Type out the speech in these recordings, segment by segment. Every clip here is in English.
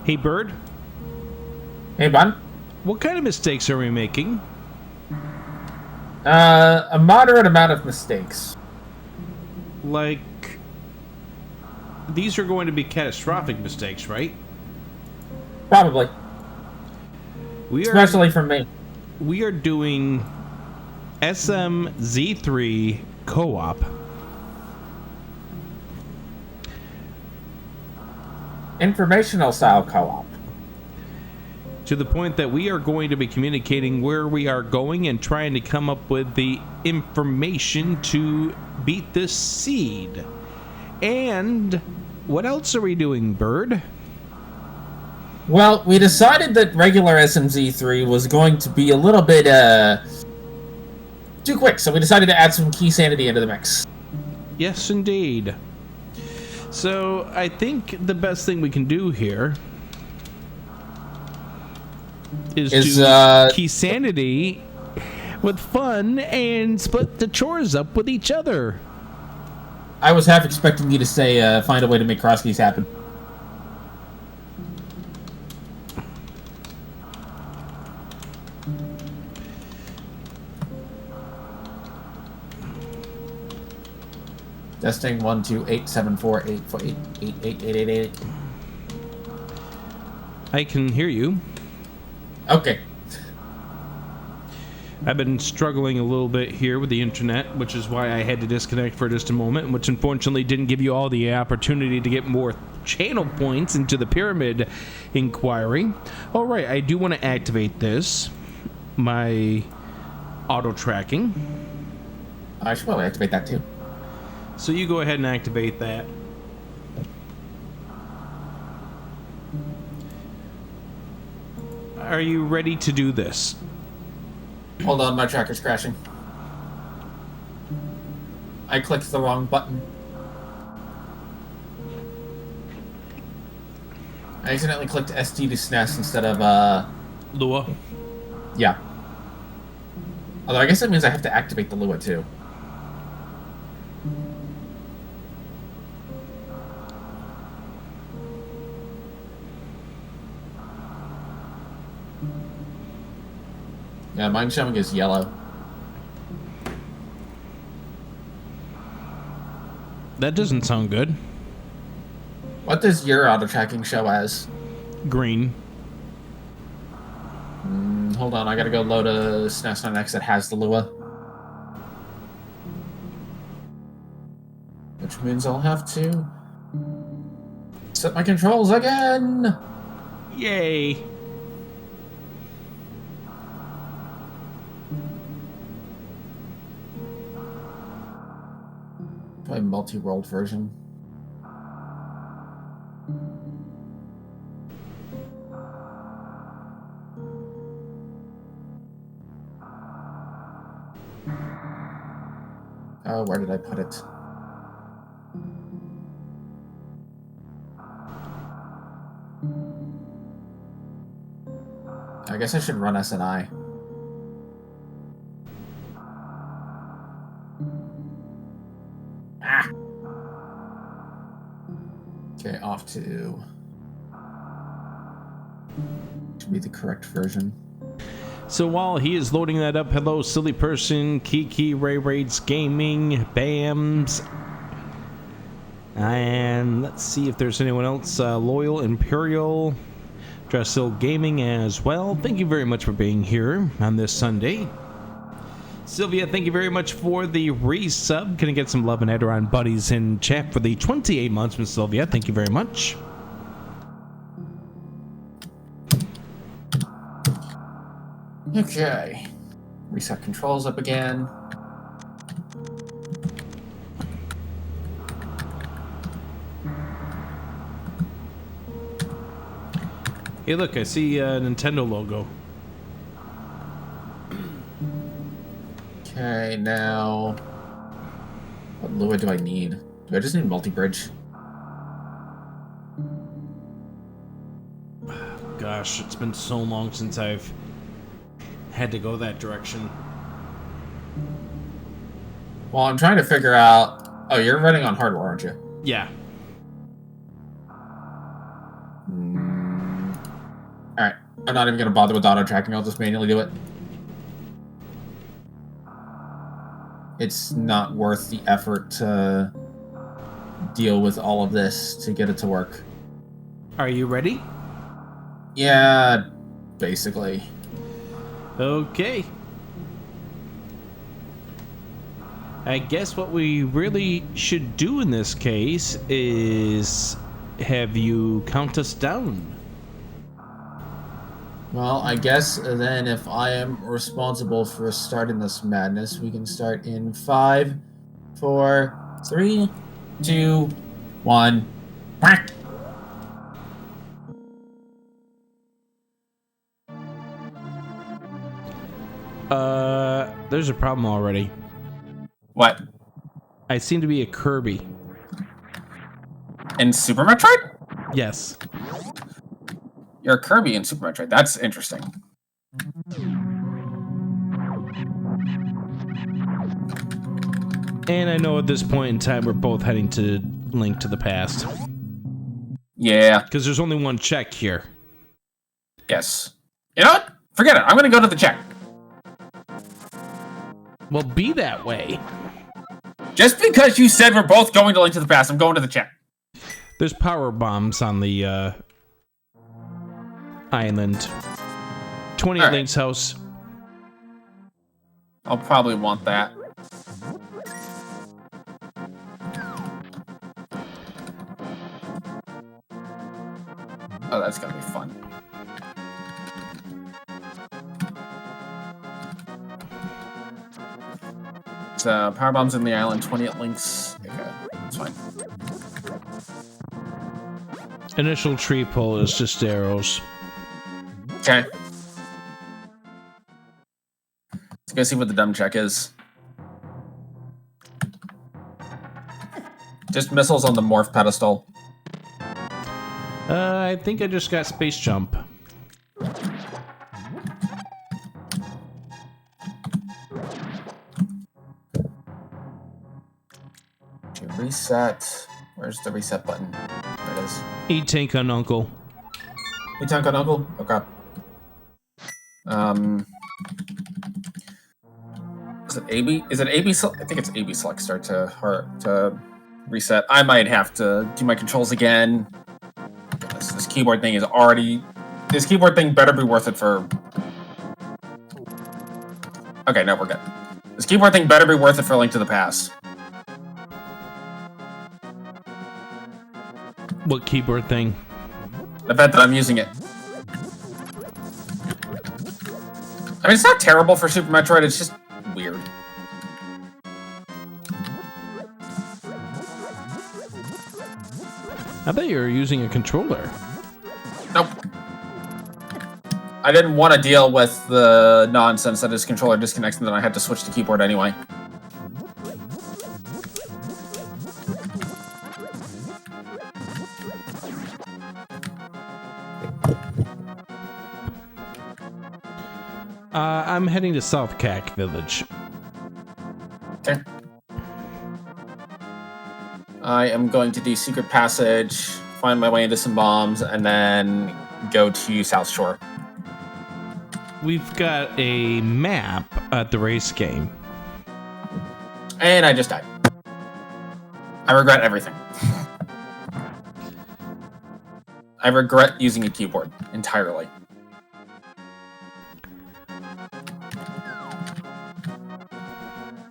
Hey, Bird. Hey, bud. What kind of mistakes are we making? A moderate amount of mistakes. Like, these are going to be catastrophic mistakes, right? Probably. We are Especially from me. we are doing SMZ3 co-op. Informational style co-op. To the point that we are going to be communicating where we are going and trying to come up with the information to beat this seed. And what else are we doing, Bird? Well, we decided that regular SMZ3 was going to be a little bit, too quick, so we decided to add some key sanity into the mix. Yes, indeed. So I think the best thing we can do here is to key sanity with fun and split the chores up with each other. I was half expecting you to say, find a way to make cross keys happen. Testing 1 2 8 7 4 8 4 8 8 8 8 8 8. I can hear you. Okay. I've been struggling a little bit here with the internet, which is why I had to disconnect for just a moment, which unfortunately didn't give you all the opportunity to get more channel points into the pyramid inquiry. All right, I do want to activate this, my auto tracking. I should probably activate that too. So you go ahead and activate that. Are you ready to do this? Hold on, my tracker's crashing. I clicked the wrong button. I accidentally clicked ST to SNES instead of, Lua? yeah. Although I guess that means I have to activate the Lua too. Yeah, mine's showing as yellow. That doesn't sound good. What does your auto tracking show as? Green. Hold on, I gotta go load a SNES on X that has the Lua. Which means I'll have to set my controls again! Yay. Probably multi-rolled version. Oh, where did I put it? I guess I should run SNI. Ah! Okay, off to... Should be the correct version. So while he is loading that up, hello, silly person, Kiki, Ray Raids Gaming, Bams, and let's see if there's anyone else. Loyal Imperial, Drasil Gaming as well. Thank you very much for being here on this Sunday. Sylvia, thank you very much for the resub. Gonna get some love and Edoron buddies in chat for the 28 months, Miss Sylvia. Thank you very much. Okay. Reset controls up again. Hey, look, I see a Nintendo logo. Okay, now... What Lua do I need? Do I just need multi-bridge? Gosh, it's been so long since I've had to go that direction. Well, I'm trying to figure out... Oh, you're running on hardware, aren't you? Yeah. I'm not even going to bother with auto tracking. I'll just manually do it. It's not worth the effort to deal with all of this to get it to work. Are you ready? Yeah, basically. Okay. I guess what we really should do in this case is have you count us down. Well, I guess then if I am responsible for starting this madness, we can start in 5, 4, 3, 2, 1. There's a problem already. What? I seem to be a Kirby. In Super Metroid? Yes. You're a Kirby in Super Metroid. That's interesting. And I know at this point in time we're both heading to Link to the Past. Yeah. Because there's only one check here. Yes. You know what? Forget it. I'm going to go to the check. Well, be that way. Just because you said we're both going to Link to the Past, I'm going to the check. There's power bombs on the island. 20 at Link's house. I'll probably want that. Oh, that's gonna be fun. So, power bombs in the island, 20 at Link's. Okay, that's fine. Initial tree pull is just arrows. Okay. Let's go see what the dumb check is. Just missiles on the morph pedestal. I think I just got space jump. Okay, reset. Where's the reset button? There it is. Eat tank on Uncle. You tank on Uncle? Okay. Is it AB? Is it AB? I think it's AB select start to reset. I might have to do my controls again. This keyboard thing is already. This keyboard thing better be worth it for. Okay, no, we're good. This keyboard thing better be worth it for Link to the Past. What keyboard thing? The fact that I'm using it. I mean, it's not terrible for Super Metroid. It's just weird. I thought you were using a controller. Nope. I didn't want to deal with the nonsense that his controller disconnects and then I had to switch to keyboard anyway. I'm heading to South Cac Village. Okay. I am going to do Secret Passage, find my way into some bombs, and then go to South Shore. We've got a map at the race game. And I just died. I regret everything. I regret using a keyboard entirely.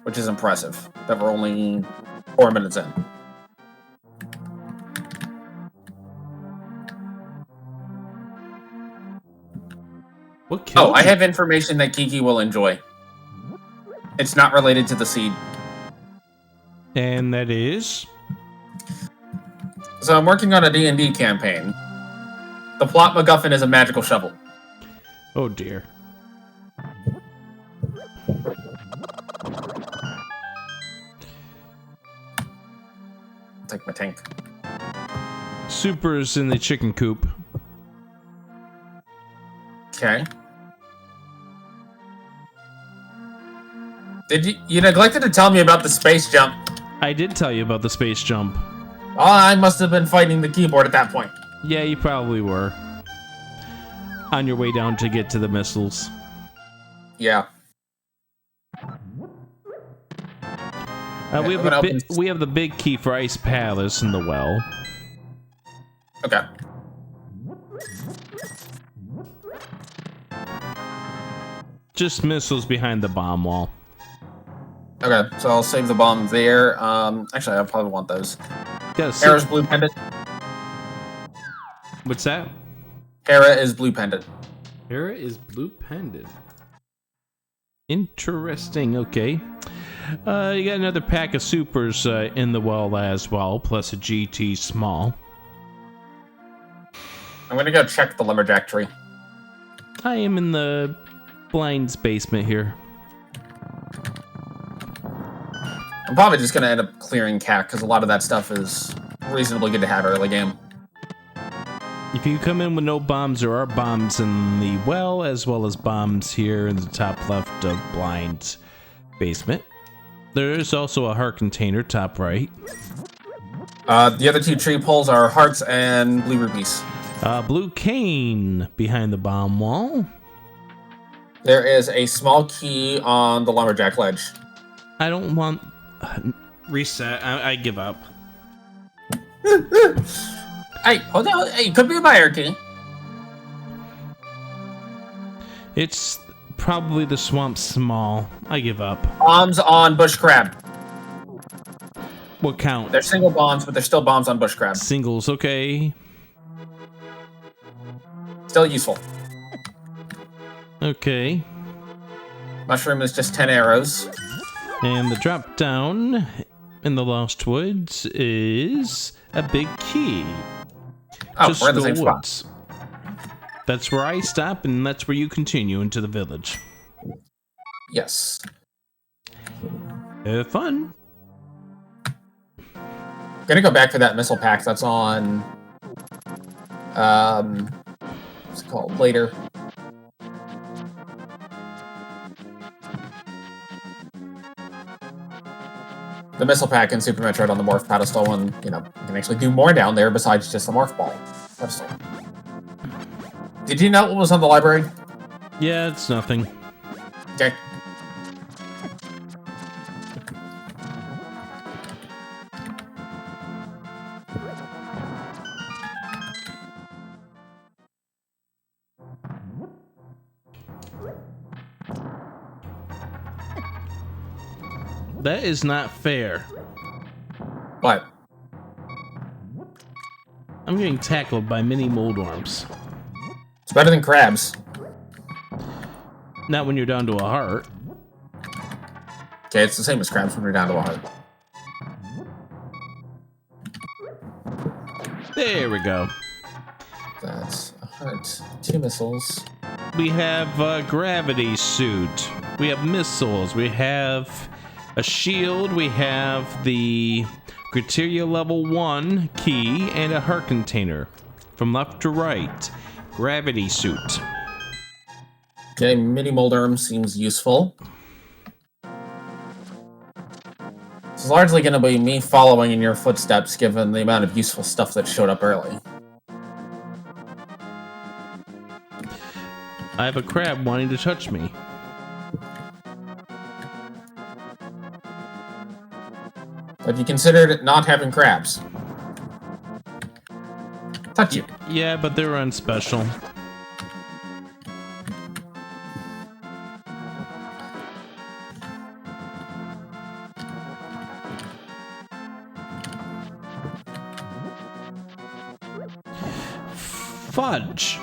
Which is impressive, that we're only 4 minutes in. What killed Oh, I you? have information that Kiki will enjoy. It's not related to the seed. And that is? So I'm working on a D&D campaign. The plot MacGuffin is a magical shovel. Oh dear. Take my tank. Super's in the chicken coop. Okay. You neglected to tell me about the space jump? I did tell you about the space jump. Oh, I must have been fighting the keyboard at that point. Yeah, you probably were. on your way down to get to the missiles. Yeah. We have the big key for Ice Palace in the well. Okay. Just missiles behind the bomb wall. Okay, so I'll save the bomb there. Actually, I probably want those. Hera's blue pendant. What's that? Hera is blue pendant. Hera is blue pendant. Interesting. Okay. You got another pack of supers in the well as well, plus a GT small. I'm gonna go check the lumberjack tree. I am in the blinds basement here. I'm probably just gonna end up clearing cat because a lot of that stuff is reasonably good to have early game. If you come in with no bombs, there are bombs in the well, as well as bombs here in the top left of blinds basement. There is also a heart container, top right. The other two tree poles are hearts and blue rubies. Blue cane behind the bomb wall. There is a small key on the lumberjack ledge. I don't want... reset. I give up. Hey, hold on. Hey, it could be a buyer key. It's probably the swamp small. I give up. Bombs on bush crab. What count? They're single bombs, but they're still bombs on bush crab. Singles, okay. Still useful. Okay. Mushroom is just 10 arrows. And the drop down in the Lost Woods is a big key. Oh, Just we're in the the same woods. spot. That's where I stop, and that's where you continue into the village. Yes. Have fun. Gonna go back for that missile pack that's on... what's it called? Later. The missile pack in Super Metroid on the morph pedestal, and, you know, you can actually do more down there besides just the morph ball pedestal. Did you know what was on the library? Yeah, it's nothing. Okay. That is not fair. What? I'm getting tackled by mini moldworms. It's better than crabs. Not when you're down to a heart. Okay, it's the same as crabs when you're down to a heart. There we go. That's a heart. 2 missiles. We have a gravity suit. We have missiles. We have a shield. We have the criteria level 1 key and a heart container. From left to right. Gravity suit. Okay, mini molderm seems useful. It's largely going to be me following in your footsteps, given the amount of useful stuff that showed up early. I have a crab wanting to touch me. Have you considered not having crabs? Touch you. Yeah, but they're on special. Fudge.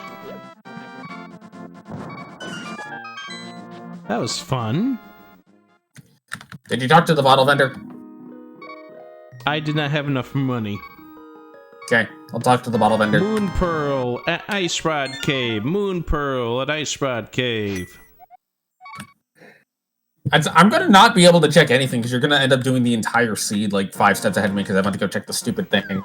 That was fun. Did you talk to the bottle vendor? I did not have enough money. Okay, I'll talk to the bottle vendor. Moon Pearl at Ice Rod Cave. Moon Pearl at Ice Rod Cave. I'm gonna not be able to check anything because you're gonna end up doing the entire seed like 5 steps ahead of me because I want to go check the stupid thing.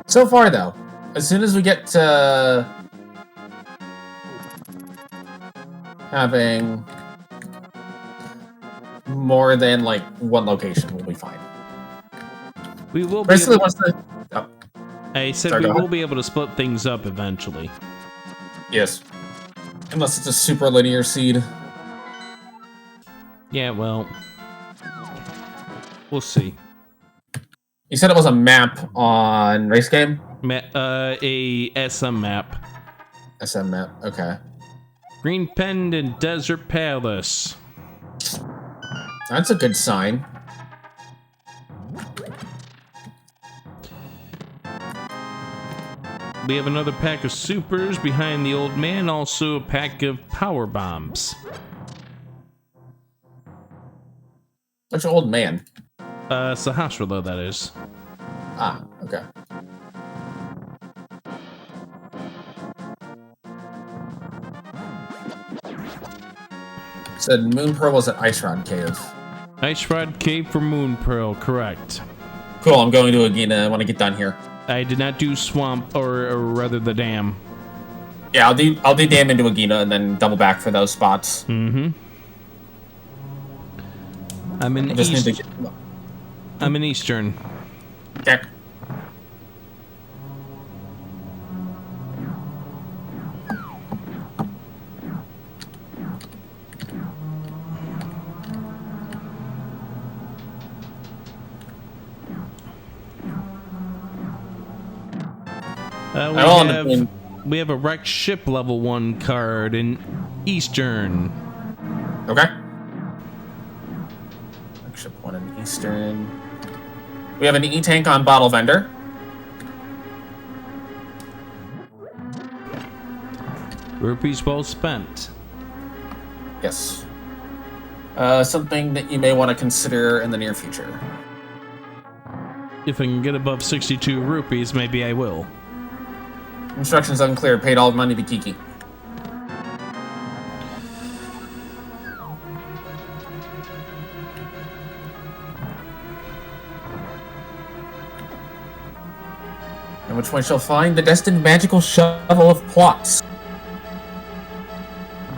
So far, though, as soon as we get to having more than like 1 location, we'll be fine. We will be Basically, able, once the I said Sorry, we go will ahead. be able to split things up eventually. Yes. Unless it's a super linear seed. Yeah, well, we'll see. You said it was a map on race game? A SM map. SM map, okay. Green Pen and Desert Palace. That's a good sign. We have another pack of supers behind the old man, also a pack of power bombs. Which old man? Sahasrara, that is. Ah, okay. Said Moon Pearl was at Ice Rod Cave. Ice Rod Cave for Moon Pearl, correct. Cool, I'm going to Agina when I get done here. I did not do Swamp, or rather the dam. Yeah, I'll do Dam into Agina and then double back for those spots. Mm-hmm. I'm in Just East. need to get... I'm in Eastern. Okay. We have a wrecked ship level 1 card in Eastern. Okay. Ship 1 in Eastern. We have an E-Tank on Bottle Vendor. Rupees well spent. Yes. Something that you may want to consider in the near future. If I can get above 62 rupees, maybe I will. Instructions unclear. Paid all money to Kiki. In which one shall find the destined magical shovel of plots.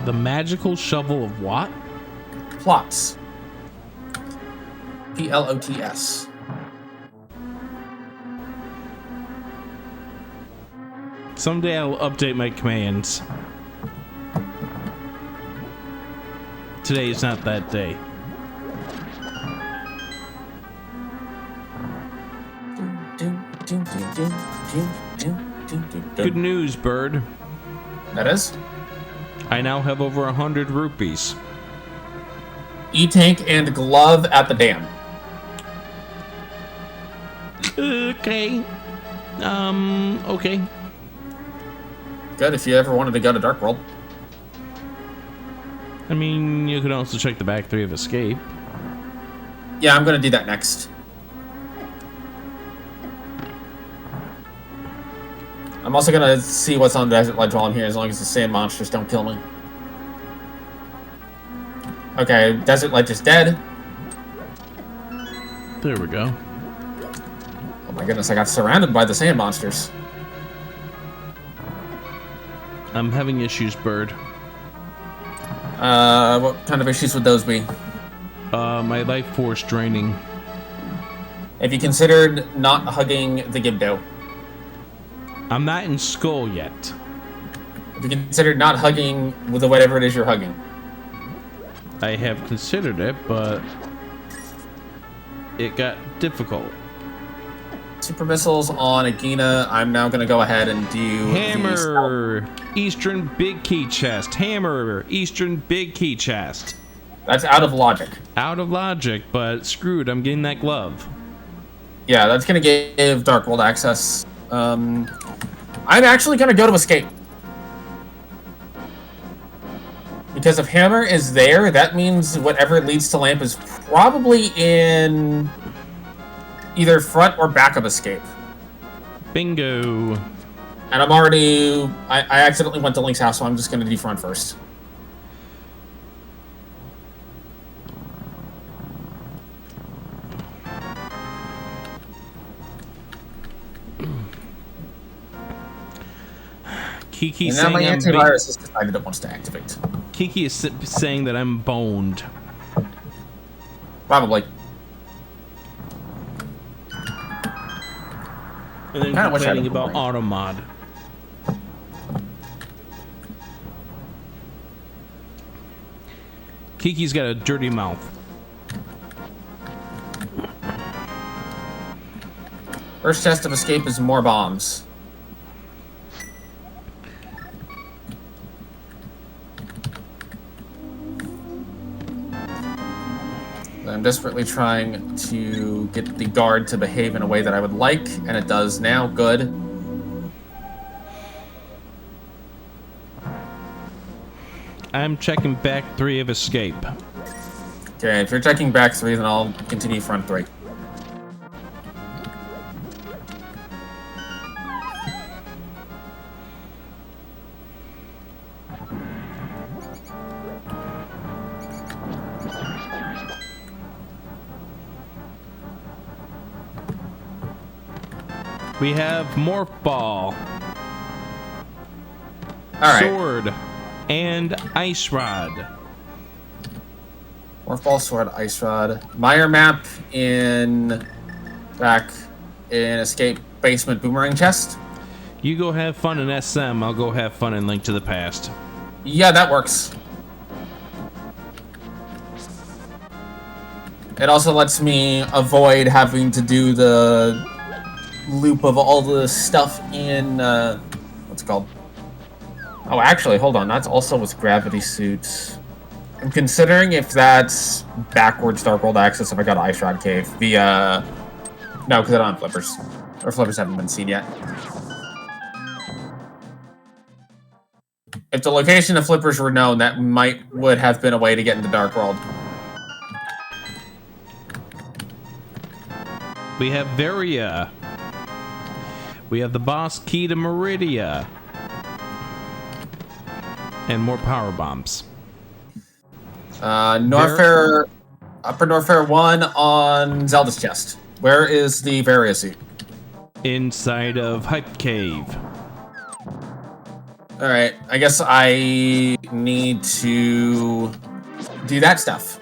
The magical shovel of what? Plots. P-L-O-T-S. Someday I'll update my commands. Today is not that day. Good news, Bird. That is? I now have over 100 rupees. E-Tank and glove at the dam. Okay. Okay. Good if you ever wanted to go to Dark World. I mean, you could also check the back 3 of Escape. Yeah, I'm gonna do that next. I'm also gonna see what's on the desert ledge while I'm here, as long as the sand monsters don't kill me. Okay, desert ledge is dead. There we go. Oh my goodness, I got surrounded by the sand monsters. I'm having issues, Bird. What kind of issues would those be? My life force draining. Have you considered not hugging the Gibdo? I'm not in Skull yet. Have you considered not hugging with whatever it is you're hugging? I have considered it, but it got difficult. Super missiles on Agina. I'm now gonna go ahead and do Hammer! Eastern big key chest. Hammer! Eastern big key chest. That's out of logic. Out of logic, but screwed. I'm getting that glove. Yeah, that's gonna give Dark World access. I'm actually gonna go to Escape. Because if Hammer is there, that means whatever leads to Lamp is probably in either front or back of Escape. Bingo. And I'm already... I accidentally went to Link's house, so I'm just gonna do front first. Kiki And now my saying antivirus has decided it wants to activate. Kiki is saying that I'm boned. Probably. And then Kinda wish I had a complaining about boomerang. auto mod. Kiki's got a dirty mouth. First test of escape is more bombs. I'm desperately trying to get the guard to behave in a way that I would like, and it does now. Good. I'm checking back 3 of escape. Okay, if you're checking back 3, then I'll continue front 3. We have Morph Ball, Alright. Sword, and Ice Rod. Morph Ball, Sword, Ice Rod. Meyer map in... back in Escape Basement Boomerang Chest. You go have fun in SM, I'll go have fun in Link to the Past. Yeah, that works. It also lets me avoid having to do the loop of all the stuff in, what's it called? Oh, actually, hold on. That's also with gravity suits. I'm considering if that's backwards Dark World access if I got Ice Rod Cave via... No, because I don't have flippers. Or flippers haven't been seen yet. If the location of flippers were known, that would have been a way to get into Dark World. We have Varia. We have the boss key to Meridia. And more power bombs. Upper Norfair 1 on Zelda's chest. Where is the Varia suit? Inside of Hype Cave. Alright, I guess I need to do that stuff.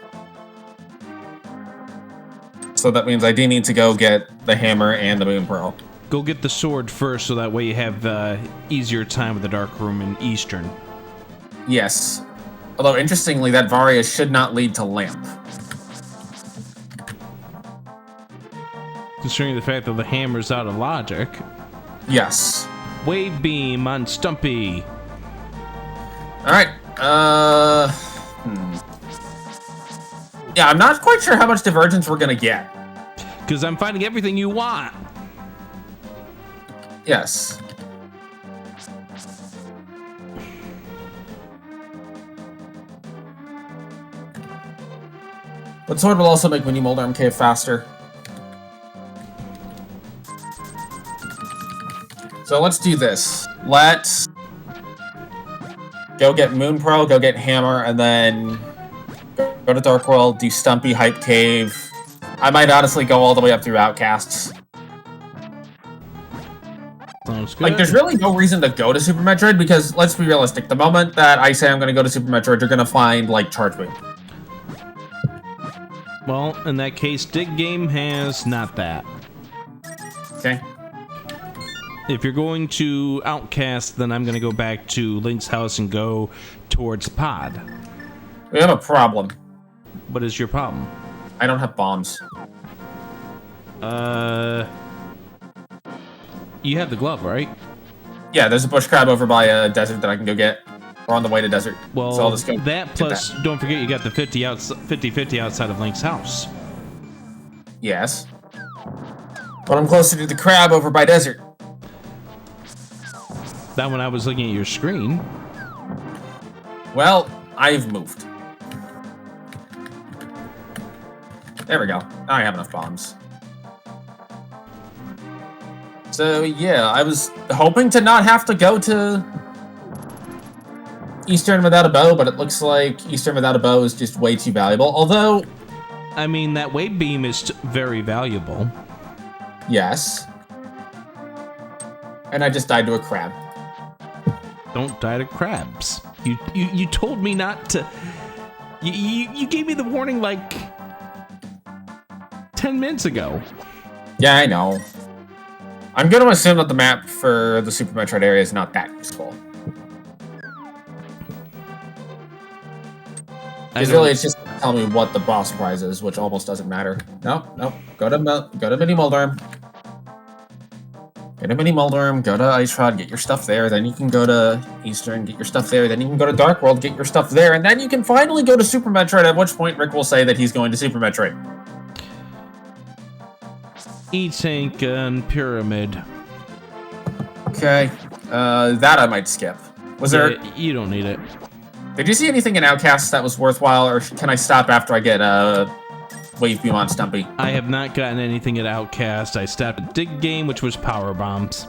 So that means I do need to go get the hammer and the moon pearl. Go get the sword first so that way you have easier time with the dark room in Eastern. Yes. Although, interestingly, that Varia should not lead to Lamp. Considering the fact that the hammer's out of logic. Yes. Wave Beam on Stumpy. Alright, Yeah, I'm not quite sure how much divergence we're gonna get. Because I'm finding everything you want. Yes. But sword will also make Mini Moldarm Cave faster. So let's do this. Let's go get Moon Pearl, go get Hammer, and then go to Dark World, do Stumpy, Hype Cave. I might honestly go all the way up through Outcasts. Sounds good. Like, there's really no reason to go to Super Metroid because, let's be realistic, the moment that I say I'm going to go to Super Metroid, you're going to find, like, Charge Beam. Well, in that case, Dig Game has not that. Okay? If you're going to Outcast, then I'm going to go back to Link's house and go towards Pod. We have a problem. What is your problem? I don't have bombs. You have the glove, right? Yeah, there's a bush crab over by a desert that I can go get. Or on the way to desert. Well, so I'll just go that get plus, that. don't forget you got the 50-50 outside of Link's house. Yes. But I'm closer to the crab over by desert. That when I was looking at your screen. Well, I've moved. There we go. Now I have enough bombs. So, yeah, I was hoping to not have to go to Eastern without a bow, but it looks like Eastern without a bow is just way too valuable. Although... I mean, that wave beam is very valuable. Yes. And I just died to a crab. Don't die to crabs. You told me not to... You gave me the warning like 10 minutes ago. Yeah, I know. I'm going to assume that the map for the Super Metroid area is not that useful. Because really, it's just tell me what the boss prize is, which almost doesn't matter. Nope. Go to Mini Moldorm. Go to Mini Moldorm, go to Ice Rod, get your stuff there. Then you can go to Eastern, get your stuff there. Then you can go to Dark World, get your stuff there. And then you can finally go to Super Metroid, at which point Rick will say that he's going to Super Metroid. E-Tank and Pyramid. Okay. That I might skip. Was there... You don't need it. Did you see anything in Outcasts that was worthwhile, or can I stop after I get Wave Beam on Stumpy? I have not gotten anything at Outcast. I stopped at Dig Game, which was Power Bombs.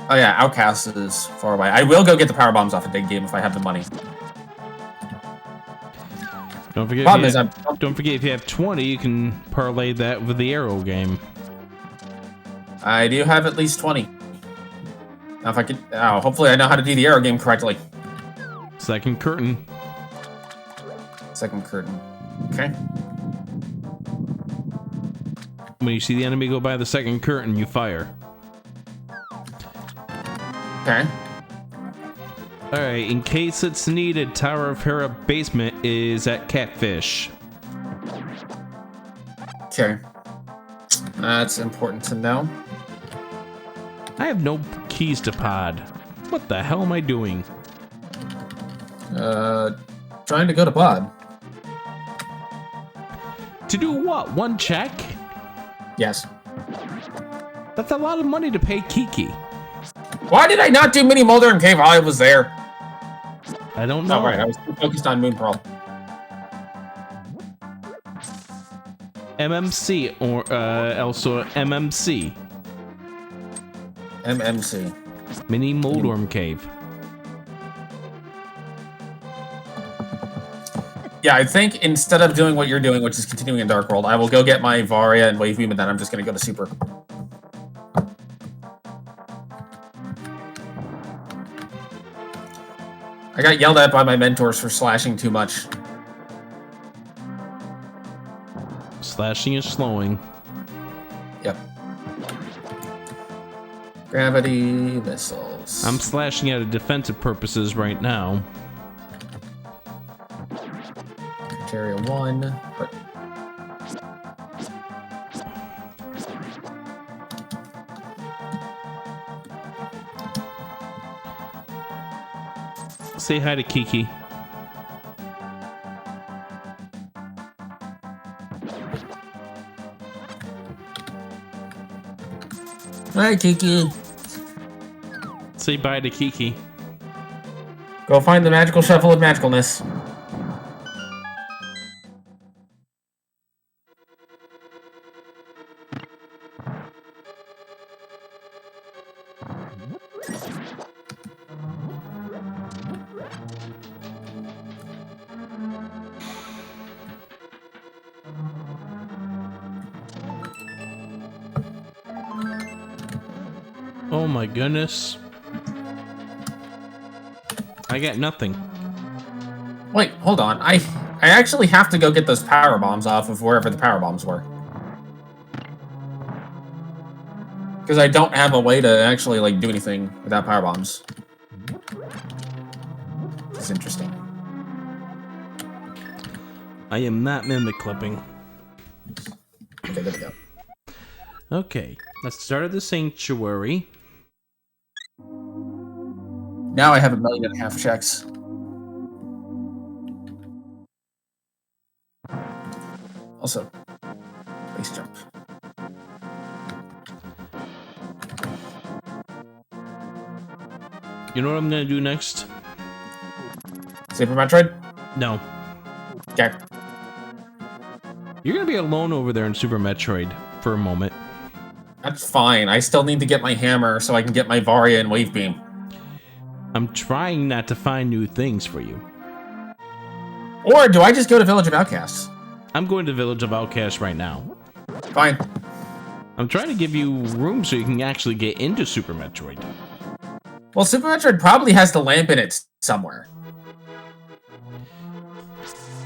Oh yeah, Outcast is far away. I will go get the Power Bombs off a Dig Game if I have the money. Don't forget, don't forget, if you have 20, you can parlay that with the Arrow game. I do have at least 20. Now if I could... Oh, hopefully I know how to do the Arrow game correctly. Second curtain. Second curtain. Okay. When you see the enemy go by the second curtain, you fire. Okay. Alright, in case it's needed, Tower of Hera basement is at Catfish. Okay. That's important to know. I have no keys to pod. What the hell am I doing? Trying to go to Pod. To do what? One check? Yes. That's a lot of money to pay Kiki. Why did I not do Mini Moldorm Cave while I was there? I don't know. Oh, right. I was too focused on Moon Pearl. MMC, or also MMC. MMC. Mini Moldorm Cave. Yeah, I think instead of doing what you're doing, which is continuing in Dark World, I will go get my Varia and Wave Beam, and then I'm just going to go to Super. I got yelled at by my mentors for slashing too much. Slashing is slowing. Yep. Gravity missiles. I'm slashing out of defensive purposes right now. Area 1. But... Say hi to Kiki. Hi, Kiki. Say bye to Kiki. Go find the magical shuffle of magicalness. Oh my goodness. I got nothing. Wait, hold on. I actually have to go get those power bombs off of wherever the power bombs were. Because I don't have a way to actually like do anything without power bombs. It's interesting. I am not mimic clipping. Okay, there we go. Okay, let's start at the sanctuary. Now I have 1.5 million checks. Also, base jump. You know what I'm gonna do next? Super Metroid? No. Okay. You're gonna be alone over there in Super Metroid for a moment. That's fine. I still need to get my hammer so I can get my Varia and Wave Beam. I'm trying not to find new things for you. Or do I just go to Village of Outcasts? I'm going to Village of Outcasts right now. Fine. I'm trying to give you room so you can actually get into Super Metroid. Well, Super Metroid probably has the lamp in it somewhere.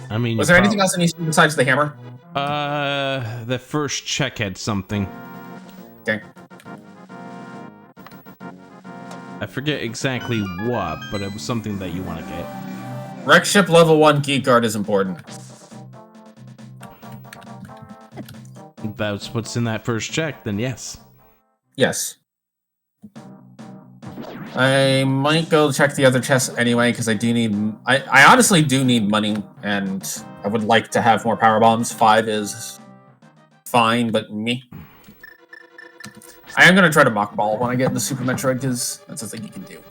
I mean, was there anything else I need to do besides the hammer? The first check had something. Okay. I forget exactly what, but it was something that you want to get. Wreck ship level 1 key card is important. If that's what's in that first check, then yes. Yes. I might go check the other chests anyway, because I do need... I honestly do need money, and I would like to have more power bombs. 5 is fine, but me. I am going to try to mock ball when I get into Super Metroid, because that's a thing you can do.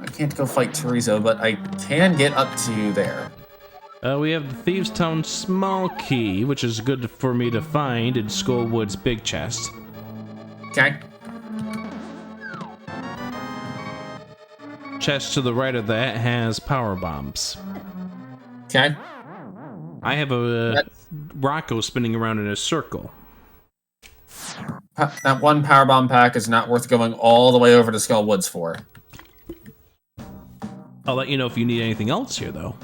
I can't go fight Torizo, but I can get up to there. We have the Thieves' Town small key, which is good for me to find in Skullwood's big chest. Okay. Chest to the right of that has power bombs. Okay. I have a Rocco spinning around in a circle. That one power bomb pack is not worth going all the way over to Skull Woods for. I'll let you know if you need anything else here, though.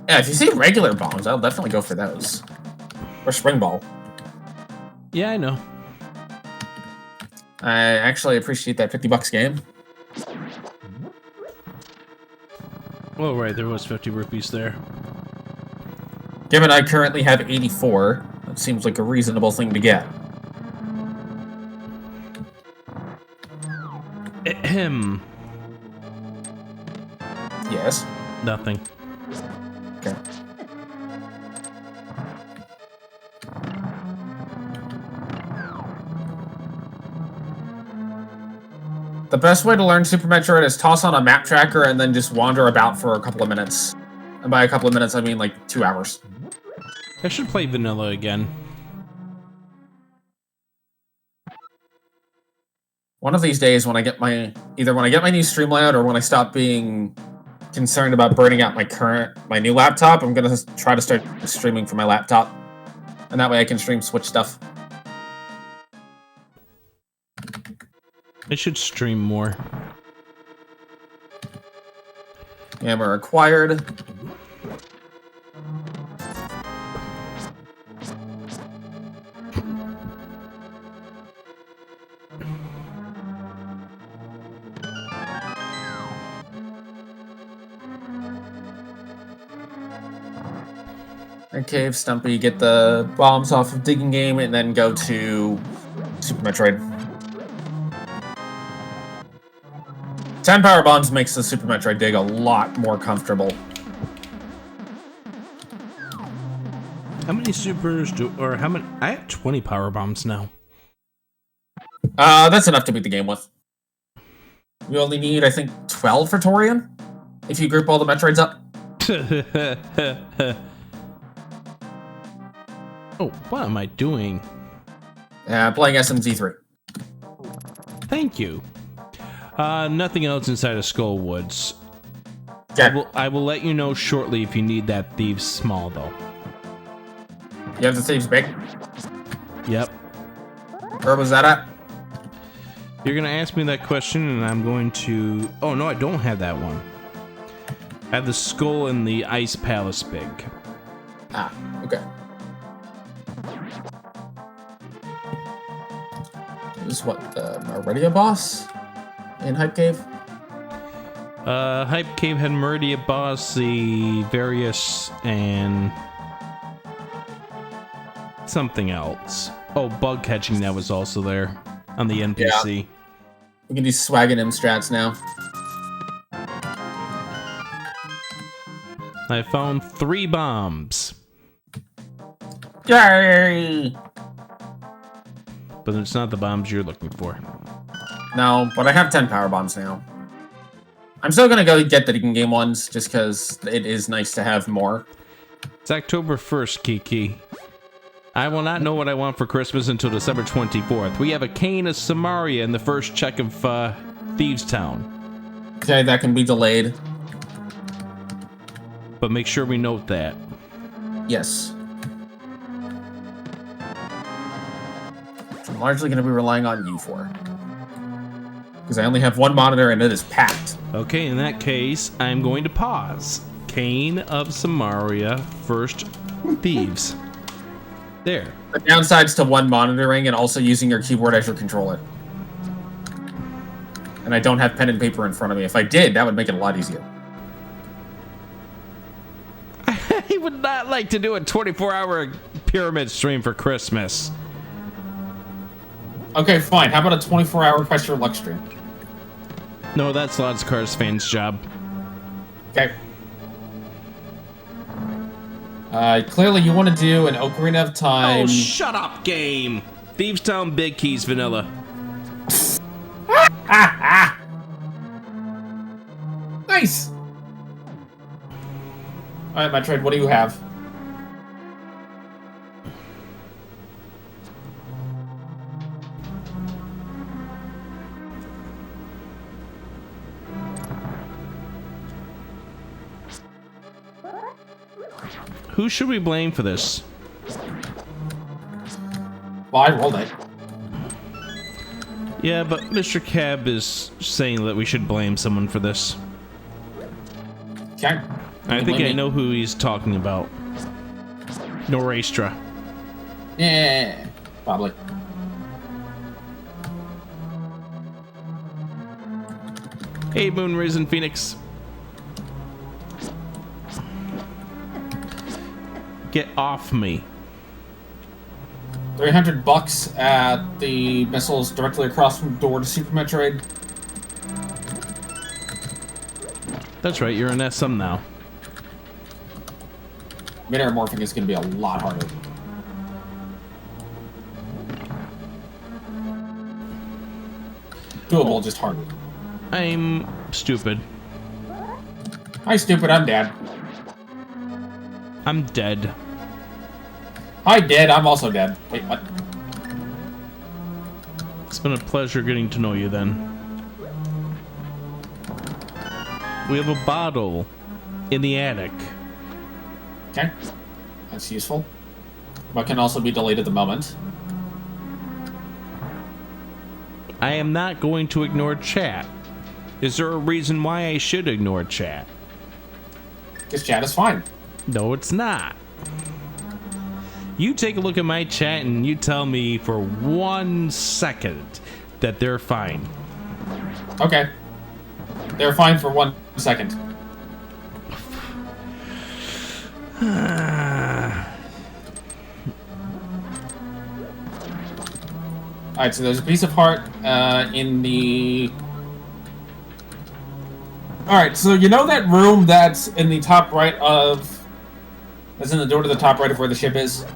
Yeah, if you see regular bombs, I'll definitely go for those. Or Spring Ball. Yeah, I know. I actually appreciate that $50 game. Oh, right, there was 50 rupees there. Given I currently have 84, that seems like a reasonable thing to get. Ahem. Yes. Nothing. Okay. The best way to learn Super Metroid is toss on a map tracker and then just wander about for a couple of minutes. And by a couple of minutes, I mean like 2 hours. I should play vanilla again. One of these days, when I get my when I get my new stream layout or when I stop being concerned about burning out my new laptop, I'm gonna try to start streaming from my laptop, and that way I can stream Switch stuff. I should stream more. Hammer acquired. And Cave Stumpy, get the bombs off of Digging Game, and then go to Super Metroid. 10 power bombs makes the Super Metroid dig a lot more comfortable. How many supers how many? I have 20 power bombs now. That's enough to beat the game with. We only need, I think, 12 for Torian, if you group all the Metroids up. Oh, what am I doing? Playing SMZ3. Thank you. Nothing else inside of Skullwoods. Okay. I will let you know shortly if you need that Thieves Small, though. You have the Thieves Big? Yep. Where was that at? You're gonna ask me that question, and I'm going to... Oh, no, I don't have that one. I have the Skull and the Ice Palace Big. Ah, okay. This is what, the Meridia boss in Hype Cave? Hype Cave had Meridia Boss, the Various, and... something else. Oh, Bug Catching, that was also there on the NPC. Yeah. We can do Swaggin' M strats now. I found 3 bombs. Yay! But it's not the bombs you're looking for. No, but I have 10 power bombs now. I'm still gonna go get the Digging Game ones, just because it is nice to have more. It's October 1st, Kiki. I will not know what I want for Christmas until December 24th. We have a Cane of Samaria in the first check of Thieves Town. Okay, that can be delayed. But make sure we note that. Yes. Which I'm largely going to be relying on you for. Because I only have one monitor and it is packed. Okay, in that case, I'm going to pause. Cane of Samaria, first Thieves. There. The downsides to one monitoring and also using your keyboard as your controller. and I don't have pen and paper in front of me. If I did, that would make it a lot easier. I would not like to do a 24-hour pyramid stream for Christmas. Okay, fine. How about a 24-hour Quest Your Luck stream? No, that's Lots Cars fans' job. Okay. Clearly you want to do an Ocarina of Time. Oh, shut up, game! Thieves Town Big Keys Vanilla. Nice! Alright, Metroid, what do you have? Who should we blame for this? Well, I rolled it. Yeah, but Mr. Cab is saying that we should blame someone for this. Okay. I think I know who he's talking about. Norastra. Yeah, probably. Hey, Moon Risen Phoenix. Get off me. $300 at the missiles directly across from the door to Super Metroid. That's right, you're an SM now. Mid-air morphing is going to be a lot harder. Doable, just harder. I'm stupid. Hi, stupid, I'm dead. I'm dead. Hi, dead, I'm also dead. Wait, what? It's been a pleasure getting to know you then. We have a bottle in the attic. Okay. That's useful. But can also be delayed at the moment. I am not going to ignore chat. Is there a reason why I should ignore chat? Because chat is fine. No, it's not. You take a look at my chat and you tell me for 1 second that they're fine. Okay. They're fine for 1 second. Alright, so there's a piece of heart in the... Alright, so you know that room that's in the top right of... That's in the door to the top right of where the ship is?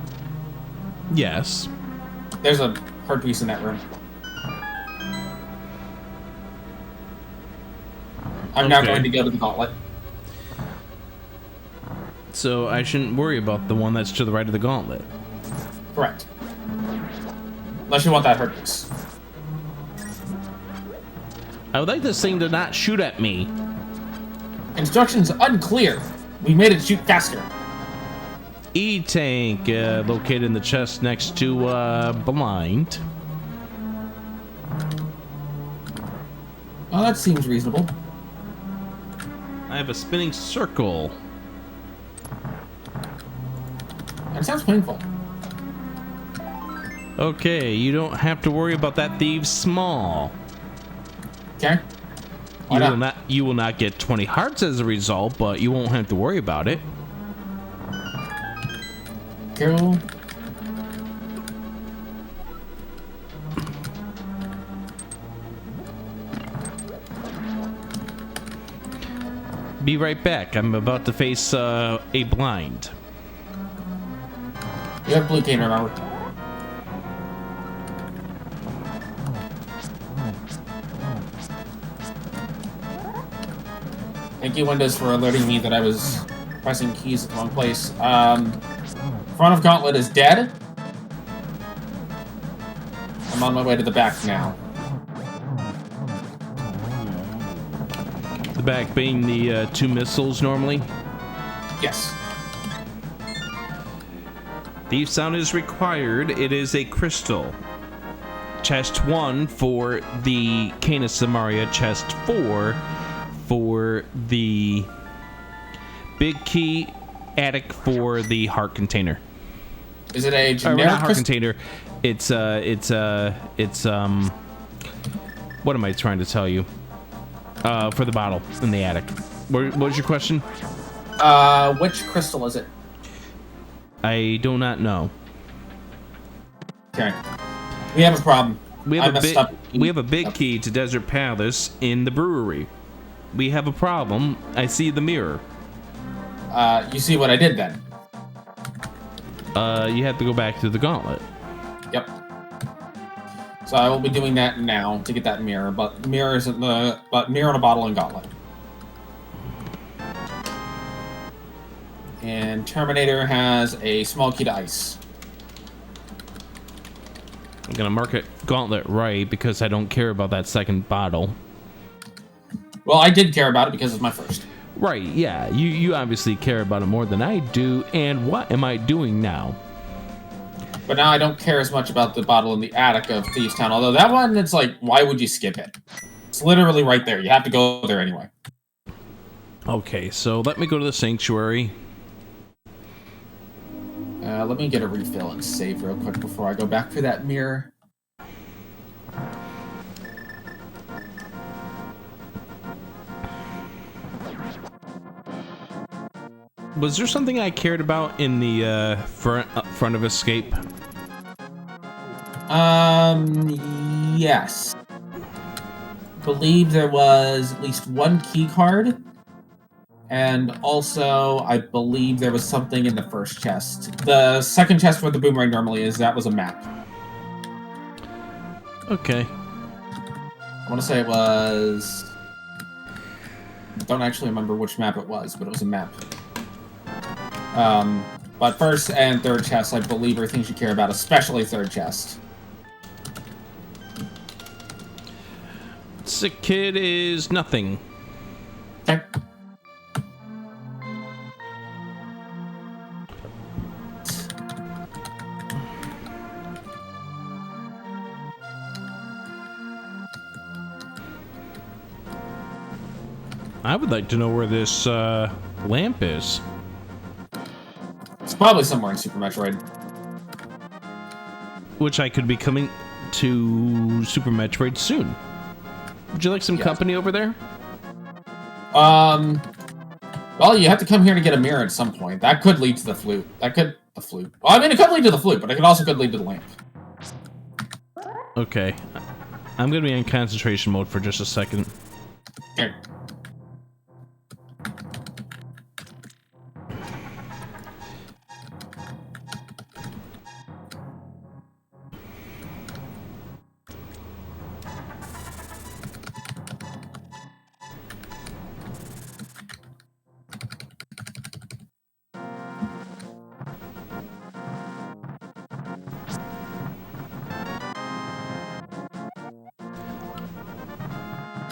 Yes. There's a heart piece in that room. I'm now Okay. going to go to the gauntlet. So I shouldn't worry about the one that's to the right of the gauntlet. Correct. Unless you want that heart piece. I would like this thing to not shoot at me. Instructions unclear. We made it shoot faster. E-tank located in the chest next to blind. Oh, that seems reasonable. I have a spinning circle. That sounds painful. Okay, you don't have to worry about that thieves small. Okay. Why You will not get 20 hearts as a result, but you won't have to worry about it. Cool. Be right back. I'm about to face a blind. You have blue cane, remember? Thank you, Windows, for alerting me that I was pressing keys at the wrong place. Front of gauntlet is dead. I'm on my way to the back now. The back being the 2 missiles normally. Yes. Thief sound is required. It is a crystal. Chest 1 for the Canis Samaria. Chest 4 for the big key. Attic for the heart container. Is it a Or generic not heart container. It's what am I trying to tell you? For the bottle in the attic. What was your question? Which crystal is it? I do not know. Okay. We have a problem. We have a big key to Desert Palace in the brewery. We have a problem. I see the mirror. You see what I did then? You have to go back to the gauntlet. Yep. So I will be doing that now to get that mirror, but mirror isn't the mirror in a bottle and gauntlet. And Terminator has a small key to ice. I'm gonna mark it gauntlet right because I don't care about that second bottle. Well, I did care about it because it's my first. Right, yeah. You obviously care about it more than I do, and what am I doing now? But now I don't care as much about the bottle in the attic of Thieves Town, although that one, it's like, why would you skip it? It's literally right there. You have to go there anyway. Okay, so let me go to the sanctuary. Let me get a refill and save real quick before I go back for that mirror. Was there something I cared about in the front of Escape? Yes. Believe there was at least one key card. And also, I believe there was something in the first chest. The second chest where the boomerang normally is, that was a map. Okay. I want to say it was... I don't actually remember which map it was, but it was a map. But first and third chest, I believe, are things you care about, especially third chest. Sick kid is nothing. Okay. I would like to know where this lamp is. It's probably somewhere in Super Metroid. Which I could be coming to Super Metroid soon. Would you like some company over there? Well, you have to come here to get a mirror at some point. That could lead to the flute. The flute. Well, I mean, it could lead to the flute, but it also could lead to the lamp. Okay. I'm gonna be in concentration mode for just a second. Okay.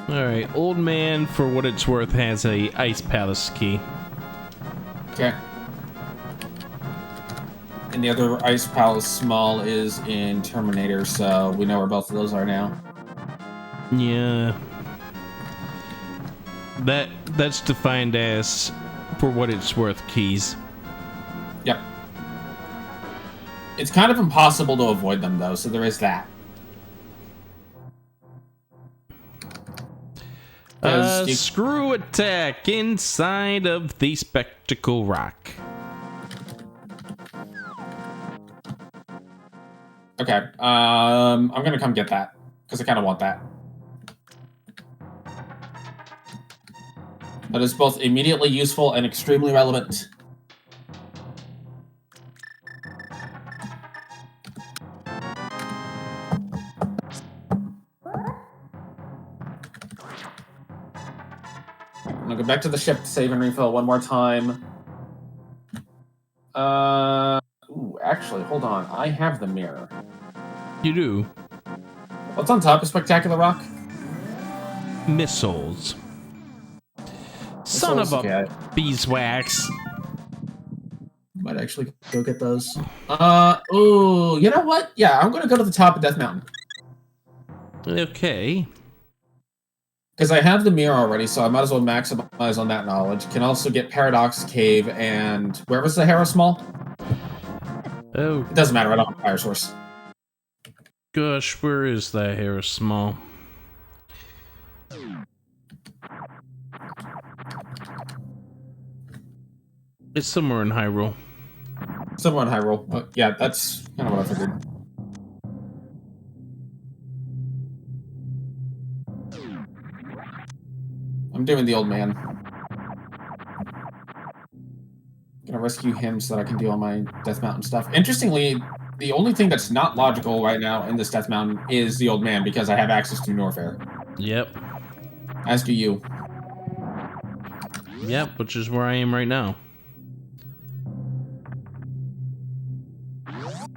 Alright, old man, for what it's worth, has a Ice Palace key. Okay. And the other Ice Palace small is in Terminator, so we know where both of those are now. Yeah. That's defined as for what it's worth keys. Yep. It's kind of impossible to avoid them, though, so there is that. Screw attack inside of the Spectacle Rock. Okay, I'm gonna come get that, because I kind of want that. That is both immediately useful and extremely relevant. I'm gonna go back to the ship to save and refill one more time. Ooh, actually, hold on. I have the mirror. You do? What's on top of Spectacular Rock? Missiles. Son of a beeswax. Might actually go get those. Ooh, you know what? Yeah, I'm gonna go to the top of Death Mountain. Okay. Because I have the mirror already, so I might as well maximize on that knowledge. Can also get Paradox Cave and... Where was the Harrow Small? Oh. It doesn't matter, I don't have a fire source. Gosh, where is that hair small? It's somewhere in Hyrule. Somewhere in Hyrule. Yeah, that's kind of what I figured. I'm doing the old man. Gonna rescue him so that I can do all my Death Mountain stuff. Interestingly, the only thing that's not logical right now in this Death Mountain is the old man, because I have access to Norfair. Yep. As do you. Yep, which is where I am right now.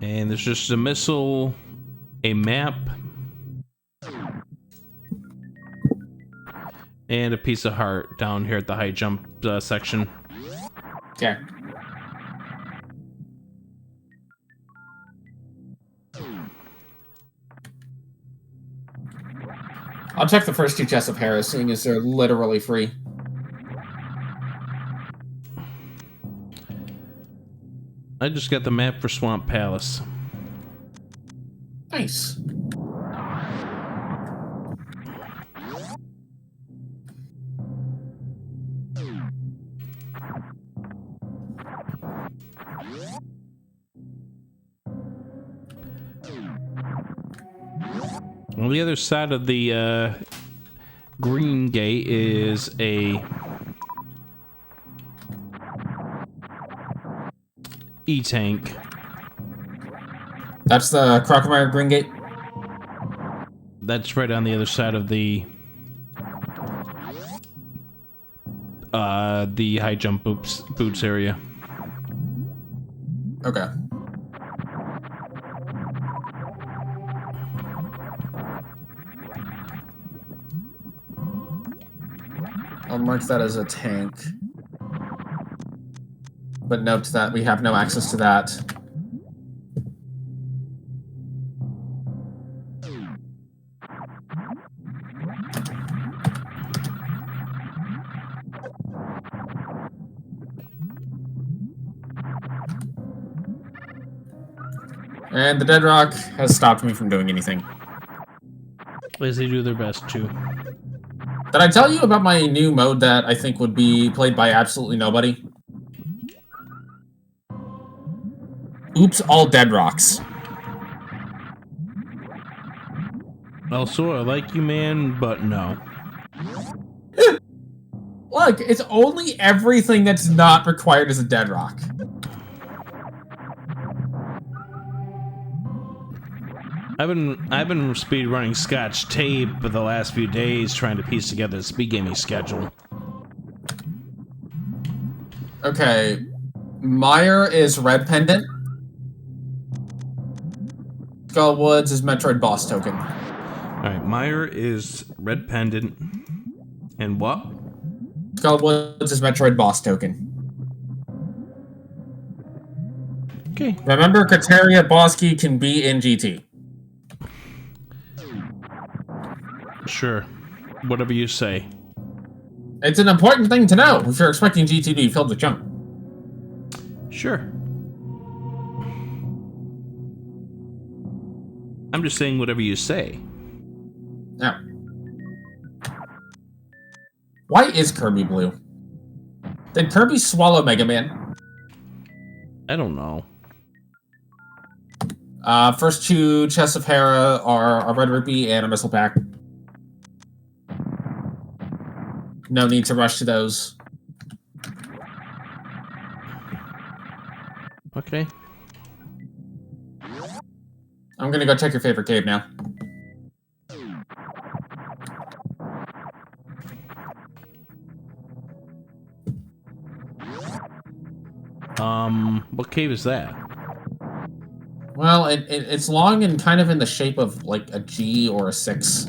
And there's just a missile, a map, and a piece of heart down here at the high jump section. Okay. I'll check the first two chests of Harris, seeing as they're literally free. I just got the map for Swamp Palace. Nice. On the other side of the green gate is a E-tank. That's the Crocomire Green Gate? That's right on the other side of the high jump boots area. Okay. I'll mark that as a tank. But note that we have no access to that. And the Dead Rock has stopped me from doing anything. As they do their best to. Did I tell you about my new mode that I think would be played by absolutely nobody? Oops, all Dead Rocks. Also, I like you, man, but no. Look, it's only everything that's not required as a Dead Rock. I've been speed running Scotch tape for the last few days trying to piece together the speed gaming schedule. Okay, Meyer is Red Pendant. Skullwoods is Metroid Boss Token. Alright, Meyer is Red Pendant. And what? Skullwoods is Metroid Boss Token. Okay. Remember, Kateria Boss Key can be in GT. Sure. Whatever you say. It's an important thing to know if you're expecting GT to be filled with junk. Sure. I'm just saying whatever you say. Now, why is Kirby blue? Did Kirby swallow Mega Man? I don't know. First two chests of Hera are a red rupee and a missile pack. No need to rush to those. Okay. I'm gonna go check your favorite cave now. What cave is that? Well, it's long and kind of in the shape of like a G or a 6.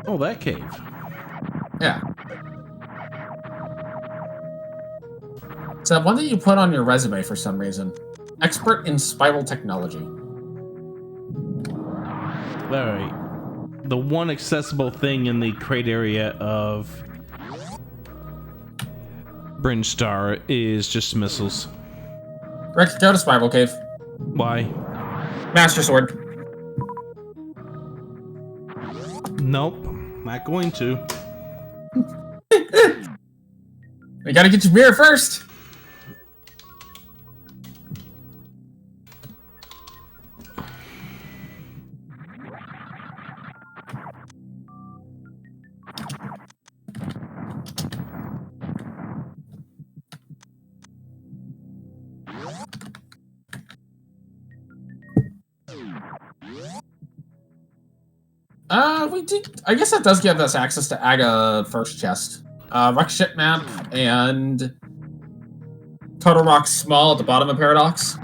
Oh, that cave. Yeah. It's that one that you put on your resume for some reason. Expert in spiral technology. Alright. The one accessible thing in the crate area of Brinstar is just missiles. Rick, go to Spiral Cave. Why? Master Sword. Nope. Not going to. We gotta get your beer first. We did. I guess that does give us access to Aga first chest. Rock ship map and Total Rock Small at the bottom of Paradox.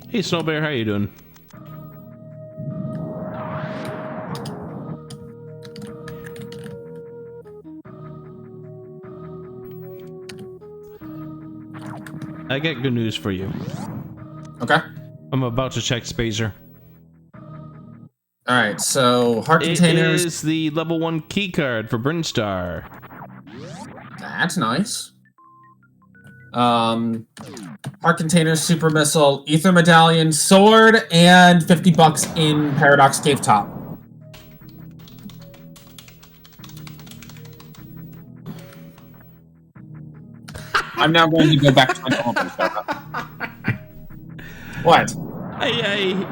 Hey, Snow Bear, how you doing? I got good news for you. Okay. I'm about to check Spacer. Alright, so heart containers. It is the level 1 key card for Brinstar. That's nice. Heart containers, super missile, ether medallion, sword, and $50 in Paradox Cave Top. I'm now going to go back to my normal Brinstar. What? I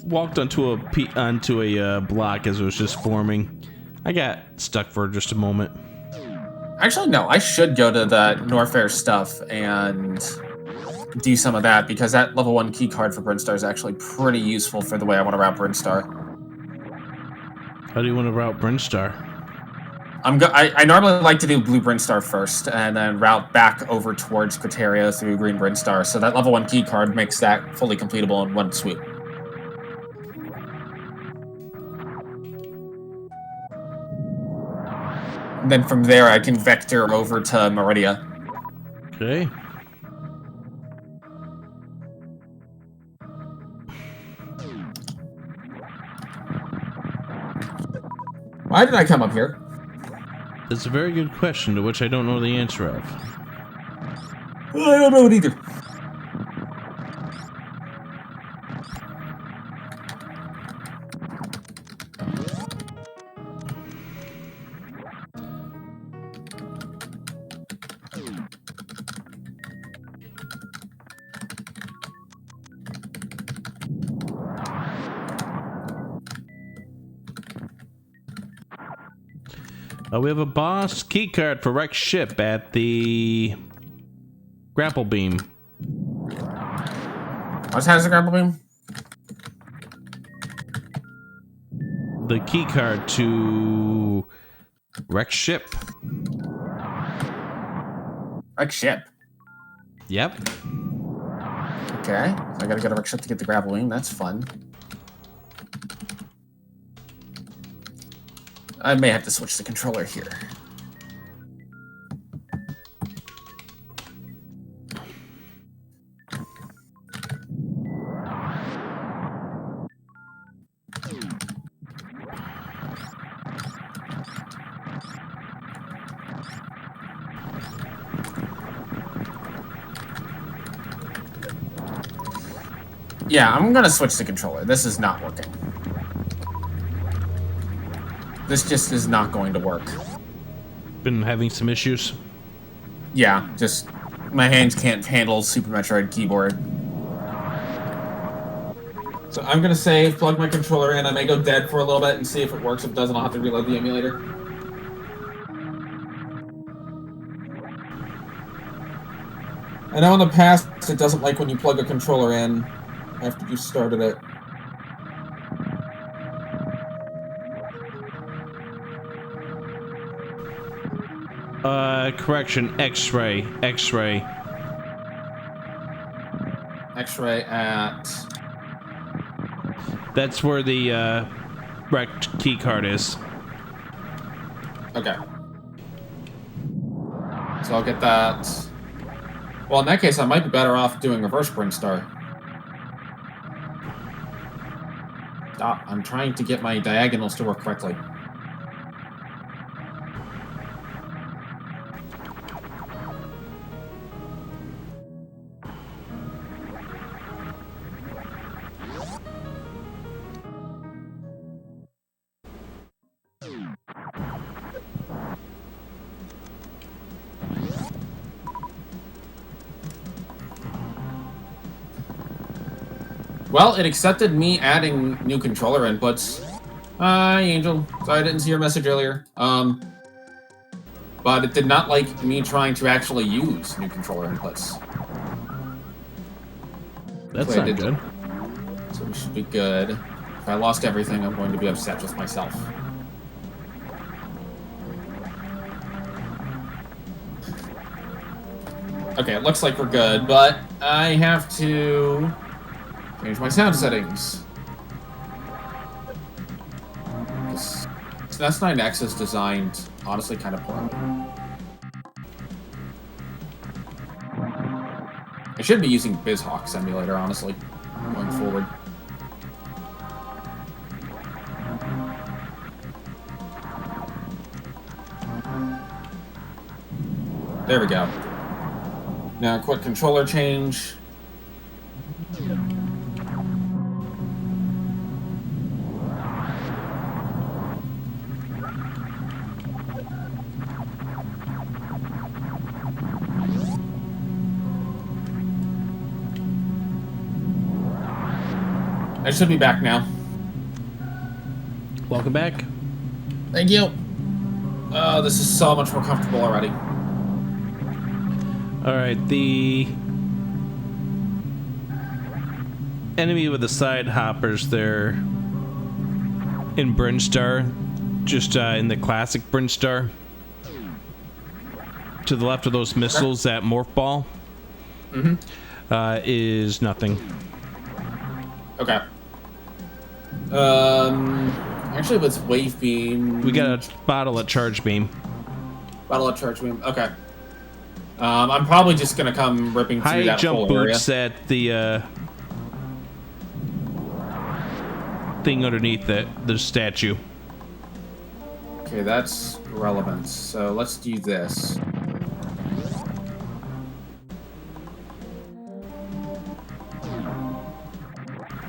walked onto a block as it was just forming. I got stuck for just a moment. Actually, no. I should go to the Norfair stuff and do some of that, because that level 1 key card for Brinstar is actually pretty useful for the way I want to route Brinstar. How do you want to route Brinstar? I normally like to do blue Brinstar first, and then route back over towards Criteria through green Brinstar, so that level 1 key card makes that fully completable in one sweep. And then from there, I can vector over to Meridia. Okay. Why did I come up here? That's a very good question to which I don't know the answer of. Well, I don't know it either. We have a boss key card for wrecked ship at the grapple beam. What has the grapple beam? The key card to wrecked ship. Wreck ship. Yep. Okay, so I gotta go to wreck ship to get the grapple beam. That's fun. I may have to switch the controller here. Yeah, I'm gonna switch the controller. This is not working. This just is not going to work. Been having some issues. Yeah, just my hands can't handle Super Metroid keyboard. So I'm gonna save, plug my controller in. I may go dead for a little bit and see if it works. If it doesn't, I'll have to reload the emulator. I know in the past it doesn't like when you plug a controller in after you started it. Correction, X-ray. X-ray at... That's where the wrecked key card is. Okay. So I'll get that. Well, in that case, I might be better off doing reverse Brinstar. Stop. I'm trying to get my diagonals to work correctly. Well, it accepted me adding new controller inputs. Hi, Angel. Sorry I didn't see your message earlier. But it did not like me trying to actually use new controller inputs. That's Hopefully I not did good. that. So we should be good. If I lost everything, I'm going to be upset with myself. Okay, it looks like we're good, but I have to change my sound settings. SNES 9X is designed, honestly, kind of poorly. I should be using BizHawk Simulator, honestly, going forward. There we go. Now, quick controller change. I should be back now. Welcome back. Thank you. Oh, this is so much more comfortable already. All right, the enemy with the side hoppers there in Brinstar, just in the classic Brinstar. To the left of those missiles, that morph ball is nothing. Okay. Actually, with Wave Beam... We got a bottle at Charge Beam. Battle at Charge Beam, okay. I'm probably just gonna come ripping through High that jump whole area. boots at the thing underneath the statue. Okay, that's relevant. So let's do this.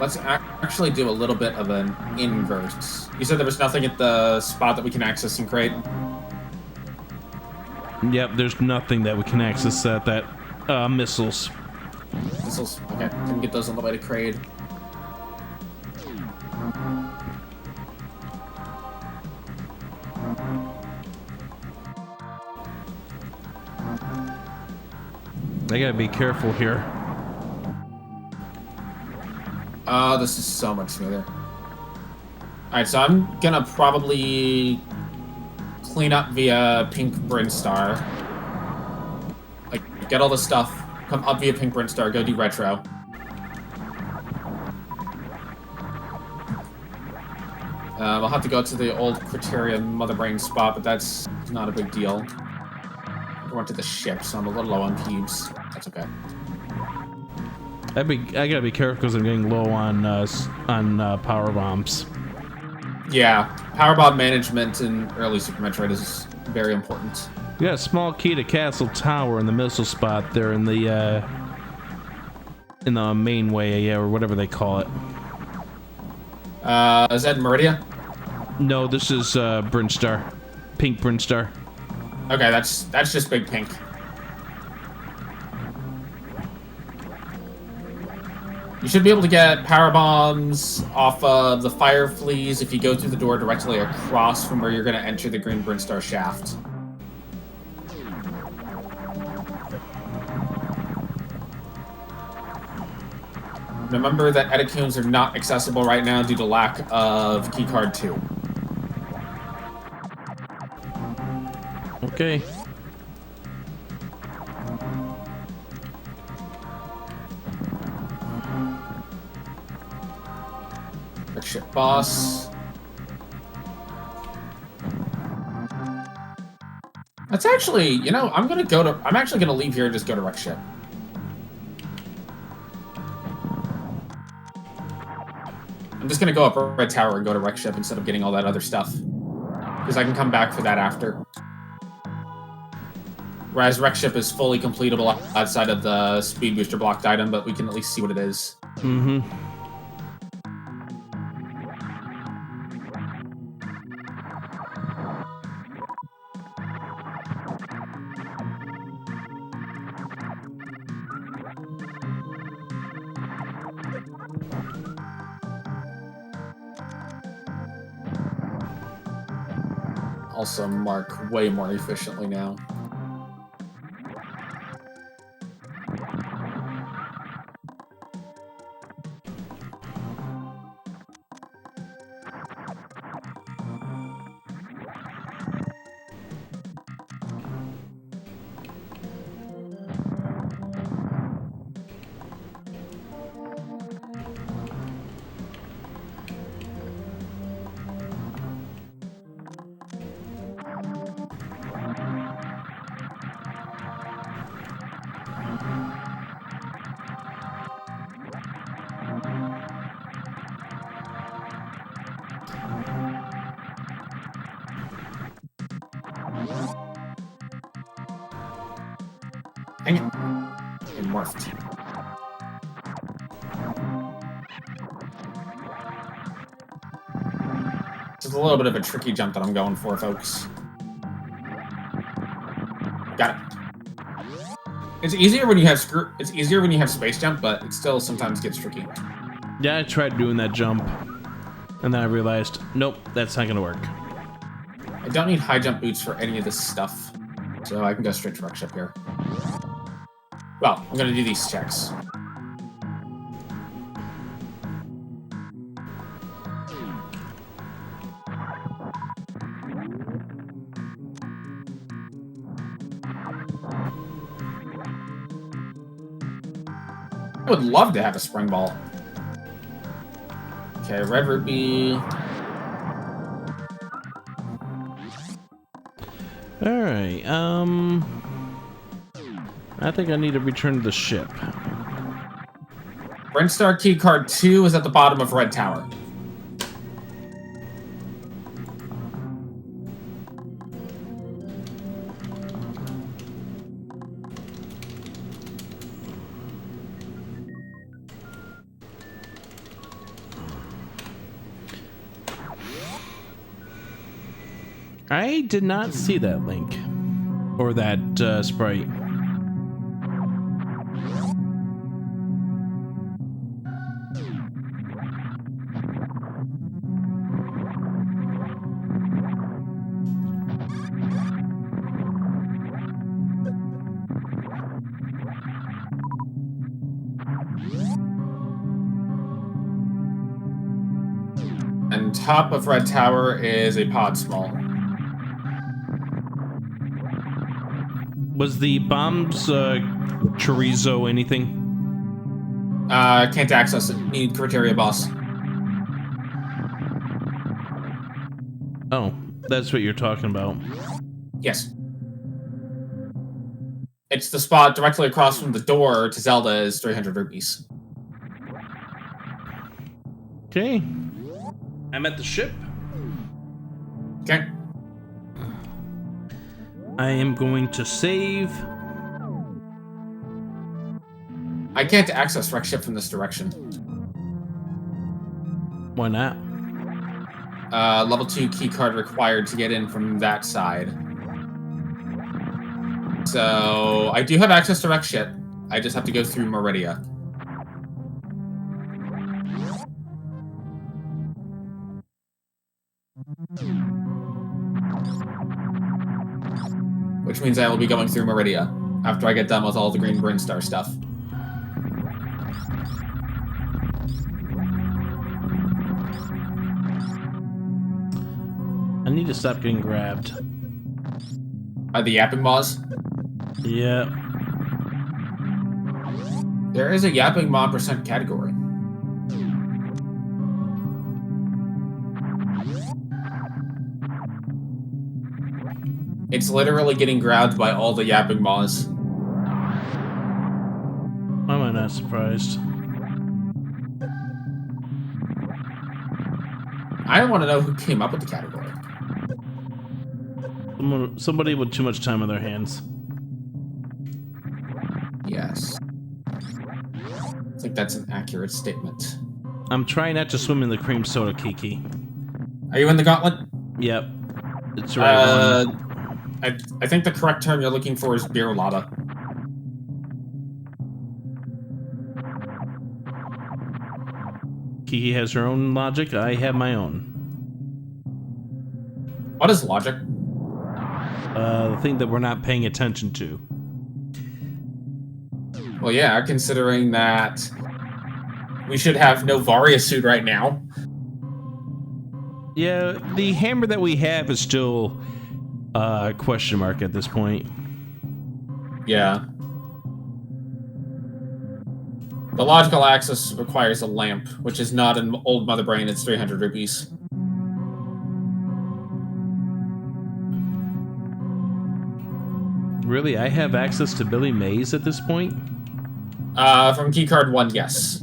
Let's actually do a little bit of an inverse. You said there was nothing at the spot that we can access and create? Yep, there's nothing that we can access at that missiles. Missiles. Okay, can get those on the way to Kraid. I gotta be careful here. Oh, this is so much smoother. Alright, so I'm gonna probably clean up via Pink Brinstar. Like, get all this stuff, come up via Pink Brinstar, go do retro. I'll have to go to the old Criterion Mother Brain spot, but that's not a big deal. I went to the ship, so I'm a little low on cubes. That's okay. I gotta be careful because I'm getting low on power bombs. Yeah, power bomb management in early Super Metroid is very important. We got a small key to Castle Tower in the missile spot there in the main way, or whatever they call it. Is that Meridia? No, this is Brinstar. Pink Brinstar. Okay, that's just Big Pink. You should be able to get power bombs off of the fire fleas if you go through the door directly across from where you're going to enter the Green Brinstar shaft. Remember that Eticunes are not accessible right now due to lack of keycard 2. Okay. Ship boss. That's actually, you know, I'm actually gonna leave here and just go to Wreck Ship. I'm just gonna go up Red Tower and go to Wreck Ship instead of getting all that other stuff. Because I can come back for that after. Whereas Wreck Ship is fully completable outside of the speed booster blocked item, but we can at least see what it is. Mm-hmm. also mark way more efficiently now. Dang it. It morphed. This is a little bit of a tricky jump that I'm going for, folks. Got it. It's easier when you have space jump, but it still sometimes gets tricky. Yeah, I tried doing that jump, and then I realized, nope, that's not gonna work. I don't need high jump boots for any of this stuff, so I can go straight to rush up here. Well, I'm gonna do these checks. I would love to have a spring ball. Okay, red rupee. Alright, I think I need to return to the ship. Brinstar key card 2 is at the bottom of Red Tower. I did not see that link. Or that sprite. And top of Red Tower is a pod small. Was the bombs chorizo anything? Can't access it. Need criteria boss. Oh, that's what you're talking about. Yes. It's the spot directly across from the door to Zelda is 300 rupees. Okay. I'm at the ship. Okay. I am going to save. I can't access Wreck Ship from this direction. Why not? Level 2 key card required to get in from that side. So, I do have access to Wreck Ship. I just have to go through Meridia. Which means I will be going through Meridia after I get done with all the green Brinstar stuff. I need to stop getting grabbed. The Yapping Maws? Yeah. There is a Yapping Maw percent category. It's literally getting grabbed by all the Yapping Maws. Why am I not surprised? I want to know who came up with the category. Somebody with too much time on their hands. Yes. I think that's an accurate statement. I'm trying not to swim in the cream soda, Kiki. Are you in the gauntlet? Yep. It's the right one. I think the correct term you're looking for is beer lava. Kiki has her own logic. I have my own. What is logic? The thing that we're not paying attention to. Well, yeah, considering that we should have Novaria suit right now. Yeah, the hammer that we have is still a question mark at this point. Yeah. The logical axis requires a lamp, which is not an old mother brain. It's 300 rupees. Really, I have access to Billy Mays at this point? From keycard 1, yes.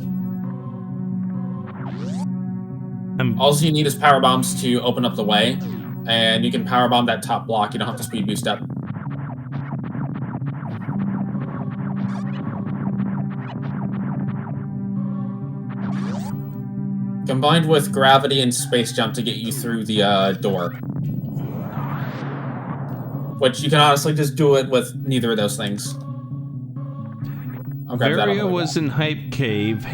All you need is power bombs to open up the way, and you can power bomb that top block. You don't have to speed boost up. Combined with gravity and space jump to get you through the door. Which you can honestly just do it with neither of those things. Varia was in Hype Cave.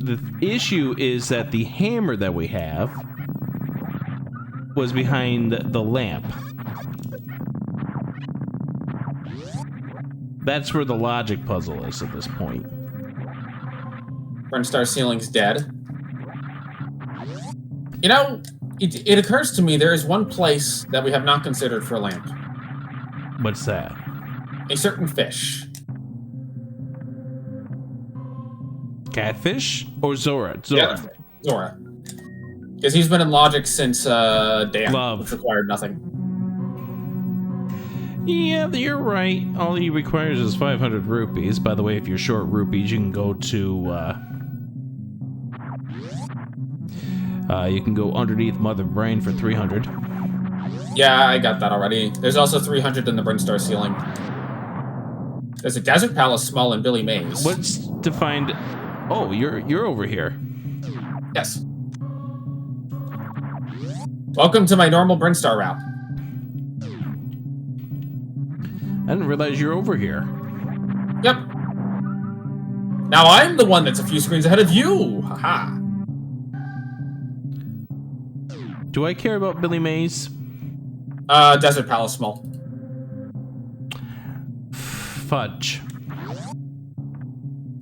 The issue is that the hammer that we have was behind the lamp. That's where the logic puzzle is at this point. Burnstar ceiling's dead. You know, it occurs to me there is one place that we have not considered for a lamp. What's that? A certain fish. Catfish or Zora? Yeah, Zora. Because he's been in Logic since Damn, Love. which required nothing. Yeah, you're right. All he requires is 500 rupees. By the way, if you're short rupees, you can go to you can go underneath Mother Brain for 300. Yeah, I got that already. There's also 300 in the Brinstar ceiling. There's a Desert Palace small in Billy Mays. What's defined? Oh, you're over here. Yes. Welcome to my normal Brinstar route. I didn't realize you're over here. Yep. Now I'm the one that's a few screens ahead of you. Haha. Do I care about Billy Mays? Desert Palace small. Fudge.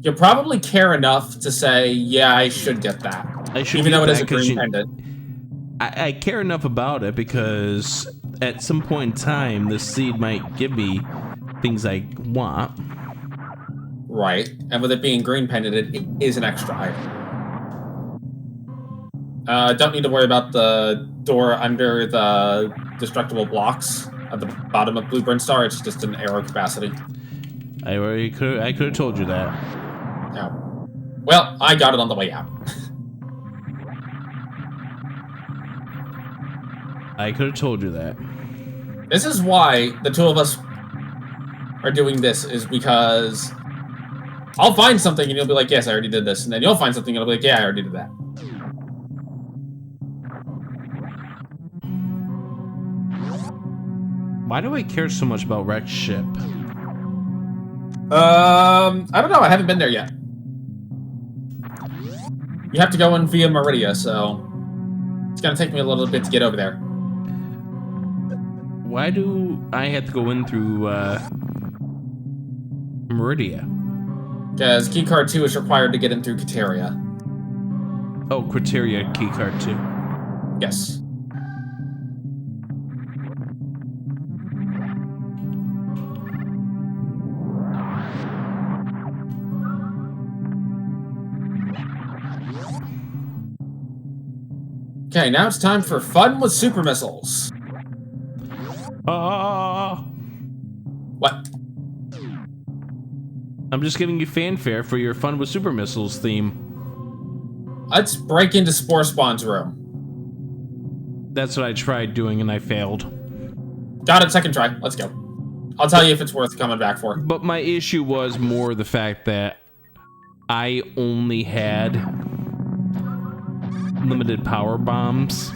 You'll probably care enough to say, yeah, I should get that. I should, even though it is a that 'cause green pendant. I care enough about it because at some point in time, this seed might give me things I want. Right, and with it being green pendant, it is an extra item. Don't need to worry about the door under the destructible blocks at the bottom of Blue Brinstar. It's just an arrow capacity. I could have told you that. Yeah. Well, I got it on the way out. I could have told you that. This is why the two of us are doing this, is because I'll find something and you'll be like, yes, I already did this. And then you'll find something and I'll be like, yeah, I already did that. Why do I care so much about Rex ship? I don't know. I haven't been there yet. You have to go in via Meridia, so it's gonna take me a little bit to get over there. Why do I have to go in through Meridia? Because keycard 2 is required to get in through Kateria. Oh, Criteria keycard 2. Yes. Okay, now it's time for fun with super missiles. What? I'm just giving you fanfare for your Fun with Super Missiles theme. Let's break into Spore Spawn's room. That's what I tried doing and I failed. Got it, second try. Let's go. I'll tell you if it's worth coming back for. But my issue was more the fact that I only had limited power bombs.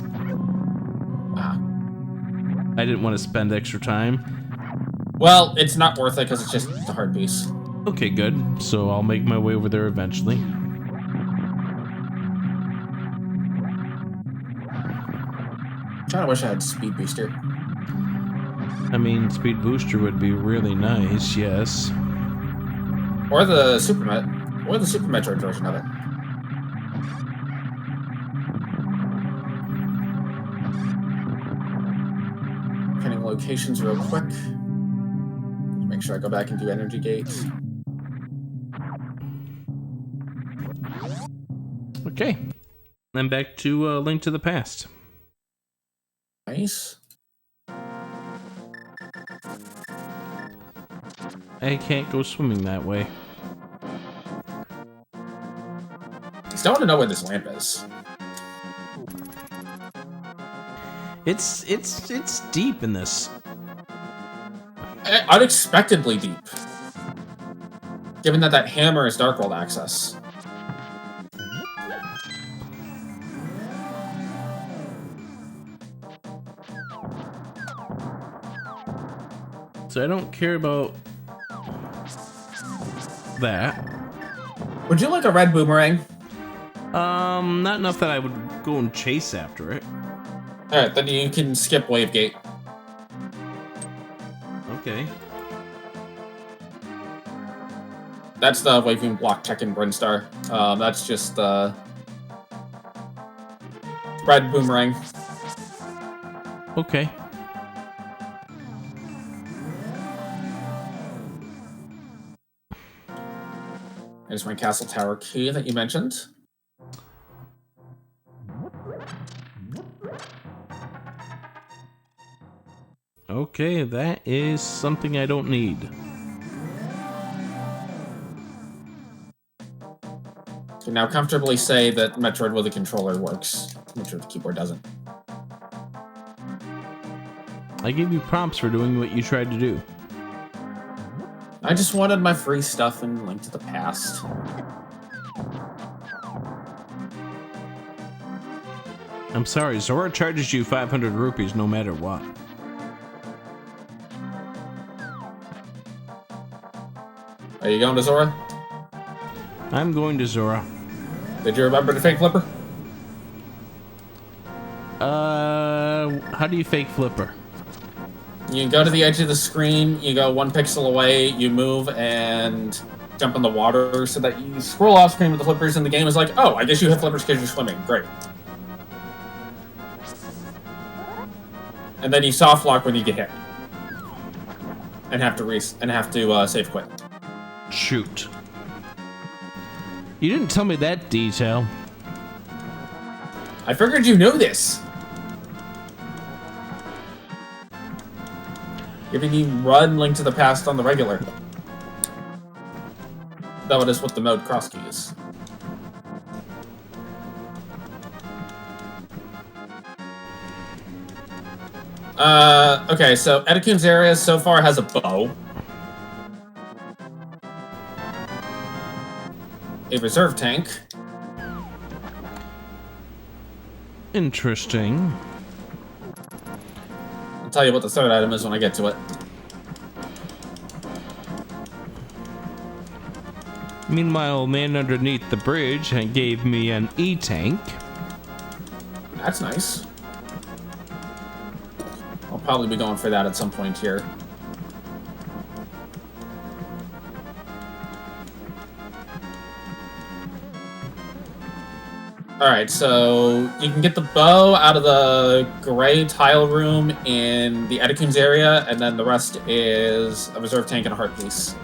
I didn't want to spend extra time. Well, it's not worth it because it's just a hard piece. Okay, good. So I'll make my way over there eventually. Kinda wish I had Speed Booster. I mean, speed booster would be really nice, yes. Or the Super Metroid version of it. Pinning locations real quick. Make sure I go back and do energy gates. Okay. Then back to Link to the Past. Nice. I can't go swimming that way. I still want to know where this lamp is. It's deep in this. Unexpectedly deep. Given that hammer is Dark World access. So I don't care about that. Would you like a red boomerang? Not enough that I would go and chase after it. Alright, then you can skip Wave Gate. Okay. That's the Waving Block Check-in Brinstar. That's just the red boomerang. Okay. There's my Castle Tower key that you mentioned. Okay, that is something I don't need. So now comfortably say that Metroid with a controller works. Metroid with the keyboard doesn't. I gave you prompts for doing what you tried to do. I just wanted my free stuff and Link to the Past. I'm sorry, Zora charges you 500 rupees no matter what. Are you going to Zora? I'm going to Zora. Did you remember to fake flipper? How do you fake flipper? You go to the edge of the screen, you go 1 pixel away, you move and jump in the water so that you scroll off screen with the flippers and the game is like, oh, I guess you have flippers because you're swimming. Great. And then you soft lock when you get hit. And have to save quit. Shoot. You didn't tell me that detail. I figured you knew this. Giving you run Link to the Past on the regular. That is what the mode cross key is. Okay, so Edakun's area so far has a bow. A reserve tank. Interesting. I'll tell you what the third item is when I get to it. Meanwhile, man underneath the bridge gave me an E-tank. That's nice. I'll probably be going for that at some point here. Alright, so you can get the bow out of the gray tile room in the Edakun's area, and then the rest is a reserve tank and a heart piece.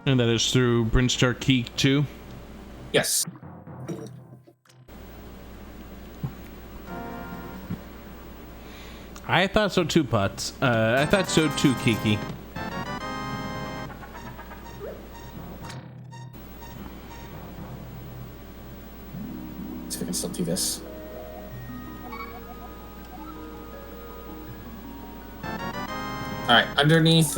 And that is through Brinstar Key 2. Yes. I thought so too, Putz. I thought so too, Kiki. See if I can still do this. Alright, underneath,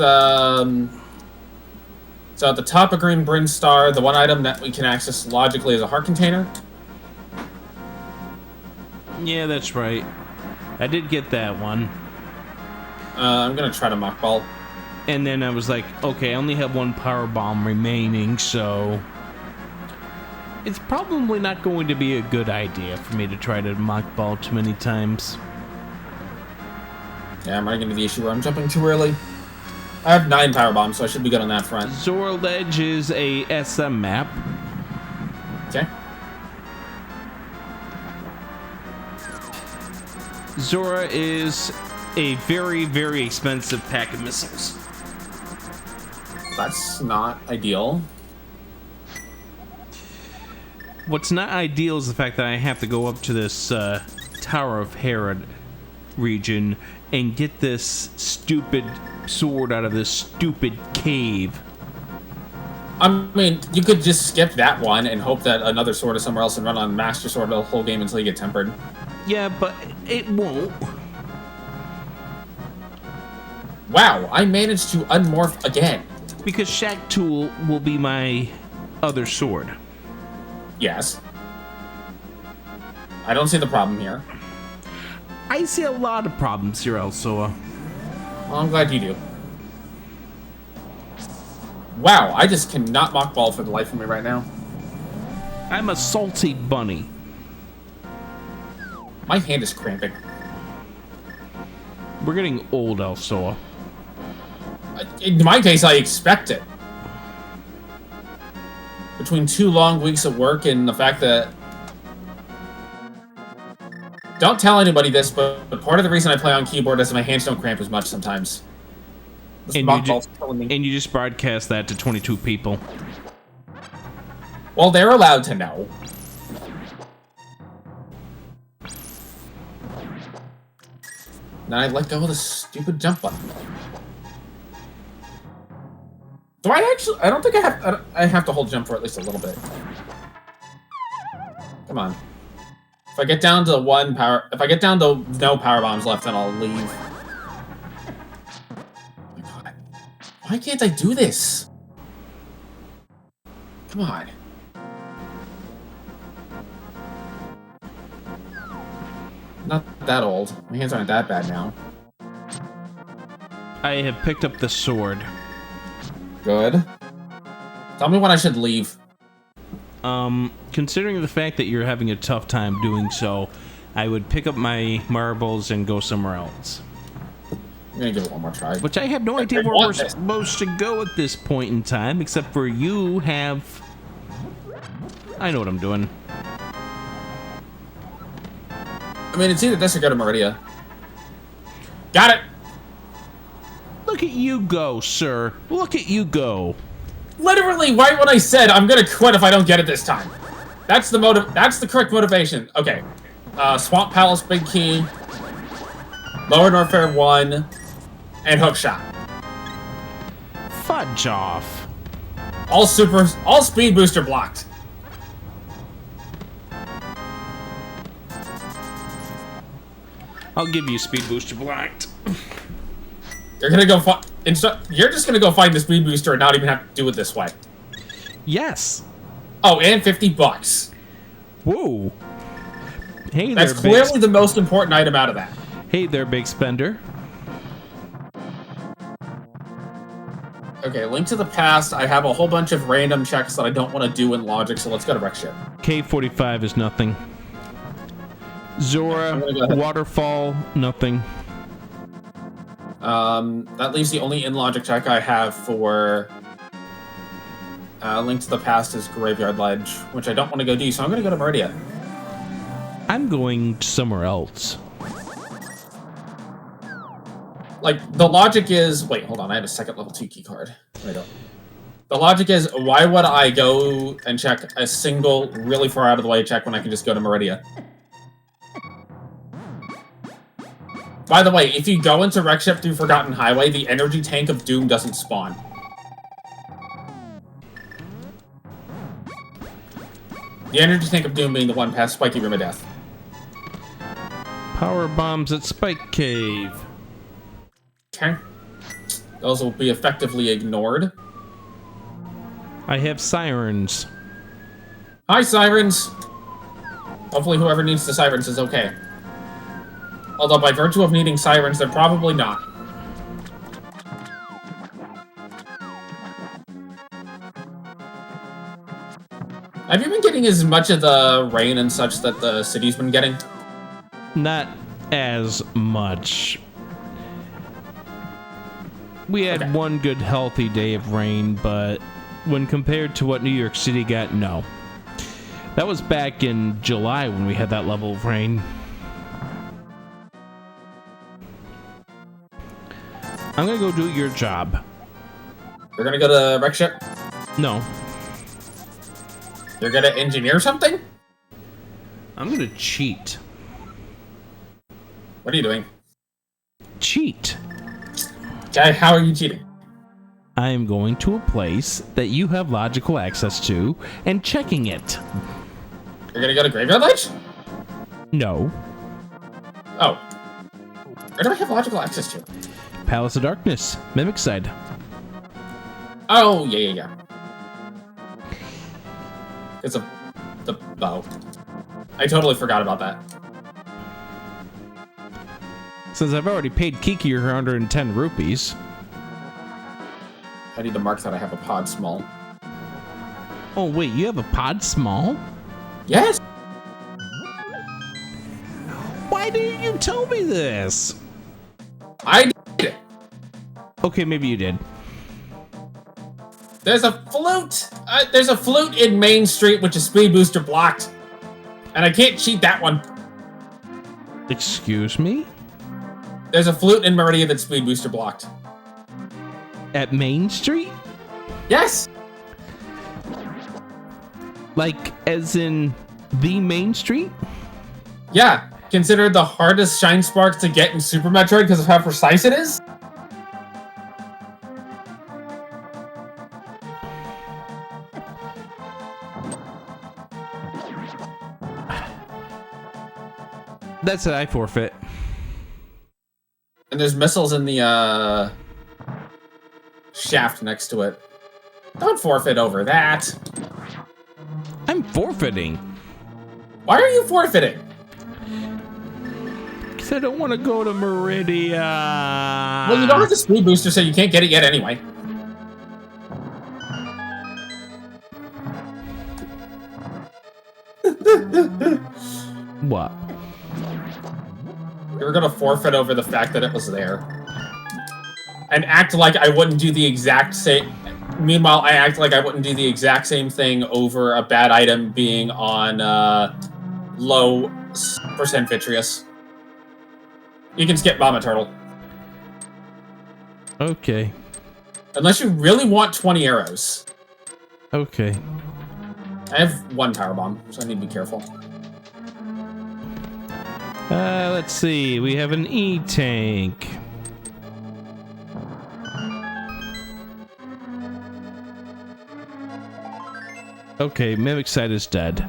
so at the top of Green Brinstar, the one item that we can access logically is a heart container. Yeah, that's right. I did get that one. I'm gonna try to mock ball. And then I was like, okay, I only have one power bomb remaining, so it's probably not going to be a good idea for me to try to mock ball too many times. Yeah, I'm running into the issue where I'm jumping too early. I have 9 power bombs, so I should be good on that front. Zora Ledge is a SM map. Okay. Zora is a very, very expensive pack of missiles. That's not ideal. What's not ideal is the fact that I have to go up to this Tower of Herod region and get this stupid sword out of this stupid cave. I mean, you could just skip that one and hope that another sword is somewhere else and run on Master Sword the whole game until you get tempered. Yeah, but it won't. Wow, I managed to unmorph again. Because Shack Tool will be my other sword. Yes. I don't see the problem here. I see a lot of problems here, Elsoa. Well, I'm glad you do. Wow, I just cannot mock ball for the life of me right now. I'm a salty bunny. My hand is cramping. We're getting old, Elsoa. In my case, I expect it. Between 2 long weeks of work and the fact that... Don't tell anybody this, but part of the reason I play on keyboard is my hands don't cramp as much sometimes. And you just broadcast that to 22 people. Well, they're allowed to know. Then I let go of the stupid jump button. Do I actually? I don't think I have to hold jump for at least a little bit. Come on. If I get down to if I get down to no power bombs left, then I'll leave. Oh my god. Why can't I do this? Come on. Not that old. My hands aren't that bad now. I have picked up the sword. Good. Tell me when I should leave. Considering the fact that you're having a tough time doing so, I would pick up my marbles and go somewhere else. I'm gonna give it one more try. Which I have no idea where we're supposed to go at this point in time, except for you have... I know what I'm doing. I mean, it's either this or go to Meridia. Got it! Look at you go, sir. Look at you go. Literally, right when I said I'm gonna quit if I don't get it this time. That's the That's the correct motivation. Okay. Swamp Palace, Big Key, Lower Norfair 1, and Hookshot. Fudge off. All speed booster blocked. I'll give you speed booster blocked. You're gonna go you're just gonna go find the speed booster and not even have to do it this way. Yes. Oh, and $50. Whoa. Hey there, That's clearly the most important item out of that. Hey there, big spender. Okay, Link to the Past. I have a whole bunch of random checks that I don't want to do in Logic, so let's go to Wreck Ship. K45 is nothing. Zora, Waterfall, nothing. That leaves the only in-logic check I have for Link to the Past is Graveyard Ledge, which I don't want to go do, so I'm going to go to Meridia. I'm going somewhere else. Like, the logic is... Wait, hold on, I have a second level 2 key card. I don't. The logic is, why would I go and check a single, really far out of the way check when I can just go to Meridia? By the way, if you go into Wreck Ship through Forgotten Highway, the energy tank of Doom doesn't spawn. The energy tank of Doom being the one past Spiky Room of Death. Power bombs at Spike Cave. Okay. Those will be effectively ignored. I have sirens. Hi, Sirens! Hopefully whoever needs the Sirens is okay. Although by virtue of needing Sirens, they're probably not. Have you been getting as much of the rain and such that the city's been getting? Not as much. We had Okay. one good healthy day of rain, but when compared to what New York City got, no. That was back in July when we had that level of rain. I'm gonna go do your job. You're gonna go to wreck ship? No. You're gonna engineer something? I'm gonna cheat. What are you doing? Cheat. Okay, how are you cheating? I am going to a place that you have logical access to and checking it. You're gonna go to Graveyard Ledge? No. Oh. Where do I have logical access to? Palace of Darkness. Mimic side. Oh, yeah. It's the bow. I totally forgot about that. Since I've already paid Kiki her 110 rupees. I need to mark that I have a pod small. Oh wait, you have a pod small? Yes! Why didn't you tell me this? I did it! Okay, maybe you did. There's a flute! There's a flute in Main Street, which is speed booster blocked. And I can't cheat that one. Excuse me? There's a flute in Meridia that's speed booster blocked. At Main Street? Yes! Like, as in the Main Street? Yeah, considered the hardest Shine Spark to get in Super Metroid because of how precise it is. That's it, I forfeit. And there's missiles in the shaft next to it. Don't forfeit over that. I'm forfeiting. Why are you forfeiting? Because I don't want to go to Meridia. Well, you don't have the speed booster, so you can't get it yet anyway. What? You were gonna forfeit over the fact that it was there. And act like I wouldn't do the exact same... Meanwhile, I act like I wouldn't do the exact same thing over a bad item being on low percent vitreous. You can skip Mama Turtle. Okay. Unless you really want 20 arrows. Okay. I have one power bomb, so I need to be careful. Let's see. We have an E-tank. Okay, Mimic Side is dead.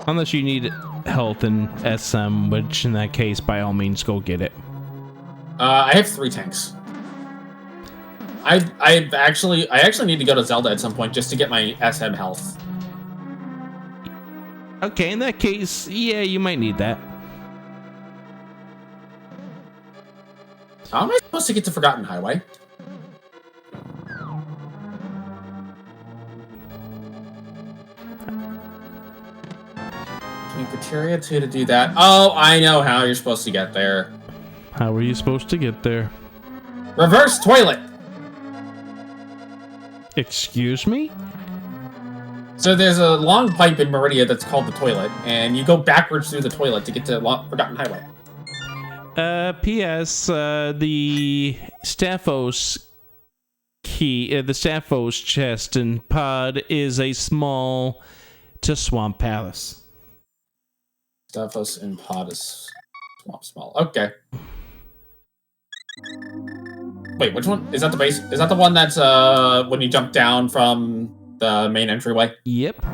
Unless you need health in SM, which in that case, by all means, go get it. I have 3 tanks. I actually need to go to Zelda at some point just to get my SM health. Okay, in that case, yeah, you might need that. How am I supposed to get to Forgotten Highway? Criteria 2 to do that. Oh, I know how you're supposed to get there. How are you supposed to get there? Reverse toilet! Excuse me? So there's a long pipe in Meridia that's called the toilet, and you go backwards through the toilet to get to Forgotten Highway. P.S. The Staphos key, the Staphos chest and pod is a small to Swamp Palace. Staphos and pod is small. Okay. Wait, which one? Is that the base? Is that the one that's when you jump down from the main entryway? Yep.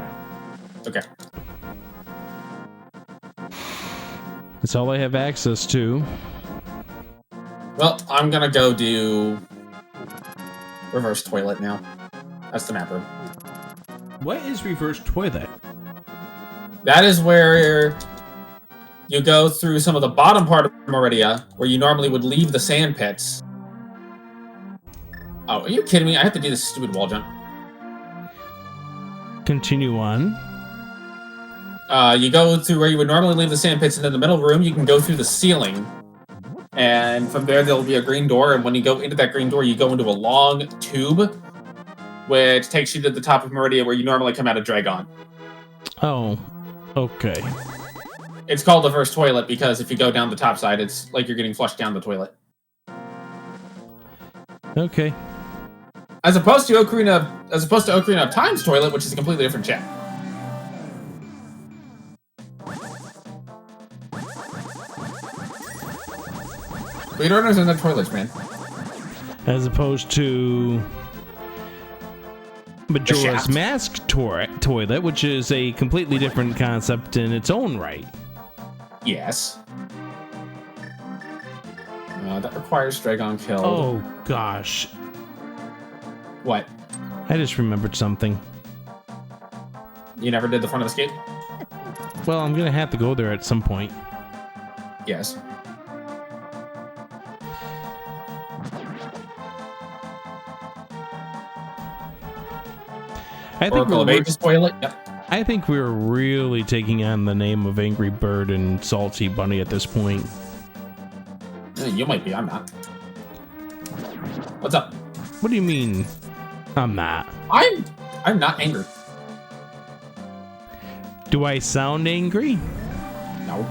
Okay. That's all I have access to. Well, I'm gonna go do reverse toilet now. That's the map room. What is reverse toilet? That is where you go through some of the bottom part of Meridia, where you normally would leave the sand pits. Oh, are you kidding me? I have to do this stupid wall jump. Continue on. You go through where you would normally leave the sand pits, and in the middle room, you can go through the ceiling And from there'll be a green door, and when you go into that green door, you go into a long tube, which takes you to the top of Meridia, where you normally come out of Dragon. Oh, okay. It's called the first toilet because if you go down the top side, it's like you're getting flushed down the toilet. Okay. As opposed to Ocarina of Time's toilet, which is a completely different chat. We don't understand the toilets, man. As opposed to Majora's Mask toilet, which is a completely different concept in its own right. Yes. That requires Dragon killed. Oh, gosh. What? I just remembered something. You never did the front of escape? Well, I'm going to have to go there at some point. Yes. I think Oracle of Ages toilet? Yep. I think we're really taking on the name of Angry Bird and Salty Bunny at this point. You might be, I'm not. What's up? What do you mean, I'm not? I'm not angry. Do I sound angry? No.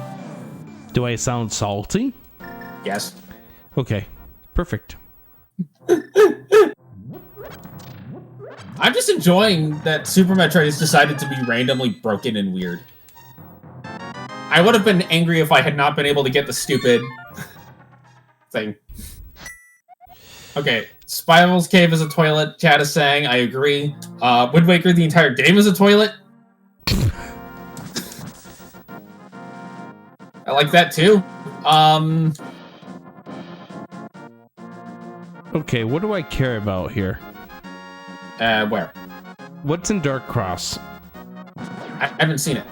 Do I sound salty? Yes. Okay, perfect. I'm just enjoying that Super Metroid has decided to be randomly broken and weird. I would have been angry if I had not been able to get the stupid thing. Okay, Spiral's Cave is a toilet. Chad is saying, I agree. Wind Waker, the entire game is a toilet. I like that too. Okay, what do I care about here? Where? What's in Dark Cross? I haven't seen it.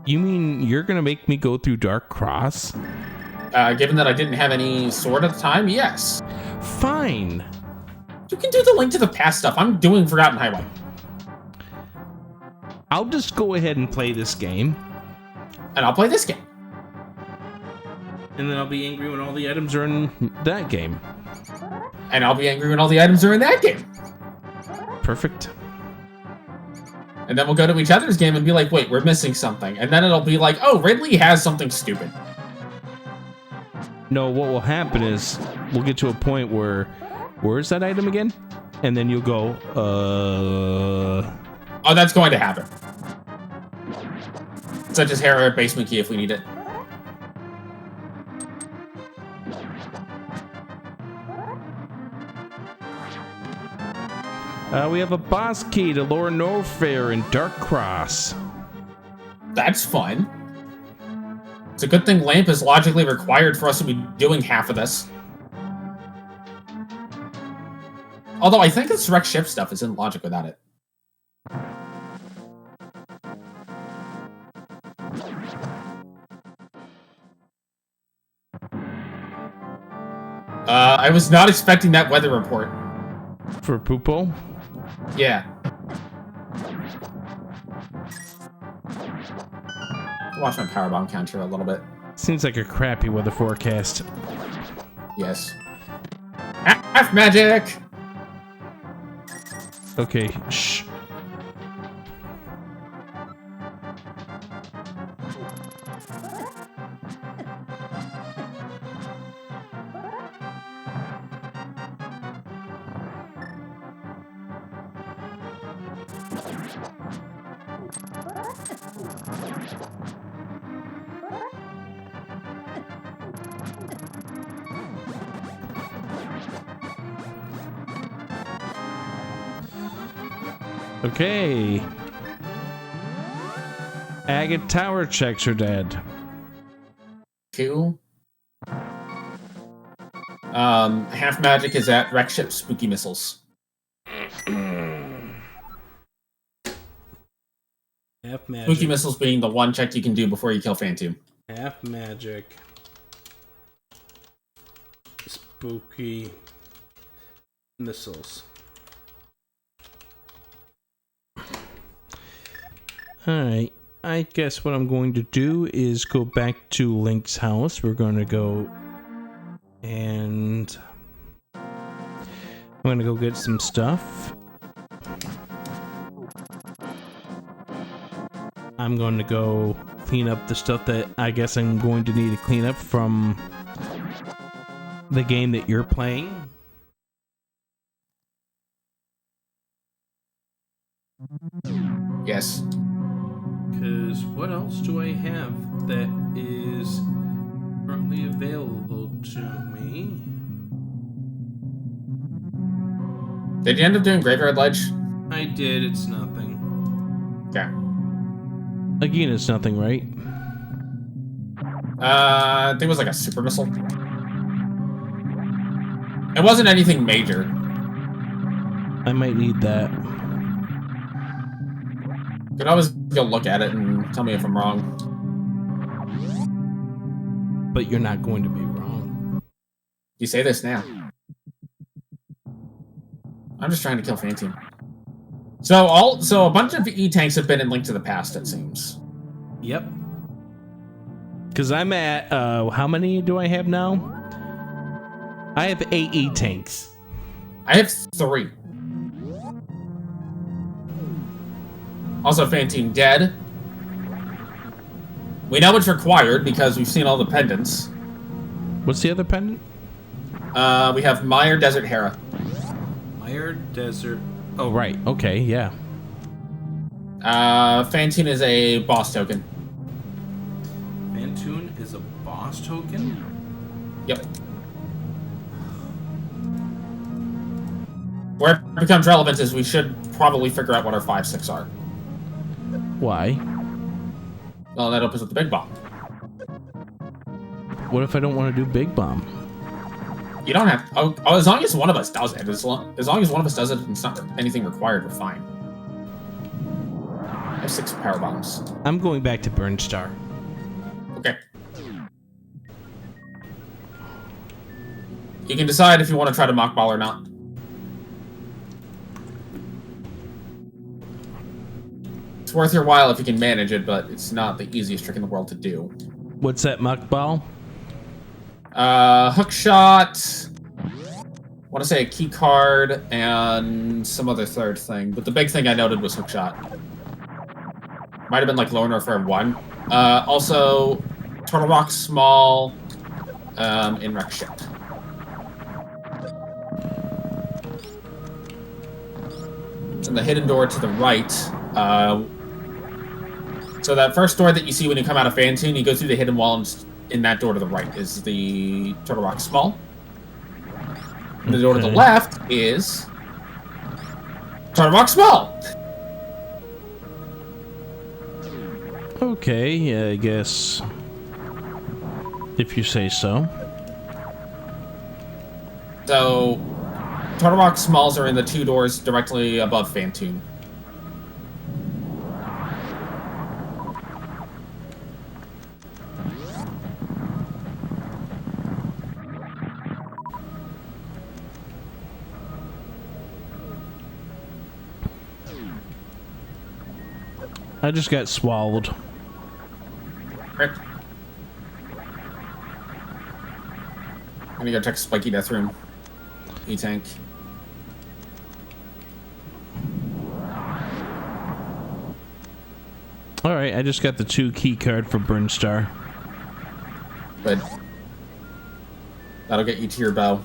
You mean you're gonna make me go through Dark Cross? Given that I didn't have any sword at the time, yes. Fine. You can do the Link to the Past stuff. I'm doing Forgotten Highway. I'll just go ahead and play this game. And I'll play this game. And then I'll be angry when all the items are in that game. And I'll be angry when all the items are in that game. Perfect. And then we'll go to each other's game and be like, wait, we're missing something. And then it'll be like, oh, Ridley has something stupid. No, what will happen is we'll get to a point where, where's that item again? And then you'll go, Oh, that's going to happen. Such as Hera basement key if we need it. We have a boss key to Lower Norfair in Dark Cross. That's fun. It's a good thing Lamp is logically required for us to be doing half of this. Although I think this wreck ship stuff isn't logic without it. I was not expecting that weather report. For Poopo? Yeah. Watch my power bomb counter a little bit. Seems like a crappy weather forecast. Yes. Half magic! Okay, shh. Okay. Agate Tower checks are dead. Cool. Half magic is at wreck ship spooky missiles. Half magic. Spooky missiles being the one check you can do before you kill Phantom. Half magic. Spooky missiles. Alright. I guess what I'm going to do is go back to Link's house. We're going to go and I'm going to go get some stuff. I'm going to go clean up the stuff that I guess I'm going to need to clean up from the game that you're playing. Yes. Because what else do I have that is currently available to me? Did you end up doing Graveyard Ledge? I did, it's nothing. Okay. Again, it's nothing, right? I think it was like a super missile. It wasn't anything major. I might need that. You could always go look at it and tell me if I'm wrong. But you're not going to be wrong. You say this now. I'm just trying to kill Phantom. So a bunch of E-tanks have been in Link to the Past, it seems. Yep. Because I'm at, how many do I have now? I have 8 E-tanks. I have 3. Also, Phantom dead. We know it's required because we've seen all the pendants. What's the other pendant? We have Mire Desert Hera. Mire Desert. Oh, right. Okay, yeah. Phantom is a boss token. Phantom is a boss token? Yep. Where it becomes relevant is we should probably figure out what our 5-6 are. Why? Well, that opens up the big bomb. What if I don't want to do Big Bomb? You don't have. Oh, as long as one of us does it. As long as one of us does it, and it's not anything required, we're fine. I have 6 power bombs. I'm going back to Burnstar. Okay. You can decide if you want to try to mock ball or not. It's worth your while if you can manage it, but it's not the easiest trick in the world to do. What's that muck ball? Hook shot. I want to say a key card and some other third thing, but the big thing I noted was hook shot. Might have been like Lower North Fair 1. Also, Turtle Rock Small, in Wreck Ship. And the hidden door to the right. So that first door that you see when you come out of Phantom, you go through the hidden wall, and in that door to the right is the Turtle Rock Small. And the door to the left is Turtle Rock Small. Okay, yeah, I guess. If you say so. So, Turtle Rock Smalls are in the 2 doors directly above Phantom. I just got swallowed. Right. I'm gonna go check Spiky Death Room. E-tank. Alright, I just got the 2 key card for Burnstar. Good. That'll get you to your bow.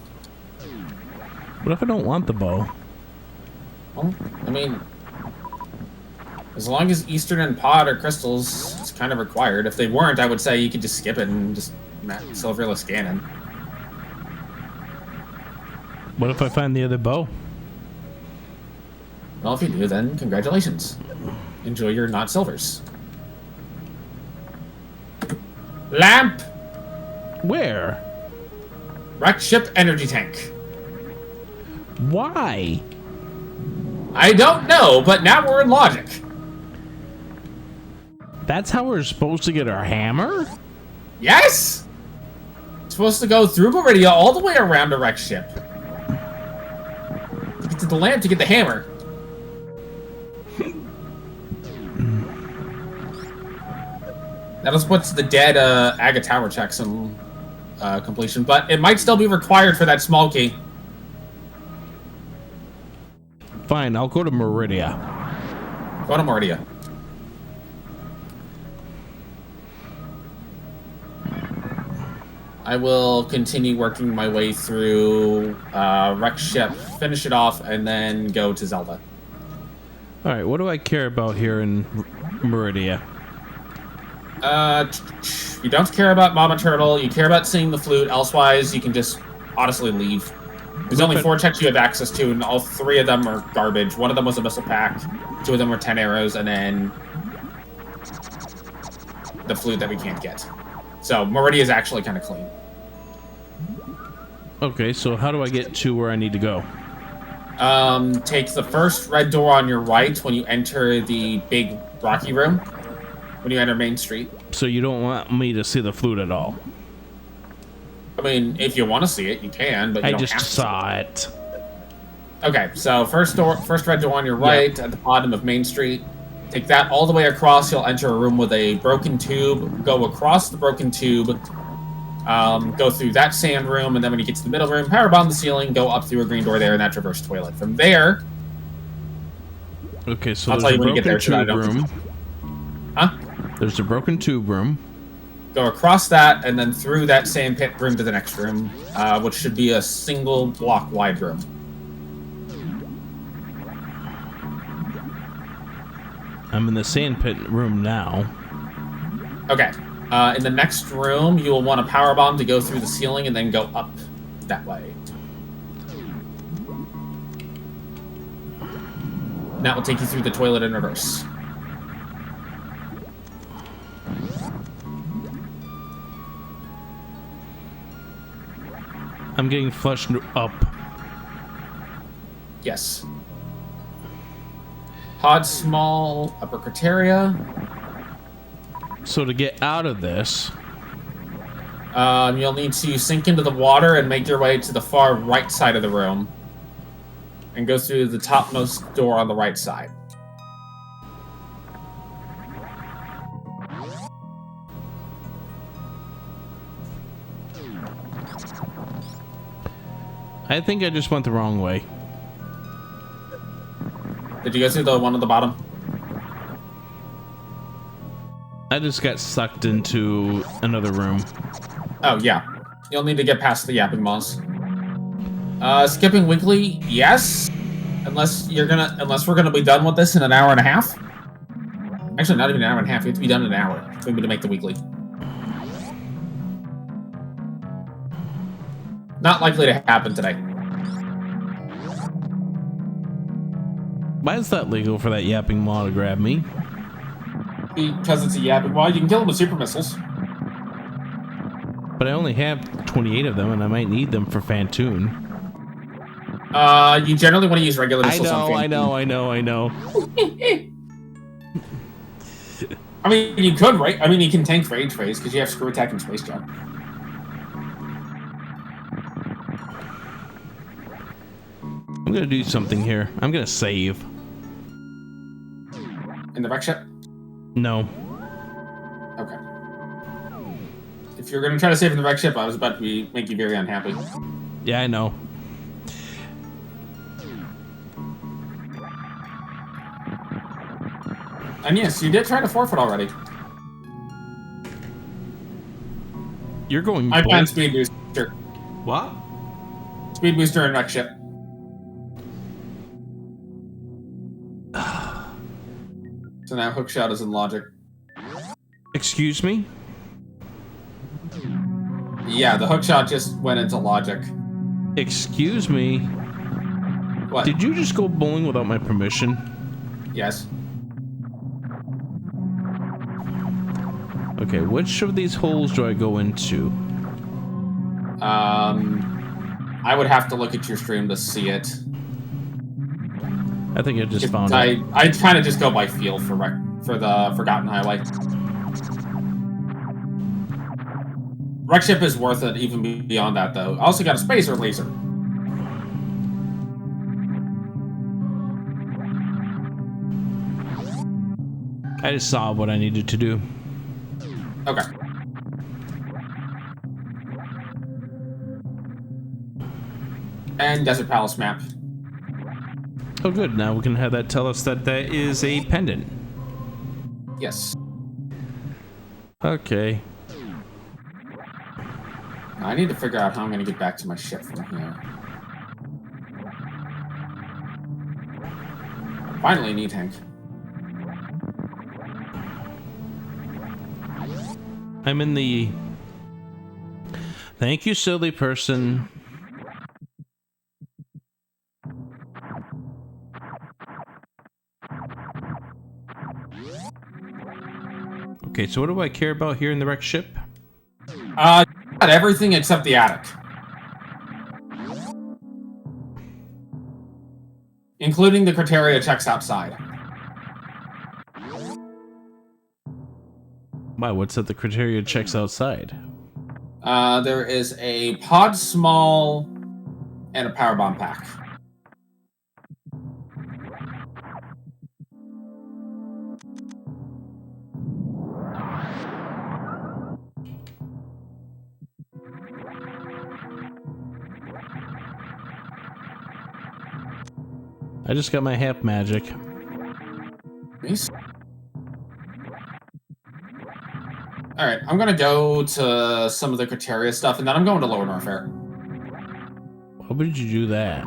What if I don't want the bow? Well, I mean, as long as Eastern and Pod are crystals, it's kind of required. If they weren't, I would say you could just skip it and just silverless Ganon. What if I find the other bow? Well, if you do, then congratulations. Enjoy your not silvers. Lamp! Where? Wreck Ship Energy Tank. Why? I don't know, but now we're in logic. That's how we're supposed to get our hammer? Yes! It's supposed to go through Meridia all the way around a wreck ship. Get to the lamp to get the hammer. That'll put the dead Aga Tower checks in completion, but it might still be required for that small key. Fine, I'll go to Meridia. Go to Meridia. I will continue working my way through Wreck Ship, finish it off, and then go to Zelda. All right, what do I care about here in Meridia? You don't care about Mama Turtle. You care about seeing the flute. Elsewise, you can just honestly leave. There's only 4 checks you have access to, and all 3 of them are garbage. One of them was a missile pack. 2 of them were 10 arrows, and then the flute that we can't get. So Meridia is actually kind of clean. Okay, so how do I get to where I need to go? Take the first red door on your right when you enter the big rocky room. When you enter Main Street. So you don't want me to see the flute at all? I mean, if you want to see it, you can, but you I don't just have to. saw it. Okay, so first red door on your right at the bottom of Main Street. Take that all the way across. You'll enter a room with a broken tube. Go across the broken tube. Go through that sand room, and then when you get to the middle room, power bomb the ceiling. Go up through a green door there, and that traverse toilet. From there. Okay, so I'll there's tell you a when you get there, broken so I tube don't. room. Huh? There's a broken tube room. Go across that, and then through that sand pit room to the next room, which should be a single block wide room. I'm in the sand pit room now. Okay. In the next room, you will want a power bomb to go through the ceiling and then go up that way. And that will take you through the toilet in reverse. I'm getting flushed up. Yes. Pod small, upper criteria. So to get out of this... You'll need to sink into the water and make your way to the far right side of the room. And go through the topmost door on the right side. I think I just went the wrong way. Did you go through the one at the bottom? I just got sucked into another room. Oh, yeah. You'll need to get past the yapping maws. Skipping weekly, yes. Unless we're gonna be done with this in an hour and a half. Actually, not even an hour and a half. We have to be done in an hour for me to make the weekly. Not likely to happen today. Why is that legal for that yapping maw to grab me? Because it's a yapping maw. You can kill them with super missiles. But I only have 28 of them, and I might need them for Fantoon. You generally want to use regular missiles on Fantoon. I know. I mean, you could, right? I mean, you can tank Rage Phase, because you have Screw Attack and Space Jump. I'm gonna do something here. I'm gonna save. In the wreck ship? No. Okay. If you're going to try to save in the wreck ship, I was about to make you very unhappy. Yeah, I know. And yes, you did try to forfeit already. You're going. I found Speed Booster. What? Speed Booster and wreck ship. So now Hookshot is in logic. Excuse me? Yeah, the Hookshot just went into logic. Excuse me? What? Did you just go bowling without my permission? Yes. Okay, which of these holes do I go into? I would have to look at your stream to see it. I think I just found it. I kind of just go by feel for the Forgotten Highway. Wreck Ship is worth it even beyond that, though. I also got a Spacer Laser. I just saw what I needed to do. Okay. And Desert Palace map. Oh, good. Now we can have that tell us that that is a pendant. Yes. Okay. I need to figure out how I'm going to get back to my ship from here. Finally, knee tank. I'm in the... Thank you, silly person. Okay, so what do I care about here in the wrecked ship? Got everything except the attic. Including the criteria checks outside. Wow, what's that the criteria checks outside? There is a pod small and a power bomb pack. I just got my half magic. Nice. Alright, I'm gonna go to some of the criteria stuff, and then I'm going to Lower Norfair. Why would you do that?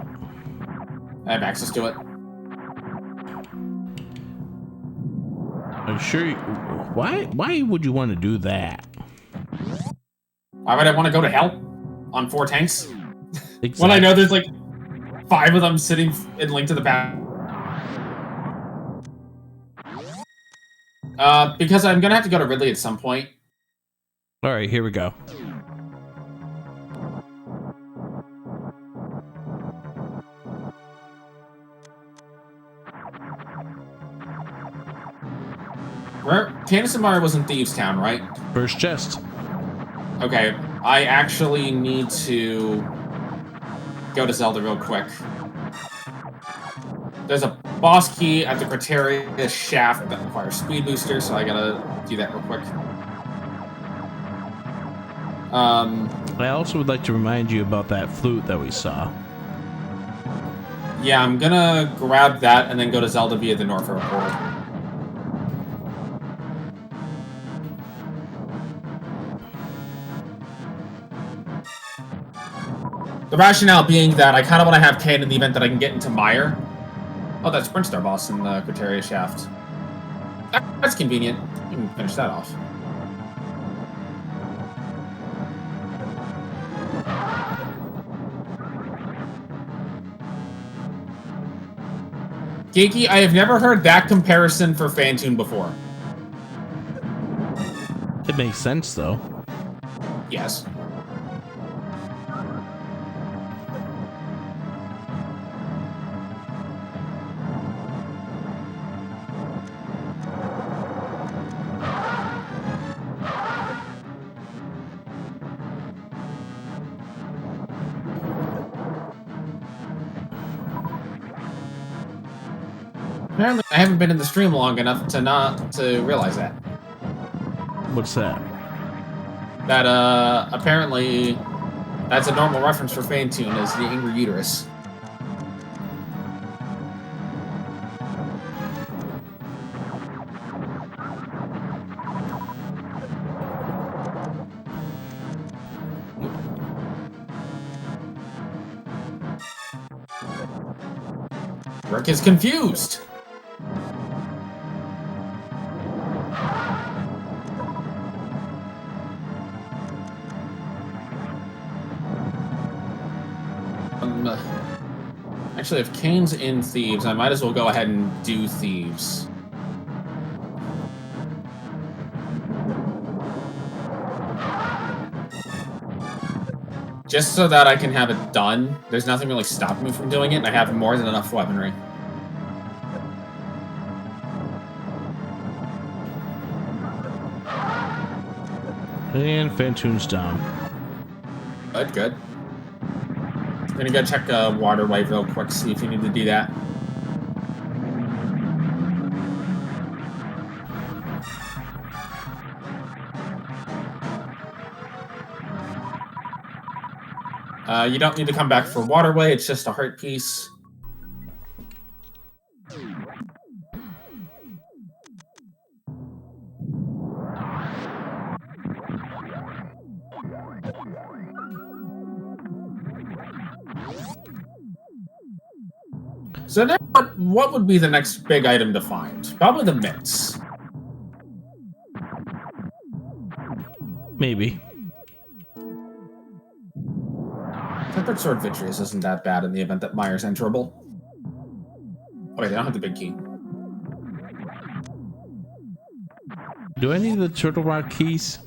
I have access to it. I'm sure you... Why would you want to do that? Why would I want to go to hell on 4 tanks? Exactly. When I know there's like 5 of them sitting in Link to the Past. Because I'm gonna have to go to Ridley at some point. Alright, here we go. Candace and Mara was in Thieves Town, right? First chest. Okay, I actually need to go to Zelda real quick. There's a boss key at the Criteria shaft that requires speed booster, so I gotta do that real quick. I also would like to remind you about that flute that we saw. Yeah, I'm gonna grab that and then go to Zelda via the Norfair portal. The rationale being that I kind of want to have Kane in the event that I can get into Mire. Oh, that's Sprint Star boss in the Criteria shaft. That's convenient. You can finish that off. Geeky, I have never heard that comparison for Phantoon before. It makes sense, though. Yes. Apparently, I haven't been in the stream long enough to not to realize that. What's that? That, apparently, that's a normal reference for Phantoon, is the Angry Uterus. Rick is confused. Actually, if Kane's in Thieves, I might as well go ahead and do Thieves. Just so that I can have it done. There's nothing really stopping me from doing it, and I have more than enough weaponry. And Phantoon's down. Good, good. I'm gonna go check water wave real quick, see if you need to do that. You don't need to come back for Waterway. It's just a heart piece. So now, what would be the next big item to find? Probably the mitts. Maybe. Tempered Sword Vitreous isn't that bad in the event that Myers enterable. Oh, wait, they don't have the big key. Do I need the Turtle Rock keys?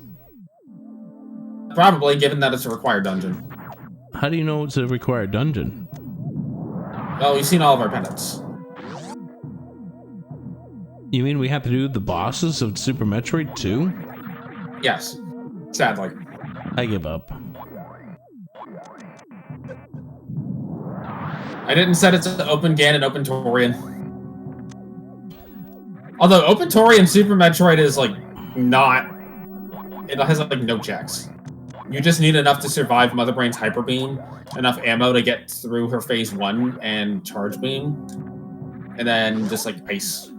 Probably, given that it's a required dungeon. How do you know it's a required dungeon? Well, we've seen all of our penance. You mean we have to do the bosses of Super Metroid too? Yes. Sadly. I give up. I didn't set it to Open GAN and Open Torian. Although Open Torian Super Metroid is like not... It has like no checks. You just need enough to survive Mother Brain's Hyper Beam, enough ammo to get through her Phase 1 and Charge Beam, and then just like ice.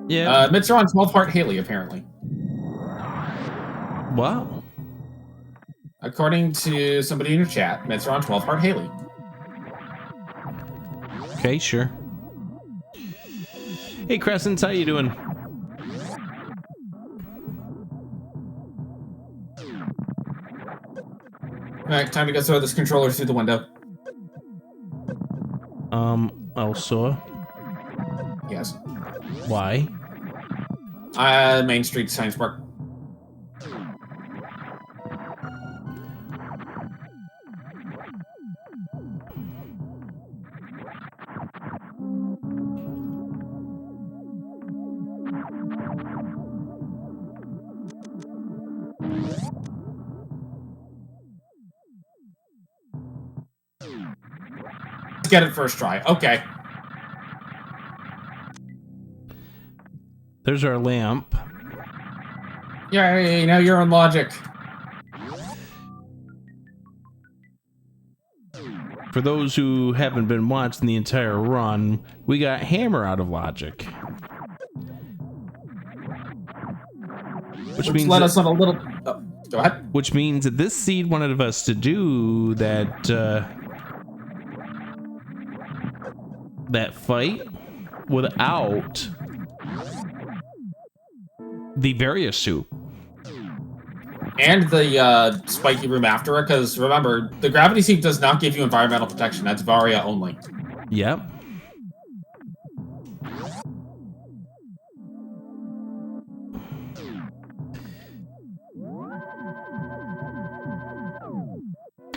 Yeah. Mitts are on 12 Heart Haley, apparently. What? According to somebody in your chat, Mitts are on 12 Heart Haley. Okay, sure. Hey, Crescents, how you doing? Alright, time to go throw this controller through the window. Also, Yes. why? Main Street, Science Park. Get it first try. Okay. There's our lamp. Yay, now you're on logic. For those who haven't been watching the entire run, we got Hammer out of logic. Which means let that, us on a little... Oh, go ahead. which means that this seed wanted us to do that that fight without the Varia suit. And the spiky room after it, because remember, the gravity seep does not give you environmental protection. That's Varia only. Yep.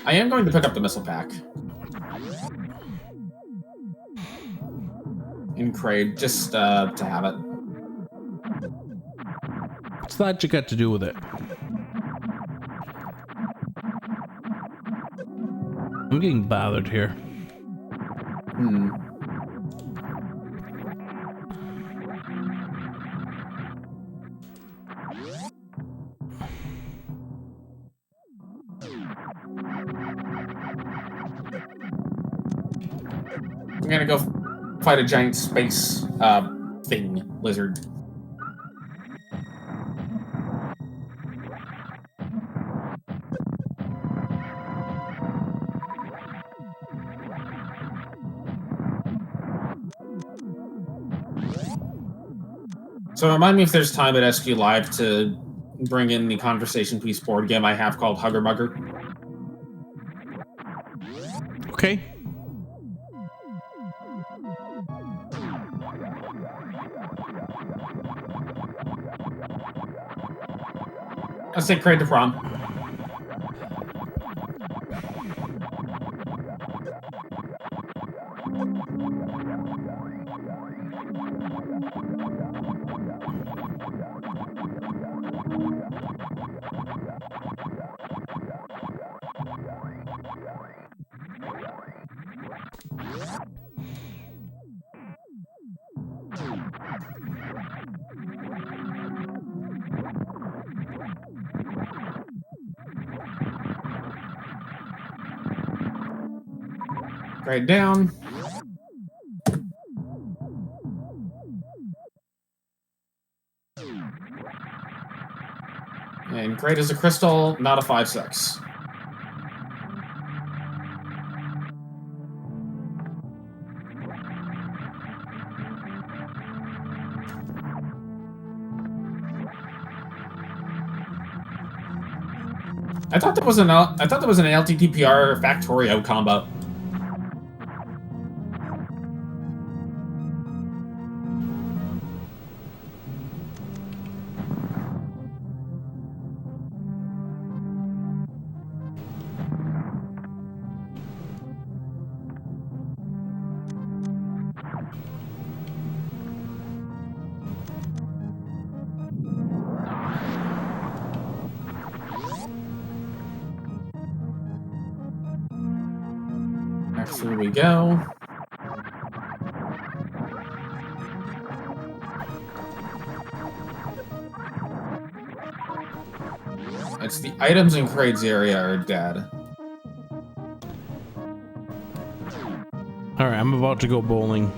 I am going to pick up the missile pack. In Kraid, just to have it. What's logic got to do with it? I'm getting bothered here. Hmm. I'm gonna go fight a giant space thing lizard. So remind me if there's time at SG Live to bring in the conversation piece board game I have called Hugger Mugger. Okay. I'll say Kraid to prom. Right down. And great as a crystal, not a 5-6. I thought there was an LTTPR Factorio combo. Here we go. It's the items and crates area are dead. All right, I'm about to go bowling.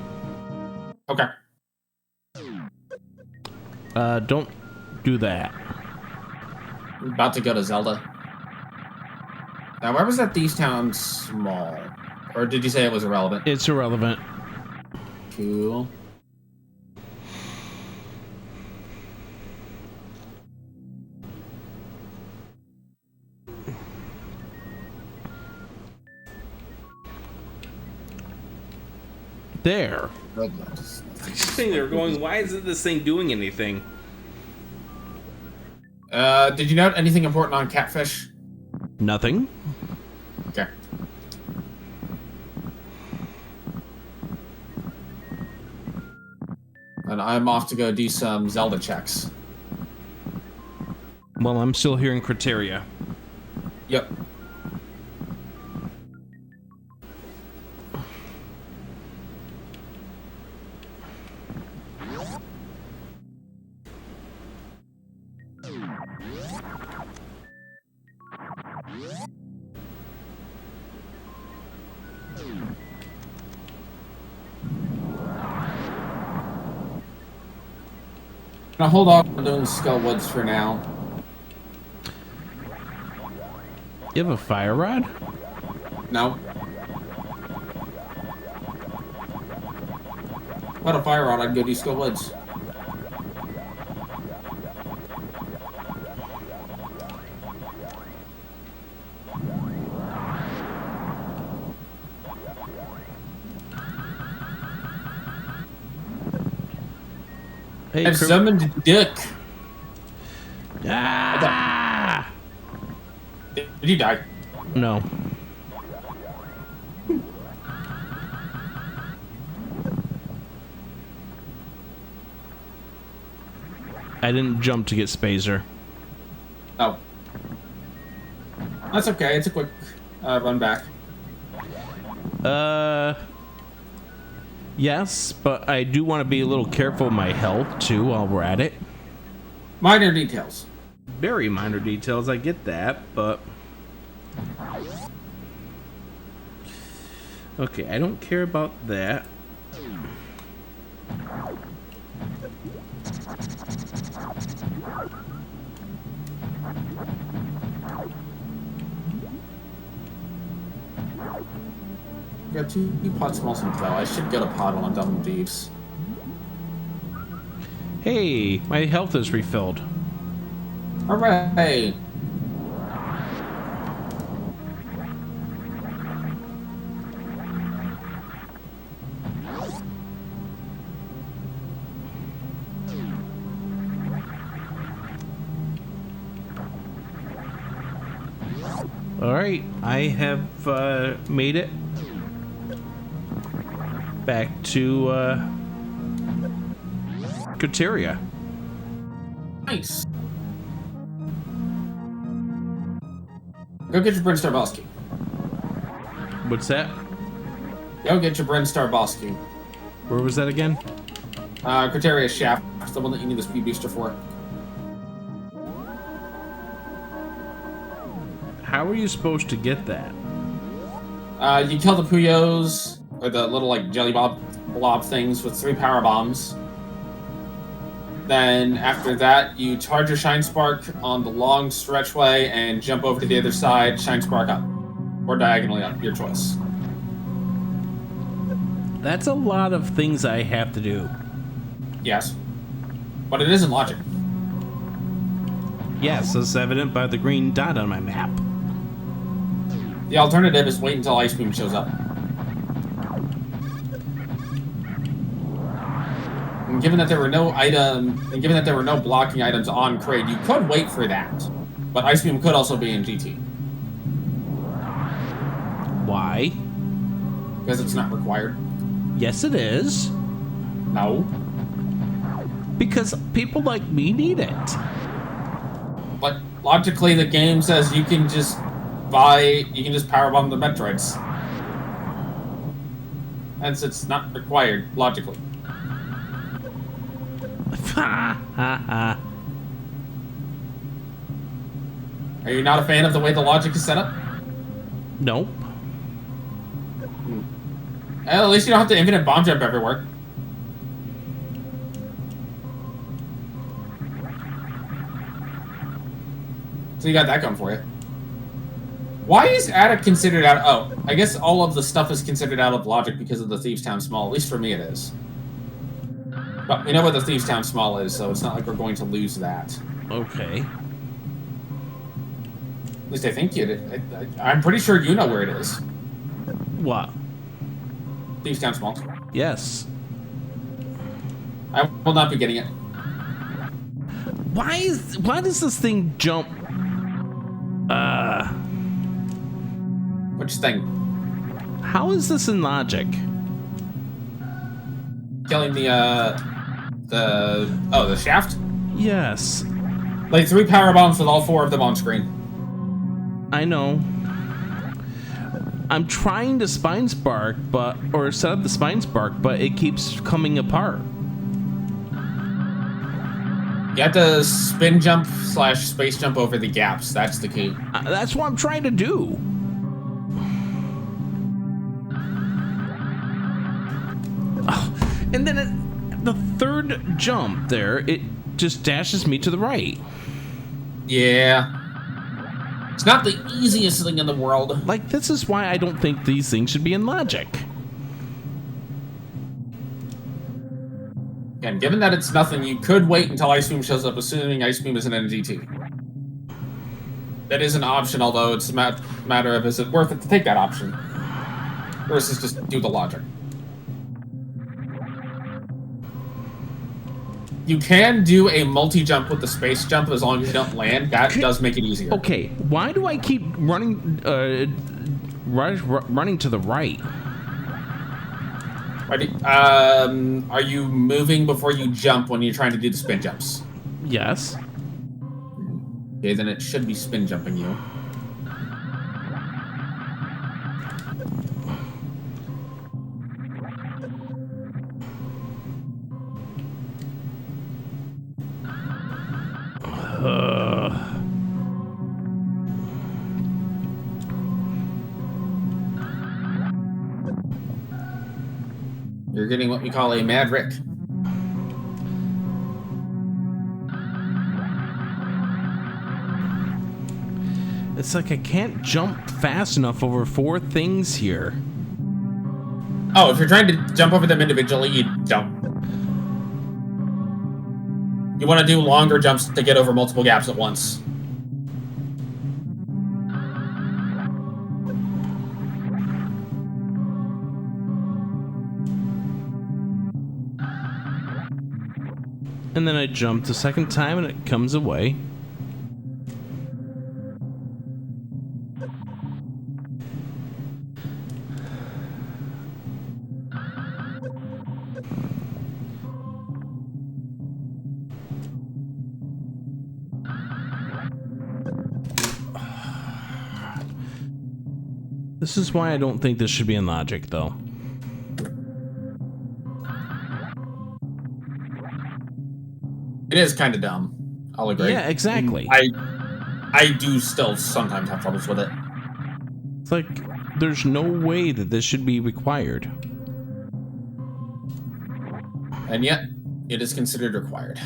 Okay. Don't do that. I'm about to go to Zelda. Now, why was that Thieves Town small? Or did you say it was irrelevant? It's irrelevant. Cool. There. Sitting there going, why isn't this thing doing anything? Did you note anything important on Catfish? Nothing. Okay. And I'm off to go do some Zelda checks. Well, I'm still here in Criteria. Yep. Now hold off on doing Skull Woods for now. You have a fire rod? No. What a fire rod, I'd go do Skull Woods. Hey, I've summoned Dick. Ah! Did you die? No. I didn't jump to get Spazer. Oh. That's okay, it's a quick run back. Yes, but I do want to be a little careful of my health, too, while we're at it. Minor details. Very minor details, I get that, but... Okay, I don't care about that. Got two pots small some though. I should get a pot while I'm done with thieves. Hey, my health is refilled. Hooray! Alright, I have made it back to Criteria. Nice. Go get your Bryn Starbowski. What's that? Go get your Bryn Starbowski. Where was that again? Criteria Shaft. That's the one that you need the speed booster for. How are you supposed to get that? You kill the Puyos, or the little like jelly blob things with 3 power bombs. Then after that, you charge your Shine Spark on the long stretchway and jump over to the other side, Shine Spark up. Or diagonally up, your choice. That's a lot of things I have to do. Yes. But it isn't logic. Yes, as evident by the green dot on my map. The alternative is wait until Ice Beam shows up. And given that there were no blocking items on Kraid, you could wait for that. But Ice Beam could also be in GT. Why? Because it's not required. Yes, it is. No. Because people like me need it. But logically, the game says you can just powerbomb the Metroids. Hence, it's not required, logically. Ha ha ha. Are you not a fan of the way the logic is set up? Nope. Well, at least you don't have to infinite bomb jump everywhere. So you got that going for you. Why is Attic considered out? Oh, I guess all of the stuff is considered out of logic because of the Thieves' Town Small. At least for me it is. But we know what the Thieves' Town Small is, so it's not like we're going to lose that. Okay. At least I think you did. I'm pretty sure you know where it is. What? Thieves' Town Small. Yes. I will not be getting it. Why does this thing jump? Which thing? How is this in logic? Killing the shaft? Yes. Like 3 power bombs with all 4 of them on screen. I know. I'm trying to spine spark, or set up the spine spark, but it keeps coming apart. You have to spin jump / space jump over the gaps. That's the key. That's what I'm trying to do. Oh, and then the third jump there, it just dashes me to the right. Yeah. It's not the easiest thing in the world. Like, this is why I don't think these things should be in logic. And given that it's nothing, you could wait until Ice Beam shows up, assuming Ice Beam isn't in a GT. That is an option, although it's a matter of is it worth it to take that option? Versus just do the logic. You can do a multi-jump with the space jump as long as you don't land. That does make it easier. Okay, why do I keep running running to the right? Are you moving before you jump when you're trying to do the spin jumps? Yes. Okay, then it should be spin jumping you. You're getting what we call a Mad Rick. It's like I can't jump fast enough over 4 things here. Oh, if you're trying to jump over them individually, you don't. You want to do longer jumps to get over multiple gaps at once. And then I jump the second time and it comes away. This is why I don't think this should be in logic, though. It is kind of dumb. I'll agree. Yeah, exactly. I do still sometimes have troubles with it. It's like there's no way that this should be required. And yet, it is considered required.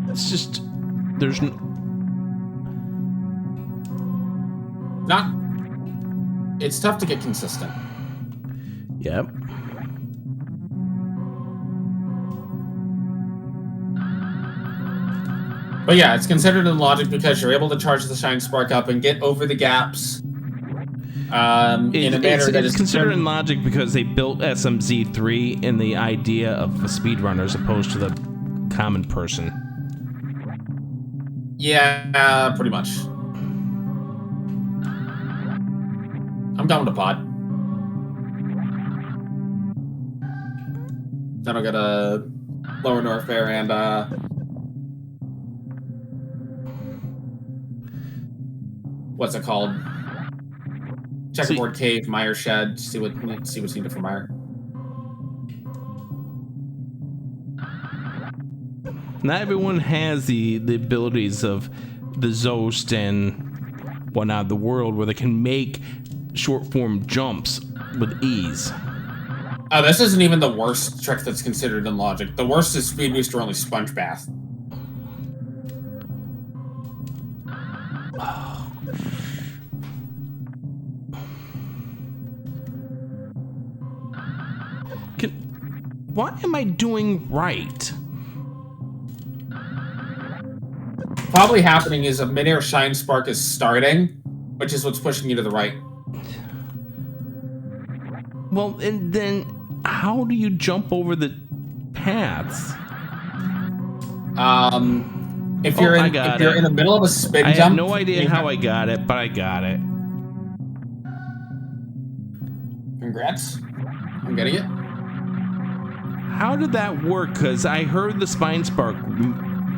It's just there's not. It's tough to get consistent. Yep. But yeah, it's considered in logic because you're able to charge the Shine Spark up and get over the gaps in a manner that is considered in logic because they built SMZ3 in the idea of a speedrunner as opposed to the common person. Yeah, pretty much. I'm done with the pod. Then I'll get a Lower Norfair and what's it called? Checkerboard Cave, Mire Shed. See what's needed for Mire. Not everyone has the abilities of the Zost and whatnot of the world where they can make short form jumps with ease. Oh, this isn't even the worst trick that's considered in logic. The worst is Speed Booster only Sponge Bath. What am I doing right? Probably happening is a midair Shine Spark is starting, which is what's pushing you to the right. Well, and then how do you jump over the paths? If you're in the middle of a spin jump, I have no idea how I got it, but I got it. Congrats. I'm getting it. How did that work? Because I heard the spine spark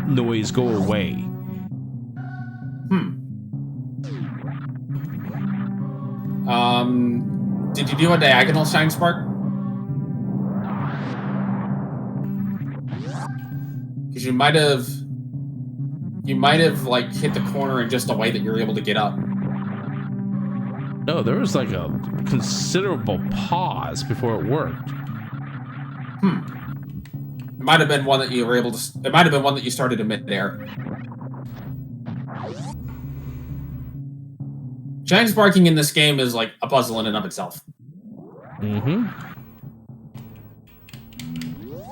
noise go away. Did you do a diagonal Shine Spark? Because you might have like hit the corner in just a way that you're able to get up. No, there was like a considerable pause before it worked. It might have been one that you were able to. It might have been one that you started in midair. Shine Sparking in this game is like a puzzle in and of itself.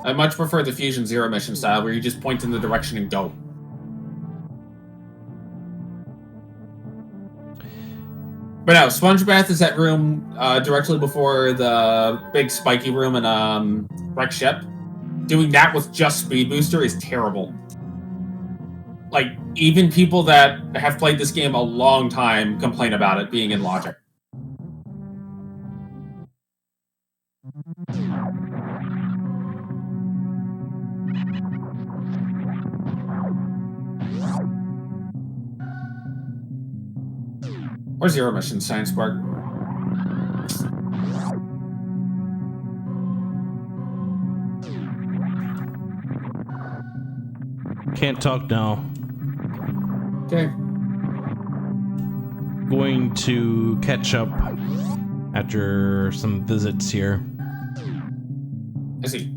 I much prefer the Fusion Zero mission style, where you just point in the direction and go. But no, Sponge Bath is that room directly before the big spiky room in Wreck Ship. Doing that with just Speed Booster is terrible. Like, even people that have played this game a long time complain about it being in logic. Or Zero Mission Shine Spark. Can't talk now. Okay. Going to catch up after some visits here. I see.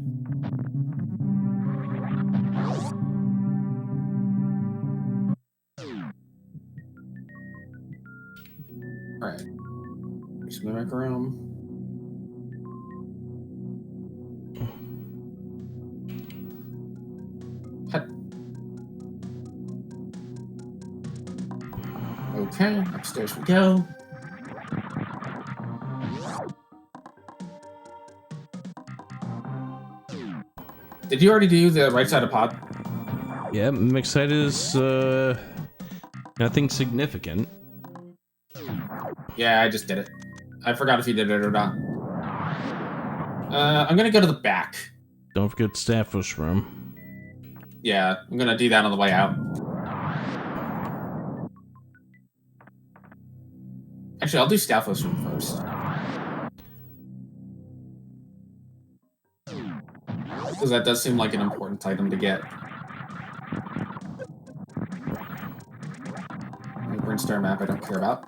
Alright. Just mimic room. Okay, upstairs we go. Did you already do the right side of pod? Yeah, mixed side is nothing significant. Yeah, I just did it. I forgot if you did it or not. I'm gonna go to the back. Don't forget Stafford's room. Yeah, I'm gonna do that on the way out. Actually, Actually, I'll do Stalfos room first. Because that does seem like an important item to get. Burn Star map I don't care about.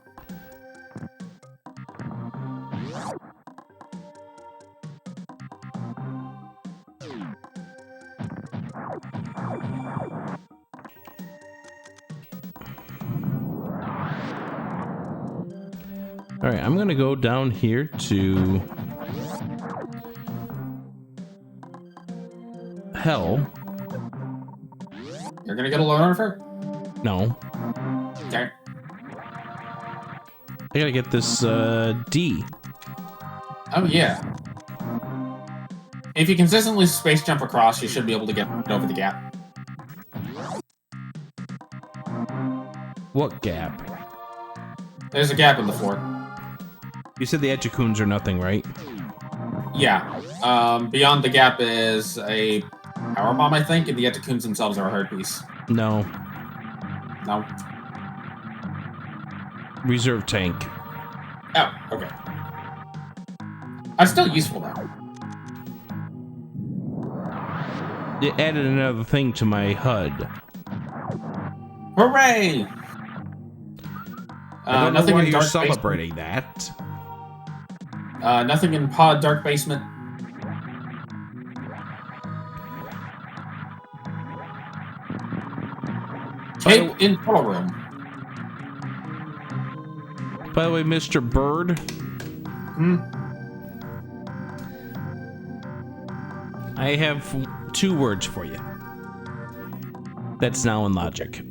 All right, I'm gonna go down here to hell. You're gonna get a loan offer? No, Okay. I gotta get this D. Oh, yeah. If you consistently space jump across, you should be able to get over the gap. What gap? There's a gap in the fort. You said the Echicoons are nothing, right? Yeah. Beyond the gap is a power bomb, I think, and the Etacoons themselves are a hard piece. No. No. Reserve tank. Oh, okay. That's still useful, though. It added another thing to my HUD. Hooray! I don't know nothing why in you're dark celebrating that. Nothing in pod dark basement. Cape in portal room. By the way, Mr. Bird, I have 2 words for you. That's now in logic.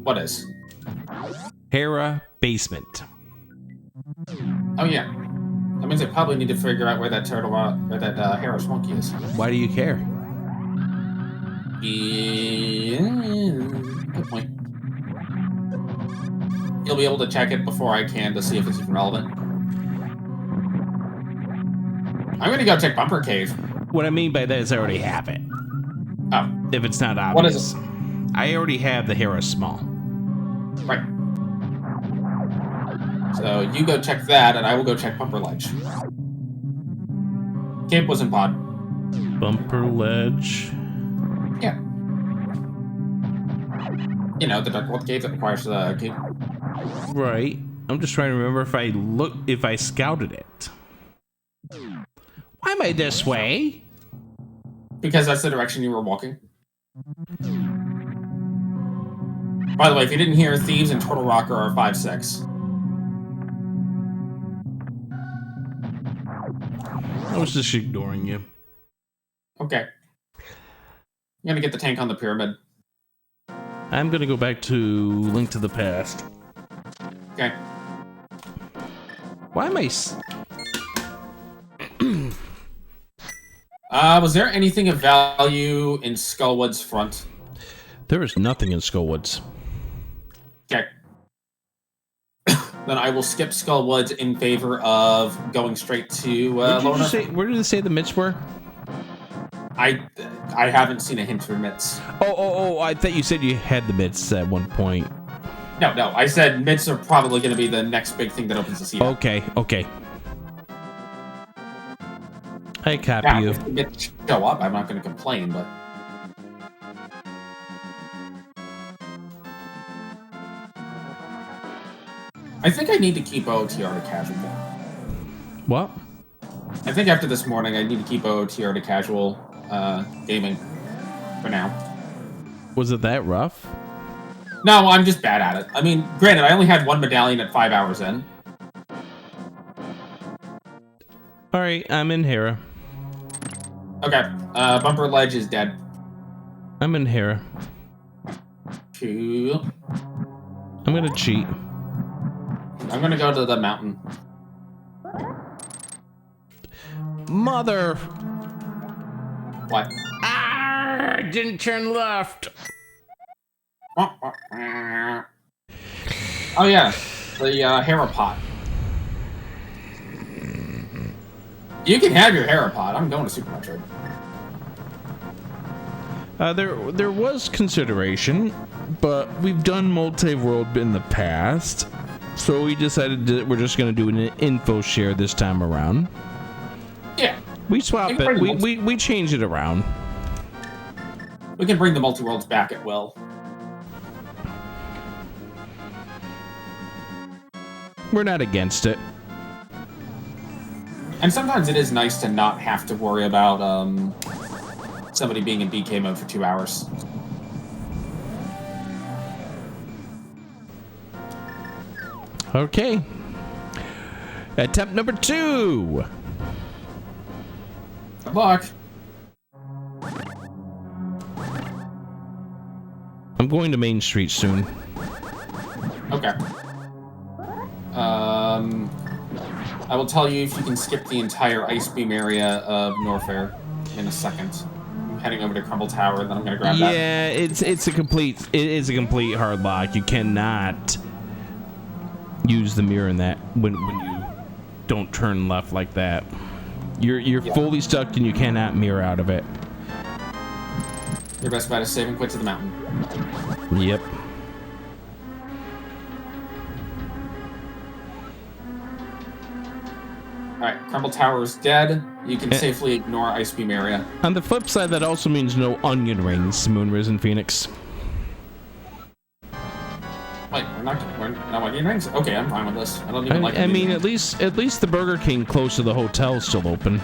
What is? Hera basement. Oh yeah. That means I probably need to figure out where that turtle, where that Harris monkey is. Why do you care? Yeah, good point. You'll be able to check it before I can to see if it's even relevant. I'm gonna go check Bumper Cave. What I mean by that is I already have it. Oh, If it's not obvious. what is it? I already have the Hera small. Right. So you go check that, and I will go check Bumper Ledge. Cape was in pod. Bumper ledge. Yeah. You know, the Dark World Cave that requires the cave. Right. I'm just trying to remember if I scouted it. Why am I this way? Because that's the direction you were walking. By the way, if you didn't hear, Thieves and Turtle Rocker are 5-6. I was just ignoring you. Okay. I'm gonna get the tank on the pyramid. I'm gonna go back to Link to the Past. Okay. Why am I... Was there anything of value in Skullwood's front? There is nothing in Skullwoods. Okay. Then I will skip Skullwoods in favor of going straight to Where did it say the mitts were? I haven't seen a hint for mitts. Oh, I thought you said you had the mitts at one point. No, I said mitts are probably going to be the next big thing that opens the seat. Okay. I copy Yeah, you. if the mitts show up, I'm not going to complain, but... I think I need to keep OOTR to casual. What? I think after this morning, I need to keep OOTR to casual gaming for now. Was it that rough? No, I'm just bad at it. I mean, granted, I only had one medallion at 5 hours in. Alright, I'm in Hera. Okay, Bumper Ledge is dead. I'm in Hera. Cool. I'm gonna cheat. I'm gonna go to the mountain. Mother! What? Ah, didn't turn left. Oh yeah, the Hera pot. You can have your Hera pot. I'm going to Super Metroid. There was consideration, but we've done multi-world in the past. So we decided that we're just going to do an info share this time around. Yeah. We swap it. We change it around. We can bring the multi-worlds back at will. We're not against it. And sometimes it is nice to not have to worry about somebody being in BK mode for 2 hours. Okay. Attempt number 2. Good luck. I'm going to Main Street soon. Okay. I will tell you if you can skip the entire Ice Beam area of Norfair in a second. I'm heading over to Crumble Tower, then I'm gonna grab that. Yeah, it is a complete hard lock. You cannot use the mirror in that when you don't turn left like that. You're fully stuck and you cannot mirror out of it. Your best bet is save and quit to the mountain. Yep. Alright, Crumble Tower is dead. You can safely ignore Ice Beam area. On the flip side, that also means no onion rings, Moonrise and Phoenix. Wait, we're no onion rings? Okay, I'm fine with this. I don't even like I onion mean, rings. at least the Burger King close to the hotel is still open.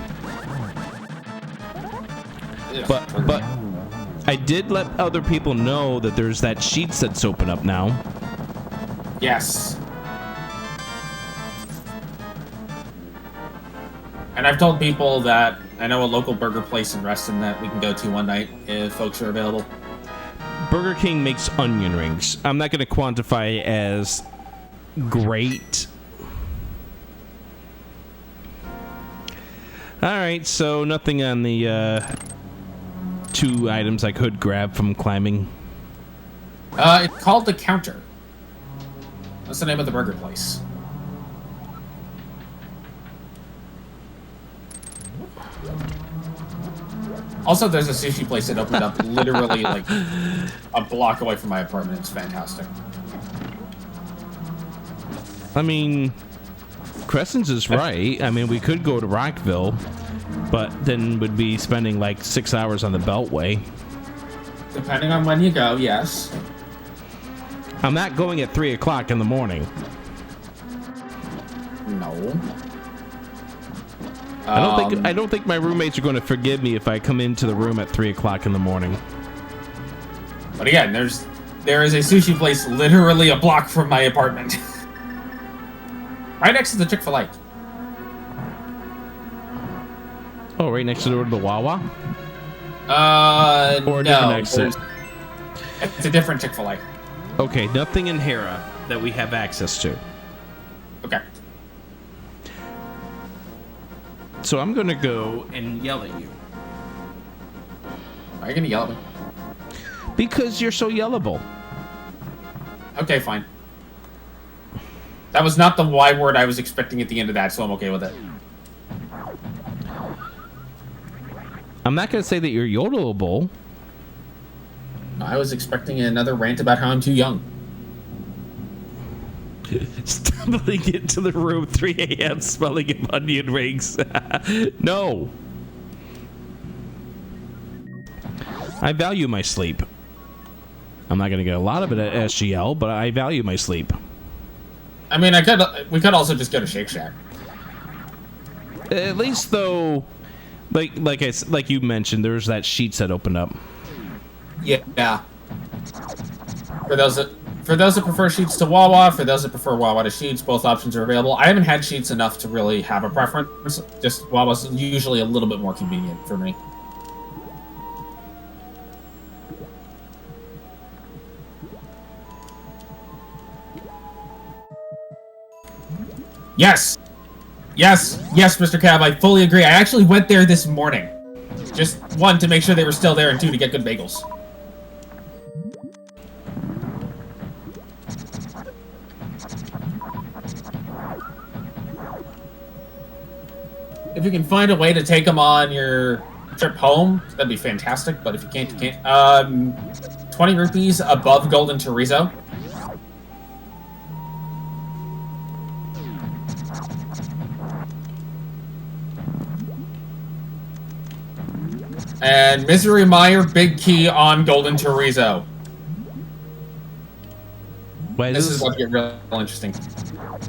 Ugh, But I did let other people know that there's that Sheets that's open up now. yes. And I've told people that I know a local burger place in Reston that we can go to one night if folks are available. Burger King makes onion rings. I'm not going to quantify as great. Alright, so nothing on the 2 items I could grab from climbing. It's called The Counter. That's the name of the burger place. Also, there's a sushi place that opened up literally like a block away from my apartment. It's fantastic. I mean, Crescent's is right. I mean, we could go to Rockville, but then would be spending like 6 hours on the Beltway. Depending on when you go, yes. I'm not going at 3 o'clock in the morning. No. I don't think my roommates are going to forgive me if I come into the room at 3 o'clock in the morning. But again, there is a sushi place literally a block from my apartment. Right next to the Chick-fil-A. Oh, right next to the Wawa? Or a different no. exit? It's a different Chick-fil-A. Okay, nothing in Hera that we have access to. Okay. So I'm going to go and yell at you. Why are you gonna yell at me? Because you're so yellable. Okay, fine. That was not the Y word I was expecting at the end of that, so I'm okay with it. I'm not going to say that you're yodelable. I was expecting another rant about how I'm too young. Stumbling into the room 3 a.m. smelling of onion rings. No. I value my sleep. I'm not going to get a lot of it at SGL, but I value my sleep. I mean, we could also just go to Shake Shack. At least though, like you mentioned, there's that Sheets that opened up. Yeah. For those that prefer Sheets to Wawa, for those that prefer Wawa to Sheets, both options are available. I haven't had Sheets enough to really have a preference. Just Wawa's usually a little bit more convenient for me. Yes, Mr. Cav, I fully agree. I actually went there this morning. Just, 1, to make sure they were still there, and 2, to get good bagels. If you can find a way to take them on your trip home, that'd be fantastic, but if you can't, you can't. 20 rupees above Golden Chorizo. And Misery Mire, Big Key on Golden Chorizo. Why This is about to get real interesting.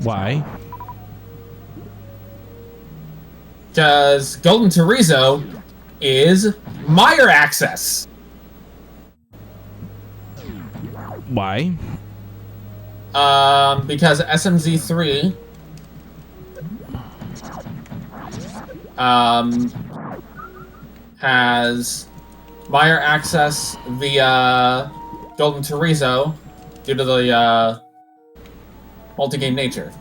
Why? Because Golden Chorizo is Mire access. Why? Because SMZ3 has Mire access via Golden Chorizo due to the multi-game nature.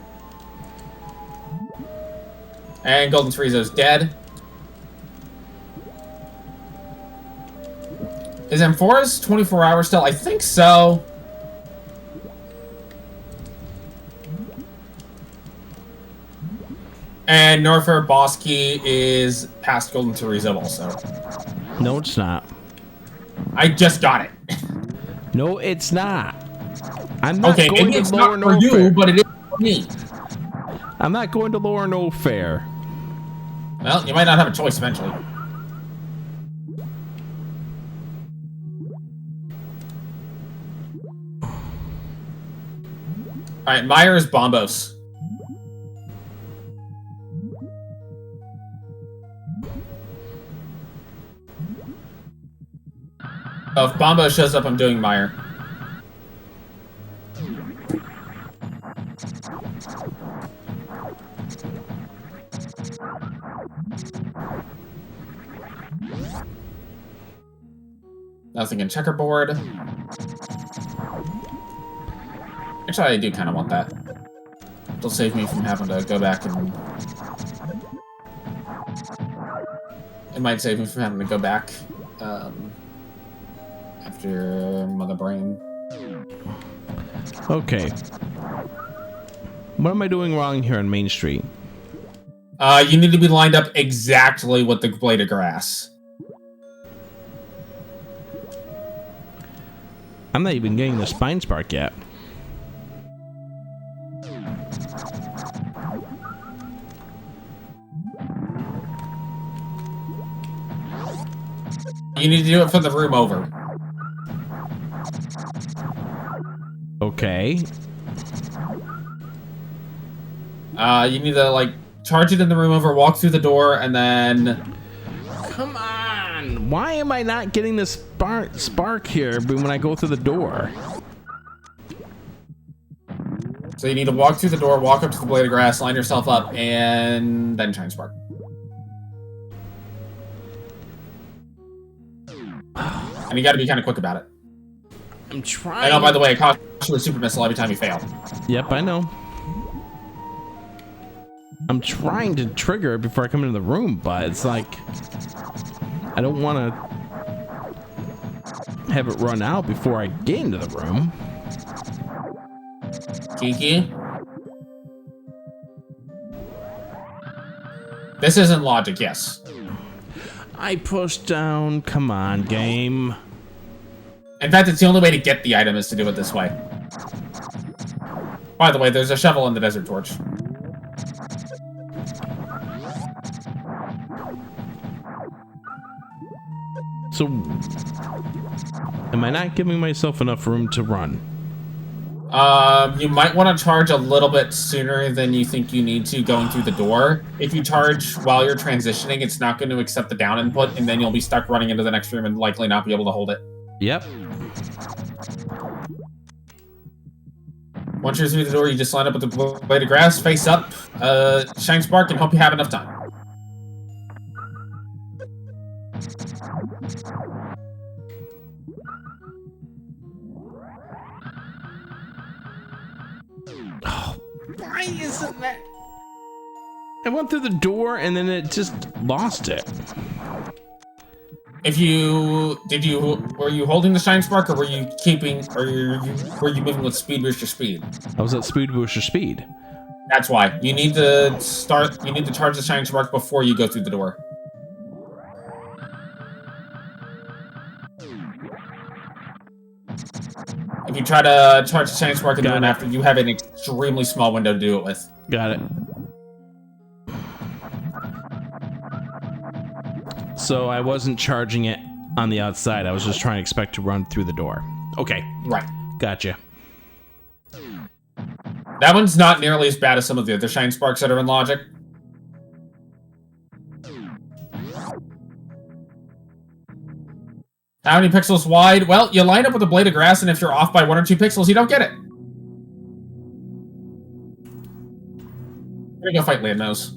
And Golden Chorizo's dead. Is Amphora's 24 hours still? I think so. And Norfair Boss Key is past Golden Chorizo also. No, it's not. I just got it. No, it's not. I'm not Okay, going maybe to it's lower not for no you, fair. but it is for me. I'm not going to lower no fair. Well, you might not have a choice eventually. Alright, Mire is Bombos. Oh, if Bombo shows up, I'm doing Mire. Nothing in checkerboard. Actually, I do kind of want that. It'll save me from having to go back and... It might save me from having to go back after Mother Brain. Okay. What am I doing wrong here on Main Street? You need to be lined up exactly with the blade of grass. I'm not even getting the spine spark yet. You need to do it for the room over. Okay. You need to, like, charge it in the room over, walk through the door, and then... Come on! Why am I not getting the spark here when I go through the door? So you need to walk through the door, walk up to the blade of grass, line yourself up, and then shine spark. And you gotta be kind of quick about it. I'm trying. And oh, by the way, it costs you a super missile every time you fail. Yep, I know. I'm trying to trigger it before I come into the room, but it's like... I don't want to have it run out before I get into the room. Kiki? This isn't logic, yes. I pushed down. Come on, game. In fact, it's the only way to get the item is to do it this way. By the way, there's a shovel in the desert torch. So, am I not giving myself enough room to run? You might want to charge a little bit sooner than you think you need to going through the door. If you charge while you're transitioning, it's not going to accept the down input, and then you'll be stuck running into the next room and likely not be able to hold it. Yep. Once you're through the door, you just line up with the blade of grass, face up, shine spark, and hope you have enough time. Oh, why isn't that? I went through the door and then it just lost it. If you were you holding the shine spark, or were you keeping, or were you moving with speed booster speed? I was at speed booster speed. That's why you need to start. You need to charge the shine spark before you go through the door. If you try to charge the shine spark and do it after, you have an extremely small window to do it with. Got it. So I wasn't charging it on the outside. I was just trying to expect to run through the door. Okay. Right. Gotcha. That one's not nearly as bad as some of the other Shine Sparks that are in Logic. How many pixels wide? Well, you line up with a blade of grass, and if you're off by 1 or 2 pixels, you don't get it. I'm gonna go fight Landnose.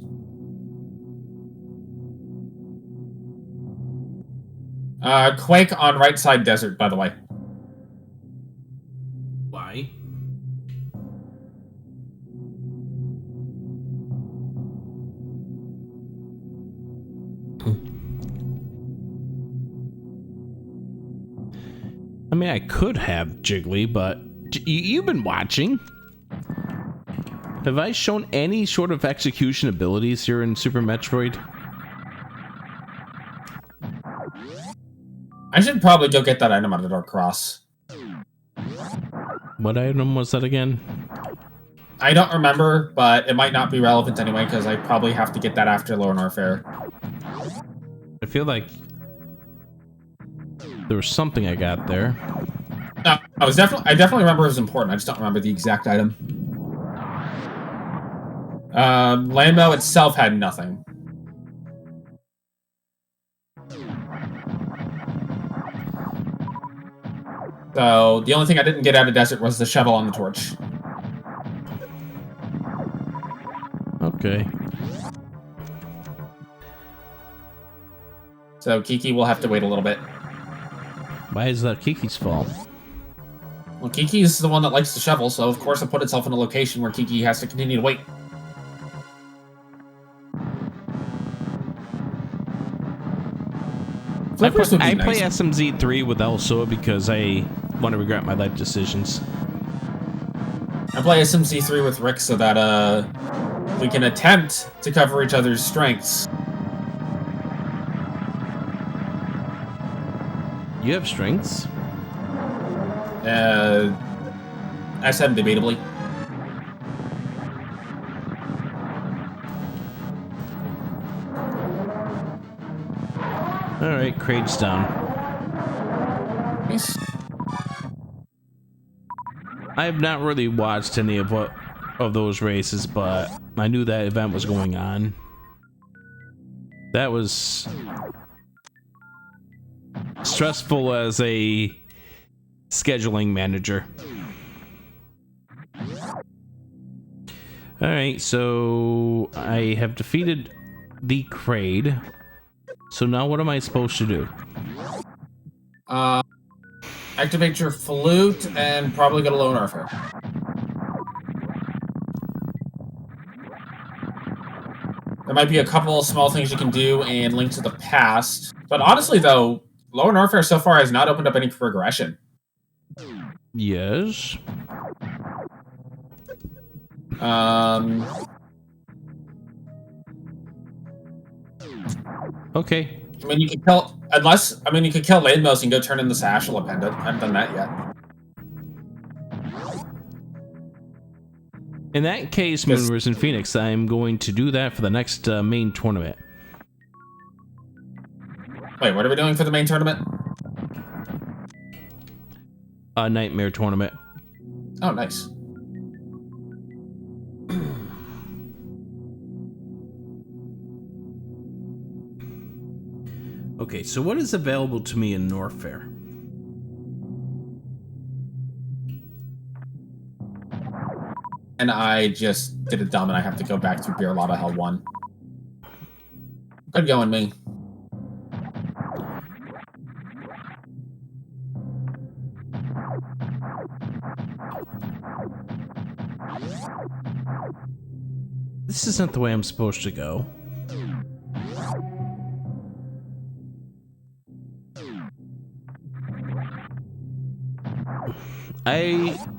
Quake on right side desert, by the way. Why? I mean, I could have Jiggly, but you've been watching. Have I shown any sort of execution abilities here in Super Metroid? I should probably go get that item out of Dark Cross. What item was that again? I don't remember, but it might not be relevant anyway, because I probably have to get that after Lower Norfair. I feel like there was something I got there. No, I definitely remember it was important. I just don't remember the exact item. Lambo itself had nothing. So the only thing I didn't get out of Desert was the shovel on the torch. Okay. So Kiki will have to wait a little bit. Why is that Kiki's fault? Well, Kiki is the one that likes the shovel, so of course it put itself in a location where Kiki has to continue to wait. I Flippers would be play nice. SMZ3 with Elsoa because I want to regret my life decisions. I play SMC3 with Rick so that we can attempt to cover each other's strengths. You have strengths? SM debatably. Alright, Kraid's down. Nice. I have not really watched any of those races, but I knew that event was going on. That was stressful as a scheduling manager. Alright, so I have defeated the Kraid. So now what am I supposed to do? Activate your flute and probably go to Lone Arthur. There might be a couple of small things you can do and Link to the Past. But honestly, though, Lower Norfair so far has not opened up any progression. Yes. Okay. I mean, you could kill... you could kill Landmos and go turn in the Satchel Appendant. I haven't done that yet. In that case, Moonverse in Phoenix, I'm going to do that for the next main tournament. Wait, what are we doing for the main tournament? A Nightmare tournament. Oh, nice. Okay, so what is available to me in Norfair? And I just did a dumb and I have to go back to Beer Lava Hell 1. Good going, me. This isn't the way I'm supposed to go.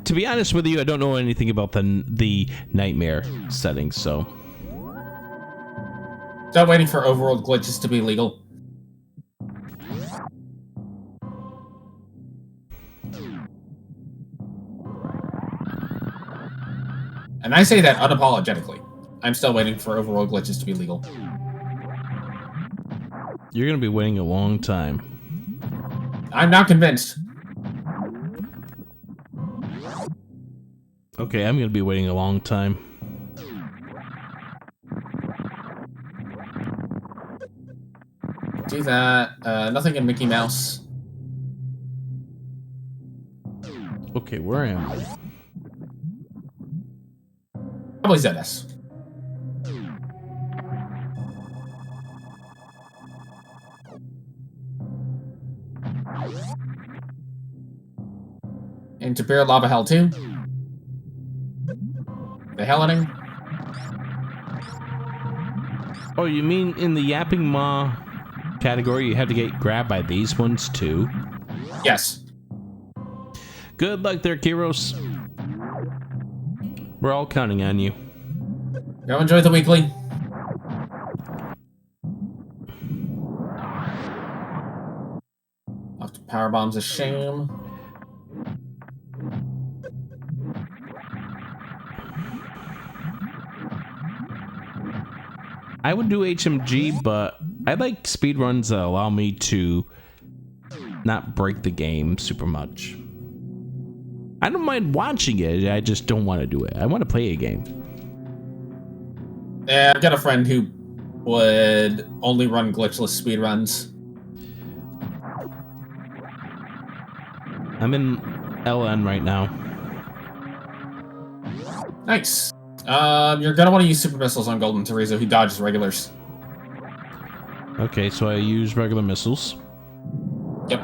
To be honest with you, I don't know anything about the Nightmare settings, so... Stop waiting for overworld glitches to be legal. And I say that unapologetically. I'm still waiting for overworld glitches to be legal. You're gonna be waiting a long time. I'm not convinced. Okay, I'm gonna be waiting a long time. Do that. Nothing in Mickey Mouse. Okay, where am I? Probably ZS. Into Beer Lava Hell 2. The Hell ending. Oh, you mean in the Yapping Ma category, you have to get grabbed by these ones too? Yes. Good luck there, Kiros. We're all counting on you. Go enjoy the weekly. After power bombs, a shame. I would do HMG, but I like speedruns that allow me to not break the game super much. I don't mind watching it, I just don't want to do it. I want to play a game. Yeah, I've got a friend who would only run glitchless speedruns. I'm in LN right now. Nice. You're gonna want to use super missiles on Golden Teresa, who dodges regulars. Okay, so I use regular missiles. Yep.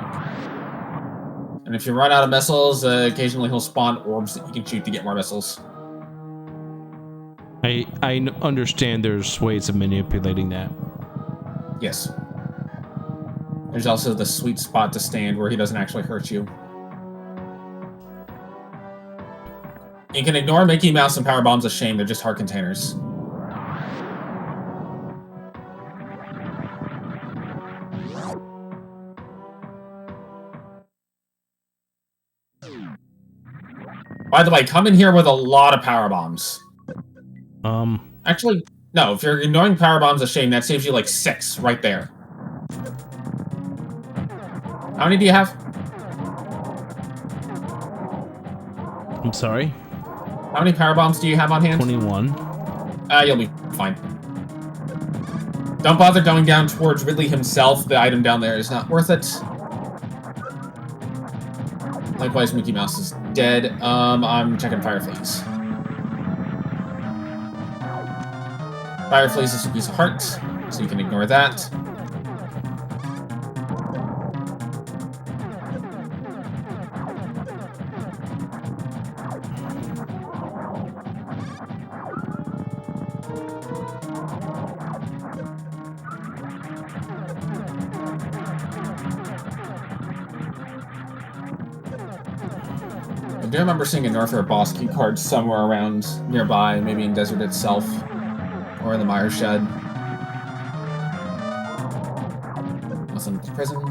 And if you run out of missiles, occasionally he'll spawn orbs that you can shoot to get more missiles. I understand there's ways of manipulating that. Yes. There's also the sweet spot to stand where he doesn't actually hurt you. You can ignore Mickey Mouse and Power Bombs a shame, they're just heart containers. By the way, come in here with a lot of Power Bombs. Actually, no, if you're ignoring Power Bombs a shame, that saves you like 6 right there. How many do you have? I'm sorry? How many Power Bombs do you have on hand? 21. You'll be fine. Don't bother going down towards Ridley himself. The item down there is not worth it. Likewise, Mickey Mouse is dead. I'm checking Fire Fleas. Fire Fleas is a piece of heart, so you can ignore that. I do remember seeing a Norfair boss key card somewhere around nearby, maybe in Desert itself, or in the Mire Shed. Nothing to prison.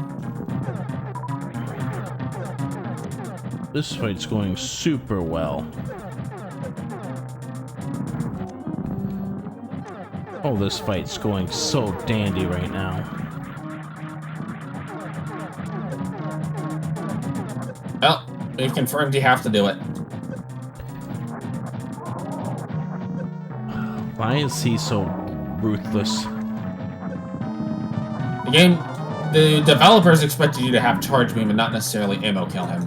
This fight's going super well. Oh, this fight's going so dandy right now. Well, we've confirmed you have to do it. Why is he so ruthless? The developers expected you to have charge beam and not necessarily ammo kill him.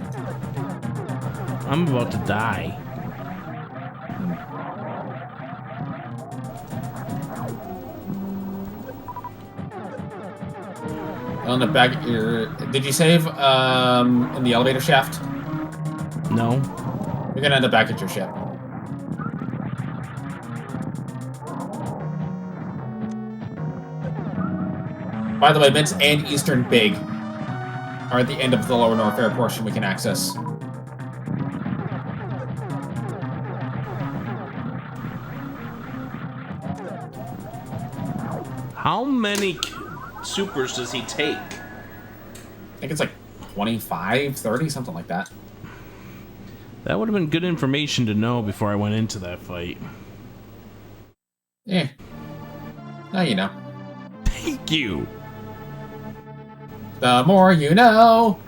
I'm about to die. On the back of your... Did you save in the elevator shaft? No. You're gonna end up back at your ship. By the way, Mints and Eastern Big are at the end of the lower Norfair portion we can access. How many supers does he take? I think it's like 25, 30, something like that. That would have been good information to know before I went into that fight. Yeah. Now you know. Thank you. The more you know.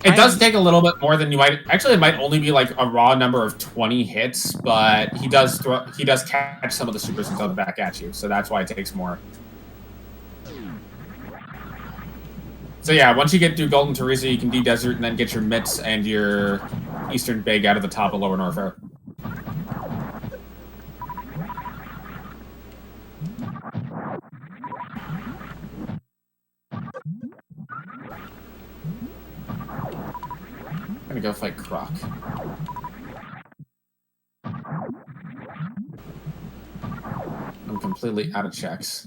It does take a little bit more than you might. Actually, it might only be like a raw number of 20 hits, but he does catch some of the supers and throw them back at you, so that's why it takes more. So yeah, once you get through Golden Teresa, you can de-desert and then get your mitts and your Eastern Big out of the top of Lower Norfair. I'm gonna go fight Croc. I'm completely out of checks.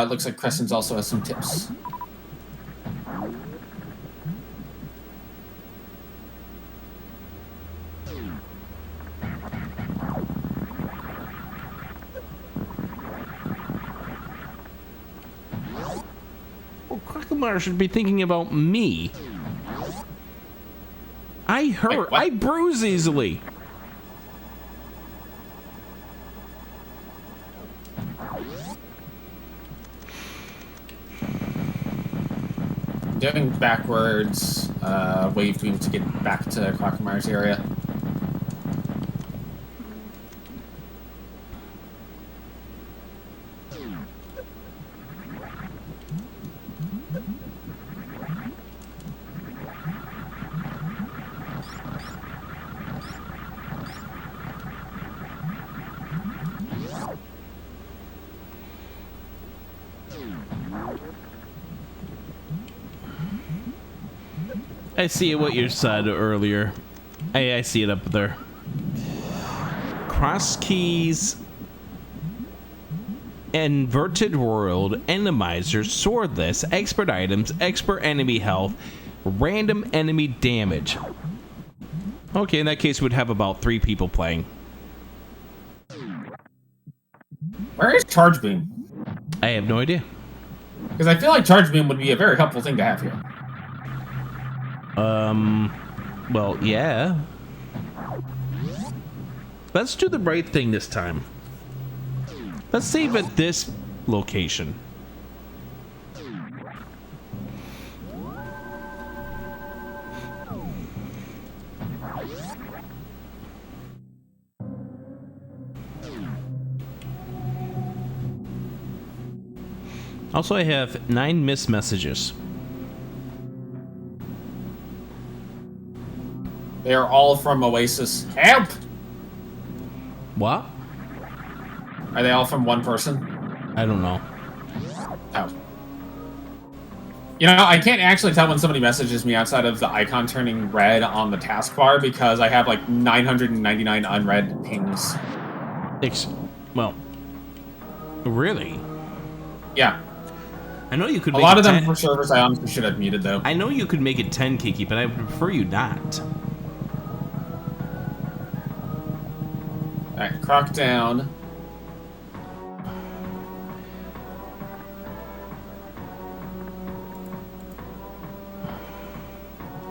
Looks like Crescent's also has some tips. Well, Crocodile should be thinking about me. I hurt. Wait, I bruise easily. Doing backwards, wave beam to get back to Crocodile's area. I see what you said earlier. I see it up there. Cross keys, inverted world, randomizer, swordless, expert items, expert enemy health, random enemy damage. Okay, in that case, we'd have about 3 people playing. Where is Charge Beam? I have no idea. Because I feel like Charge Beam would be a very helpful thing to have here. Well, yeah. Let's do the right thing this time. Let's save at this location. Also, I have 9 missed messages. They are all from Oasis. Help! What? Are they all from one person? I don't know. Oh. You know, I can't actually tell when somebody messages me outside of the icon turning red on the taskbar because I have like 999 unread pings. Well, really? Yeah. I know you could A make lot it of them 10. for servers I honestly should have muted though. I know you could make it 10, Kiki, but I would prefer you not. Alright, Croc down.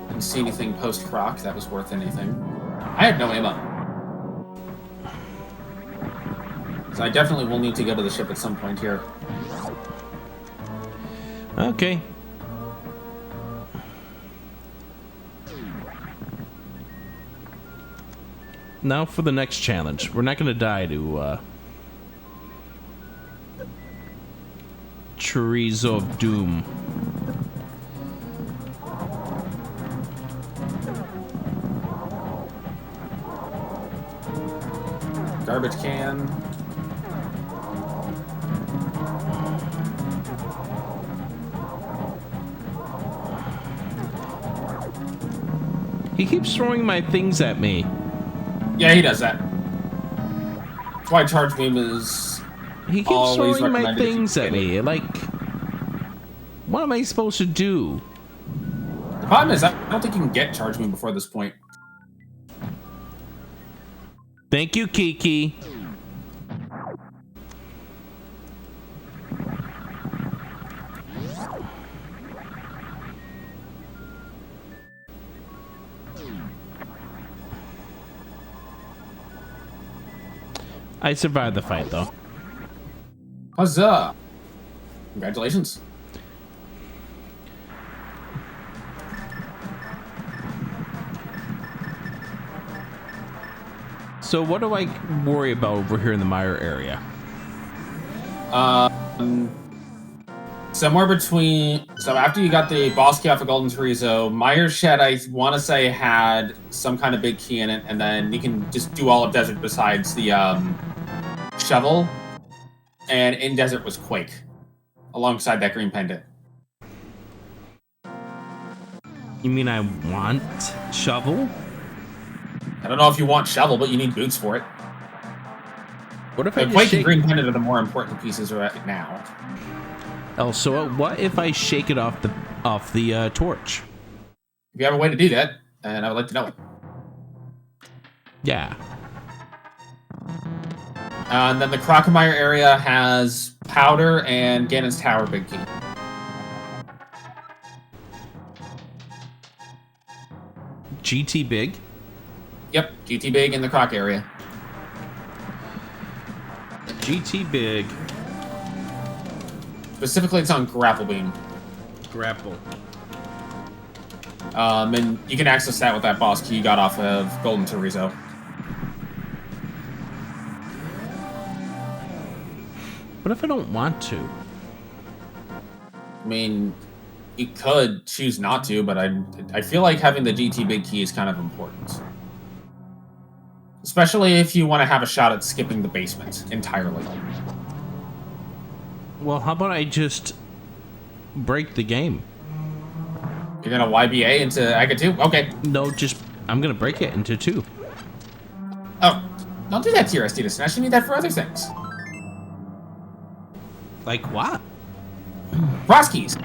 Didn't see anything post Croc that was worth anything. I had no ammo. So I definitely will need to go to the ship at some point here. Okay. Now for the next challenge. We're not going to die to Trees of Doom. Garbage can. He keeps throwing my things at me. Yeah, he does that. That's why Charge Beam is He keeps always throwing my recommended if you things can at get it. me. Like, what am I supposed to do? The problem is, I don't think you can get Charge Beam before this point. Thank you, Kiki. I survived the fight, though. Huzzah! Congratulations. So what do I worry about over here in the Mire area? Somewhere between... So after you got the boss key off of Golden Chorizo, Mire's Shed, I want to say, had some kind of big key in it, and then you can just do all of Desert besides the shovel. And in Desert was Quake, alongside that green pendant. You mean I want shovel? I don't know if you want shovel, but you need boots for it. What if I Quake just and green pendant are the more important pieces right now. Oh, so what if I shake it off the torch? If you have a way to do that, and I would like to know it. Yeah. And then the Crocomire area has Powder and Ganon's Tower big key. GT big? Yep, GT big in the Croc area. GT big. Specifically, it's on Grapple Beam. Grapple. And you can access that with that boss key you got off of Golden Chorizo. What if I don't want to? I mean, you could choose not to, but I feel like having the GT big key is kind of important. Especially if you want to have a shot at skipping the basement entirely. Well, how about I just break the game? You're gonna YBA into Aga 2? Okay. No, I'm gonna break it into 2. Oh, don't do that to your SD Smash. You need that for other things. Like what? Roskies.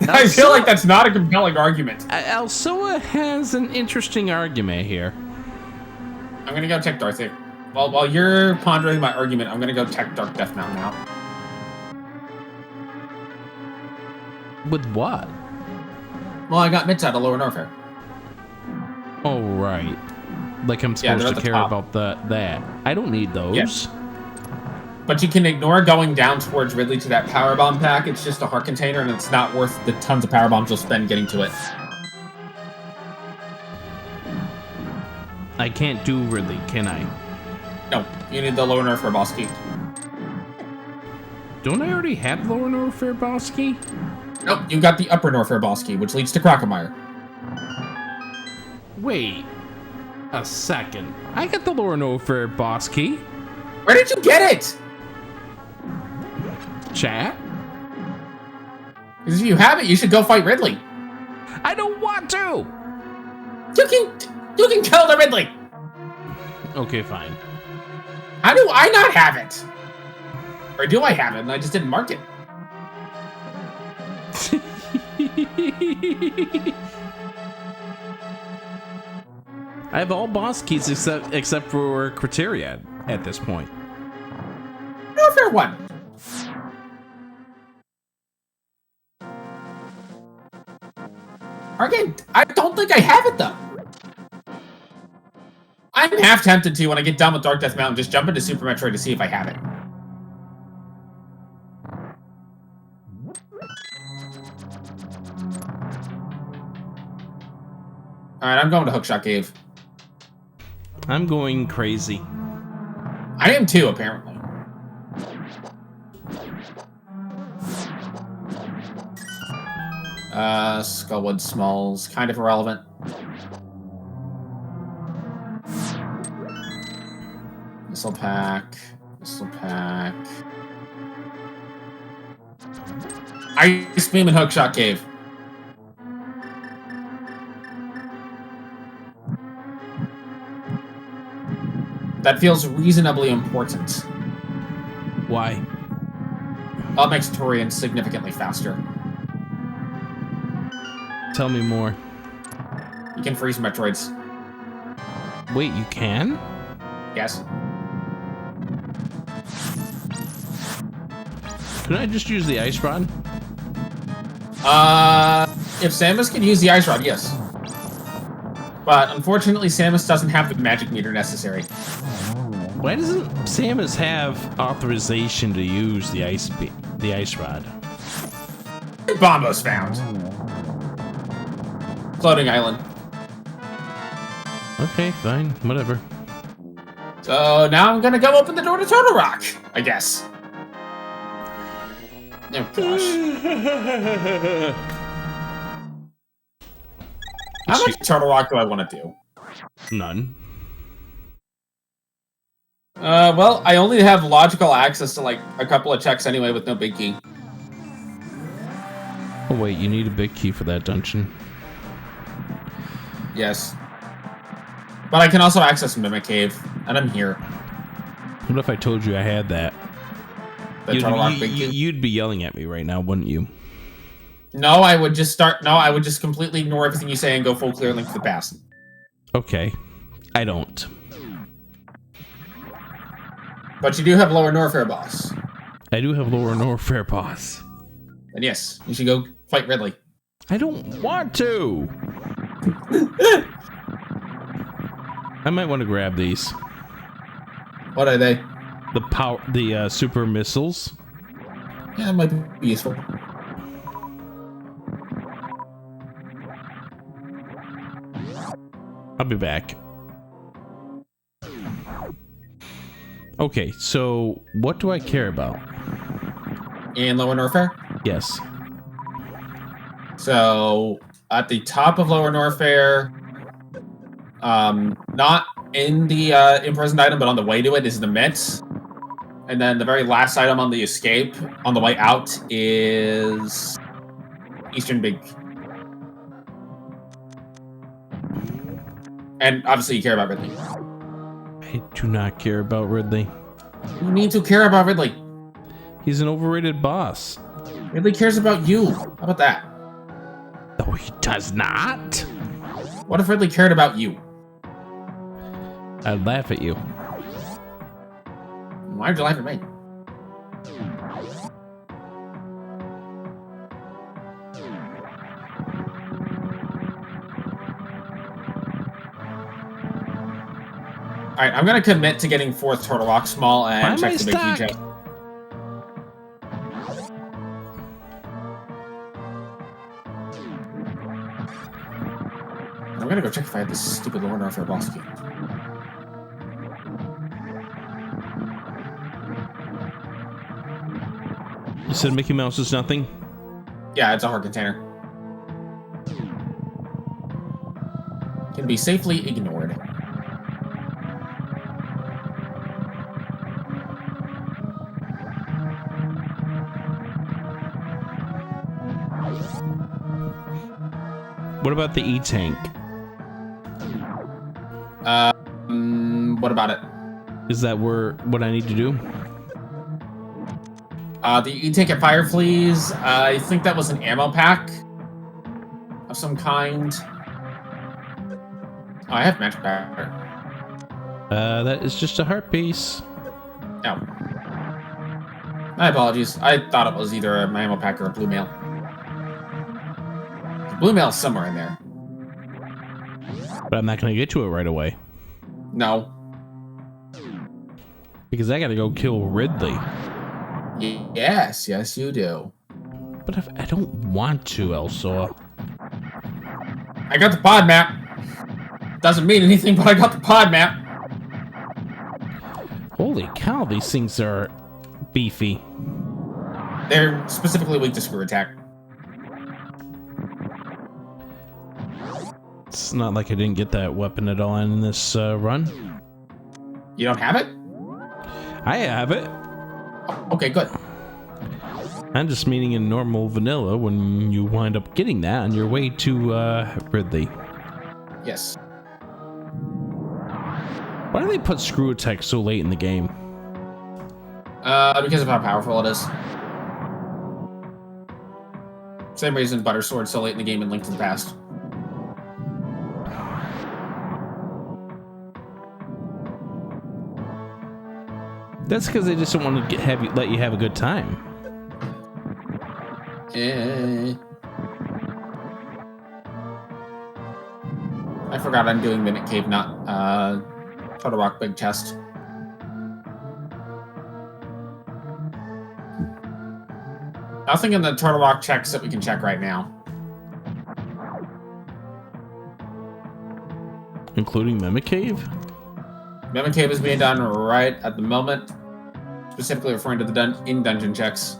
I feel like that's not a compelling argument. Alsoa has an interesting argument here. I'm gonna go Tech Darth. While you're pondering my argument, I'm gonna go Tech Dark Death Mountain now. With what? Well, I got mitts out of Lower Norfair. Oh, right. Like I'm Yeah, supposed they're to at the care top. about that. I don't need those. Yes. But you can ignore going down towards Ridley to that power bomb pack. It's just a heart container, and it's not worth the tons of power bombs you'll spend getting to it. I can't do Ridley, can I? No, you need the Lower Norfair boss key. Don't I already have Lower Norfair boss key? Nope, you got the Upper Norfair boss key, which leads to Crocomire. Wait a second. I got the Lower Norfair boss key. Where did you get it? Chat? Because if you have it, you should go fight Ridley. I don't want to! You can kill the Ridley. Okay, fine. How do I not have it? Or do I have it and I just didn't mark it? I have all boss keys except for Criteria at this point. No fair one. Again, I don't think I have it though. I'm half tempted to, when I get done with Dark Death Mountain, just jump into Super Metroid to see if I have it. Alright, I'm going to Hookshot Cave. I'm going crazy. I am too, apparently. Skullwood Smalls, kind of irrelevant. Missile Pack. Ice Beam and Hookshot Cave. That feels reasonably important. Why? Well, it makes Torian significantly faster. Tell me more. You can freeze Metroids. Wait, you can? Yes. Couldn't I just use the ice rod? If Samus can use the Ice Rod, yes. But unfortunately, Samus doesn't have the magic meter necessary. Why doesn't Samus have authorization to use the ice rod? Bombo's found. Floating island. Okay, fine, whatever. So now I'm gonna go open the door to Turtle Rock, I guess. Oh gosh. How much Turtle Rock do I want to do? None. Well, I only have logical access to like a couple of checks anyway with no big key. Oh wait, you need a big key for that dungeon. Yes. But I can also access Mimic Cave, and I'm here. What if I told you I had that? The Turtle Rock big key. You'd be yelling at me right now, wouldn't you? No, I would just I would just completely ignore everything you say and go full clear link to the past. Okay. I don't. But you do have Lower Norfair boss. I do have Lower Norfair boss. And yes, you should go fight Ridley. I don't want to. I might want to grab these. What are they? The super missiles. Yeah, it might be useful. I'll be back. Okay, so what do I care about? In Lower Norfair? Yes. So, at the top of Lower Norfair, not in the imprisoned item, but on the way to it is the Mint. And then the very last item on the escape, on the way out, is Eastern Big. And obviously you care about Ridley. I do not care about Ridley. You need to care about Ridley. He's an overrated boss. Ridley cares about you. How about that? No, he does not. What if Ridley cared about you? I'd laugh at you. Why'd you laugh at me? Alright, I'm gonna commit to getting 4th Turtle Rock Small and check the big key chest. I'm gonna go check if I have this stupid Lower Norfair boss key. You said Mickey Mouse is nothing? Yeah, it's a heart container. Can be safely ignored. What about the E-Tank? What about it? Is that what I need to do? The E-Tank at Fireflies, I think that was an ammo pack of some kind. Oh, I have magic powder. That is just a heart piece. Oh. My apologies. I thought it was either an ammo pack or a blue mail. The blue mail's somewhere in there. But I'm not going to get to it right away. No. Because I got to go kill Ridley. Yes, you do. But I don't want to, Elsa. I got the pod map. Doesn't mean anything, but I got the pod map. Holy cow, these things are beefy. They're specifically weak to screw attack. It's not like I didn't get that weapon at all in this run. You don't have it? I have it. Okay, good. I'm just meaning in normal vanilla when you wind up getting that on your way to Ridley. Yes. Why do they put screw attack so late in the game? Because of how powerful it is. Same reason Butter Sword's so late in the game and Link to the Past. That's because they just don't want to let you have a good time. My forgot I'm doing Mimic Cave, not Turtle Rock Big Chest. Nothing in the Turtle Rock checks that we can check right now. Including Mimic Cave? Mimic Cave is being done right at the moment. Specifically referring to the in-dungeon checks.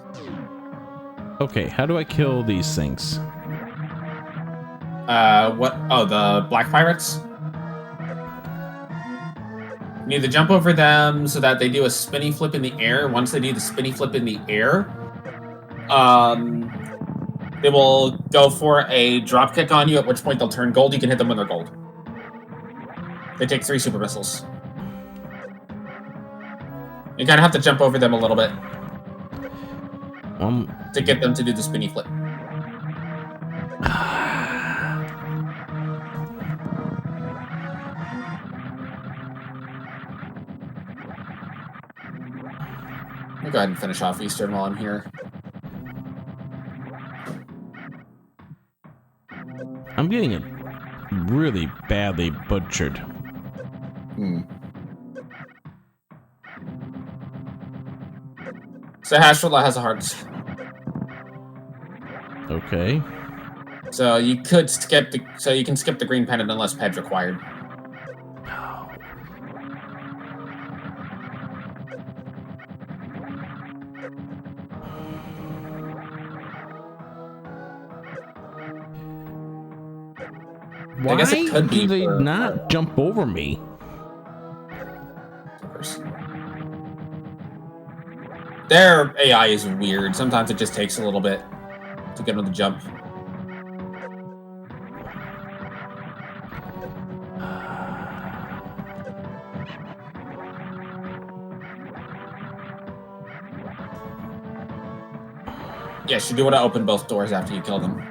Okay, how do I kill these things? What? Oh, the Black Pirates? You need to jump over them so that they do a spinny flip in the air. Once they do the spinny flip in the air, they will go for a drop kick on you, at which point they'll turn gold. You can hit them when they're gold. They take 3 super missiles. You kind of have to jump over them a little bit to get them to do the spinny flip. Let me go ahead and finish off Eastern while I'm here. I'm getting it really badly butchered. So Hastrula has a heart. Okay. So you could skip the. So you can skip the green pendant unless Ped's required. Why I guess it could be do they for, not jump over me? Their AI is weird. Sometimes it just takes a little bit to get them to jump. Yes, you do want to open both doors after you kill them.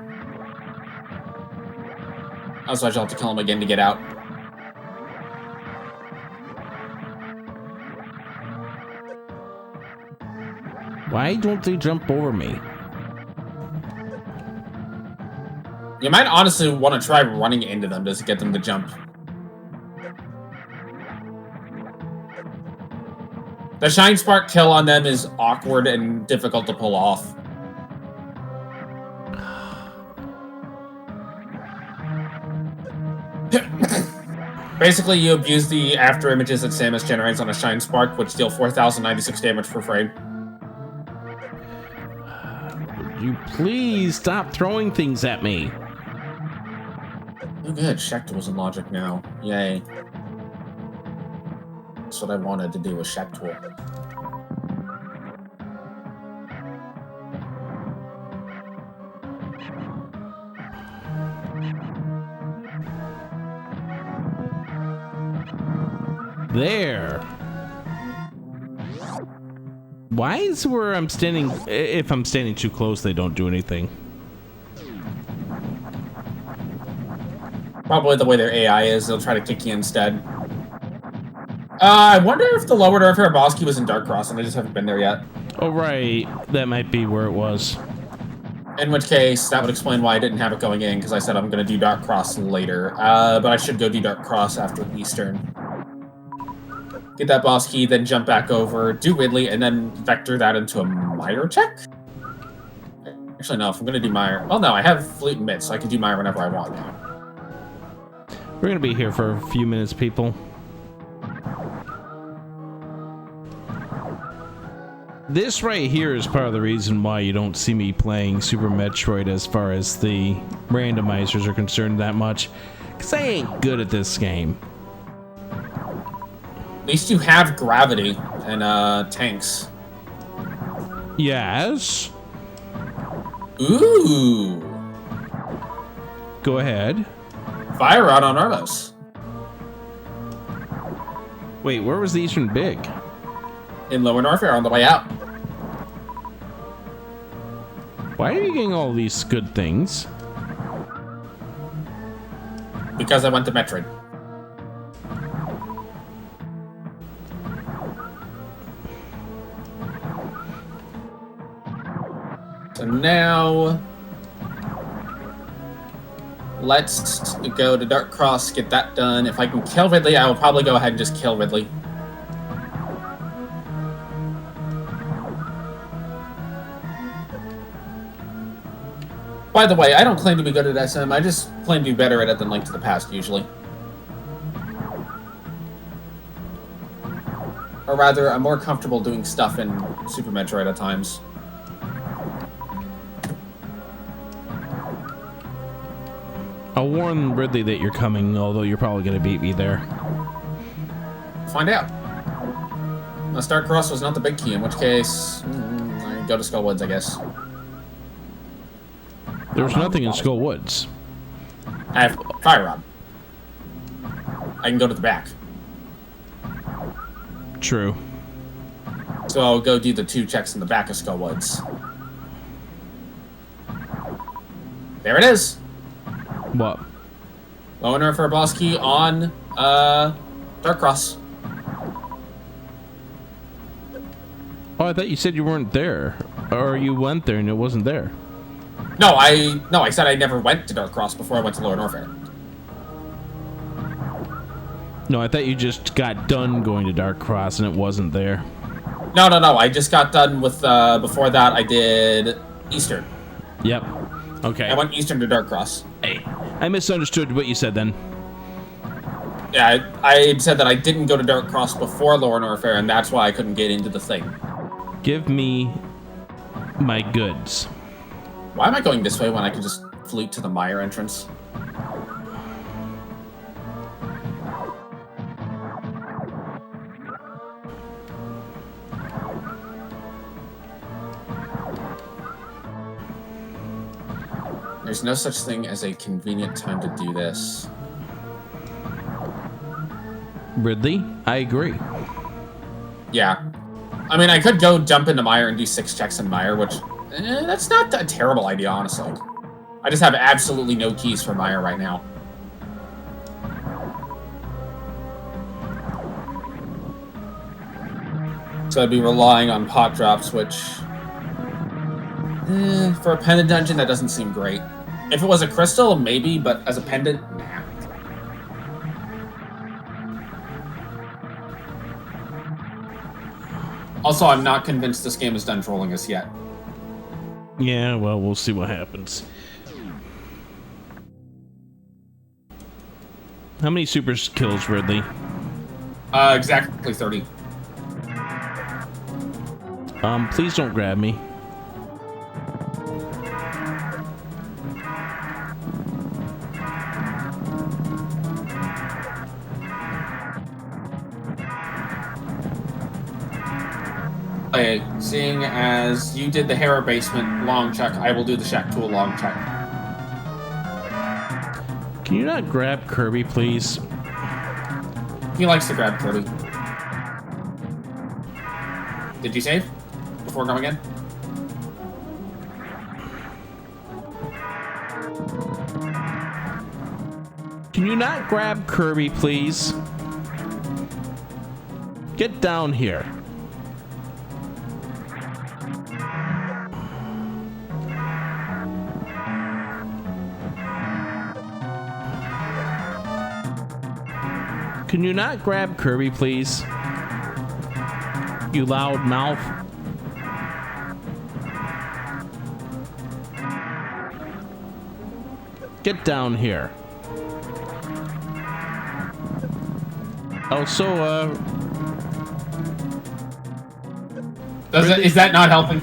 Otherwise, you'll have to kill them again to get out. Why don't they jump over me? You might honestly want to try running into them just to get them to jump. The Shine Spark kill on them is awkward and difficult to pull off. Basically, you abuse the after images that Samus generates on a Shine Spark, which deal 4,096 damage per frame. Would you please stop throwing things at me? Oh good, Shek Tool's in logic now. Yay. That's what I wanted to do with Shek Tool. There. Why is where I'm standing, if I'm standing too close, they don't do anything? Probably the way their AI is, they'll try to kick you instead. I wonder if the lower Earth boss key was in Dark Cross, and I just haven't been there yet. Oh, right. That might be where it was. In which case, that would explain why I didn't have it going in, because I said I'm going to do Dark Cross later. But I should go do Dark Cross after Eastern. Get that boss key, then jump back over, do Ridley, and then vector that into a Mire check? Actually, no, if I'm going to do Mire... Well, no, I have Flute and Mitt, so I can do Mire whenever I want now. We're going to be here for a few minutes, people. This right here is part of the reason why you don't see me playing Super Metroid as far as the randomizers are concerned that much. Because I ain't good at this game. At least you have gravity and tanks. Yes. Ooh. Go ahead. Fire Rod on Armos. Wait, where was the Eastern Big? In Lower Norfair on the way out. Why are you getting all these good things? Because I went to Metroid. So now... let's go to Dark Cross, get that done. If I can kill Ridley, I will probably go ahead and just kill Ridley. By the way, I don't claim to be good at SM, I just claim to be better at it than Link to the Past, usually. Or rather, I'm more comfortable doing stuff in Super Metroid at times. I'll warn Ridley that you're coming, although you're probably going to beat me there. Find out. Unless Dark Cross was not the big key, in which case, I go to Skull Woods, I guess. There's nothing in Skull Woods. I have Fire Rod. I can go to the back. True. So I'll go do the 2 checks in the back of Skull Woods. There it is! What? Low enough for a boss key on Dark Cross. Oh, I thought you said you weren't there. Or you went there and it wasn't there. No, I said I never went to Dark Cross before I went to Lower Norfair. No, I thought you just got done going to Dark Cross and it wasn't there. No, I just got done with, before that I did Eastern. Yep. Okay. I went Eastern to Dark Cross. Hey, I misunderstood what you said then. Yeah, I said that I didn't go to Dark Cross before Lower Norfair, and that's why I couldn't get into the thing. Give me my goods. Why am I going this way when I can just flute to the Mire entrance? There's no such thing as a convenient time to do this. Ridley, I agree. Yeah. I mean, I could go jump into Mire and do 6 checks in Mire, which... that's not a terrible idea, honestly. I just have absolutely no keys for Mire right now. So I'd be relying on pot drops, which... for a pendant dungeon, that doesn't seem great. If it was a crystal, maybe, but as a pendant, nah. Also, I'm not convinced this game is done trolling us yet. Yeah, well, we'll see what happens. How many super kills, Ridley? Exactly 30. Please don't grab me. Okay, seeing as you did the Hera basement long check, I will do the Shack Tool long check. Can you not grab Kirby, please? He likes to grab Kirby. Did you save before going in? Can you not grab Kirby, please? Get down here. Can you not grab Kirby, please? You loud mouth. Get down here. Also, Is that not helping?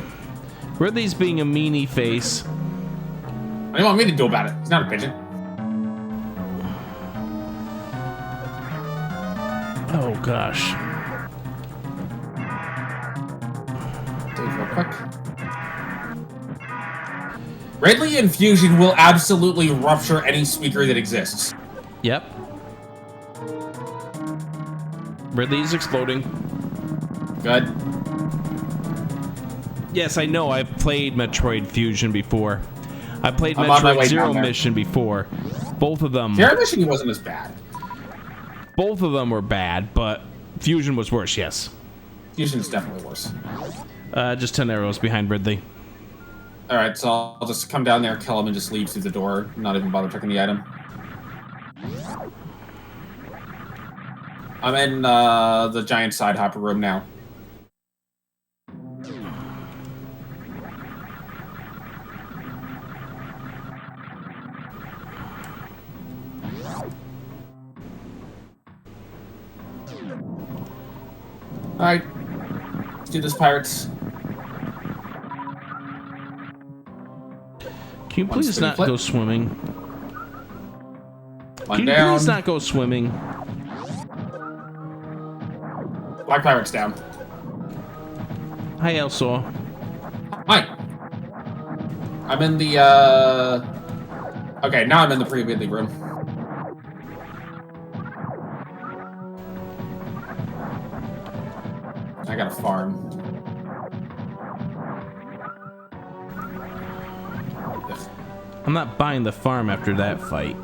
Ridley's being a meanie face. What do you want me to do about it? He's not a pigeon. Oh gosh. Do it real quick. Ridley Infusion will absolutely rupture any speaker that exists. Yep. Ridley's exploding. Good. Yes, I know. I've played Metroid Fusion before. I played I'm on my Metroid way Zero down there. Mission before. Both of them. Zero Mission wasn't as bad. Both of them were bad, but Fusion was worse. Yes. Fusion is definitely worse. Just 10 arrows behind Ridley. Alright, so I'll just come down there, kill him, and just leave through the door. Not even bother checking the item. I'm in the giant side hopper room now. Alright. Let's do this, pirates. Can you please not go swimming? One Can you down. please not go swimming? Black pirates down. Hi, Elsaw. Hi. I'm in the, Okay, now I'm in the pre-Ridley room. I got a farm. I'm not buying the farm after that fight.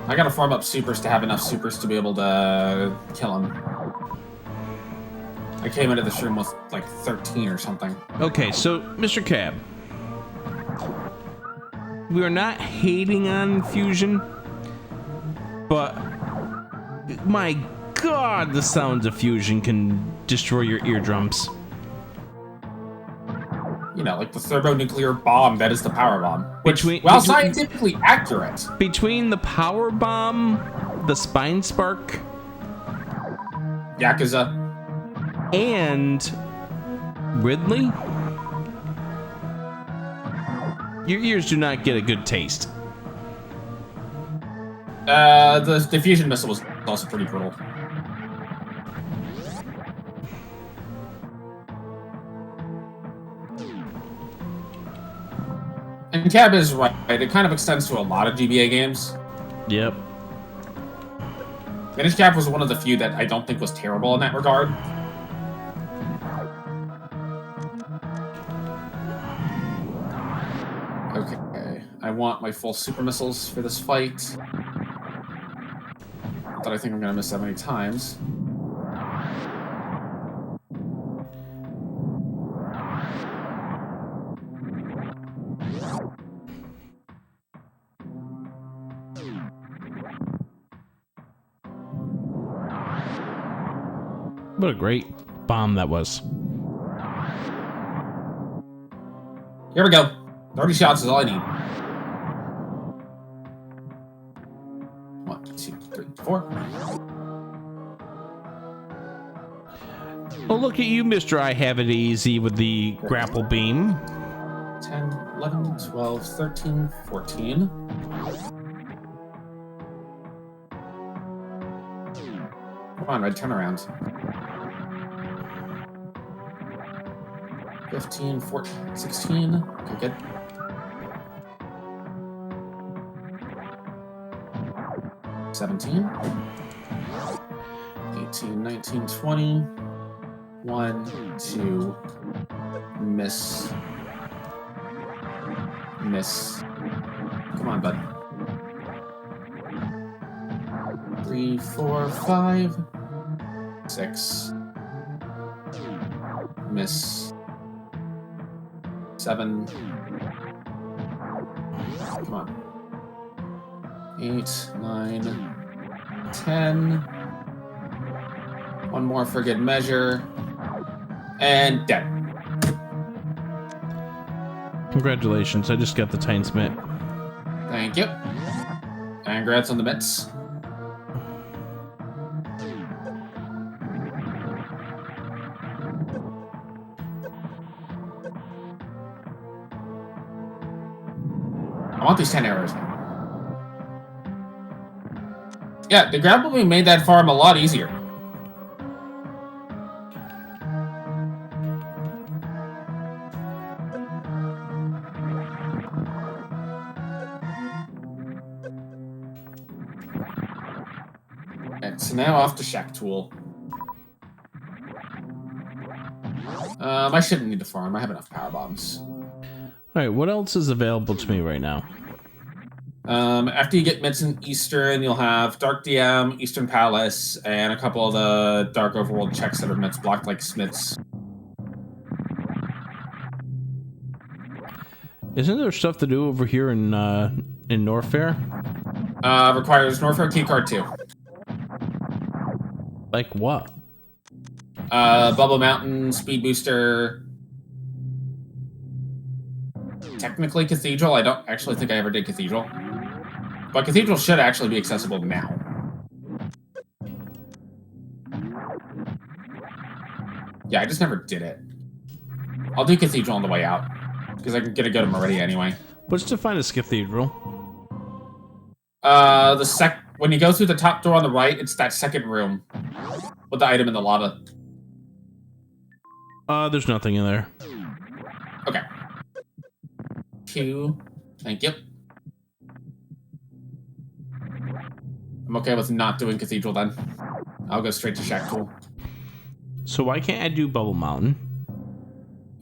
I gotta farm up supers to have enough supers to be able to kill him. I came into this room with like 13 or something. Okay, so Mr. Cab, we are not hating on Fusion, but my God, the sounds of Fusion can destroy your eardrums. You know, like the thermonuclear bomb that is the power bomb. Which, Between- while between- scientifically accurate, Between the power bomb, the spine spark, Yakuza. and Ridley, your ears do not get a good taste. The diffusion missile was also pretty brutal. And Cab is right. It kind of extends to a lot of GBA games. Yep. Vintage Cab was one of the few that I don't think was terrible in that regard. Okay, I want my full super missiles for this fight. Not that I think I'm gonna miss that many times. What a great bomb that was. Here we go. 30 shots is all I need. 1, 2, 3, 4. Oh, look at you, Mr. I Have It Easy with the grapple beam. 10, 11, 12, 13, 14. Come on, Red, turn around. 15, 14, 16. Okay, good. 17. 18, 19, 20. 1, 2. Miss. Miss. Come on, bud. 3, 4, 5. 6. Miss. 7. Come on. 8, 9, 10. One more for good measure. And dead. Congratulations, I just got the Titan Smith. Thank you. And congrats on the mitts. I want these 10 arrows now. Yeah, the grapple beam made that farm a lot easier. And so now off to Shack Tool. I shouldn't need to farm. I have enough power bombs. Alright, what else is available to me right now? After you get Midson Eastern, you'll have Dark DM, Eastern Palace, and a couple of the Dark Overworld checks that are Mitz blocked like Smiths. Isn't there stuff to do over here in Norfair? Requires Norfair Keycard 2. Like what? Bubble Mountain, Speed Booster. Technically Cathedral. I don't actually think I ever did Cathedral. But Cathedral should actually be accessible now. Yeah, I just never did it. I'll do Cathedral on the way out. Because I'm gonna go to Meridia anyway. What's to find this cathedral? When you go through the top door on the right, it's that second room. With the item in the lava. There's nothing in there. Okay. Q. Thank you. I'm okay with not doing Cathedral then. I'll go straight to Shack Tool. So why can't I do Bubble Mountain?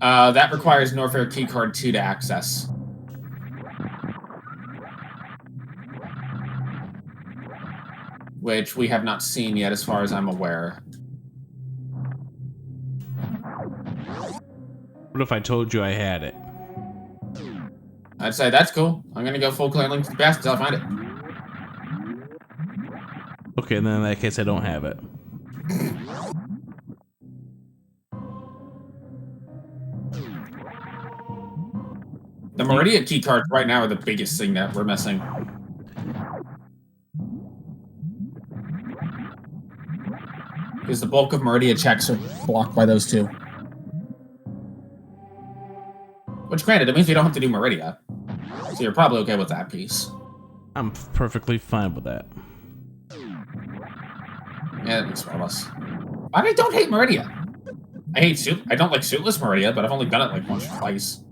That requires Norfair Keycard 2 to access. Which we have not seen yet as far as I'm aware. What if I told you I had it? I'd say that's cool. I'm gonna go full clear link to the past until I find it. Okay, then in that case I don't have it. The Meridia key cards right now are the biggest thing that we're missing. Because the bulk of Meridia checks are blocked by those two. Which, granted, it means we don't have to do Meridia. So you're probably okay with that piece. I'm perfectly fine with that. Yeah, that makes fun of us. I don't hate Meridia. I don't like suitless Meridia, but I've only done it like once or twice.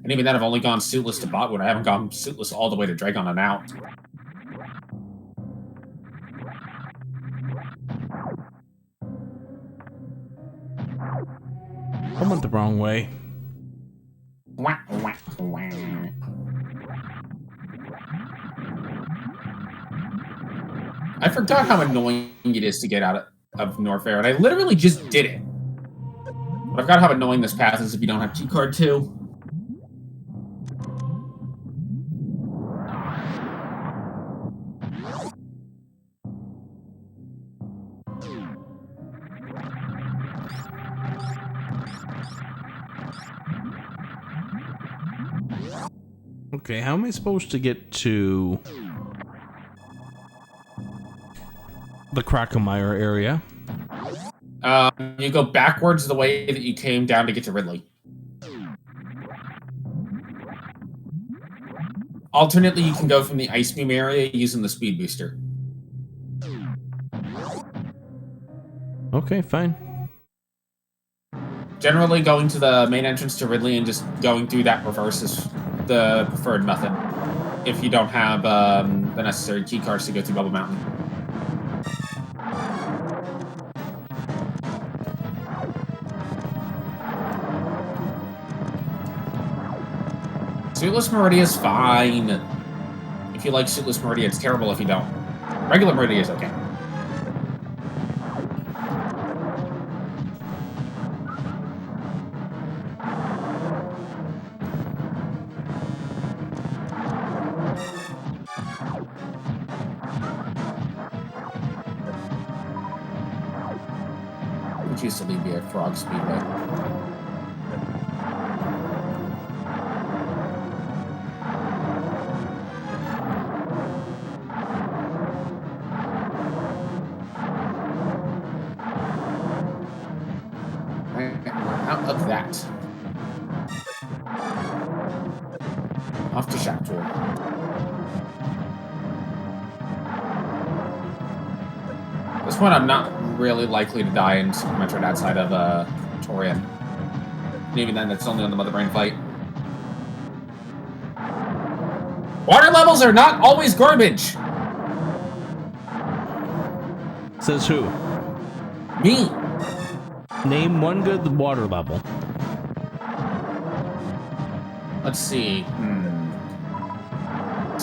And even then, I've only gone suitless to Botwood. I haven't gone suitless all the way to Dragon and out. I went the wrong way. Wah, wah, wah. I forgot how annoying it is to get out of Norfair, and I literally just did it. But I forgot how annoying this path is if you don't have keycard 2. Okay, how am I supposed to get to the Krakenmeyer area? You go backwards the way that you came down to get to Ridley. Alternately, you can go from the Ice Beam area using the Speed Booster. Okay, fine. Generally, going to the main entrance to Ridley and just going through that reverse is the preferred method. If you don't have the necessary key cards to go through Bubble Mountain. Suitless Meridia is fine. If you like Suitless Meridia, it's terrible if you don't. Regular Meridia is okay. Which used to be a Frog Speedway. Out of that. Off to Shack Tool. At this point, I'm not really likely to die in Super Metroid outside of Torian. And even then, that's only on the Mother Brain fight. Water levels are not always garbage! Says who? Me! Name one good water level. Let's see.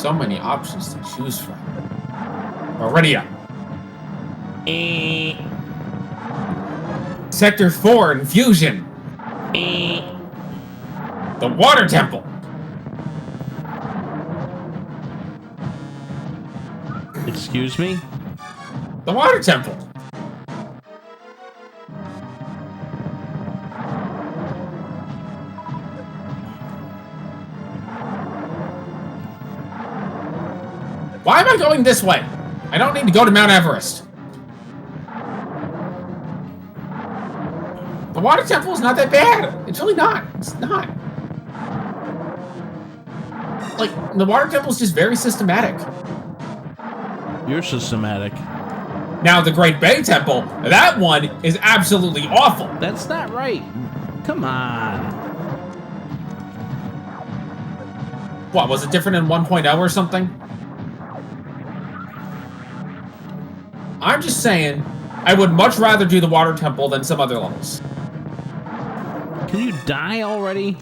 So many options to choose from. Meridia. Sector 4 Infusion. The Water Temple. Excuse me? The Water Temple. Why am I going this way? I don't need to go to Mount Everest. The Water Temple is not that bad. It's really not. It's not. Like, the Water Temple is just very systematic. You're systematic. Now, the Great Bay Temple, that one is absolutely awful. That's not right. Come on. What, was it different in 1.0 or something? I'm just saying, I would much rather do the Water Temple than some other levels. Can you die already?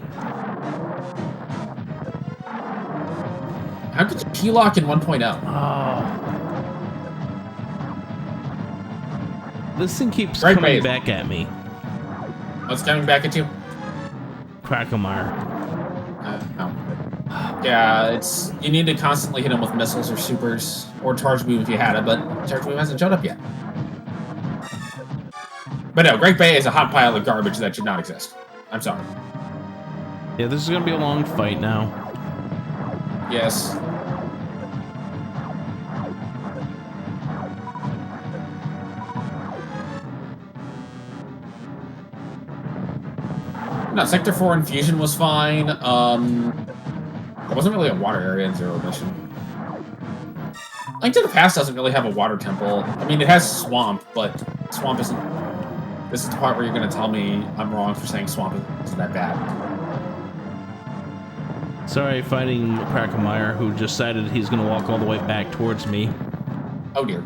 How could you key-lock in 1.0? Oh. This thing keeps Right, coming mate. back at me. What's coming back at you? Crackamire. No. Yeah, it's... You need to constantly hit him with missiles or supers, or Charge Beam if you had it, but Charge Beam hasn't showed up yet. But no, Great Bay is a hot pile of garbage that should not exist. I'm sorry. Yeah, this is gonna be a long fight now. Yes. No, Sector 4 Infusion was fine. There wasn't really a water area in Zero Mission. Link to the Past doesn't really have a water temple. I mean, it has Swamp, but Swamp isn't... This is the part where you're going to tell me I'm wrong for saying Swamp isn't that bad. Sorry, fighting Crackamire, who decided he's gonna walk all the way back towards me. Oh dear.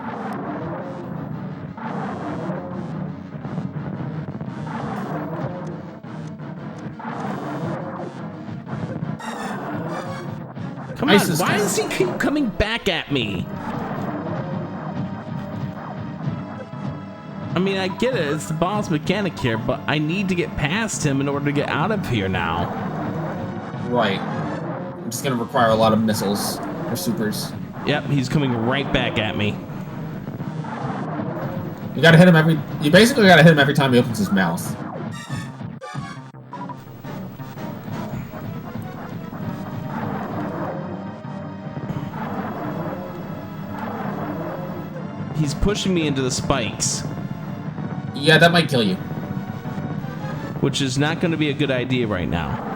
Come Ice on, is why down. does he keep coming back at me? I mean, I get it, it's the boss mechanic here, but I need to get past him in order to get out of here now. Right. I'm just going to require a lot of missiles or supers. Yep, he's coming right back at me. You gotta hit him every... You basically gotta hit him every time he opens his mouth. He's pushing me into the spikes, Yeah, that might kill you. which is not going to be a good idea right now.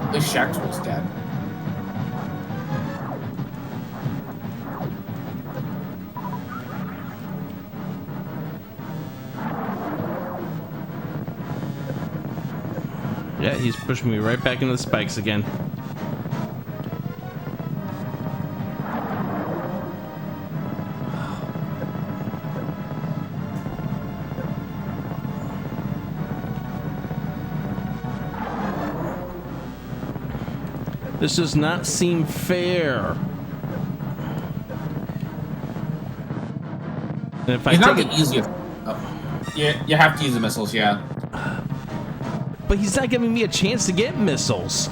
At least Shaxwell's dead. Yeah, he's pushing me right back into the spikes again. This does not seem fair. And if I He's not take the it, easiest. Oh. Yeah, you have to use the missiles, yeah. but he's not giving me a chance to get missiles.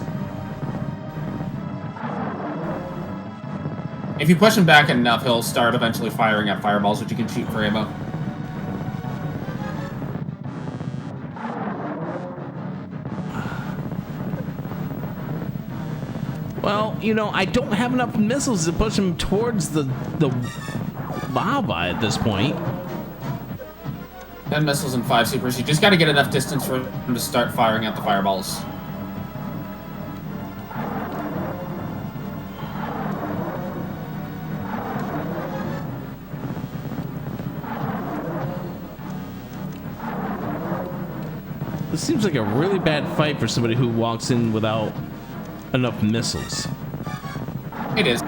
If you push him back enough, he'll start eventually firing at fireballs, which you can shoot for ammo. Well, you know, I don't have enough missiles to push him towards the lava at this point. 10 missiles and 5 supers. You just gotta get enough distance for him to start firing at the fireballs. This seems like a really bad fight for somebody who walks in without enough missiles. It is. I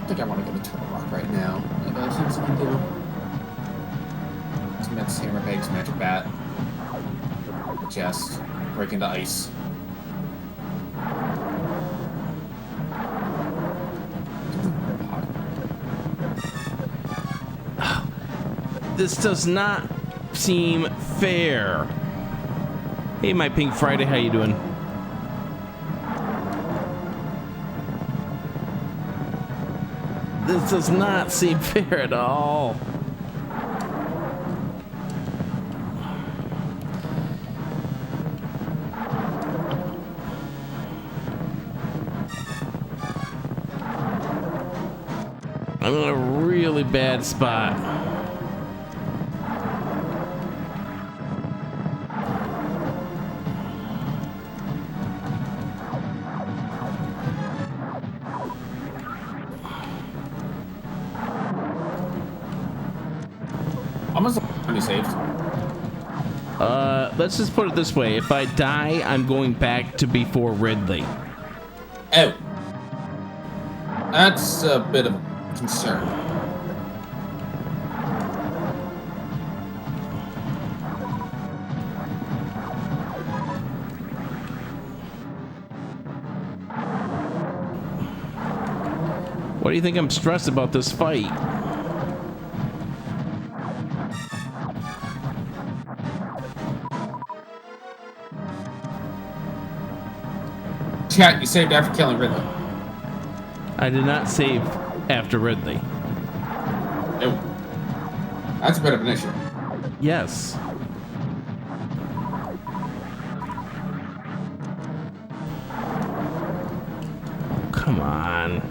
think I want to go to Turtle Rock right now. Maybe other things I can do. Smith's Hammer Pegs, Magic Bat. Chest. Break into ice. This does not seem fair. Hey, my Pink Friday, how you doing? This does not seem fair at all. I'm in a really bad spot. How much time you saved? Let's just put it this way. If I die, I'm going back to before Ridley. Oh. That's a bit of a concern. What do you think I'm stressed about this fight? Chat, you saved after killing Ridley. I did not save after Ridley. No. That's a bit of an issue. Yes. Come on.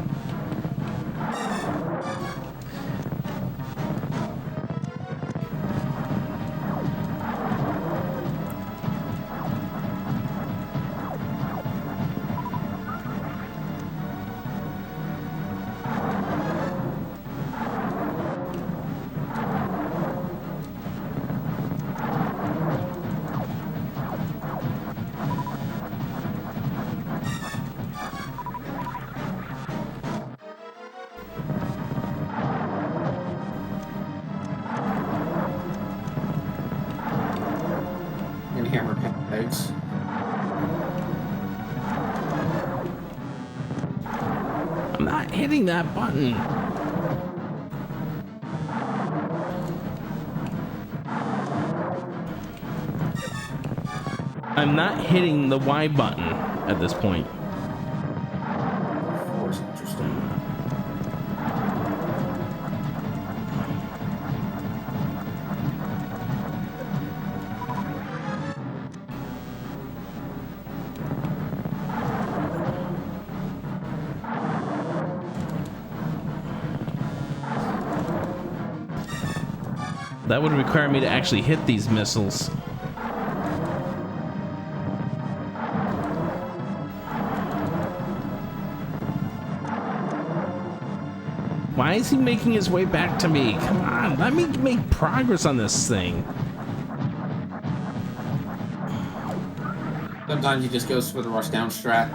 And hammer pegs. I'm not hitting that button. I'm not hitting the Y button at this point. Force, interesting. That would require me to actually hit these missiles. Why is he making his way back to me? Come on, let me make progress on this thing. Sometimes he just goes for the rush down strat.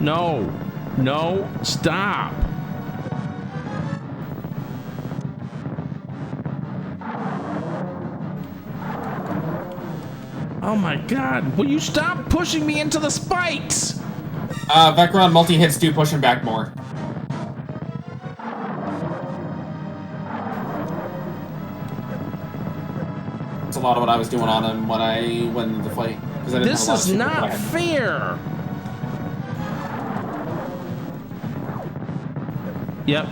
No, no, stop. Oh my God, will you stop pushing me into the spikes? Vecron multi-hits do push him back more. That's a lot of what I was doing on him when I went into the fight. I didn't This have a lot of is super not that I had. fair. Yep.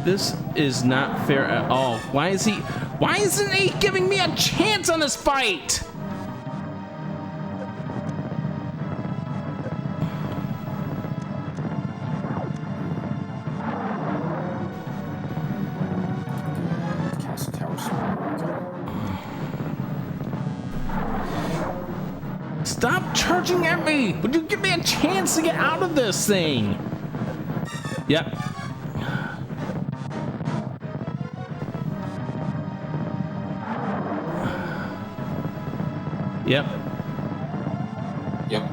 This is not fair at all. Why isn't he giving me a chance on this fight? charging at me? Would you give me a chance to get out of this thing? Yep. Yep. Yep.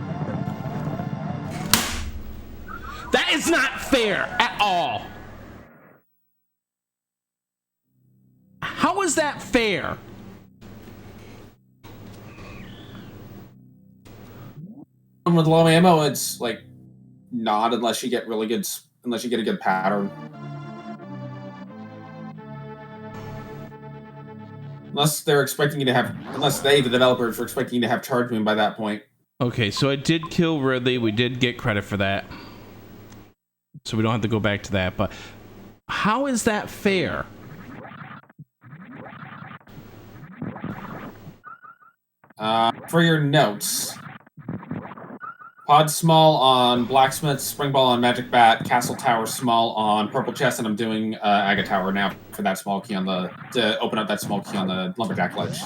That is not fair at all. How is that fair? With low ammo, it's like not unless you get really good, unless you get a good pattern. Unless they're expecting you to have, unless they, the developers, are expecting you to have charge beam by that point. Okay, so I did kill Ridley. We did get credit for that. So we don't have to go back to that. But how is that fair? For your notes, Pod small on Blacksmith, Spring Ball on Magic Bat, Castle Tower small on Purple Chest, and I'm doing Aga Tower now for that small key on the, to open up that small key on the Lumberjack Ledge.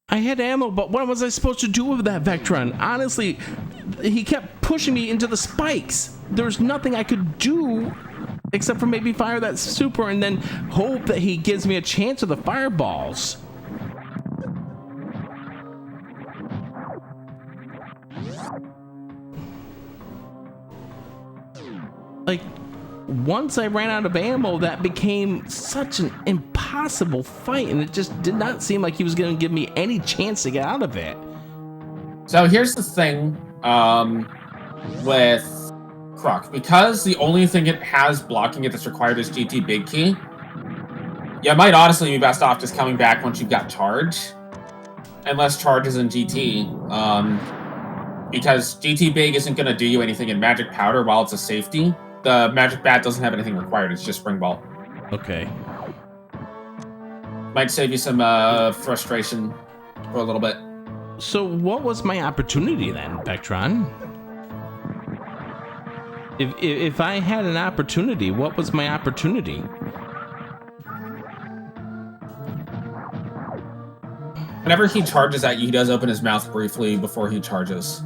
I had ammo, but what was I supposed to do with that Vectron? Honestly, he kept pushing me into the spikes. There's nothing I could do except for maybe fire that super and then hope that he gives me a chance with the fireballs. Like, once I ran out of ammo, that became such an impossible fight, and it just did not seem like he was going to give me any chance to get out of it. So here's the thing with Croc. Because the only thing it has blocking it that's required is GT Big Key, you might honestly be best off just coming back once you've got charge. Unless charge is in GT. Because GT Big isn't going to do you anything in Magic Powder while it's a safety. The Magic Bat doesn't have anything required, it's just Spring Ball. Okay. Might save you some frustration for a little bit. So what was my opportunity then, Vectron? If I had an opportunity, what was my opportunity? Whenever he charges at you, he does open his mouth briefly before he charges.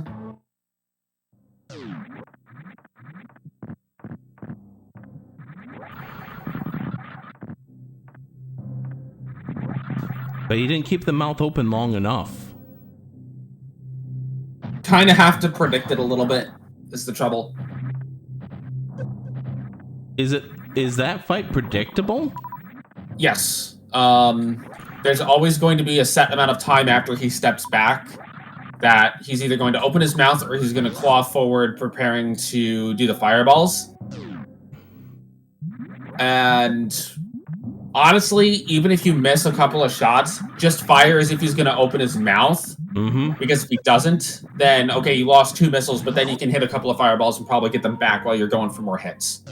But he didn't keep the mouth open long enough. Kind of have to predict it a little bit, is the trouble. Is that fight predictable? Yes. There's always going to be a set amount of time after he steps back that he's either going to open his mouth or he's going to claw forward, preparing to do the fireballs. And honestly, even if you miss a couple of shots, just fire as if he's going to open his mouth. Mm-hmm. Because if he doesn't, then, okay, you lost 2 missiles, but then you can hit a couple of fireballs and probably get them back while you're going for more hits.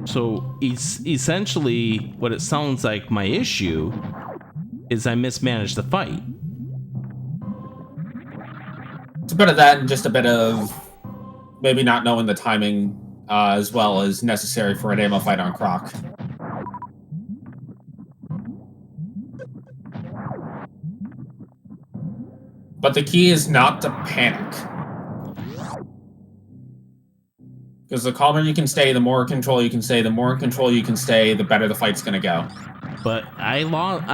So essentially, what it sounds like my issue is I mismanaged the fight. It's a bit of that and just a bit of maybe not knowing the timing as well as necessary for an ammo fight on Croc. But the key is not to panic. Because the calmer you can stay, the more control you can stay. The more control you can stay, the better the fight's going to go. But I lost...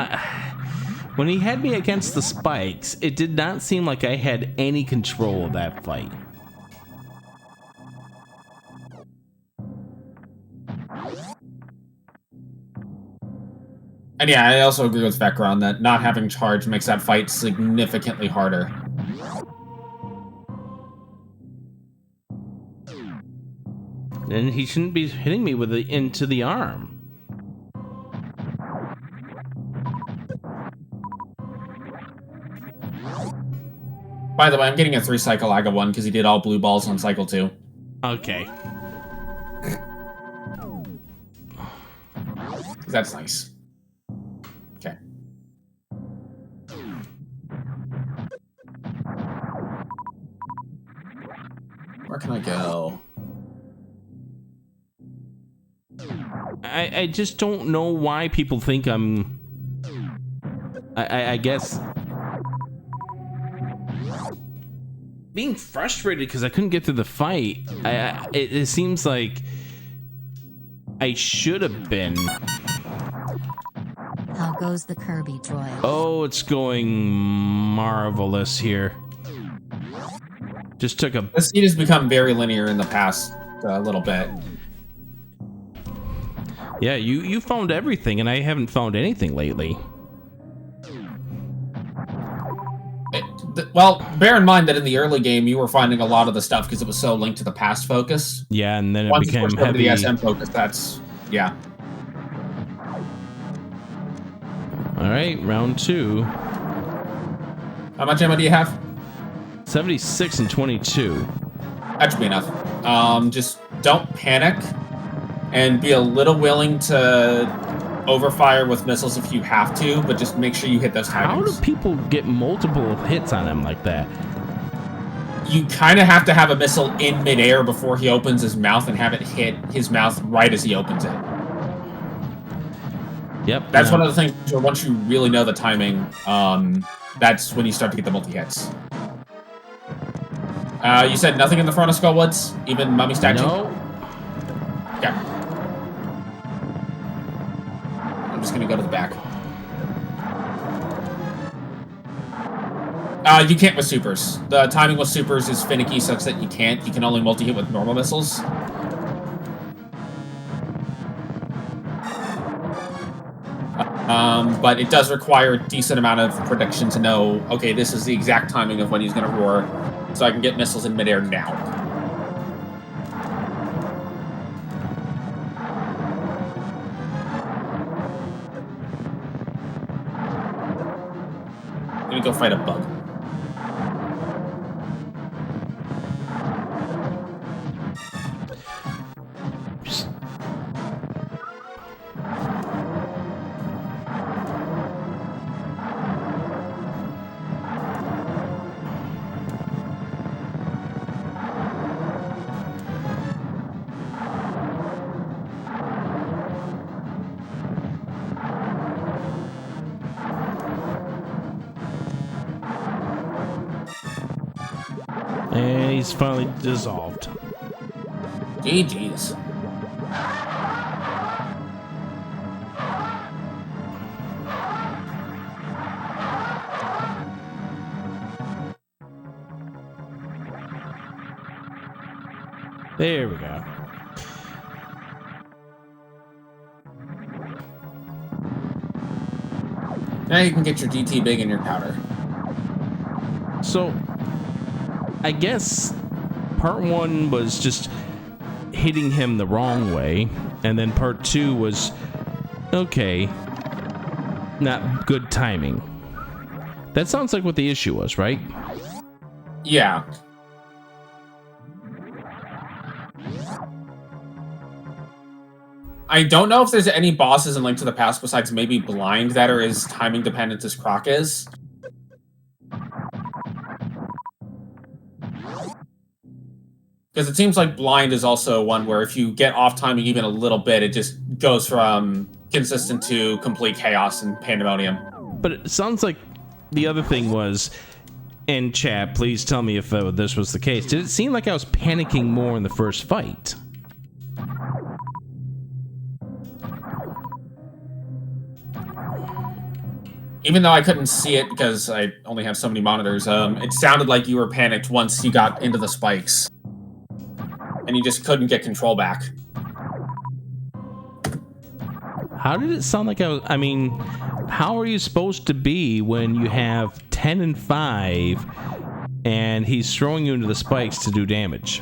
when he had me against the spikes, it did not seem like I had any control of that fight. And yeah, I also agree with Vecra on that. Not having charge makes that fight significantly harder. And he shouldn't be hitting me with it into the arm. By the way, I'm getting a 3-cycle Aga 1 because he did all blue balls on cycle 2. Okay. That's nice. Okay. Where can I go? I just don't know why people think I'm... I guess being frustrated because I couldn't get through the fight. It seems like I should have been. How goes the Kirby droid? Oh, it's going marvelous here. Just took a... The seed has become very linear in the past little bit. Yeah, you found everything, and I haven't found anything lately. Well, bear in mind that in the early game, you were finding a lot of the stuff because it was so linked to the past focus. Yeah, and then it Once became you switched over to heavy. the SM focus, that's... Yeah. All right, round 2. How much ammo do you have? 76 and 22. That should be enough. Just don't panic and be a little willing to overfire with missiles if you have to, but just make sure you hit those How do timings. people get multiple hits on him like that? You kind of have to have a missile in midair before he opens his mouth and have it hit his mouth right as he opens it. Yep. That's one of the things where once you really know the timing, that's when you start to get the multi-hits. You said nothing in the front of Skullwoods? Even Mummy statue? No. Okay. I'm just gonna go to the back. You can't with supers. The timing with supers is finicky such that you can't. You can only multi-hit with normal missiles. But it does require a decent amount of prediction to know, okay, this is the exact timing of when he's gonna roar, so I can get missiles in midair now. I'm gonna go fight a bug. And he's finally dissolved. GG's. There we go. Now you can get your GT big and your powder. So, I guess part 1 was just hitting him the wrong way, and then part 2 was, okay, not good timing. That sounds like what the issue was, right? Yeah. I don't know if there's any bosses in Link to the Past besides maybe Blind that are as timing dependent as Croc is. Because it seems like Blind is also one where if you get off timing even a little bit, it just goes from consistent to complete chaos and pandemonium. But it sounds like the other thing was, and chat, please tell me if this was the case. Did it seem like I was panicking more in the first fight? Even though I couldn't see it because I only have so many monitors, it sounded like you were panicked once you got into the spikes. And you just couldn't get control back. How did it sound like I was... I mean, how are you supposed to be when you have 10 and 5 and he's throwing you into the spikes to do damage?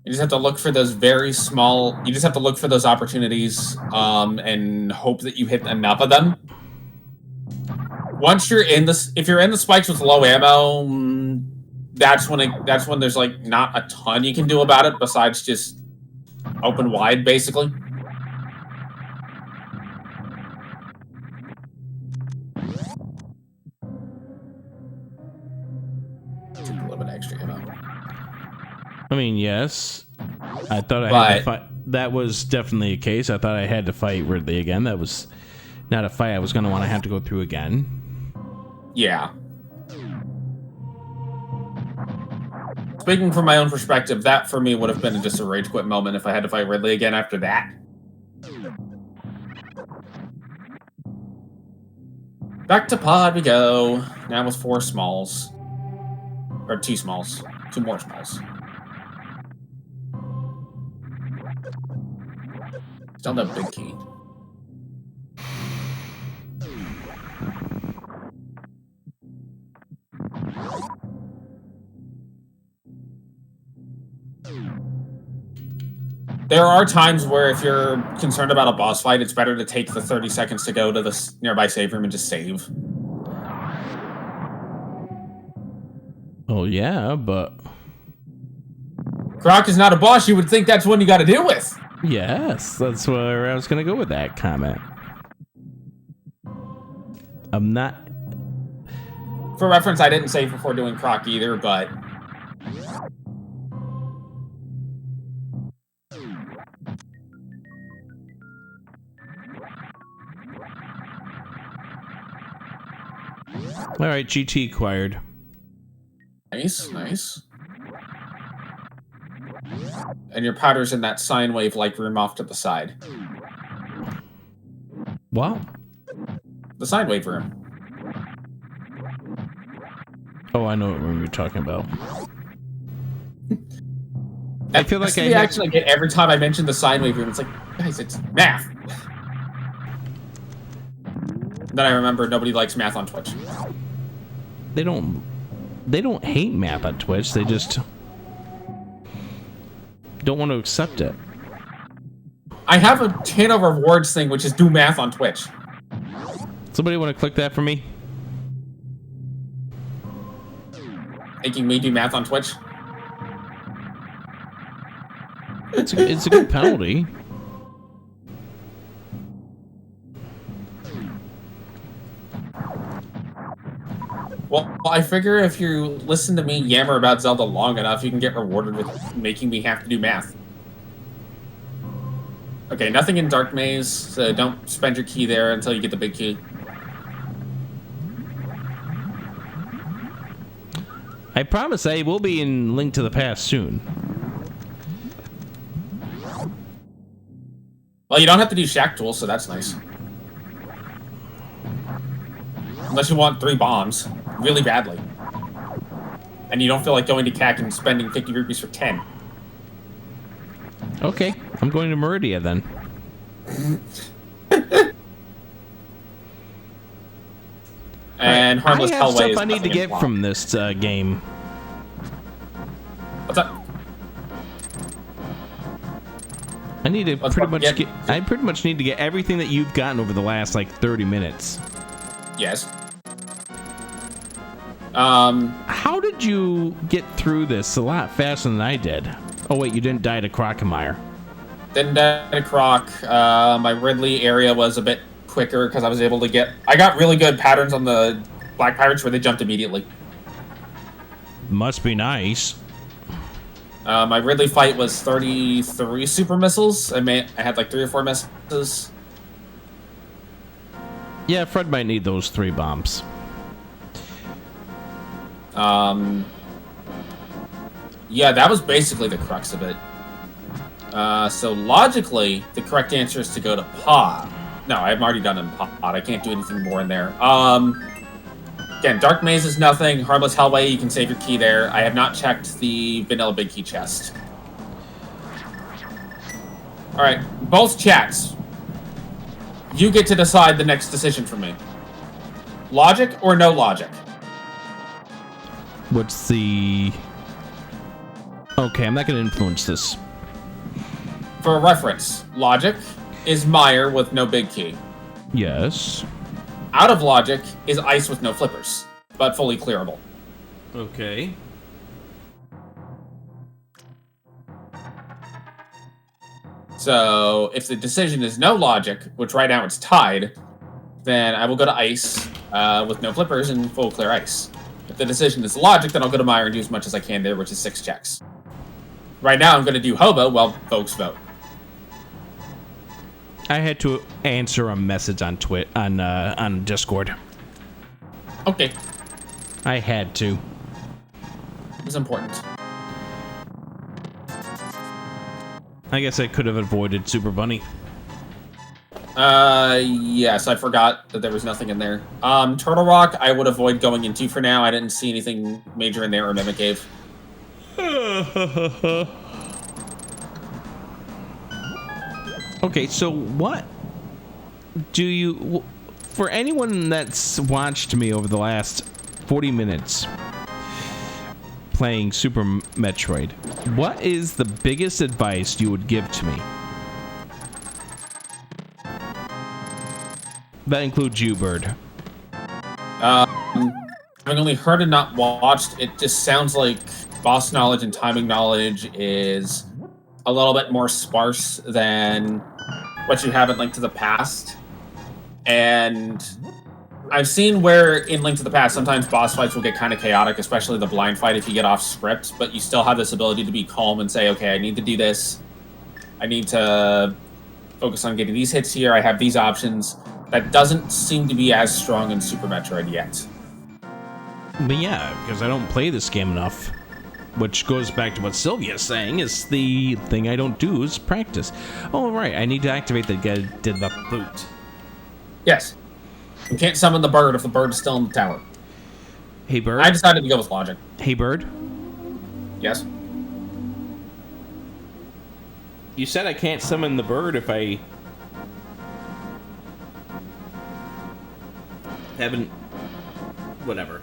You just have to look for those very small... You just have to look for those opportunities and hope that you hit enough of them. Once you're in this... If you're in the spikes with low ammo, that's when there's, like, not a ton you can do about it besides just open wide, basically. Take a little bit of extra ammo. I mean, yes. I thought I had to fight. That was definitely a case. I thought I had to fight Ridley again. That was not a fight I was going to want to have to go through again. Yeah. Speaking from my own perspective, that for me would have been just a rage quit moment if I had to fight Ridley again after that. Back to pod we go. Now with 4 smalls. Or 2 smalls. 2 more smalls. Still no big key. There are times where if you're concerned about a boss fight, it's better to take the 30 seconds to go to the nearby save room and just save. Oh, yeah, but... Croc is not a boss. You would think that's one you got to deal with. Yes, that's where I was going to go with that comment. I'm not... For reference, I didn't save before doing Croc either, but... All right, GT acquired. Nice, nice. And your powder's in that sine wave-like room off to the side. What? The sine wave room. Oh, I know what room you're talking about. I feel like That's the reaction I get every time I mention the sine wave room. It's like, guys, it's math. Then I remember nobody likes math on Twitch. They don't hate math on Twitch. They just don't want to accept it. I have a channel rewards thing, which is do math on Twitch. Somebody want to click that for me? Making me do math on Twitch. It's a good penalty. Well, I figure if you listen to me yammer about Zelda long enough, you can get rewarded with making me have to do math. Okay, nothing in Dark Maze, so don't spend your key there until you get the big key. I promise I will be in Link to the Past soon. Well, you don't have to do Shack Tools, so that's nice. Unless you want 3 bombs, really badly. And you don't feel like going to CAC and spending 50 rupees for 10. Okay, I'm going to Meridia then. And Harmless I have Hellway is stuff I need to nothing get in block. from this game. What's up? I need to Let's pretty much get- get. I pretty much need to get everything that you've gotten over the last like 30 minutes. Yes. How did you get through this a lot faster than I did? Oh wait, you didn't die to Crocomire. Didn't die to Croc. My Ridley area was a bit quicker because I was able to get... I got really good patterns on the Black Pirates where they jumped immediately. Must be nice. My Ridley fight was 33 super missiles. I had like 3 or 4 misses. Yeah, Fred might need those 3 bombs. Yeah, that was basically the crux of it. So logically, the correct answer is to go to Pod. No, I'm already done in Pod. I can't do anything more in there. Again, Dark Maze is nothing. Harmless Hellway, you can save your key there. I have not checked the Vanilla Big Key chest. Alright, both chats. You get to decide the next decision for me. Logic or no logic? What's the... Okay, I'm not going to influence this. For reference, logic is Meyer with no big key. Yes. Out of logic is ice with no flippers, but fully clearable. Okay. So if the decision is no logic, which right now it's tied, then I will go to ice with no flippers and full clear ice. If the decision is logic, then I'll go to Meyer and do as much as I can there, which is 6 checks. Right now, I'm going to do Hobo while folks vote. I had to answer a message on on Discord. Okay, I had to. it's important. I guess I could have avoided Super Bunny. Yes, I forgot that there was nothing in there. Turtle Rock, I would avoid going into for now. I didn't see anything major in there or Mimic Cave. Okay, so what do you... For anyone that's watched me over the last 40 minutes playing Super Metroid, what is the biggest advice you would give to me? That includes you, Bird. Having only heard and not watched, it just sounds like boss knowledge and timing knowledge is a little bit more sparse than what you have in Link to the Past. And I've seen where in Link to the Past, sometimes boss fights will get kind of chaotic, especially the blind fight if you get off script, but you still have this ability to be calm and say, okay, I need to do this. I need to focus on getting these hits here. I have these options. That doesn't seem to be as strong in Super Metroid yet. But yeah, because I don't play this game enough. Which goes back to what Sylvia's saying, is the thing I don't do is practice. Oh, right, I need to activate the boot. Yes. You can't summon the bird if the bird is still in the tower. Hey, Bird? I decided to go with logic. Hey, Bird? Yes? You said I can't summon the bird if I haven't... Whatever.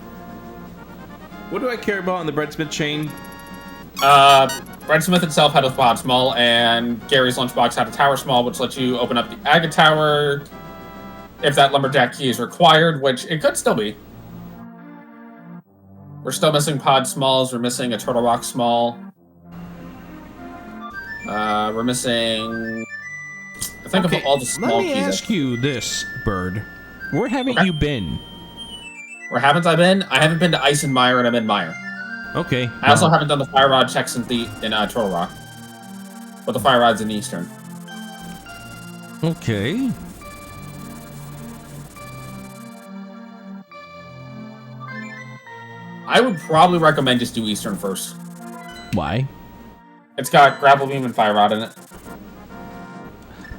What do I care about on the Breadsmith chain? Breadsmith itself had a pod small, and Gary's lunchbox had a tower small, which lets you open up the Aga Tower if that lumberjack key is required, which it could still be. We're still missing pod smalls. We're missing a Turtle Rock small. We're missing... I think of all the small keys. Let me keys. ask you this, Bird. Where haven't you been? Where haven't I been? I haven't been to Ice and Mire, and I'm in Mire. Okay. I also haven't done the Fire Rod checks in Turtle Rock. But the Fire Rod's in Eastern. Okay. I would probably recommend just do Eastern first. Why? It's got Grapple Beam and Fire Rod in it.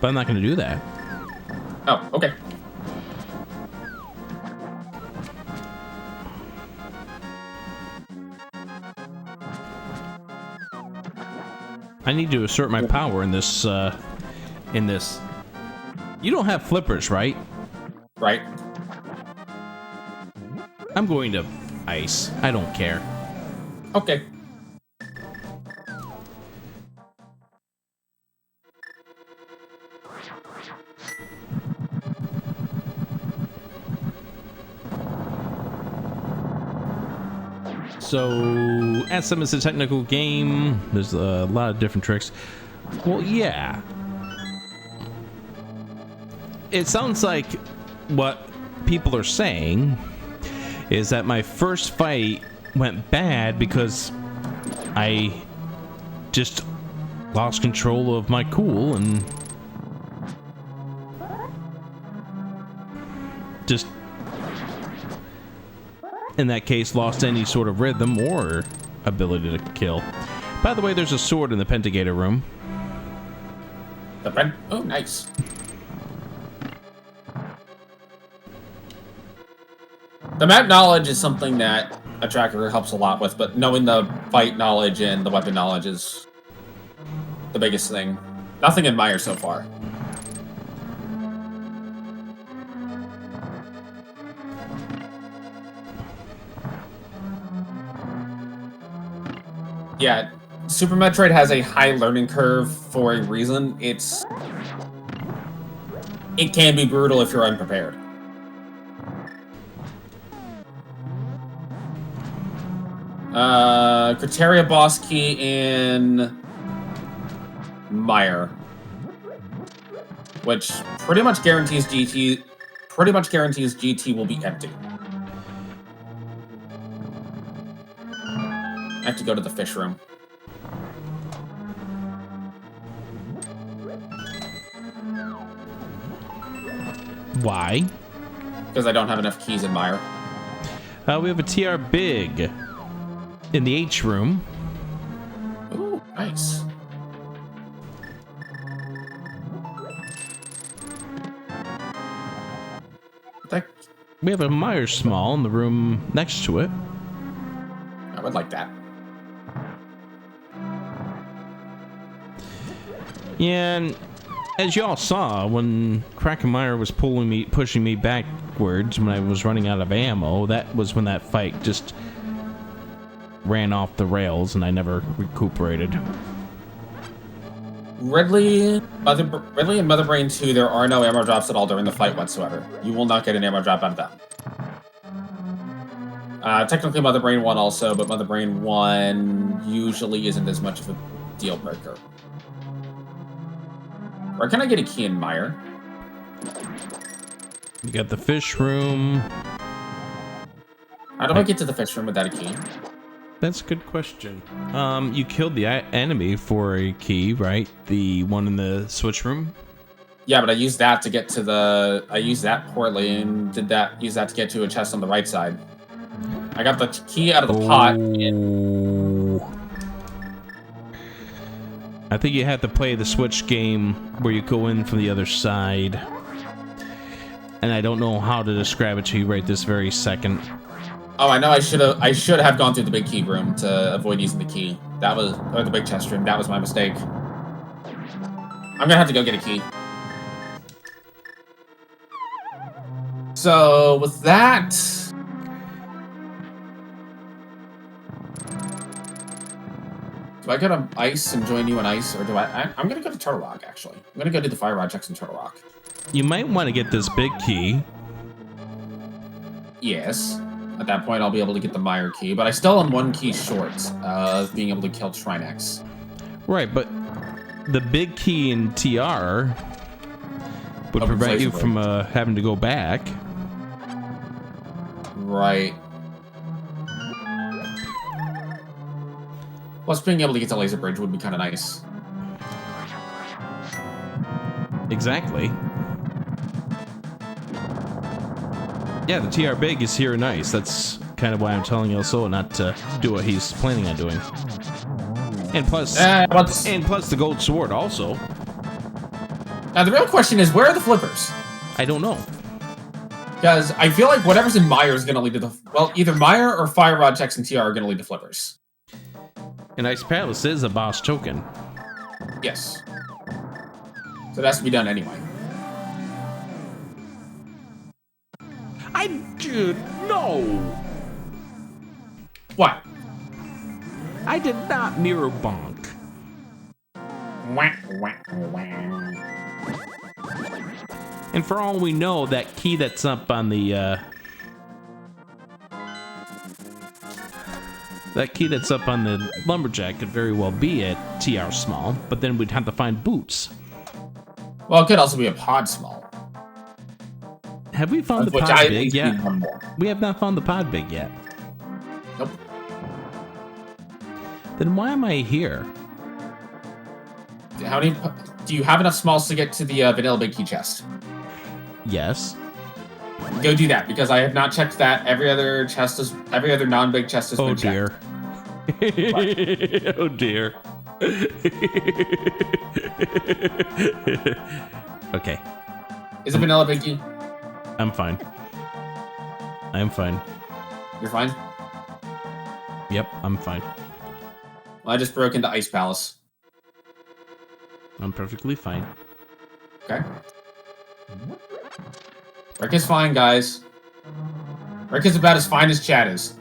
But I'm not going to do that. Oh, okay. I need to assert my power in this, You don't have flippers, right? Right. I'm going to ice. I don't care. Okay. So, SM is a technical game. There's a lot of different tricks. Well, yeah. It sounds like what people are saying is that my first fight went bad because I just lost control of my cool and just, in that case, lost any sort of rhythm or ability to kill. By the way, there's a sword in the Pentagator room. Oh, nice. The map knowledge is something that a tracker helps a lot with, but knowing the fight knowledge and the weapon knowledge is the biggest thing. Nothing in Mire so far. Yeah, Super Metroid has a high learning curve for a reason. It can be brutal if you're unprepared. Criteria boss key in Mire, which pretty much guarantees GT will be empty. I have to go to the fish room. Why? Because I don't have enough keys in Mire. We have a TR Big in the H room. Ooh, nice. That, We have a Myers Small in the room next to it. I would like that. Yeah, and as y'all saw, when Krakenmeyer was pushing me backwards when I was running out of ammo, that was when that fight just ran off the rails and I never recuperated. Ridley and Mother Brain 2, there are no ammo drops at all during the fight whatsoever. You will not get an ammo drop out of them. Technically Mother Brain 1 also, but Mother Brain 1 usually isn't as much of a deal breaker. Where can I get a key in Mire? You got the fish room. How do I get to the fish room without a key? That's a good question. You killed the enemy for a key, right? The one in the switch room? Yeah, but I used that to get to the... I used that poorly and use that to get to a chest on the right side. I got the key out of the pot. I think you have to play the Switch game where you go in from the other side. And I don't know how to describe it to you right this very second. Oh, I know I should have gone through the big key room to avoid using the key. Or the big chest room. That was my mistake. I'm gonna have to go get a key. So, with that... Do I go to Ice and join you in Ice, or do I'm gonna go to Turtle Rock, actually. I'm gonna go do the Fire Rod checks in Turtle Rock. You might want to get this big key. Yes. At that point, I'll be able to get the Mire key, but I still am one key short of being able to kill Trinex. Right, but the big key in TR would prevent you from having to go back. Right. Plus, being able to get to Laser Bridge would be kind of nice. Exactly. Yeah, the TR Big is here nice. That's kind of why I'm telling El Sol not to do what he's planning on doing. And plus, the gold sword also. Now, the real question is, where are the flippers? I don't know. Because I feel like whatever's in Mire is going to lead to the... Well, either Mire or Fire Rod checks in TR are going to lead to flippers. And Ice Palace is a boss token. Yes. So that has to be done anyway. No! What? I did not mirror bonk. And for all we know, that key that's up on the, that key that's up on the lumberjack could very well be at TR Small, but then we'd have to find boots. Well, it could also be a pod small. Have we found the pod big yet? We have not found the pod big yet. Nope. Then why am I here? How many... Do you have enough smalls to get to the vanilla big key chest? Yes. Go do that, because I have not checked that. Every other non-big chest has been checked. Oh dear. Okay. Is it vanilla big key? I'm fine. I'm fine. You're fine? Yep, I'm fine. Well, I just broke into Ice Palace. I'm perfectly fine. Okay. Rick is fine, guys. Rick is about as fine as Chad is.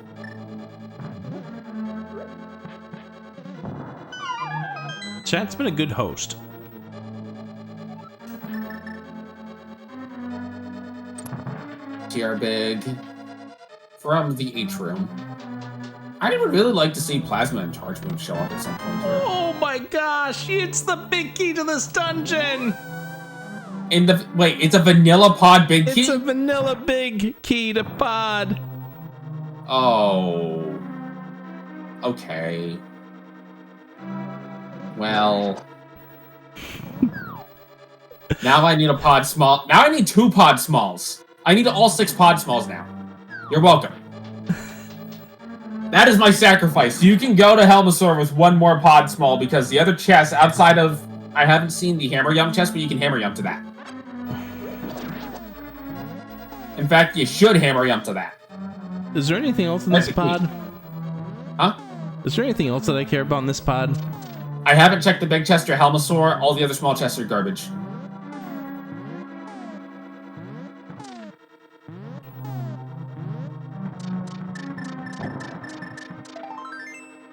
Chad's been a good host. TR Big from the H room. I would really like to see Plasma and Charge Beam show up at some point here. Oh my gosh, it's the big key to this dungeon! Wait, it's a vanilla pod big key? It's a vanilla big key to pod. Oh. Okay. Well. Now I need a pod small. Now I need 2 pod smalls. I need all 6 pod smalls now. You're welcome. That is my sacrifice. You can go to Helmasaur with 1 more pod small because the other chest outside of... I haven't seen the hammer yum chest, but you can hammer yum to that. In fact, you should hammer yum to that. Is there anything else in this pod? Huh? Is there anything else that I care about in this pod? I haven't checked the big chest or Helmasaur. All the other small chests are garbage.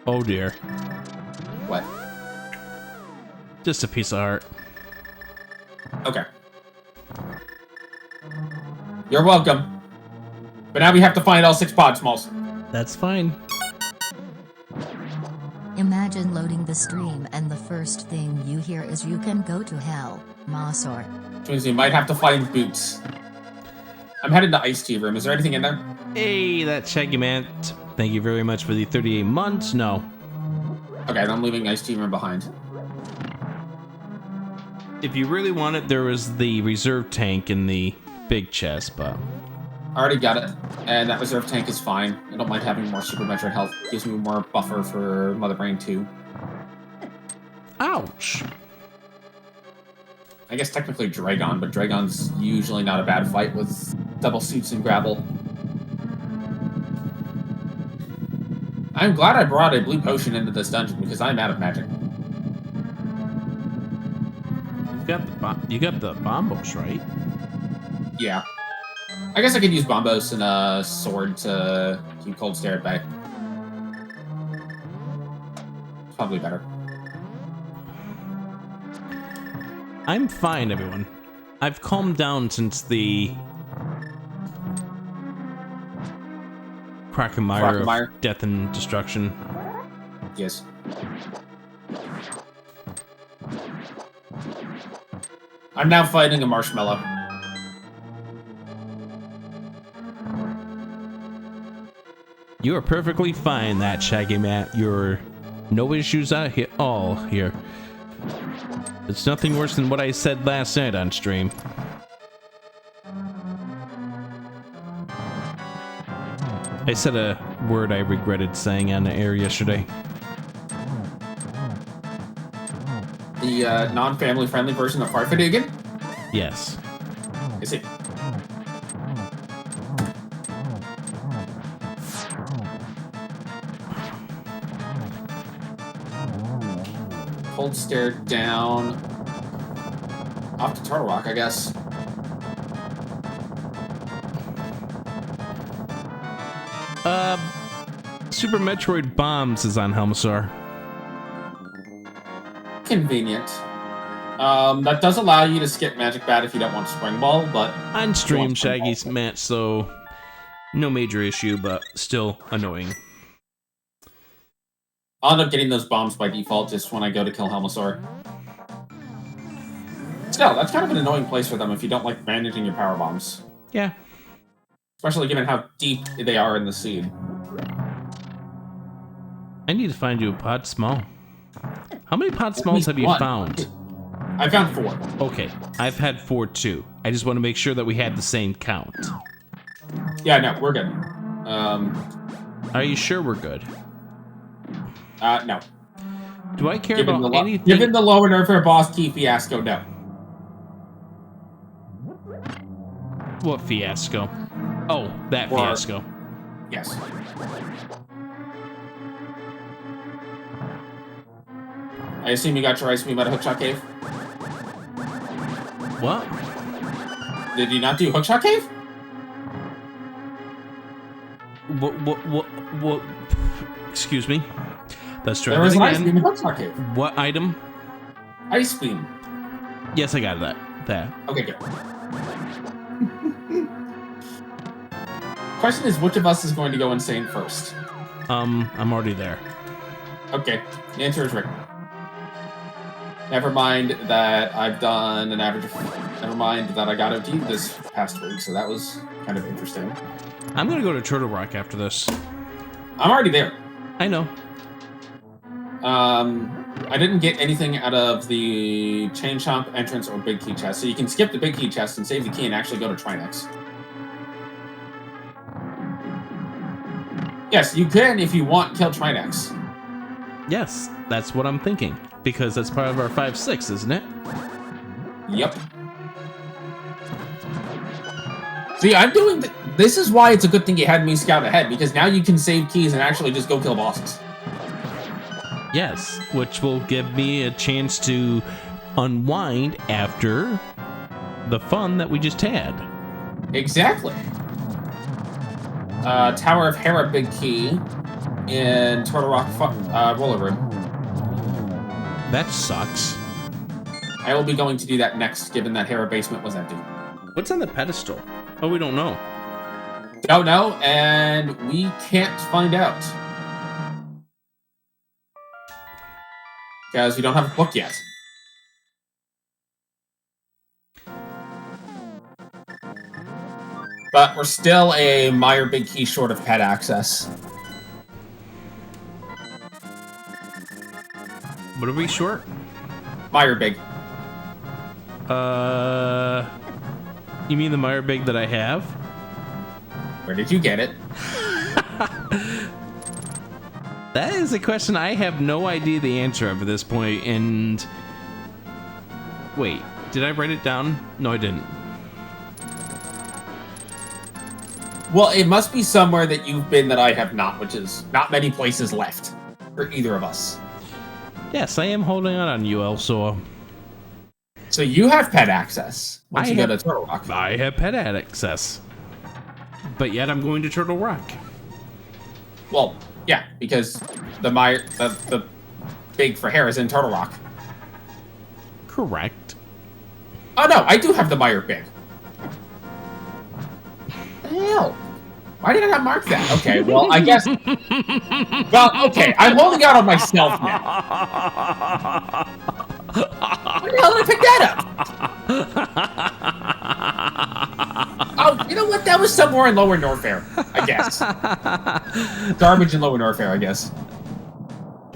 Oh dear. What? Just a piece of art. Okay. You're welcome. But now we have to find all 6 pod smalls. That's fine. Imagine loading the stream and the first thing you hear is you can go to hell, Masaur. Which means we might have to find boots. I'm headed to Ice Tea Room. Is there anything in there? Hey, that Shaggy Man. Thank you very much for the 38 months. No. Okay, then I'm leaving Ice Tea Room behind. If you really want it, there was the reserve tank in the big chest, but... I already got it, and that reserve tank is fine. I don't mind having more Super Metroid health. Gives me more buffer for Mother Brain 2. Ouch. I guess technically Dragon, but Dragon's usually not a bad fight with double suits and grapple. I'm glad I brought a blue potion into this dungeon because I'm out of magic. You got the bombos, right? Yeah. I guess I could use bombos and a sword to keep Cold Stare at bay. It's probably better. I'm fine, everyone. I've calmed down since the Quagmire of death and destruction. Yes. I'm now fighting a marshmallow. You are perfectly fine, that Shaggy Matt. You're no issues at all here. It's nothing worse than what I said last night on stream. I said a word I regretted saying on the air yesterday. The non-family friendly version of Farfadugan? Yes. Is it? Cold Stare down. Off to Turtle Rock, I guess. Super Metroid Bombs is on Helmasaur. Convenient. That does allow you to skip Magic Bat if you don't want Spring Ball, but... On stream, Shaggy's match, so no major issue, but still annoying. I'll end up getting those bombs by default just when I go to kill Helmasaur. Still, that's kind of an annoying place for them if you don't like managing your power bombs. Yeah. Especially given how deep they are in the seed. I need to find you a pod small. How many pod smalls have you found? I found 4. Okay, I've had 4 too. I just want to make sure that we had the same count. Yeah, no, we're good. Are you sure we're good? No. Do I care about anything? Given the lower Nerfare boss key fiasco, no. What fiasco? Oh, that fiasco. Yes. I assume you got your ice beam at a hookshot cave? What? Did you not do hookshot cave? What? Excuse me? Let's try there was that an again. ice beam in hookshot cave. What item? Ice beam. Yes, I got that. Okay, good. Question is, which of us is going to go insane first? I'm already there. Okay, the answer is Rick. Never mind that I've done an average of... Never mind that I got OT this past week, so that was kind of interesting. I'm gonna go to Turtle Rock after this. I'm already there. I know. I didn't get anything out of the chain chomp entrance or big key chest, so you can skip the big key chest and save the key and actually go to Trinex. Yes, you can, if you want, kill Trinex. Yes, that's what I'm thinking. Because that's part of our 5-6, isn't it? Yep. See, I'm doing... This is why it's a good thing you had me scout ahead, because now you can save keys and actually just go kill bosses. Yes, which will give me a chance to unwind after the fun that we just had. Exactly. Tower of Hera big key in Turtle Rock Roller Room. That sucks. I will be going to do that next, given that Hera basement was empty. What's on the pedestal? Oh, we don't know. Don't know, and we can't find out. Because we don't have a book yet. But we're still a Meyer big key short of pet access. What are we short? Meyer big. You mean the Meyer Big that I have? Where did you get it? That is a question I have no idea the answer of at this point, and... Wait, did I write it down? No, I didn't. Well, it must be somewhere that you've been that I have not, which is not many places left for either of us. Yes, I am holding on you, also. So you have pet access once you go to Turtle Rock. I have pet access. But yet I'm going to Turtle Rock. Well, yeah, because the big for hair is in Turtle Rock. Correct. Oh no, I do have the Meyer big. Hell. Why did I not mark that? Okay, well, I guess... Well, okay, I'm holding out on myself now. Where the hell did I pick that up? Oh, you know what? That was somewhere in Lower Norfair, I guess. Garbage in Lower Norfair, I guess.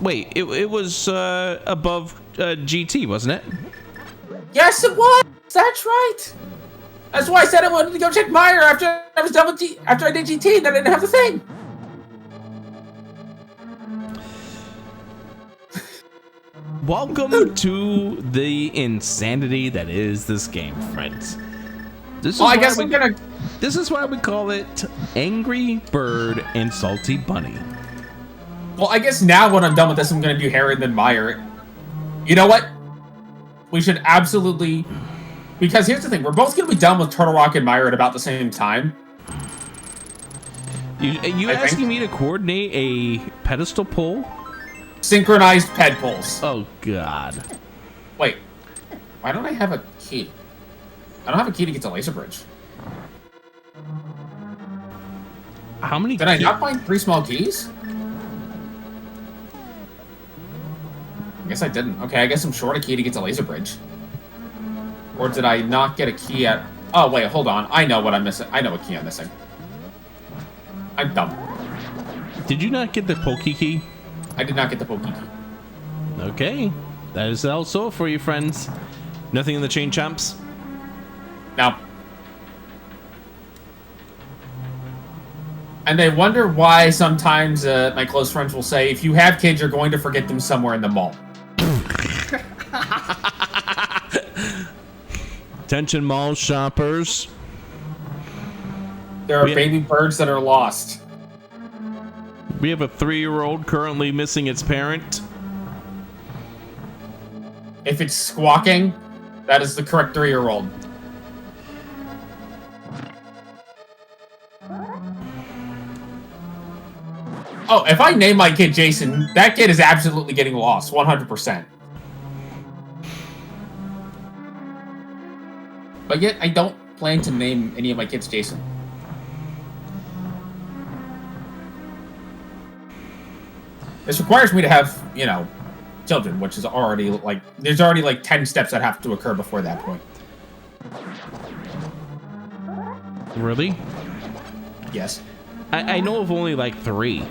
Wait, it was above GT, wasn't it? Yes, it was! That's right! That's why I said I wanted to go check Meyer after I was done with after I did GT, and I didn't have the thing. Welcome to the insanity that is this game, friends. This is Well, I guess I'm gonna... This is why we call it Angry Bird and Salty Bunny. Well, I guess now when I'm done with this, I'm gonna do Harry and then Meyer. You know what? We should absolutely... Because here's the thing, we're both going to be done with Turtle Rock and Meyer at about the same time. You asking me to coordinate a pedestal pull? Synchronized ped pulls. Oh, God. Wait, why don't I have a key? I don't have a key to get to Laser Bridge. How many Did I not find 3 small keys? I guess I didn't. Okay, I guess I'm short a key to get to Laser Bridge. Or did I not get a key at... Oh, wait, hold on. I know what I'm missing. I know what key I'm missing. I'm dumb. Did you not get the Pokey key? I did not get the Pokey key. Okay. That is also for you, friends. Nothing in the chain chomps? No. And I wonder why sometimes my close friends will say, if you have kids, you're going to forget them somewhere in the mall. Attention mall shoppers. There are baby birds that are lost. We have a 3-year-old currently missing its parent. If it's squawking, that is the correct 3-year-old. Oh, if I name my kid Jason, that kid is absolutely getting lost, 100%. But yet, I don't plan to name any of my kids Jason. This requires me to have, you know, children, which is already, like, there's already, like, 10 steps that have to occur before that point. Really? Yes. I know of only, like, 3.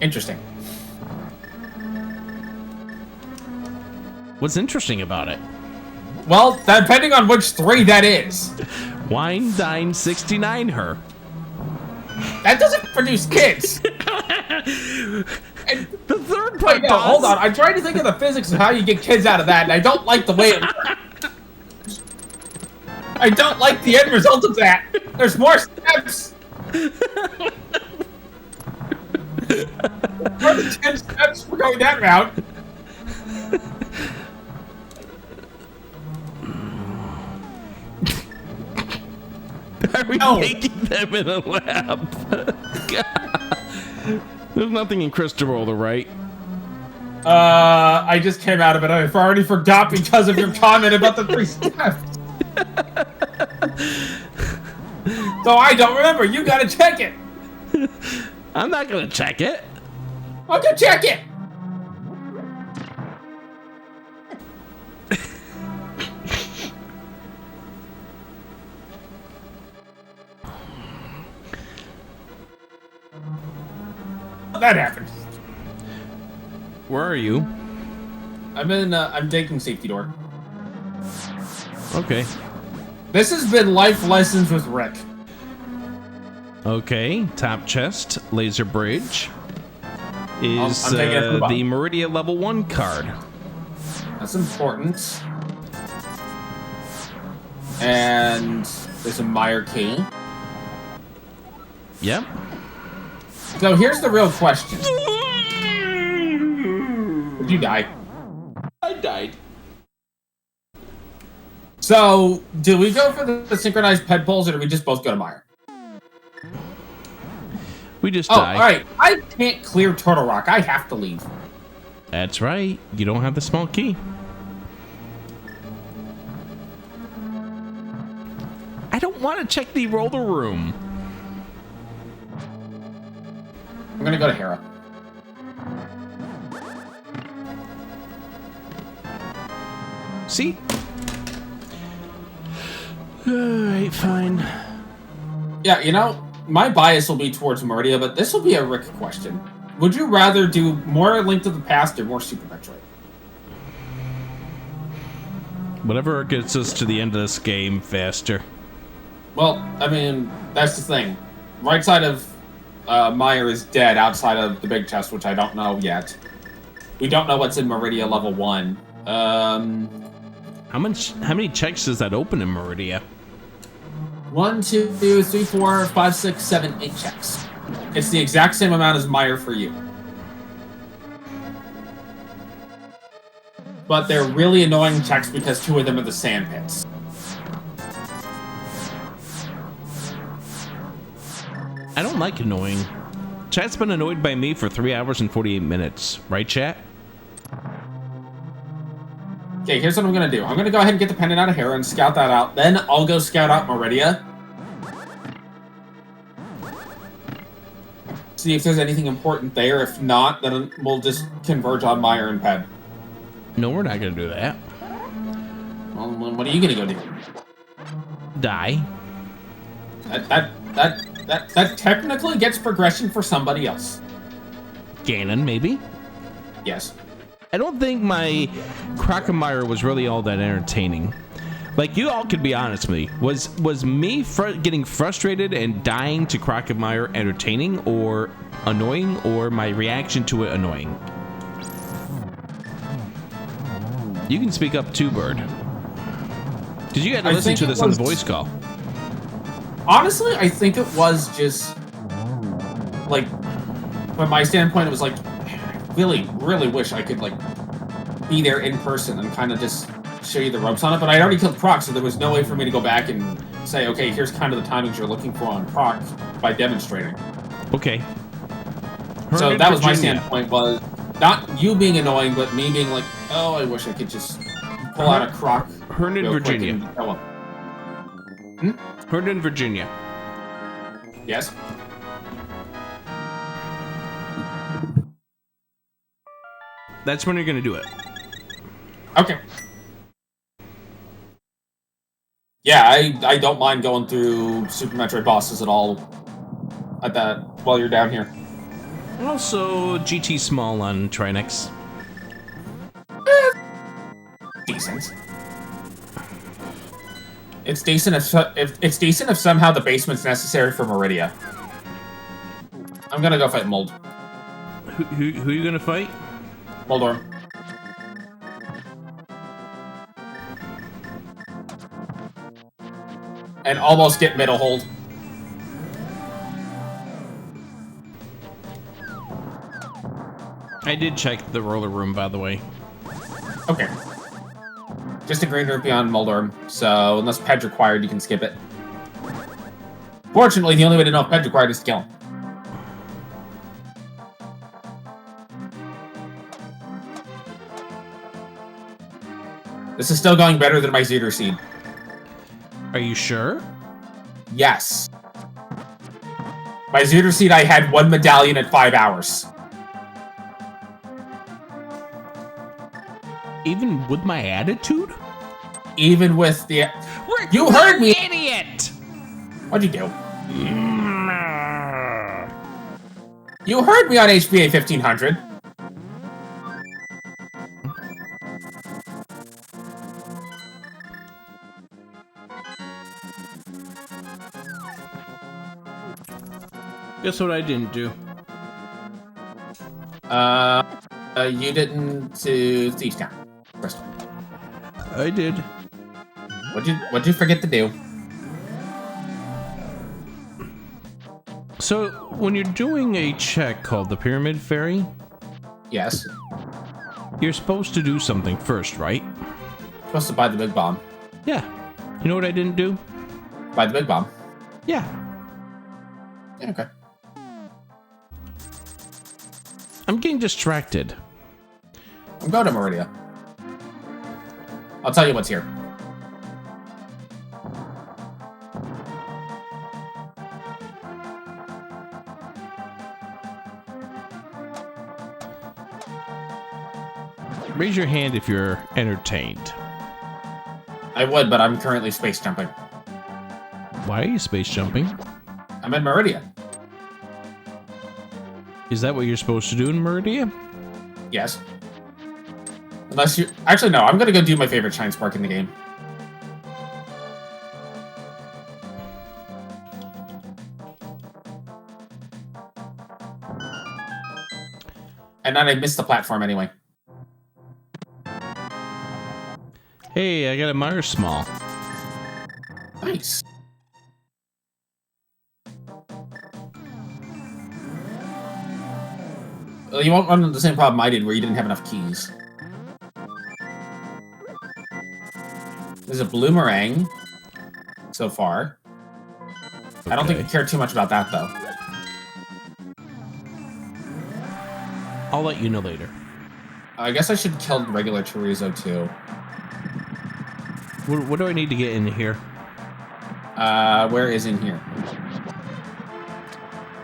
Interesting. What's interesting about it? Well, depending on which 3 that is. Wine Dine 69 her. That doesn't produce kids. The third part Wait, no, does. hold on. I'm trying to think of the physics of how you get kids out of that, and I don't like the way it works. I don't like the end result of that. There's more steps. More than 10 steps for going that route. Are we No. making them in a lab? There's nothing in Crystal Roller, right? I just came out of it. I've already forgot because of your comment about the 3 steps. So I don't remember. You gotta check it. I'm not gonna check it. Okay, check it. That happened. Where are you? I'm taking safety door. Okay. This has been life lessons with Rick. Okay. Top chest, laser bridge is I'm taking it from the bottom. the Meridia level 1 card. That's important. And there's a Meyer key. Yep. So here's the real question. Did you die? I died. So, do we go for the synchronized ped pulls, or do we just both go to Meyer? We just Oh, died. alright. I can't clear Turtle Rock. I have to leave. That's right. You don't have the small key. I don't want to check the roller room. I'm gonna go to Hera. See? Alright, fine. Yeah, you know, my bias will be towards Meridia, but this will be a Rick question. Would you rather do more Link to the Past or more Super Metroid? Whatever gets us to the end of this game faster. Well, I mean, that's the thing. Right side of Meyer is dead outside of the big chest, which I don't know yet. We don't know what's in Meridia level 1. How many checks does that open in Meridia? 1, 2, 3, 4, 5, 6, 7, 8 checks. It's the exact same amount as Meyer for you. But they're really annoying checks because 2 of them are the sand pits. I don't like annoying. Chat's been annoyed by me for 3 hours and 48 minutes. Right, chat? Okay, here's what I'm gonna do. I'm gonna go ahead and get the pendant out of Hera and scout that out. Then I'll go scout out Meridia. See if there's anything important there. If not, then we'll just converge on Meyer and Ped. No, we're not gonna do that. Well, then what are you gonna go do? Die. That technically gets progression for somebody else. Ganon, maybe? Yes. I don't think my Crocomire was really all that entertaining. Like, you all could be honest with me. Was me getting frustrated and dying to Crocomire entertaining or annoying, or my reaction to it annoying? You can speak up too, Bird. Because you had to listen to this on the voice call. Honestly, I think it was just, like, from my standpoint, it was like, really, really wish I could, like, be there in person and kind of just show you the ropes on it, but I already killed Proc, so there was no way for me to go back and say, okay, here's kind of the timings you're looking for on Proc by demonstrating. Okay. So that was my standpoint, was not you being annoying, but me being like, oh, I wish I could just pull out a Croc. Herndon, real quick Virginia. and kill him. Herndon, Virginia. Yes? That's when you're gonna do it. Okay. Yeah, I don't mind going through Super Metroid bosses at all at that while you're down here. Also, GT Small on Trinex. decent. It's decent if it's decent if somehow the basement's necessary for Meridia. I'm gonna go fight Mold. Who are you gonna fight? Moldorm. And almost get middle hold. I did check the roller room, by the way. Okay. Just a green room beyond Moldorm, so unless Ped's required, you can skip it. Fortunately, the only way to know if Ped's required is to kill him. This is still going better than my Zeder Seed. Are you sure? Yes. My Zeder Seed, I had 1 medallion at 5 hours. Even with my attitude? Even with the... You heard me! Idiot! What'd you do? You heard me on HBA 1500. Guess what I didn't do? You didn't to Thieves Town. Bristol. I did. What'd you forget to do? So, when you're doing a check called the Pyramid Fairy, Yes. you're supposed to do something first, right? Supposed to buy the big bomb. Yeah. You know what I didn't do? Buy the big bomb. Yeah. Yeah, okay. I'm getting distracted. I'm going to Meridia. I'll tell you what's here. Raise your hand if you're entertained. I would, but I'm currently space jumping. Why are you space jumping? I'm in Meridia. Is that what you're supposed to do in Meridia? Yes. Unless you... Actually, no. I'm gonna go do my favorite Shine Spark in the game. And then I missed the platform anyway. Hey, I got a Mars Small. Nice. Well, you won't run into the same problem I did where you didn't have enough keys. There's a bloomerang so far. I don't think I care too much about that, though. I'll let you know later. I guess I should kill regular chorizo, too. What do I need to get in here? Where is in here?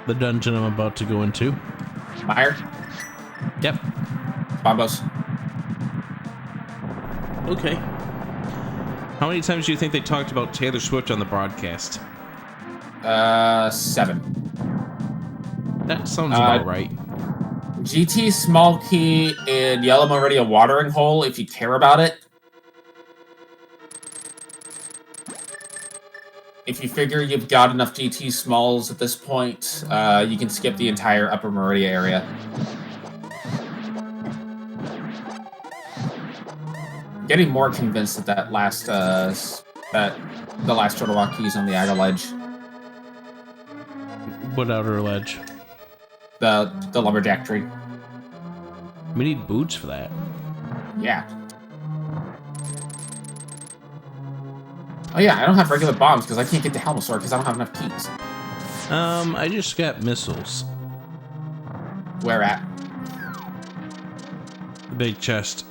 The dungeon I'm about to go into. Meyer? Yep. Bombos? Okay. How many times do you think they talked about Taylor Swift on the broadcast? 7. That sounds about right. GT small key in Yellow Meridia watering hole if you care about it. If you figure you've got enough GT smalls at this point, you can skip the entire Upper Meridia area. I'm getting more convinced that the last Turtle Rock key is on the outer ledge. What outer ledge? The lumberjack tree. We need boots for that. Yeah. Oh yeah, I don't have regular bombs because I can't get to Helmosaur because I don't have enough keys. I just got missiles. Where at? The big chest.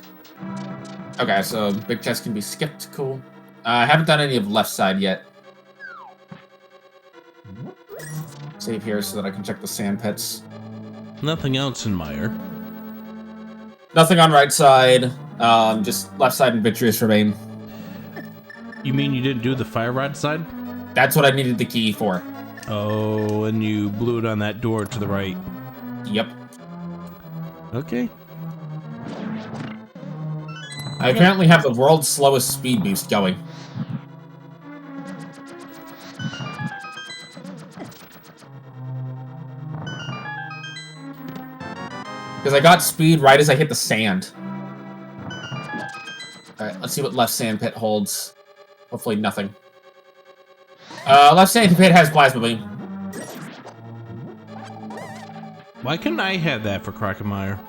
Okay, so big chest can be skipped. Cool. I haven't done any of left side yet. Save here so that I can check the sand pits. Nothing else in Meyer. Nothing on right side. Just left side and Vitreous Ravine. You mean you didn't do the fire rod side? That's what I needed the key for. Oh, and you blew it on that door to the right. Yep. Okay. I apparently have the world's slowest speed boost going. Because I got speed right as I hit the sand. Alright, let's see what left sand pit holds. Hopefully nothing. Left sand pit has plasma beam. Why couldn't I have that for Crockemeyer?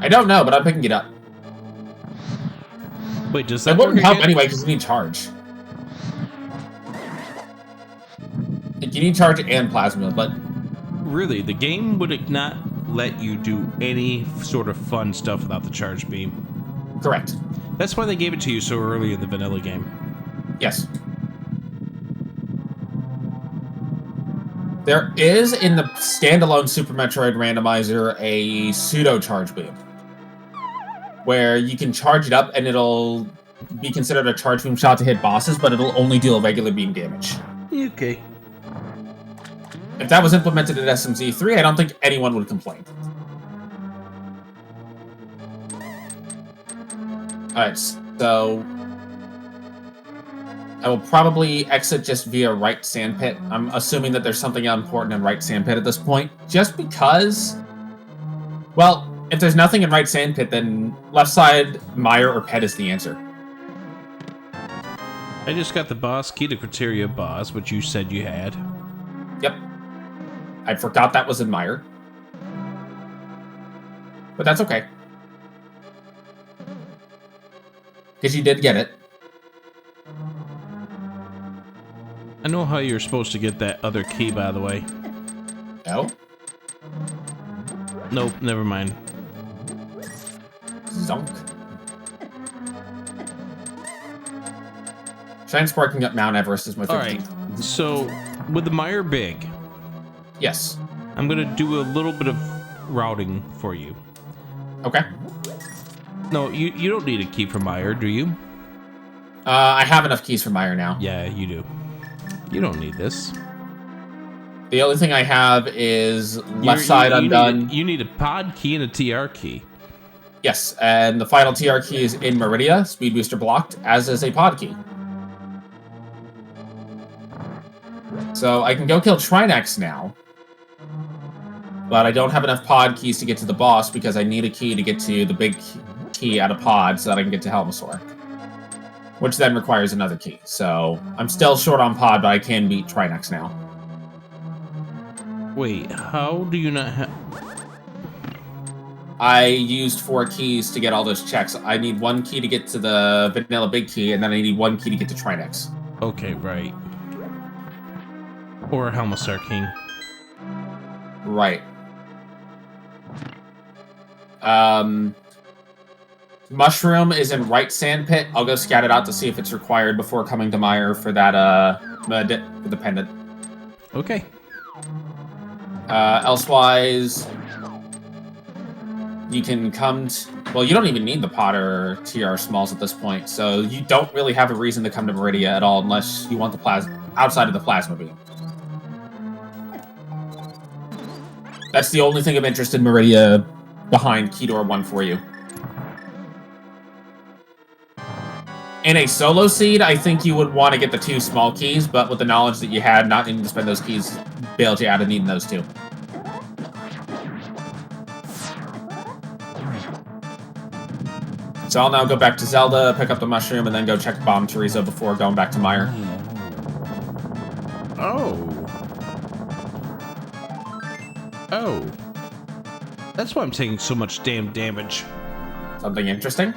I don't know, but I'm picking it up. Wait, does That that work wouldn't help again? anyway, because you need charge. Like, you need charge and plasma, but... Really, the game would not let you do any sort of fun stuff without the charge beam. Correct. That's why they gave it to you so early in the vanilla game. Yes. There is, in the standalone Super Metroid randomizer, a pseudo-charge beam. Where you can charge it up and it'll be considered a charge beam shot to hit bosses, but it'll only deal regular beam damage. Okay. If that was implemented in SMZ3, I don't think anyone would complain. Alright, so... I will probably exit just via right sandpit. I'm assuming that there's something important in right sandpit at this point. Just because... Well, if there's nothing in right sandpit, then left side, Meyer, or Pet is the answer. I just got the boss key to Criteria boss, which you said you had. Yep. I forgot that was in Meyer. But that's okay. Because you did get it. I know how you're supposed to get that other key, by the way. No? Nope, never mind. Zonk. Transporting up Mount Everest is my 15th. Alright, so with the Meyer Big, Yes. I'm gonna do a little bit of routing for you. Okay. No, you don't need a key for Meyer, do you? I have enough keys for Meyer now. Yeah, you do. You don't need this. The only thing I have is left side undone. You need a pod key and a TR key. Yes, and the final TR key is in Meridia, speed booster blocked, as is a pod key. So I can go kill Trinex now. But I don't have enough pod keys to get to the boss because I need a key to get to the big key out of pod so that I can get to Helmasaur. Which then requires another key. So I'm still short on pod, but I can beat Trinex now. Wait, how do you not have... I used 4 keys to get all those checks. I need 1 key to get to the vanilla big key, and then I need 1 key to get to Trinex. Okay, right. Or Helmasaur King. Right. Mushroom is in right sand pit. I'll go scout it out to see if it's required before coming to Meyer for that, for the pendant. Okay. Elsewise, you can come well, you don't even need the Potter TR Smalls at this point, so you don't really have a reason to come to Meridia at all unless you want the plasma outside of the plasma beam. That's the only thing of interest in Meridia behind Key Door 1 for you. In a solo seed, I think you would want to get the 2 small keys, but with the knowledge that you had, not needing to spend those keys bailed you out of needing those 2. So I'll now go back to Zelda, pick up the mushroom, and then go check Bomb Teresa before going back to Meyer. Oh. Oh. That's why I'm taking so much damn damage. Something interesting?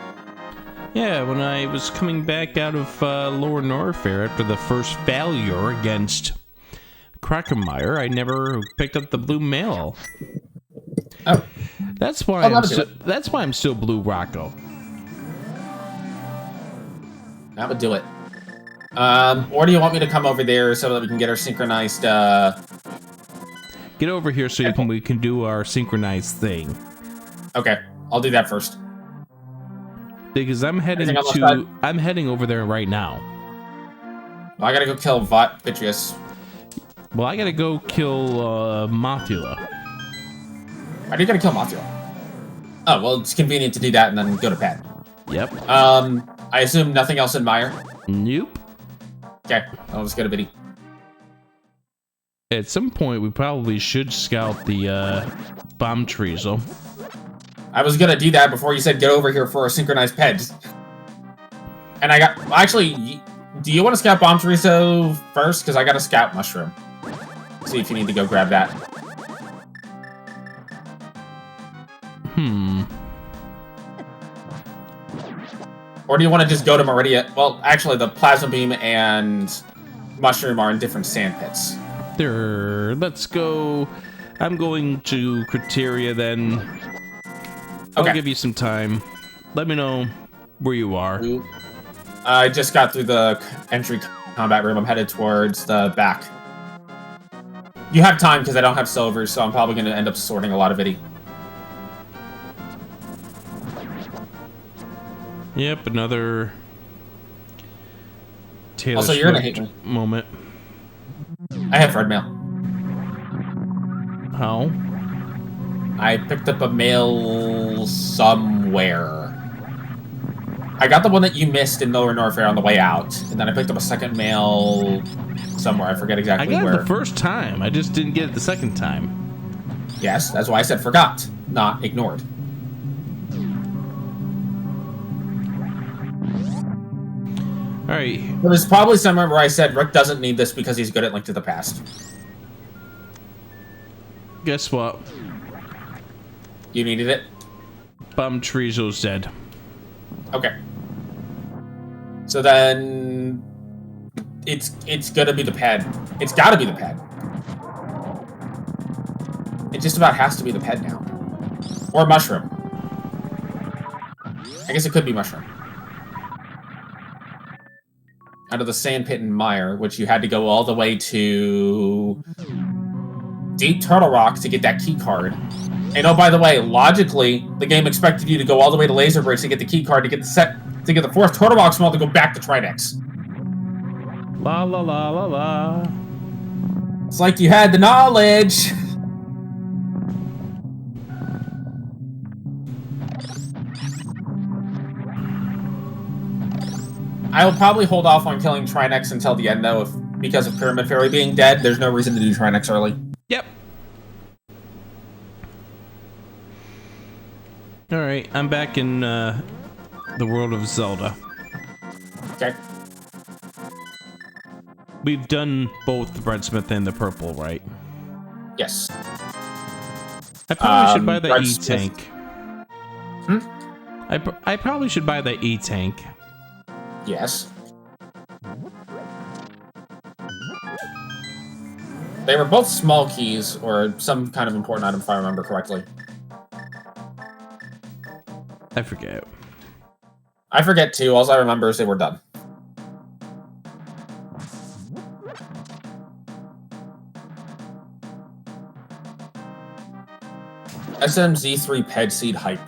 Yeah, when I was coming back out of Lower Norfair after the first failure against Crockemeyer, I never picked up the blue mail. Oh. That's why that's why I'm still Blue Rocco. That would do it. Or do you want me to come over there so that we can get our synchronized, Get over here so we can do our synchronized thing. Okay, I'll do that first. Because I'm heading over there right now. Well, I gotta go kill Vitreous. Well, I gotta go kill Mothula. Why do you gotta kill Mothula? Oh, well, it's convenient to do that and then go to pad. Yep. I assume nothing else in Mire? Nope. Okay, I'll just go to Biddy. At some point, we probably should scout the bomb trees, though. I was gonna do that before you said get over here for a synchronized ped. And I got... Actually, do you want to scout Bomb Chorizo first? Because I got a scout mushroom. See if you need to go grab that. Or do you want to just go to Meridia? Well, actually, the Plasma Beam and Mushroom are in different sand pits. There. Let's go. I'm going to Criteria then. I'll Okay. give you some time. Let me know where you are. I just got through the entry combat room. I'm headed towards the back. You have time because I don't have silvers, so I'm probably going to end up sorting a lot of it. Yep, another Taylor Also, you're gonna Swift hate me. moment. I have red mail. How? I picked up a mail somewhere. I got the one that you missed in Lower Norfair on the way out, and then I picked up a second mail somewhere. I forget I exactly got where. it the first time. I just didn't get it the second time. Yes, that's why I said forgot, not ignored. All right. It was probably somewhere where I said Rick doesn't need this because he's good at Link to the Past. Guess what? You needed it? Bomb Chorizo's dead. Okay. So then... It's gonna be the ped. It's gotta be the ped. It just about has to be the ped now. Or Mushroom. I guess it could be Mushroom. Out of the Sand Pit and Mire, which you had to go all the way to... Deep Turtle Rock to get that key card. And oh, by the way, logically, the game expected you to go all the way to Laser Bridge to get the key card to get the fourth Turtle Rock small to go back to Tridex. La la la la la. It's like you had the knowledge. I will probably hold off on killing Trinex until the end, though, because of Pyramid Fairy being dead. There's no reason to do Trinex early. Yep. All right, I'm back in the world of Zelda. Okay. We've done both the Breadsmith and the purple, right? Yes. I probably should buy the Breadsmith. E-Tank. Hmm? I probably should buy the E-Tank. Yes. They were both small keys, or some kind of important item, if I remember correctly. I forget. I forget, too. All I remember is they were done. SMZ3 Ped Seed Hype.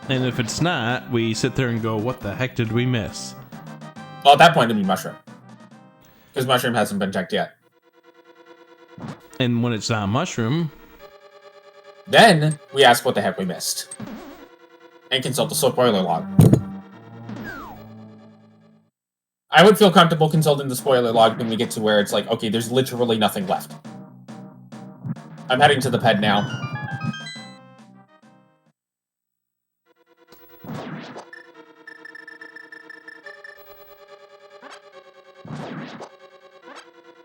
And if it's not, we sit there and go, what the heck did we miss? Well, at that point, it'd be Mushroom. Because Mushroom hasn't been checked yet. And when it's not Mushroom, Then, we ask what the heck we missed. And consult the spoiler log. I would feel comfortable consulting the spoiler log when we get to where it's like, okay, there's literally nothing left. I'm heading to the ped now.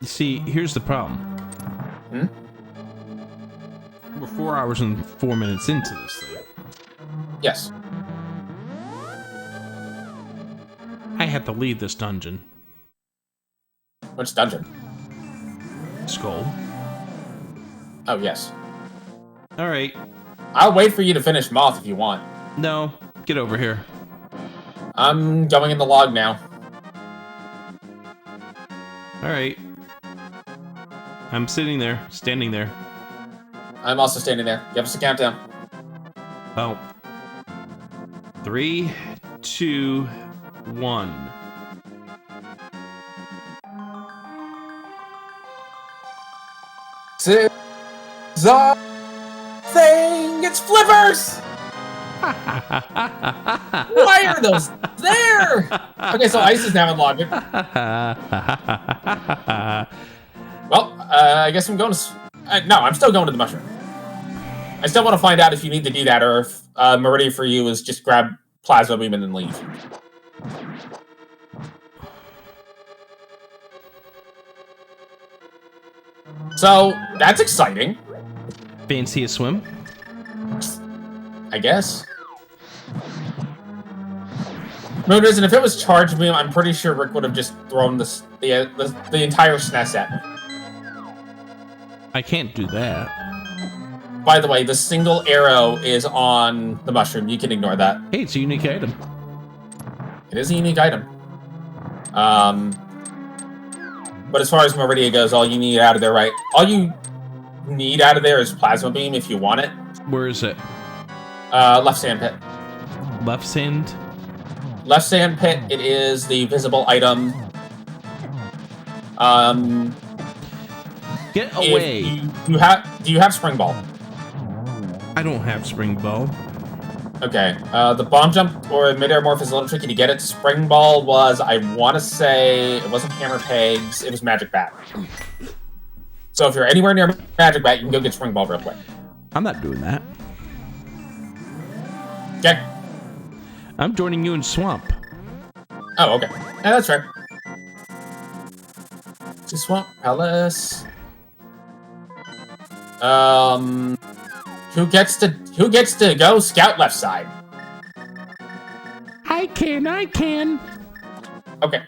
you see, here's the problem. Hmm? We're 4 hours and 4 minutes into this thing. Yes. I had to leave this dungeon. Which dungeon? Skull. Oh, yes. Alright. I'll wait for you to finish Moth if you want. No, get over here. I'm going in the log now. Alright. I'm sitting there, standing there. I'm also standing there. Give us a countdown. Oh. 3, 2, 1. Six, thing! It's flippers! Why are those there? Okay, so ice is now in logic. Well, I guess I'm going to... no, I'm still going to the mushroom. I still want to find out if you need to do that, or if Meridian for you is just grab Plasma Beam and then leave. So, that's exciting. Fancy a swim? I guess. Moonrisen, if it was Charge Beam, I'm pretty sure Rick would have just thrown the entire SNES at me. I can't do that. By the way, the single arrow is on the mushroom. You can ignore that. Hey, it's a unique item. It is a unique item. But as far as Meridia goes, all you need out of there, right? All you need out of there is Plasma Beam if you want it. Where is it? Left sand pit. Left sand? Left sand pit, it is the visible item. Get away. Do you have Spring Ball? I don't have Spring Ball. Okay. The bomb jump or midair morph is a little tricky to get it. Spring Ball was, I want to say, it wasn't Hammer Pegs, it was Magic Bat. So if you're anywhere near Magic Bat, you can go get Spring Ball real quick. I'm not doing that. Okay. I'm joining you in Swamp. Oh, okay. Yeah, that's fair. To Swamp Palace. Who gets to go scout left side? I can. Okay.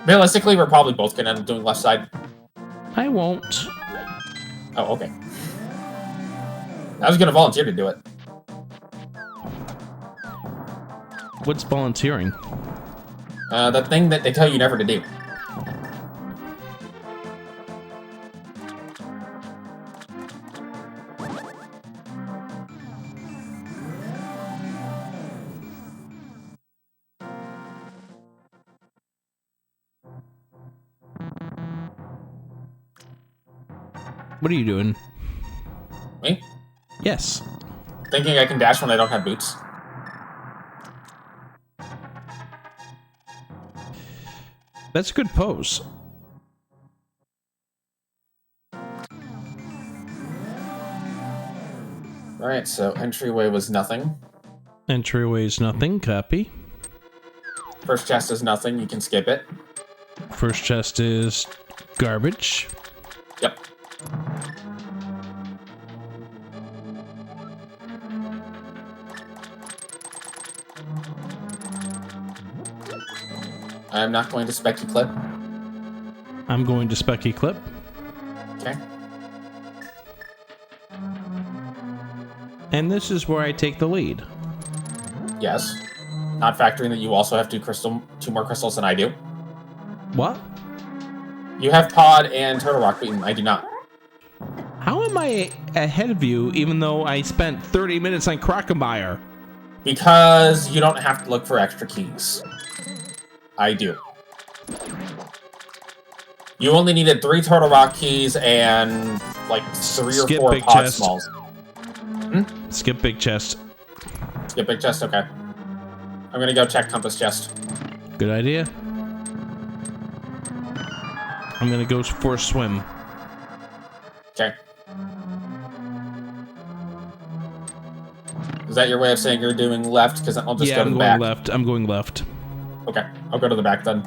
Realistically, we're probably both gonna end up doing left side. I won't. Oh, okay. I was gonna volunteer to do it. What's volunteering? The thing that they tell you never to do. What are you doing? Me? Yes. Thinking I can dash when I don't have boots. That's a good pose. Alright, so entryway was nothing. Entryway is nothing. Copy. First chest is nothing, you can skip it. First chest is garbage. Yep. I'm not going to Specky Clip. I'm going to Specky Clip. Okay. And this is where I take the lead. Yes. Not factoring that you also have two more crystals than I do. What? You have Pod and Turtle Rock Beaten. I do not. How am I ahead of you even though I spent 30 minutes on Crocomire? Because you don't have to look for extra keys. I do. You only needed 3 Turtle Rock keys and like 3 or 4 big Pod chest. Smalls. Skip big chest. Skip big chest, okay. I'm gonna go check Compass chest. Good idea. I'm gonna go for a swim. Okay. Is that your way of saying you're doing left? Because I'll just go to the back. I'm going left. Okay, I'll go to the back then.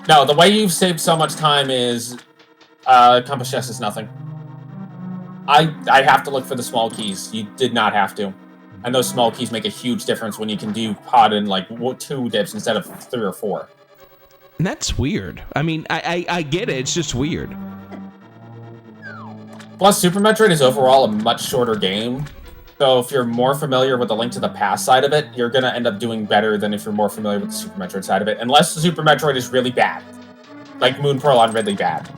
No, the way you've saved so much time is Compass chest is nothing. I have to look for the small keys. You did not have to. And those small keys make a huge difference when you can do pod in like 2 dips instead of 3 or 4. And that's weird. I mean, I get it. It's just weird. Plus, Super Metroid is overall a much shorter game. So if you're more familiar with the Link to the Past side of it, you're going to end up doing better than if you're more familiar with the Super Metroid side of it. Unless the Super Metroid is really bad. Like Moon Pearl on really bad.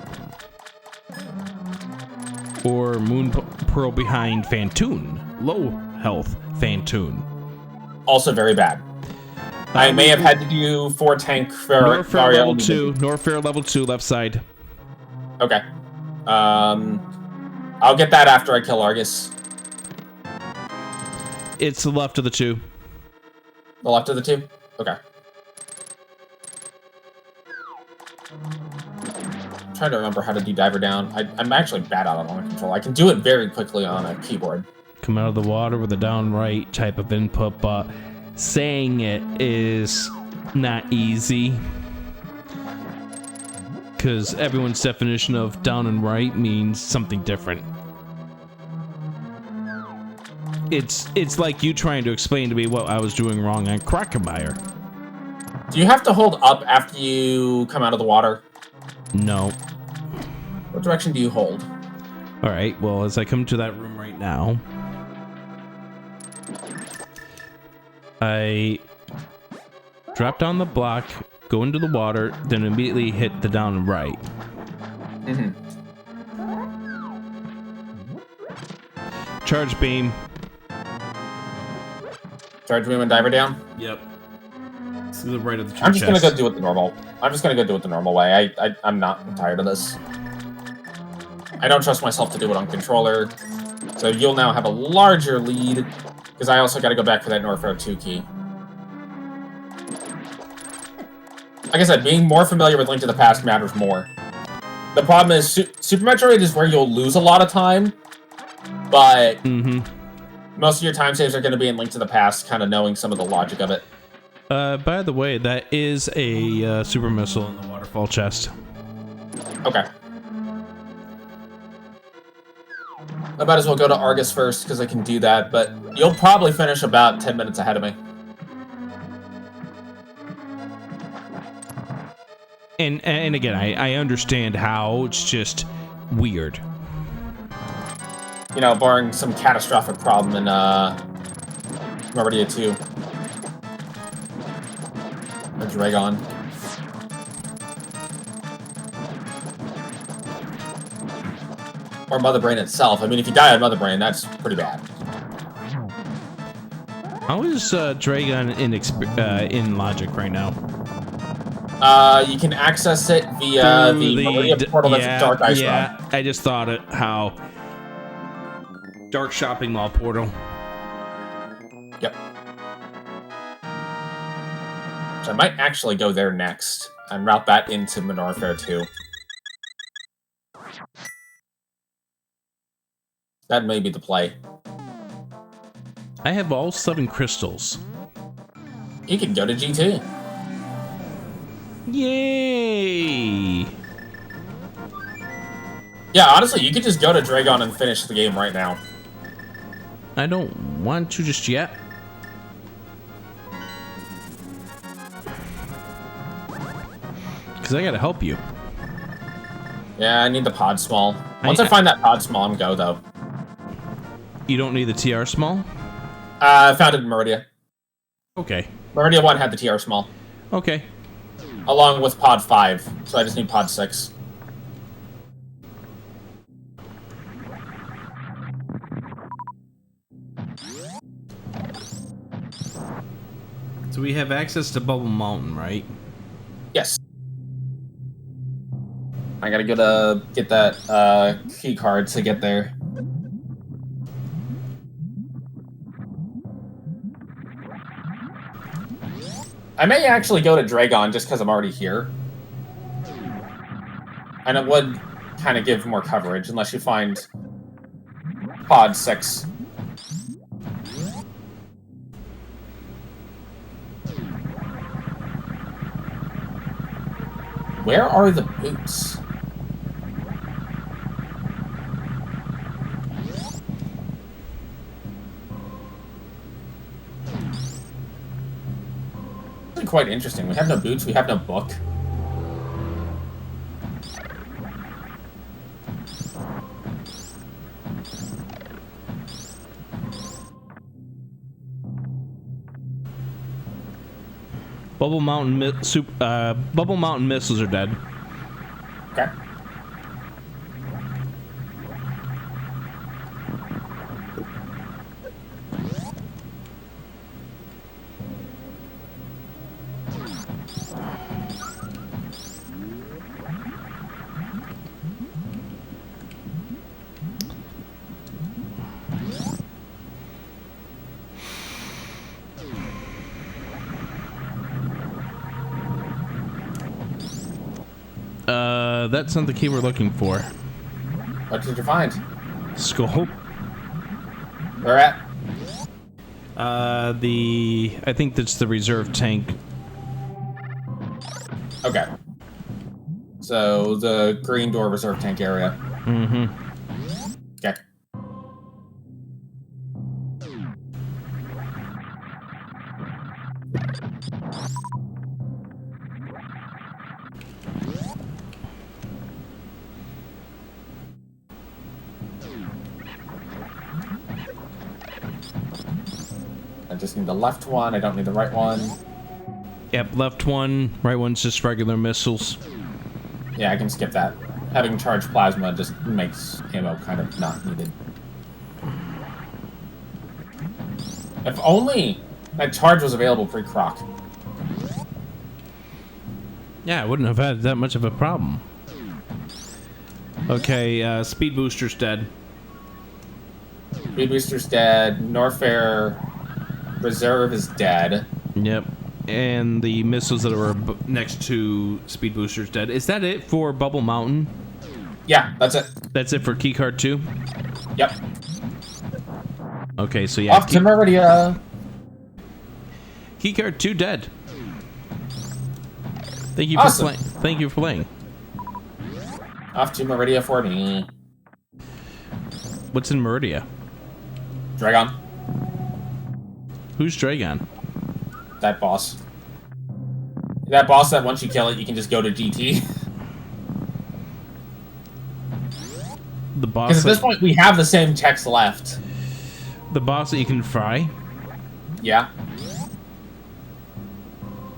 Or Moon Pearl behind Fantoon. Low health Fantoon. Also very bad. I may have had to do 4 tank for Norfair level 2. Norfair level 2, left side. Okay. I'll get that after I kill Argus. It's the left of the two. The left of the two? Okay. I'm trying to remember how to do diver down. I'm actually bad at it on a controller. I can do it very quickly on a keyboard. Come out of the water with a down right type of input, but saying it is not easy. Because everyone's definition of down and right means something different. It's like you trying to explain to me what I was doing wrong on Crockemeyer. Do you have to hold up after you come out of the water? No. What direction do you hold? Alright, well, as I come to that room right now, I drop down the block, go into the water, then immediately hit the down and right. Mm-hmm. Charge beam. Charge beam and diver down? Yep. To the right of the I'm just gonna go do it the normal. way. I'm not tired of this. I don't trust myself to do it on controller. So you'll now have a larger lead, because I also gotta go back for that Norfair 2 key. Like I said, being more familiar with Link to the Past matters more. The problem is, Super Metroid is where you'll lose a lot of time, but most of your time saves are going to be in Link to the Past, kind of knowing some of the logic of it. By the way, that is a super missile in the waterfall chest. Okay. I might as well go to Argus first, because I can do that, but you'll probably finish about 10 minutes ahead of me. And again, I understand how, it's just weird. You know, barring some catastrophic problem in, Metroid 2. Or Dragon. Or Mother Brain itself. I mean, if you die on Mother Brain, that's pretty bad. How is Dragon in logic right now? You can access it via the Maria portal that's a Dark Ice Rod. I just thought it, how... Dark Shopping Mall portal. Yep. So I might actually go there next and route that into Minority Fair 2. That may be the play. I have all 7 crystals. You can go to GT. Yay! Yeah, honestly, you could just go to Dragon and finish the game right now. I don't want to just yet. Because I gotta help you. Yeah, I need the pod small. Once I find that pod small, I'm go, though. You don't need the TR small? I found it in Meridia. Okay. Meridia 1 had the TR small. Okay. Along with pod 5, so I just need pod 6. So we have access to Bubble Mountain, right? Yes. I gotta go to get that key card to get there. I may actually go to Dragon just because I'm already here. And it would kind of give more coverage, unless you find pod 6. Where are the boots? It's quite interesting. We have no boots, we have no book. Bubble Mountain missiles are dead. Okay. That's not the key we're looking for. What did you find? Skull. Where at? I think that's the reserve tank. Okay. So the green door reserve tank area. Mm-hmm. Okay. I just need the left one. I don't need the right one. Yep, left one, right one's just regular missiles. Yeah, I can skip that. Having charged plasma just makes ammo kind of not needed. If only that charge was available pre-croc. Yeah, I wouldn't have had that much of a problem. Okay, speed booster's dead. Speed booster's dead. Norfair reserve is dead. Yep. And the missiles that were next to speed booster's dead. Is that it for Bubble Mountain? Yeah, that's it. That's it for keycard 2? Yep. Okay, so yeah. Off to Meridia. Keycard 2 dead. Thank you Awesome. for playing. Thank you for playing. Off to Meridia for me. What's in Meridia? Dragon. Who's Dragon? That boss. That boss that once you kill it, you can just go to GT. The boss. Because at this point, we have the same text left. The boss that you can fry. Yeah.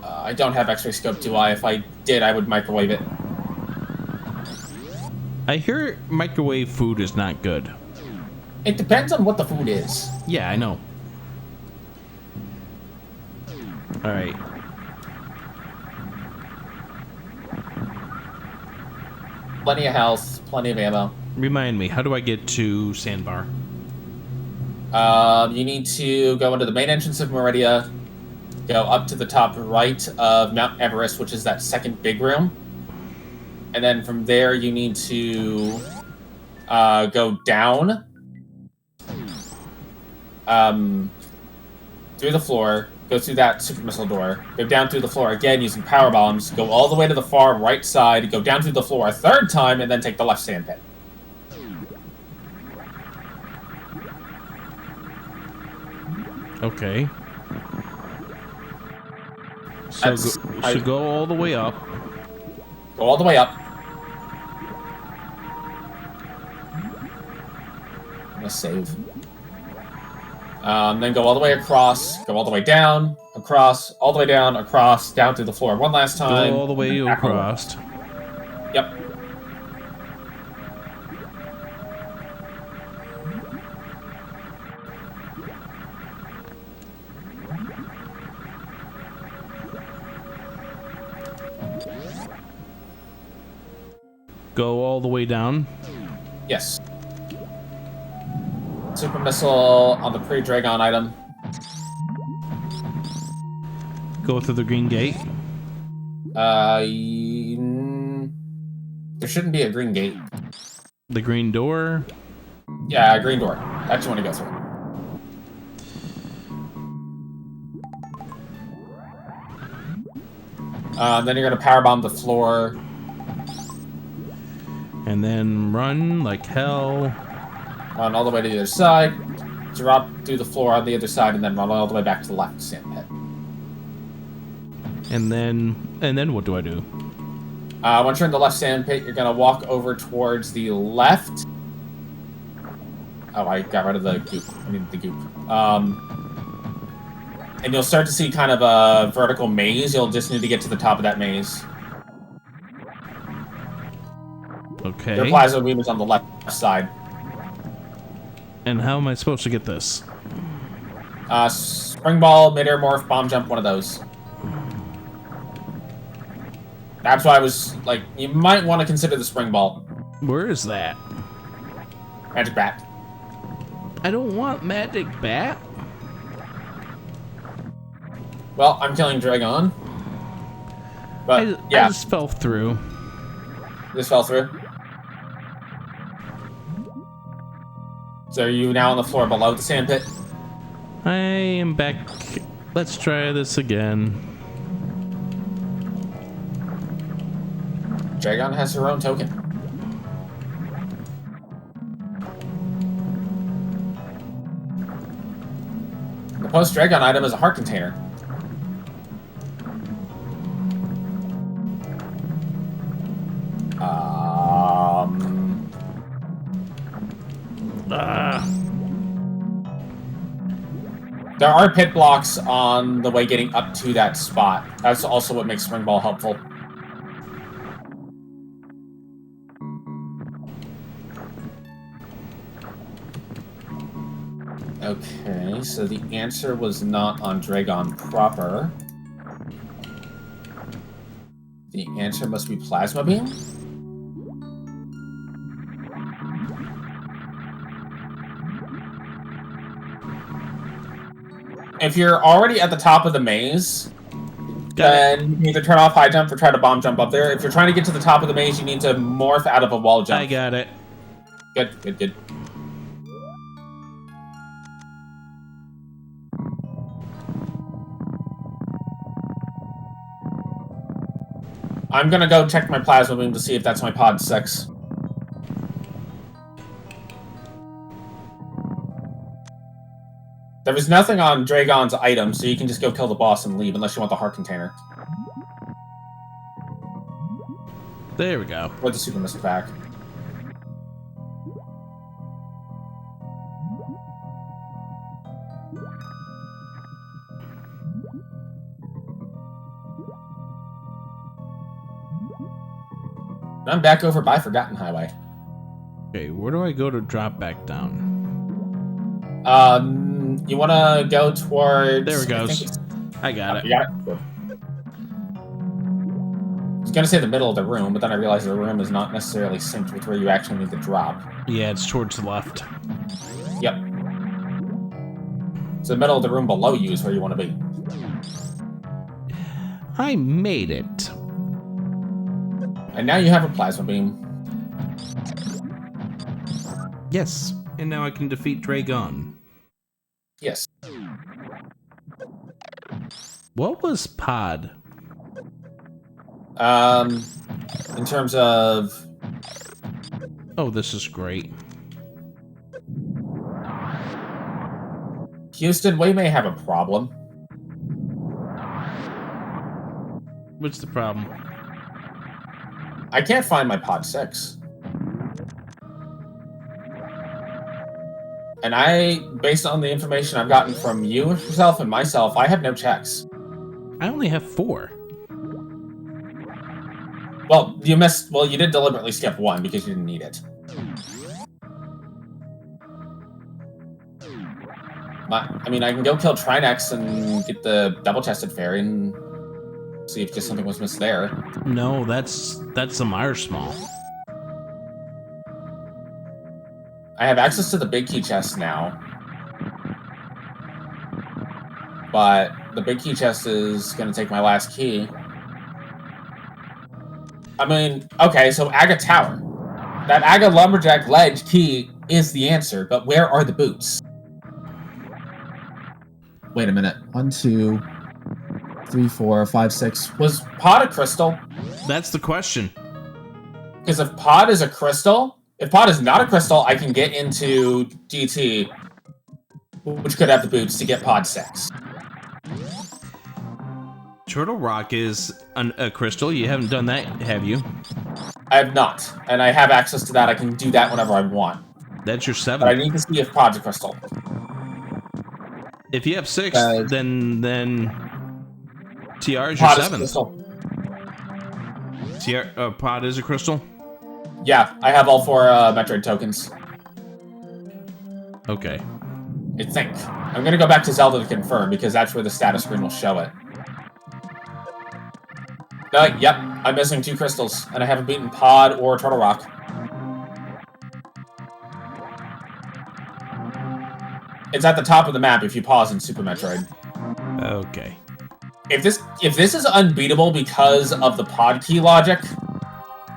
I don't have X-ray scope, do I? If I did, I would microwave it. I hear microwave food is not good. It depends on what the food is. Yeah, I know. All right. Plenty of health, plenty of ammo. Remind me, how do I get to Sandbar? You need to go into the main entrance of Meridia, go up to the top right of Mount Everest, which is that second big room. And then from there, you need to go down through the floor, go through that super missile door, go down through the floor again using power bombs, go all the way to the far right side, go down through the floor a third time, and then take the left sand pit. Okay. So go all the way up. Go all the way up. I'm gonna save. Then go all the way across, go all the way down, across, all the way down, across, down through the floor one last time. Go all the way back across. Yep. Go all the way down. Yes. Super missile on the pre-Dragon item. Go through the green gate. There shouldn't be a green gate. The green door. Yeah, green door. That's what you want to go through. Then you're gonna powerbomb the floor. And then run like hell. Run all the way to the other side. Drop through the floor on the other side, and then run all the way back to the left sand pit. And then what do I do? Once you're in the left sand pit, you're gonna walk over towards the left. Oh, I got rid of the goop. I needed the goop. And you'll start to see kind of a vertical maze. You'll just need to get to the top of that maze. Okay. Your plasma beam is on the left side. And how am I supposed to get this? Spring ball, mid-air morph, bomb jump, one of those. That's why I was like, you might want to consider the spring ball. Where is that? Magic bat. I don't want magic bat. Well, I'm killing Dragon. But I yeah, just fell through. This fell through. So are you now on the floor below the sand pit? I am back. Let's try this again. Dragon has her own token. The post-Dragon item is a heart container. There are pit blocks on the way getting up to that spot. That's also what makes Spring Ball helpful. Okay, so the answer was not on Dragon proper. The answer must be Plasma Beam? If you're already at the top of the maze, then you can either turn off high jump or try to bomb jump up there. If you're trying to get to the top of the maze, you need to morph out of a wall jump. I got it. Good, good, good. I'm gonna go check my Plasma Beam to see if that's my Pod 6. There was nothing on Dragon's item, so you can just go kill the boss and leave, unless you want the heart container. There we go. Or the Super Mystic Pack. And I'm back over by Forgotten Highway. Okay, where do I go to drop back down? You want to go towards... There it goes. I got it. You got it? Cool. I was going to say the middle of the room, but then I realized the room is not necessarily synced with where you actually need to drop. Yeah, it's towards the left. Yep. So the middle of the room below you is where you want to be. I made it. And now you have a Plasma Beam. Yes, and now I can defeat Dragon. Yes. What was Pod? In terms of... Oh, this is great. Houston, we may have a problem. What's the problem? I can't find my Pod 6. And based on the information I've gotten from you yourself and myself, I have no checks. I only have 4. Well, you missed. Well, you did deliberately skip 1 because you didn't need it. I mean, I can go kill Trinex and get the double-chested fairy and see if just something was missed there. No, that's the Mire Small. I have access to the big key chest now. But the big key chest is going to take my last key. I mean, okay, so Aga Tower. That Aga Lumberjack Ledge key is the answer, but where are the boots? Wait a minute. 1, 2, 3, 4, 5, 6. Was Pod a crystal? That's the question. Because if Pod is a crystal... If Pod is not a crystal, I can get into GT, which could have the boots to get Pod 6. Turtle Rock is a crystal. You haven't done that, have you? I have not, and I have access to that. I can do that whenever I want. That's your 7th. But I need to see if Pod's a crystal. If you have 6, then TR is your Pod is a 7th. crystal. Pod is a crystal? Yeah, I have all 4 Metroid tokens. Okay. I think. I'm gonna go back to Zelda to confirm, because that's where the status screen will show it. Yep, I'm missing 2 crystals, and I haven't beaten Pod or Turtle Rock. It's at the top of the map if you pause in Super Metroid. Okay. If this is unbeatable because of the Pod key logic,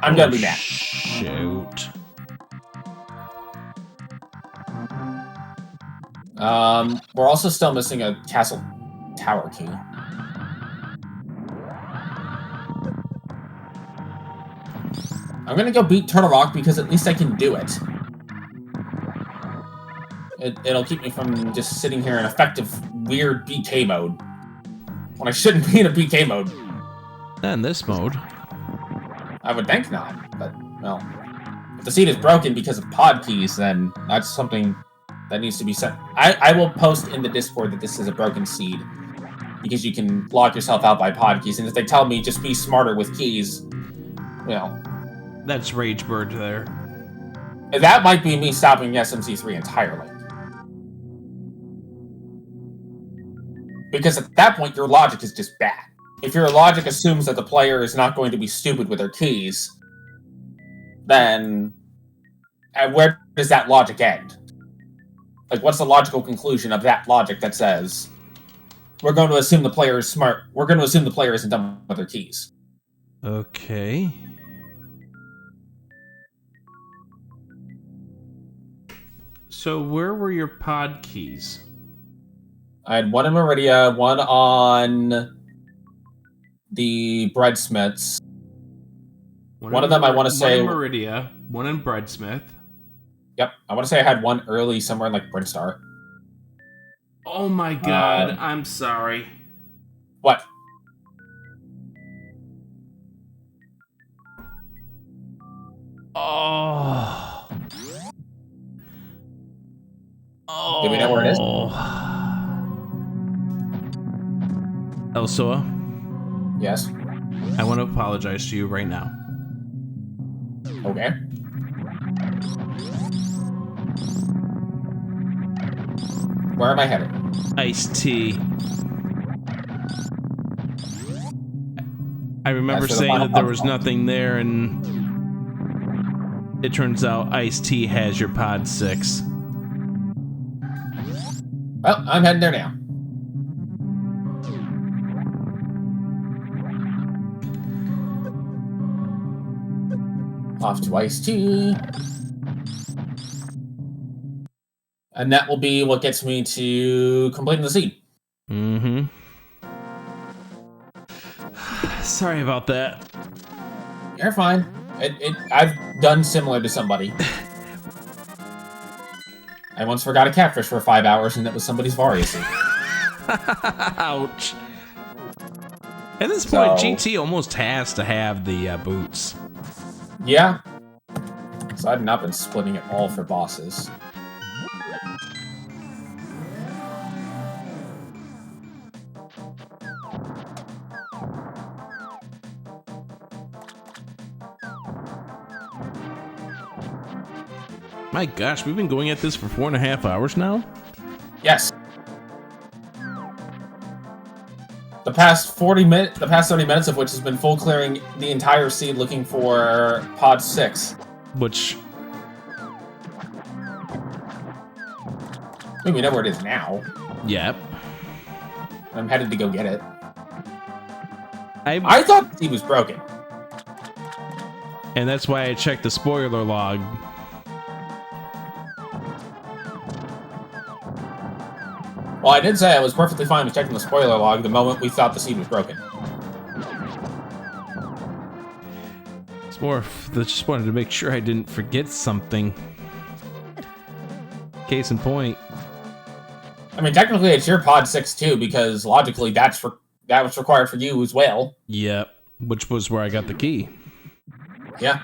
I'm gonna be mad. Shoot. We're also still missing a castle tower key. I'm gonna go beat Turtle Rock because at least I can do it. It'll keep me from just sitting here in effective, weird BK mode. When I shouldn't be in a BK mode. Not in this mode. I would think not, but, well. If the seed is broken because of pod keys, then that's something that needs to be set. I will post in the Discord that this is a broken seed. Because you can lock yourself out by pod keys, and if they tell me just be smarter with keys, well... That's Ragebird there. That might be me stopping SMC3 entirely. Because at that point, your logic is just bad. If your logic assumes that the player is not going to be stupid with their keys, then where does that logic end? Like, what's the logical conclusion of that logic that says, we're going to assume the player is smart, we're going to assume the player isn't dumb with their keys? Okay. So where were your pod keys? I had one in Meridia, one on the Breadsmiths. One of them I want to say... One in Meridia, one in Breadsmith. Yep, I want to say I had one early somewhere in, like, Brinstar. Oh my god, I'm sorry. What? Oh. Oh. Do we know where it is? Elsoa, Yes. I want to apologize to you right now. Okay. Where am I headed? Iced tea. I remember That's where the saying final that there was pod nothing there, and it turns out Iced Tea has your pod 6. Well, I'm heading there now. Off to Iced Tea. And that will be what gets me to completing the seed. Mm-hmm. Sorry about that. You're fine. I've done similar to somebody. I once forgot a catfish for 5 hours, and it was somebody's Varia seed. Ouch. At this point, So- GT almost has to have the boots. Yeah. So I've not been splitting it all for bosses. My gosh, we've been going at this for 4.5 hours now? Yes. The past 30 minutes of which has been full clearing the entire seed looking for pod 6. Which, I mean, we know where it is now. yep. I'm headed to go get it. I I thought the seed was broken. and that's why I checked the spoiler log. Well, I did say I was perfectly fine with checking the spoiler log the moment we thought the seed was broken. It's more of just wanted to make sure I didn't forget something. Case in point. I mean, technically it's your pod 6 too, because logically that was required for you as well. Yep. Which was where I got the key. Yeah.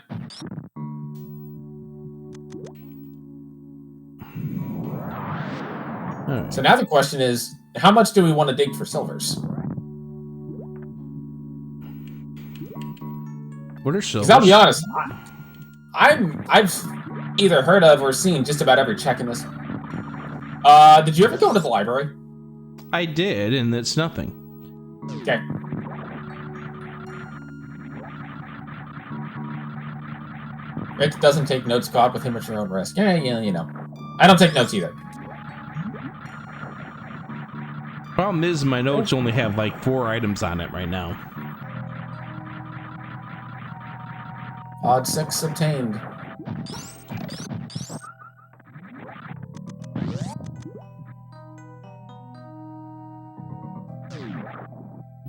Alright. So now the question is, how much do we want to dig for silvers? What are Because silvers? I'll be honest, I've either heard of or seen just about every check in this. Did you ever go into the library? I did, and it's nothing. Okay. Rick doesn't take notes, caught with him at your own risk. Yeah, you know. I don't take notes either. Problem is, my notes only have like 4 items on it right now. Odd 6 obtained.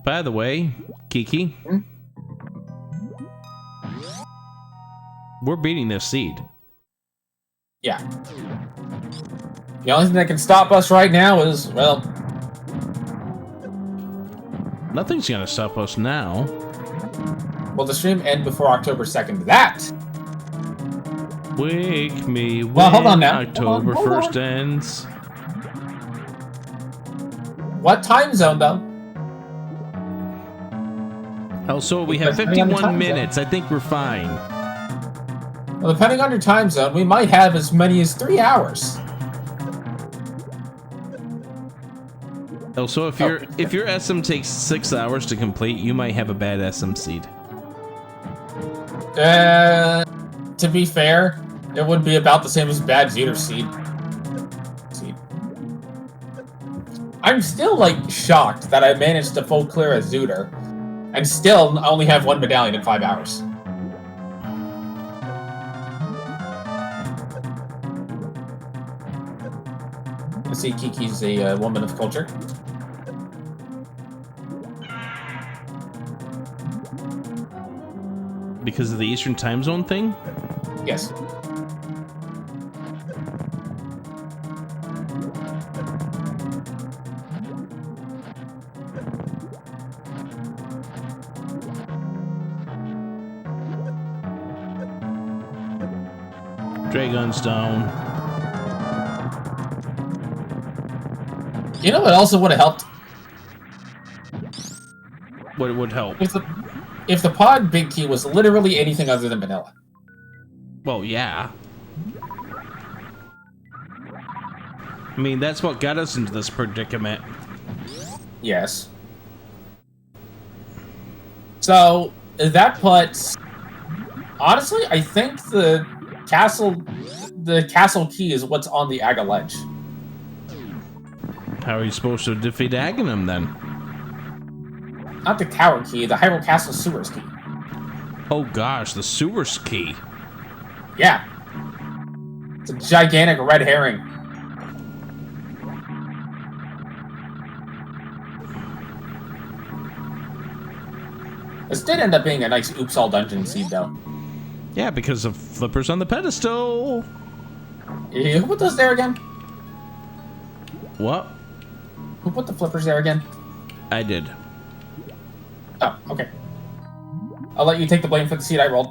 By the way, Kiki, Hmm? we're beating this seed. Yeah. The only thing that can stop us right now is, well... Nothing's gonna stop us now. Will the stream end before October 2nd? That! Wake me when Well, hold on now. October Hold on. 1st ends. What time zone, though? Oh, so we have Depending on the 51 time minutes. I think we're fine. Well, depending on your time zone, we might have as many as 3 hours. Oh, so if your SM takes 6 hours to complete, you might have a bad SM seed. To be fair, it would be about the same as bad Zeter seed. I'm still, like, shocked that I managed to full clear a Zooter and still only have 1 medallion in 5 hours. I see Kiki's a woman of culture. Because of the Eastern time zone thing? Yes. Dragon's down. You know what also would have helped? What would help? If the pod big key was literally anything other than vanilla. Well, yeah. I mean, that's what got us into this predicament. Yes. So, that puts... Honestly, I think the castle key is what's on the Aga ledge. How are you supposed to defeat Aghanim, then? Not the tower key, the Hyrule Castle sewers key. Oh gosh, the sewers key. Yeah. It's a gigantic red herring. This did end up being a nice oops all dungeon seed, though. Yeah, because of flippers on the pedestal. Who put those there again? What? Who put the flippers there again? I did. Oh, okay. I'll let you take the blame for the seed I rolled.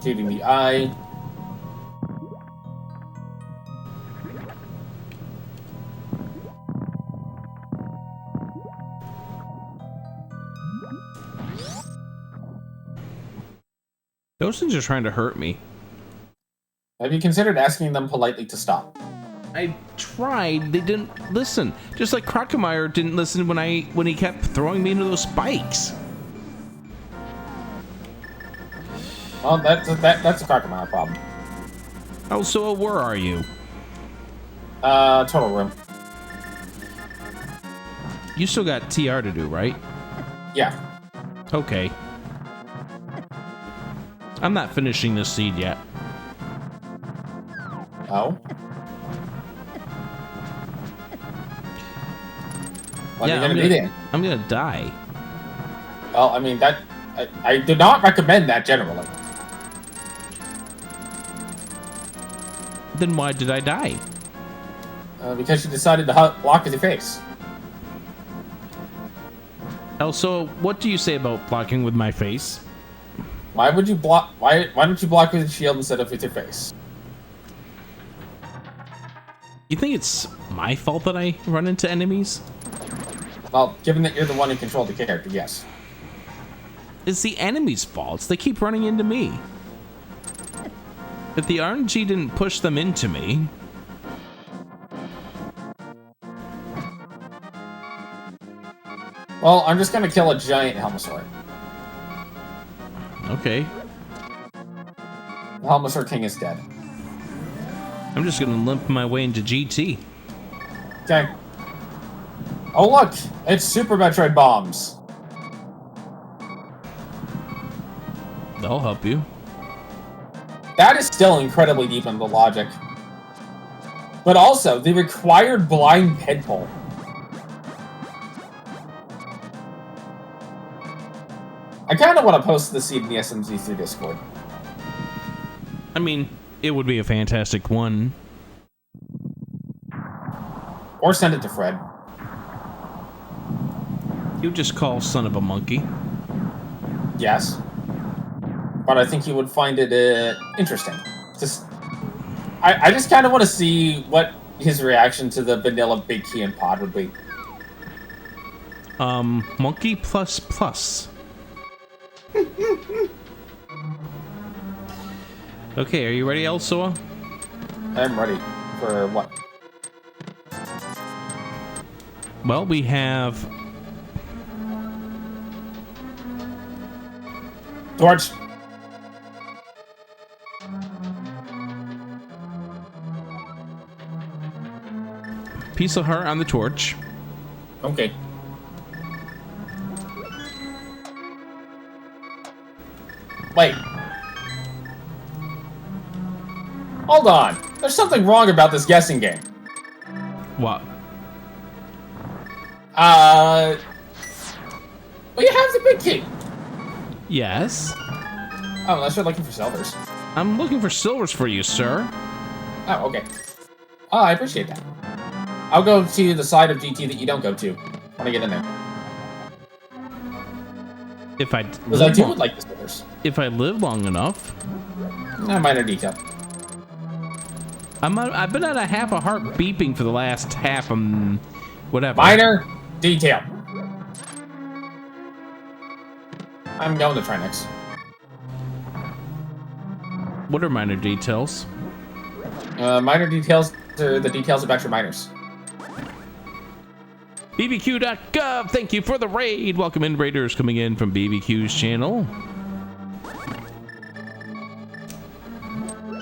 Shooting the eye. Those things are trying to hurt me. Have you considered asking them politely to stop? I tried. They didn't listen. Just like Crocomire didn't listen when he kept throwing me into those spikes. Well, that's a Crocomire problem. Oh, so where are you? Total room. You still got TR to do, right? Yeah. Okay. I'm not finishing this seed yet. Oh? What are you gonna do then? I'm gonna die. Well, I mean, I do not recommend that generally. Then why did I die? Because you decided to block with your face. Also, what do you say about blocking with my face? Why would you block? Why don't you block with your shield instead of with your face? You think it's my fault that I run into enemies? Well, given that you're the one who controlled the character, yes. It's the enemy's faults. They keep running into me. If the RNG didn't push them into me... Well, I'm just gonna kill a giant Helmosaur. Okay. Helmsur King is dead. I'm just gonna limp my way into GT. Okay. Oh look! It's Super Metroid bombs! That'll help you. That is still incredibly deep in the logic. But also, the required blind pinball. I kind of want to post the seed in the SMZ3 Discord. I mean, it would be a fantastic one. Or send it to Fred. You just call son of a monkey. Yes. But I think he would find it interesting. I just kind of want to see what his reaction to the vanilla Big Key and Pod would be. Monkey plus plus. Okay, are you ready, Elsoa? I'm ready. For what? Well, we have Torch! piece of heart on the torch. Okay. Wait. Hold on. There's something wrong about this guessing game. What? Well, you have the big key. Yes. Oh, unless you're looking for silvers. I'm looking for silvers for you, sir. Oh, okay. Oh, I appreciate that. I'll go to the side of GT that you don't go to when I get in there. If I Because I do would like the silvers. if I live long enough. Minor detail. I've been at a half a heart beeping for the last half whatever. Minor detail. I'm going to Trinix. What are minor details? Minor details are the details about your miners. BBQ.gov, thank you for the raid. Welcome in, raiders coming in from BBQ's channel.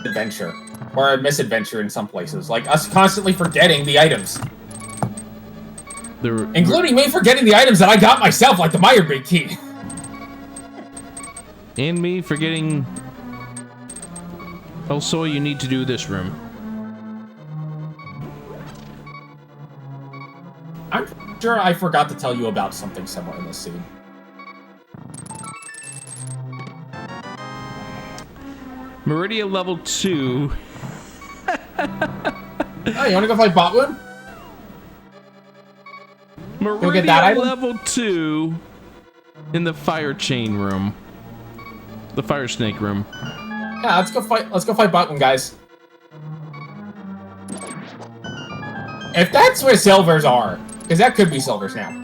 Adventure. Or a misadventure in some places. Like us constantly forgetting the items. Including me forgetting the items that I got myself, like the Meyer Big Key. And me forgetting. Also, you need to do this room. I'm sure I forgot to tell you about something somewhere in this scene. Meridia level 2. Oh, you want to go fight Botwood? Meridia get that item? level 2 in the fire chain room. The fire snake room. Yeah, let's go fight Botwood, guys. If that's where silvers are, because that could be silvers now.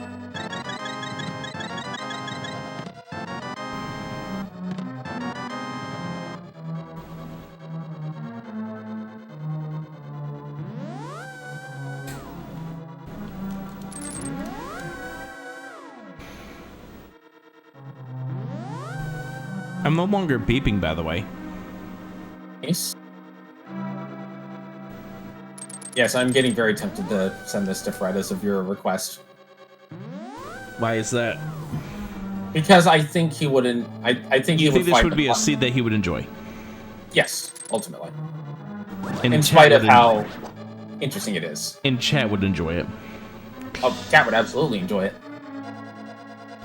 I'm no longer beeping, by the way. Nice. Yes, I'm getting very tempted to send this to Fred as of your request. Why is that? Because I think he wouldn't. I think he would You think this fight would the be a plot. seed that he would enjoy? Yes, ultimately. And In chat spite of would how interesting it is. And chat would enjoy it. Oh, Cat would absolutely enjoy it.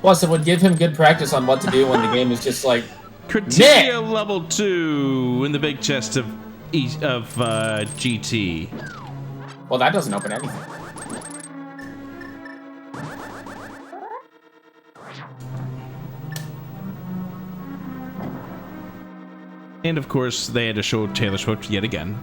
Plus, it would give him good practice on what to do when the game is just like... Criteria level 2 in the big chest of GT. Well, that doesn't open anything. And of course, they had to show Taylor Swift yet again.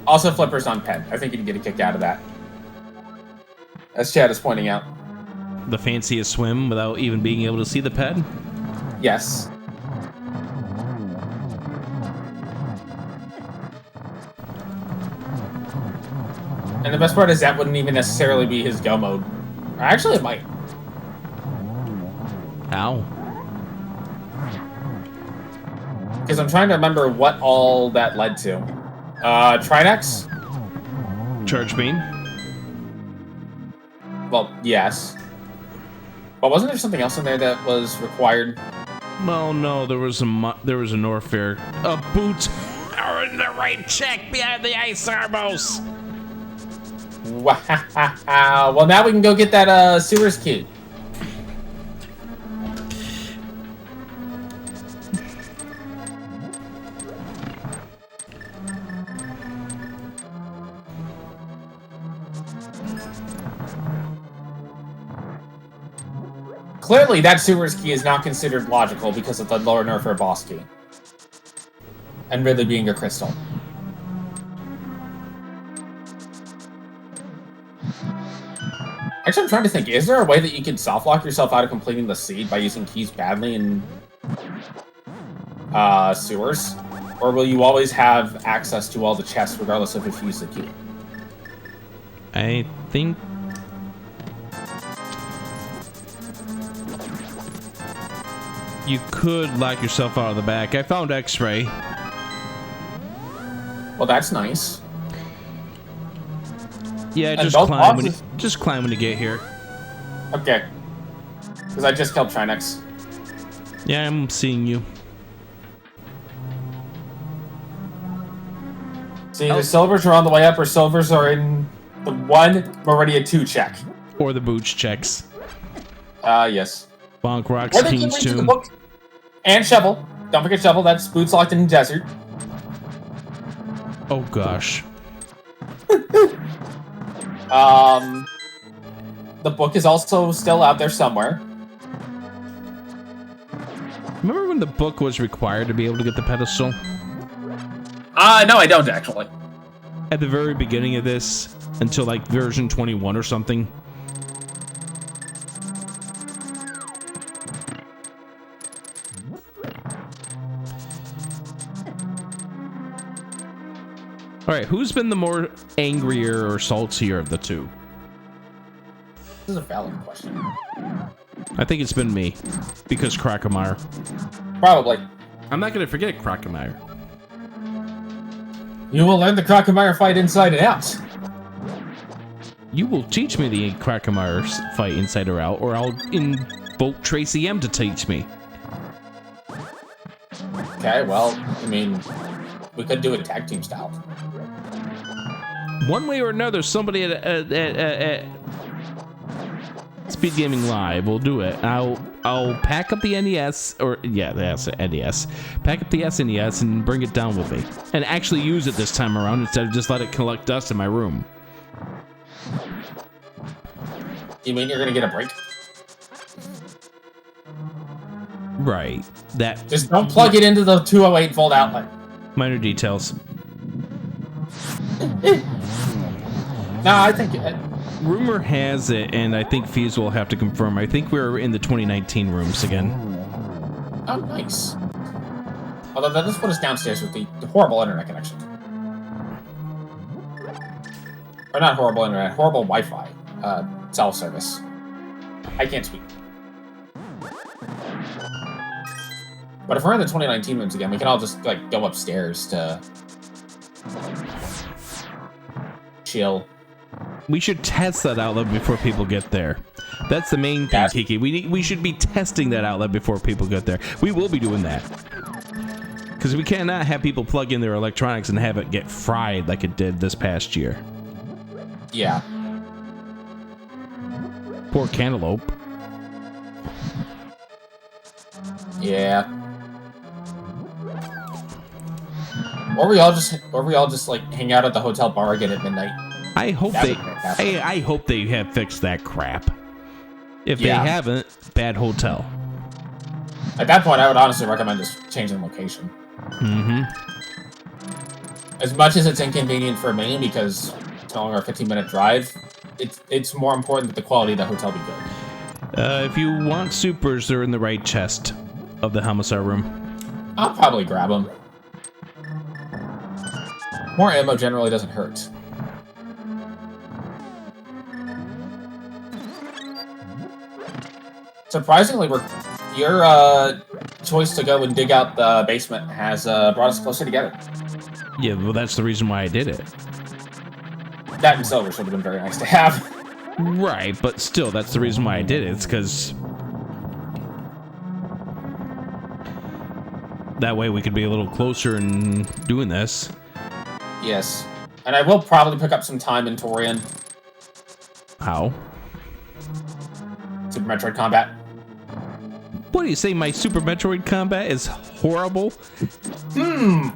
Also, Flipper's on Ped. I think you can get a kick out of that. As Chad is pointing out. The fanciest swim without even being able to see the ped? Yes. And the best part is that wouldn't even necessarily be his go mode. Actually, it might. How? Because I'm trying to remember what all that led to. Trinex? Charge beam? Well, yes. But wasn't there something else in there that was required? Well, no, there was a Norfair. Boots are in the right check behind the ice arbos. Wow. Well, now we can go get that sewers key. Clearly, that sewers key is not considered logical because of the lower Nerfer boss key. And really being a crystal. Actually, I'm trying to think, is there a way that you can soft-lock yourself out of completing the seed by using keys badly in sewers? Or will you always have access to all the chests regardless of if you use the key? I think... you could lock yourself out of the back. I found X-ray. Well, that's nice. Yeah, And just both climb when you get here. Okay. Because I just killed Trinex. Yeah, I'm seeing you. See, the silvers are on the way up, or silvers are in the 1 Meridia 2 check. Or the booch checks. Yes. Bonk Rocks, Or they can King's reach the Tomb. book. And Shovel. Don't forget Shovel, that's boots locked in the desert. Oh gosh. The book is also still out there somewhere. Remember when the book was required to be able to get the pedestal? No, I don't actually. At the very beginning of this, until like version 21 or something. Alright, who's been the more angrier or saltier of the two? This is a valid question. I think it's been me. Because Crackermeyer. Probably. I'm not gonna forget Crackermeyer. You will learn the Crockemeyer fight inside and out. You will teach me the Crackermeyer fight inside or out, or I'll invoke Tracy M to teach me. Okay, well, I mean, we could do it tag team style. One way or another, somebody at Speed Gaming Live will do it. I'll pack up the NES, or yeah, that's the NES. Pack up the SNES and bring it down with me, and actually use it this time around instead of just let it collect dust in my room. You mean you're gonna get a break? Right. That. Just don't plug it into the 208 volt outlet. Minor details. No, I think Rumor has it, and I think Fees will have to confirm. I think we're in the 2019 rooms again. oh, nice. Although that does put us downstairs with the horrible internet connection. Or not horrible internet, horrible Wi-Fi. Cell service. I can't speak. But if we're in the 2019 rooms again, we can all just like go upstairs to chill. We should test that outlet before people get there. That's the main thing, Yes. Kiki. We should be testing that outlet before people get there. We will be doing that. Because we cannot have people plug in their electronics and have it get fried like it did this past year. Yeah. Poor Cantaloupe. Yeah. Or we all just like hang out at the hotel bar again at midnight. I hope That they. would be fantastic. I hope they have fixed that crap. If Yeah. they haven't, bad hotel. At that point, I would honestly recommend just changing location. Mm-hmm. As much as it's inconvenient for me because it's no longer a 15-minute drive, it's more important that the quality of the hotel be good. If you want supers, they're in the right chest of the homicide room. I'll probably grab them. More ammo generally doesn't hurt. Surprisingly, your choice to go and dig out the basement has brought us closer together. Yeah, well, that's the reason why I did it. That and silver should have been very nice to have. Right, but still, that's the reason why I did it. It's because that way we could be a little closer in doing this. Yes. And I will probably pick up some time in Torian. How? Super Metroid combat. What do you say? My Super Metroid combat is horrible?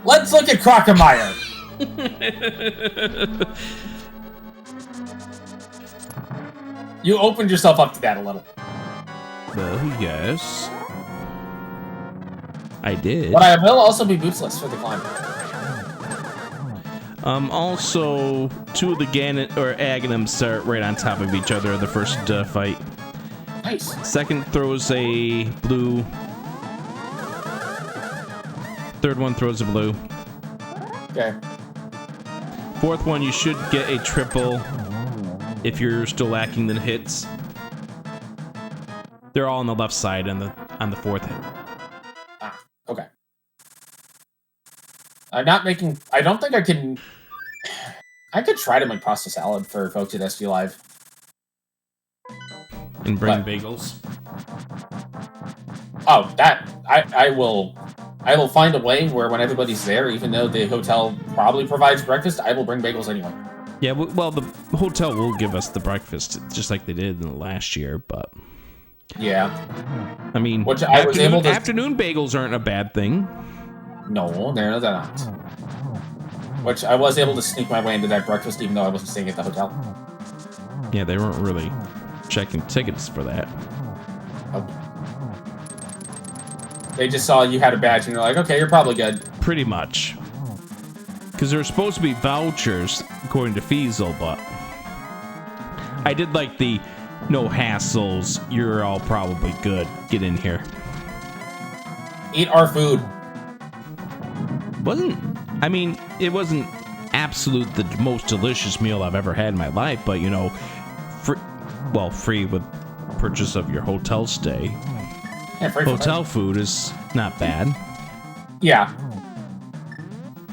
Let's look at Crocomire. You opened yourself up to that a little. Well, yes. I did. But I will also be bootsless for the climb. Also, two of the Aghanims start right on top of each other in the first fight. Nice. Second throws a blue. Third one throws a blue. Okay. Fourth one, you should get a triple if you're still lacking the hits. They're all on the left side on the fourth hit. Ah, okay. I'm not making... I don't think I can... I could try to make pasta salad for folks at SD Live. And bring But- bagels. Oh, that... I will find a way where when everybody's there, even though the hotel probably provides breakfast, I will bring bagels anyway. Yeah, well, the hotel will give us the breakfast, just like they did in the last year, but... Yeah. I mean, Which I was able to... afternoon bagels aren't a bad thing. No, they're not. Which I was able to sneak my way into that breakfast even though I wasn't staying at the hotel. Yeah, they weren't really checking tickets for that. Oh. They just saw you had a badge and they're like, okay, you're probably good. Pretty much. Because there were supposed to be vouchers, according to Fiesel, but... I did like the no hassles, you're all probably good, get in here. Eat our food. I mean, it wasn't absolute the most delicious meal I've ever had in my life, but, you know, free with purchase of your hotel stay. Yeah, free Hotel food is not bad. Yeah.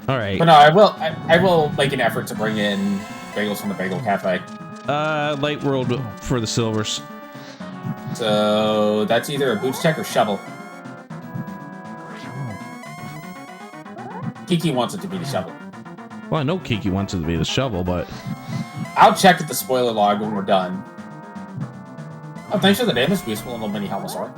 All right. But no, I will make an effort to bring in bagels from the Bagel Cafe. Light World for the silvers. So that's either a boots check or shovel. Kiki wants it to be the shovel. Well, I know Kiki wants it to be the shovel, but... I'll check at the spoiler log when we're done. Oh, thanks for the damage boost, little mini Helmosaur.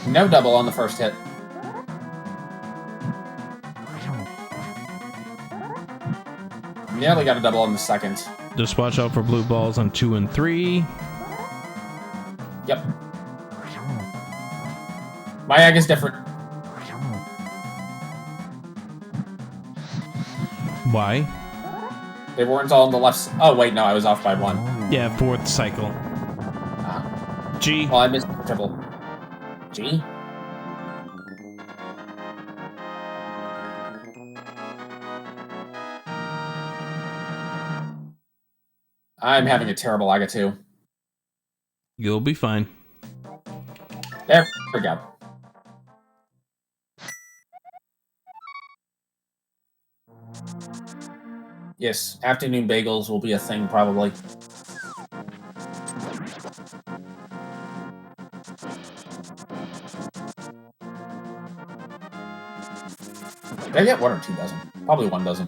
No double on the first hit. Nearly got a double on the second. Just watch out for blue balls on 2 and 3. Yep. My egg is different. Why? They weren't all on the left. Oh, wait, no, I was off by one. Yeah, fourth cycle. Ah. G. Well, I missed the triple. G? I'm having a terrible Aga too. You'll be fine. There we go. Yes, afternoon bagels will be a thing probably. Did I get 1 or 2 dozen? Probably 1 dozen.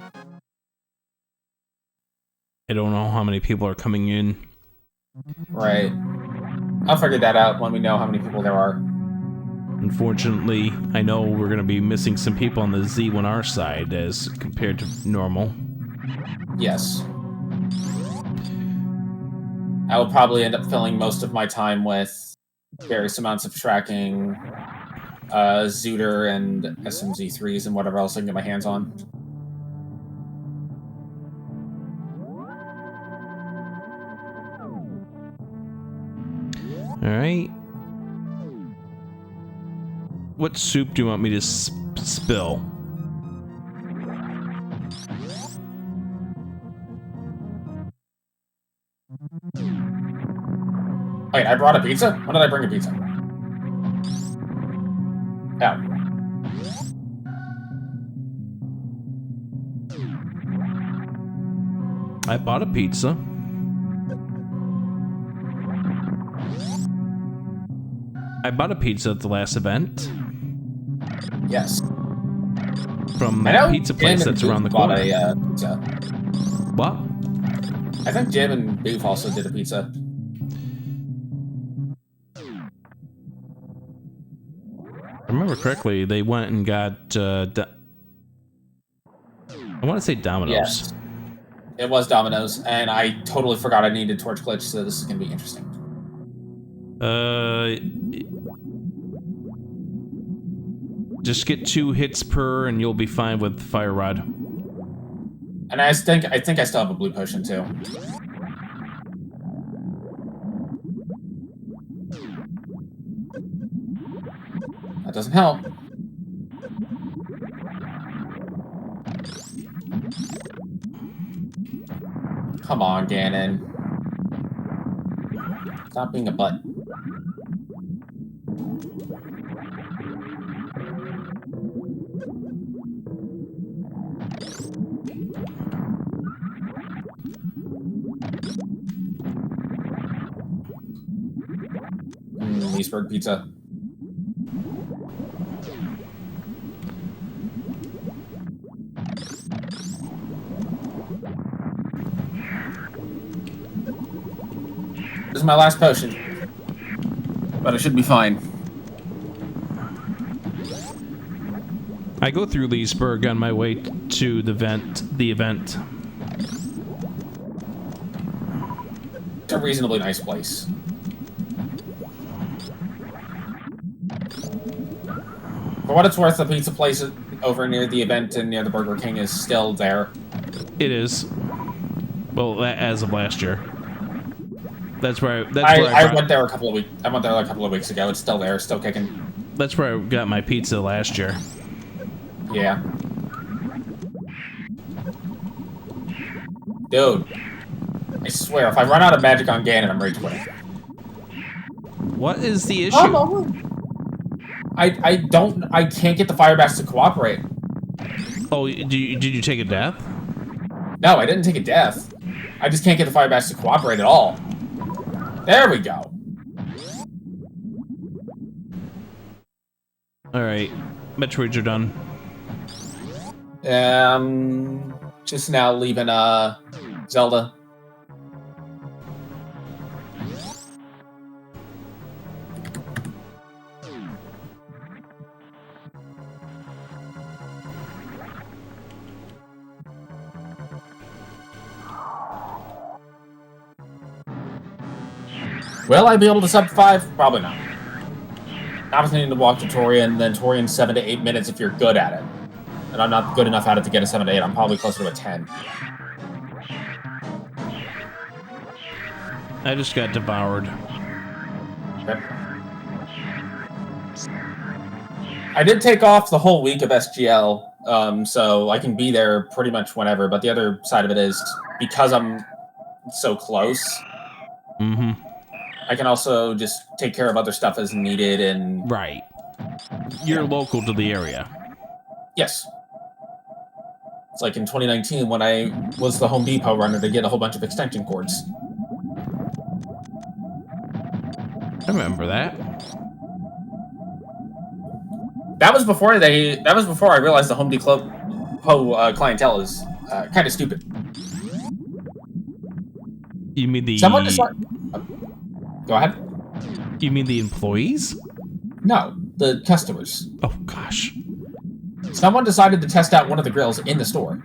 I don't know how many people are coming in. Right. I'll figure that out when we know how many people there are. Unfortunately, I know we're going to be missing some people on the Z1R side as compared to normal. Yes. I will probably end up filling most of my time with various amounts of tracking, Zooter and SMZ3s and whatever else I can get my hands on. All right. What soup do you want me to spill? Wait, I brought a pizza? When did I bring a pizza? Oh. I bought a pizza. I bought a pizza at the last event. Yes. From I that know pizza Jim place and that's Beef around the bought corner. a pizza. What? I think Jim and Beef also did a pizza. If I remember correctly, they went and got, I want to say Domino's. Yes. It was Domino's, and I totally forgot I needed Torch Glitch, so this is going to be interesting. Just get 2 hits per and you'll be fine with Fire Rod. And I think I still have a blue potion, too. That doesn't help. Come on, Ganon. Stop being a butt. Leesburg pizza. This is my last potion. But it should be fine. I go through Leesburg on my way to the event. It's a reasonably nice place. For what it's worth, the pizza place over near the event and near the Burger King is still there. It is. Well, as of last year. That's where I went there a couple of weeks. I went there like a couple of weeks ago. It's still there, still kicking. That's where I got my pizza last year. Yeah. Dude, I swear, if I run out of magic on Ganon, I'm rage quitting. What is the issue? I can't get the fire bats to cooperate. Oh, did you take a death? No, I didn't take a death. I just can't get the fire bats to cooperate at all. There we go. Alright. Metroids are done. Just now leaving, Zelda. Will I be able to sub 5? Probably not. I was needing to walk to Torian, and then Torian 7 to 8 minutes if you're good at it. And I'm not good enough at it to get a 7 to 8. I'm probably closer to a 10. I just got devoured. Okay. I did take off the whole week of SGL, so I can be there pretty much whenever, but the other side of it is, because I'm so close, I can also just take care of other stuff as needed, and... Right. You're local to the area. Yes. It's like in 2019 when I was the Home Depot runner to get a whole bunch of extension cords. I remember that. That was before I realized the Home Depot clientele is kind of stupid. You mean the... Someone decided... Go ahead. You mean the employees? No, the customers. Oh, gosh. Someone decided to test out one of the grills in the store.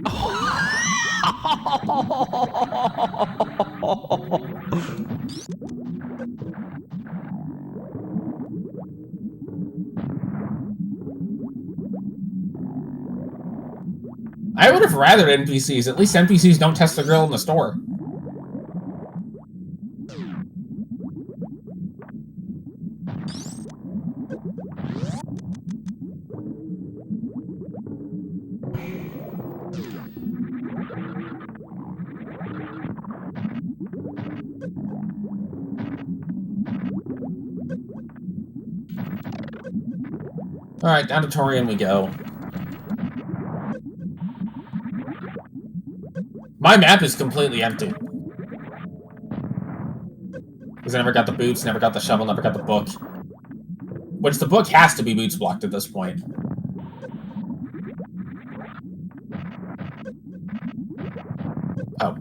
I would have rathered NPCs. At least NPCs don't test the grill in the store. Alright, down to Torian we go. My map is completely empty. Because I never got the boots, never got the shovel, never got the book. Which the book has to be boots blocked at this point. Oh.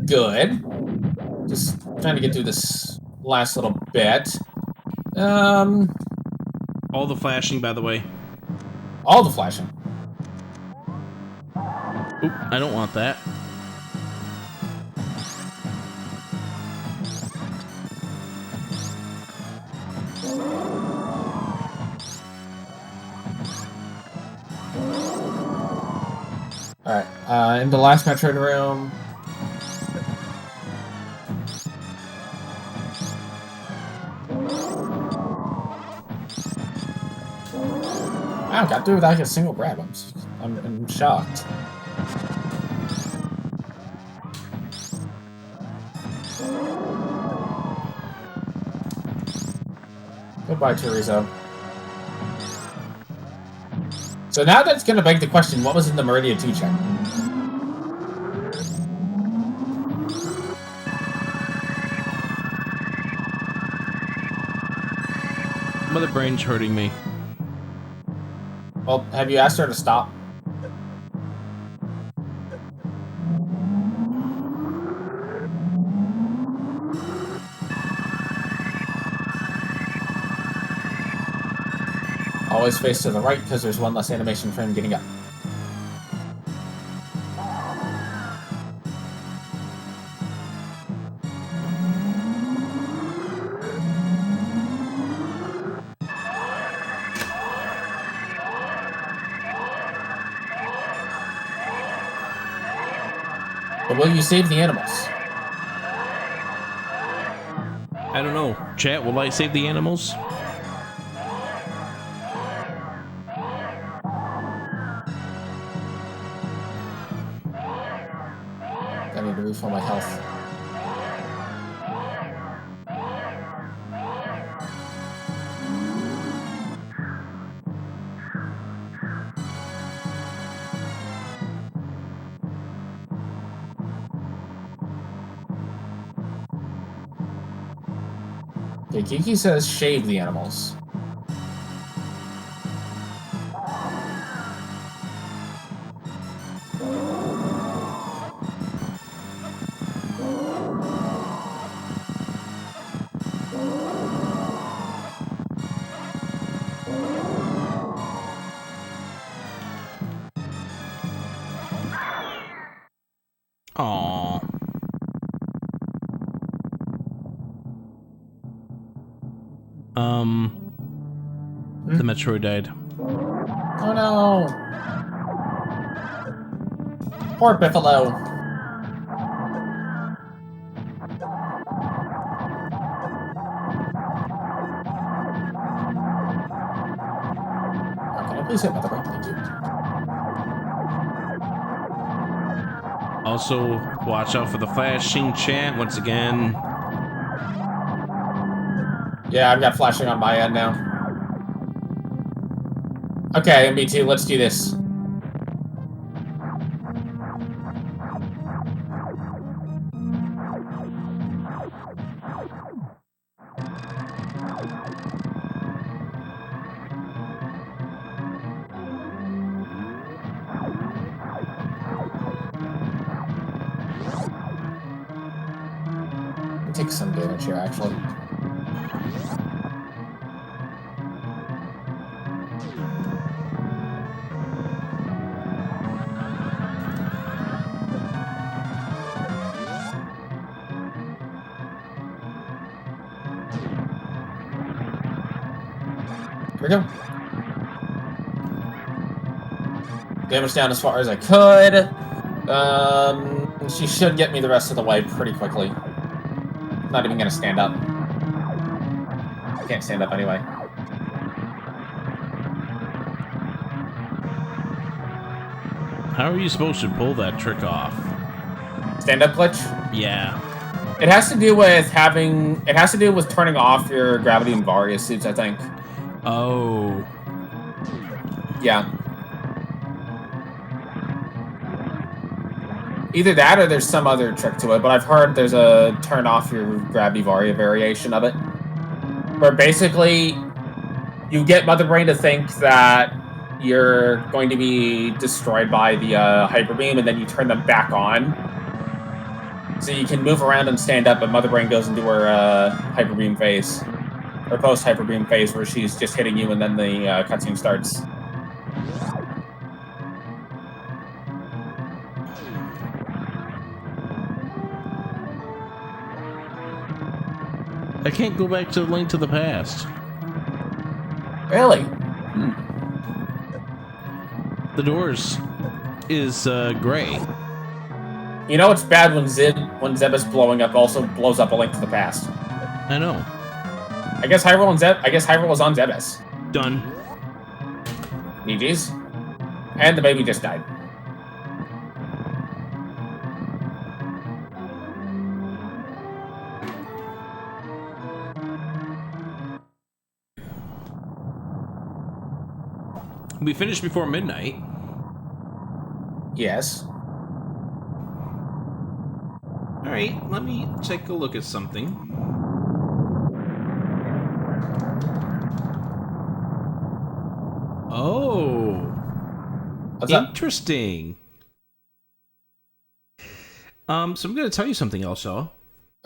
Good. Just trying to get through this last little bit. All the flashing, by the way. All the flashing. Oop, I don't want that. Alright, in the last Metroid room. Wow, got through without a single grab. I'm shocked. Goodbye, Chorizo. So now that's gonna beg the question, what was in the Meridia 2 check? Mother brain's hurting me. Well, have you asked her to stop? Always face to the right, because there's one less animation frame getting up. But will you save the animals? I don't know. Chat, will I save the animals? I need to refill my health. Okay, Kiki says shave the animals. Aww. The Metroid died. Oh no! Poor Biffalo. Can I please hit Mother Brain? Thank you. Also, watch out for the flashing, chat once again. Yeah, I've got flashing on my end now. Okay, MB2, let's do this. Take some damage here, actually. Here we go. Damage down as far as I could. She should get me the rest of the way pretty quickly. Not even gonna stand up. I can't stand up anyway. How are you supposed to pull that trick off? Stand-up glitch? Yeah. It has to do with having... It has to do with turning off your gravity and Varia suits, I think. Oh. Yeah. Either that or there's some other trick to it, but I've heard there's a turn off your gravity Varia variation of it. Where basically, you get Mother Brain to think that you're going to be destroyed by the Hyper Beam, and then you turn them back on. So you can move around and stand up, but Mother Brain goes into her Hyper Beam phase. Or post-Hyper Beam phase, where she's just hitting you, and then the cutscene starts. I can't go back to Link to the Past. Really? The doors is gray. You know it's bad when Zebus blowing up also blows up A Link to the Past. I know. I guess Hyrule was on Zebus. Done. GG's. And the baby just died. We finished before midnight. Yes. All right, let me take a look at something. Oh, What's up? interesting. So I'm going to tell you something also.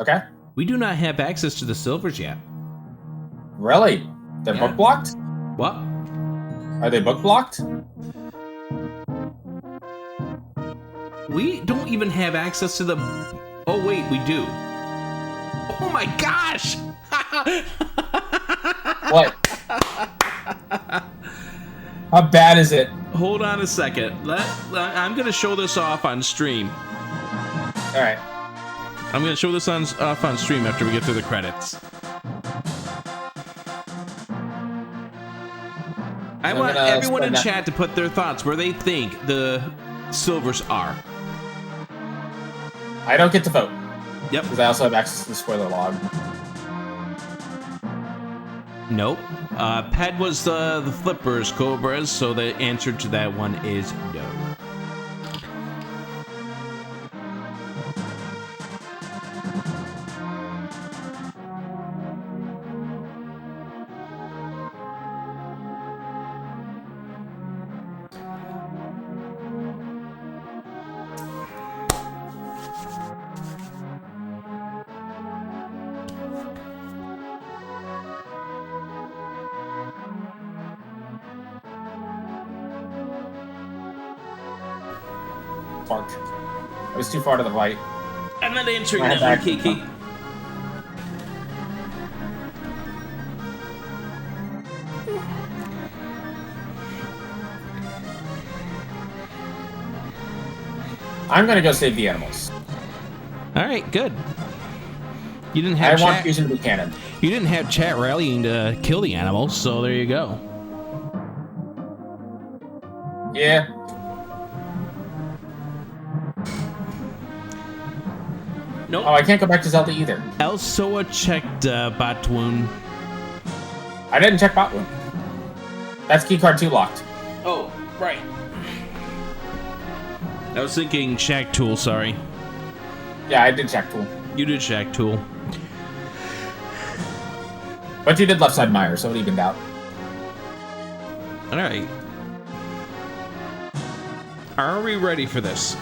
Okay. We do not have access to the silvers yet. Really? They're Yeah. book blocked? What? Are they book blocked? We don't even have access to the... Oh, wait, we do. Oh my gosh! What? How bad is it? Hold on a second. I'm going to show this off on stream. Alright. I'm going to show this off on stream after we get through the credits. I want everyone in chat to put their thoughts where they think the silvers are. I don't get to vote. Yep. Because I also have access to the spoiler log. Nope. Ped was the flippers, Cobras, so the answer to that one is no. Fuck. I was too far to the right. I'm not answering I that had one, to- Kiki. I'm gonna go save the animals. All right, good. You didn't have I want chat. Fusion to be canon. You didn't have chat rallying to kill the animals, so there you go. Yeah. Nope. Oh, I can't go back to Zelda either. Elsoa checked Batwoon. I didn't check Botwood. That's keycard 2 locked. Oh, right. I was thinking Shack Tool, sorry. Yeah, I did check Tool. You did Shack Tool. But you did left side Meyer, so it evened out. Alright. Are we ready for this?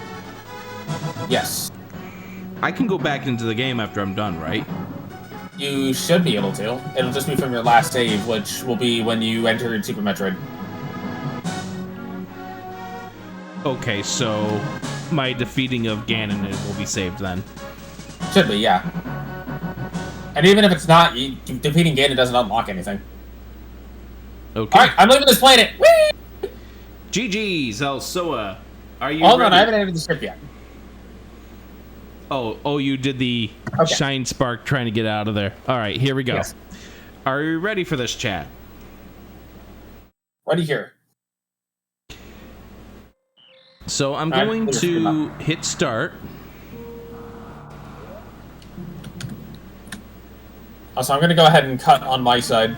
Yes. I can go back into the game after I'm done, right? You should be able to. It'll just be from your last save, which will be when you enter Super Metroid. Okay, so my defeating of Ganon will be saved then. Should be, yeah. And even if it's not, defeating Ganon doesn't unlock anything. Okay. Alright, I'm leaving this planet! Whee! GG's, Elsoa. Are you Hold ready? on, I haven't entered the ship yet. Oh, you did the Okay. shine spark trying to get out of there. All right, here we go. Yes. Are you ready for this, chat? Ready here. So I'm All right, going clear to hit start. So I'm going to go ahead and cut on my side.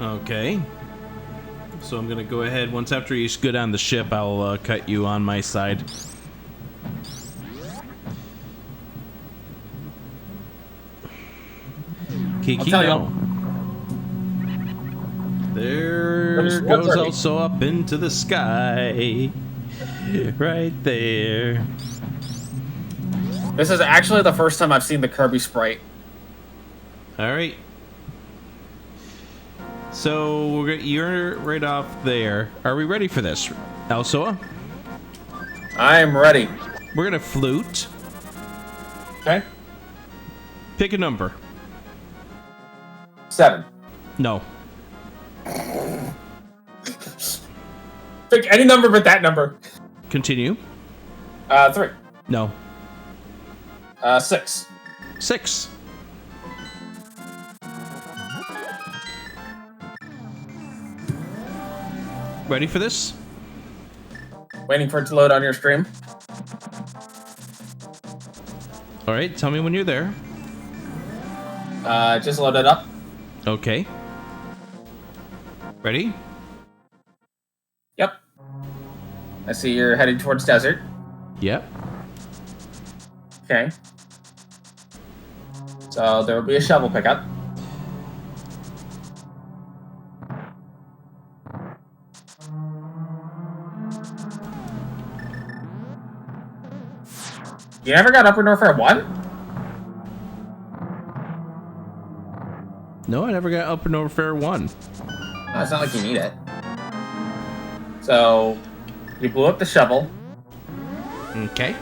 Okay. So I'm gonna go ahead, once after you go down the ship, I'll cut you on my side. Kiki, tell you. no. There There's goes 1:30. also up into the sky. Right there. This is actually the first time I've seen the Kirby sprite. Alright. So you're right off there. Are we ready for this, Elsoa? I'm ready. We're gonna flute. Okay? Pick a number. 7. No. Pick any number but that number. Continue. 3. No. 6. 6. Ready for this? Waiting for it to load on your stream. All right, tell me when you're there. Just load it up. Okay. Ready? Yep. I see you're heading towards desert. Yep. Okay. So there will be a shovel pickup. You never got Upper Norfair 1? No, I never got up and over fair 1. No, it's not like you need it. So, you blew up the shovel. Okay.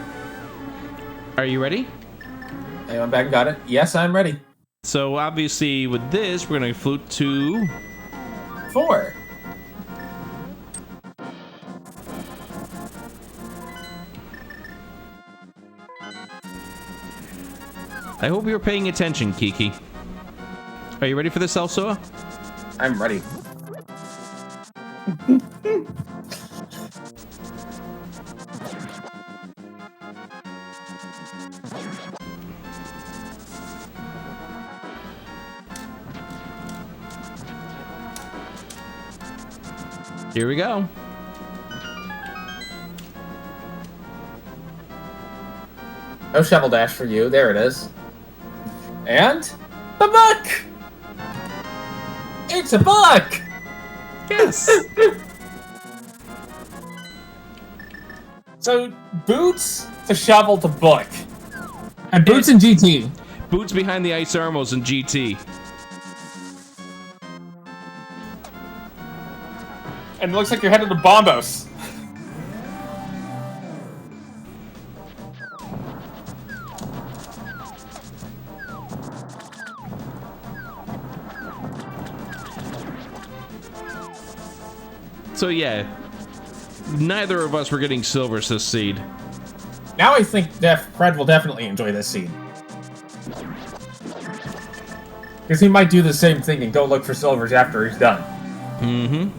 Are you ready? I went back and got it. Yes, I'm ready. So obviously with this, we're gonna flute to 4. I hope you're paying attention, Kiki. Are you ready for this, Elsoa? I'm ready. Here we go. No shovel dash for you. There it is. And the book! It's a book! Yes. So, boots to shovel to book. And boots and GT. Boots behind the ice armors in GT. And it looks like you're headed to Bombos. So yeah, neither of us were getting silvers this seed. Now I think Fred will definitely enjoy this scene. Because he might do the same thing and go look for silvers after he's done. Mm-hmm.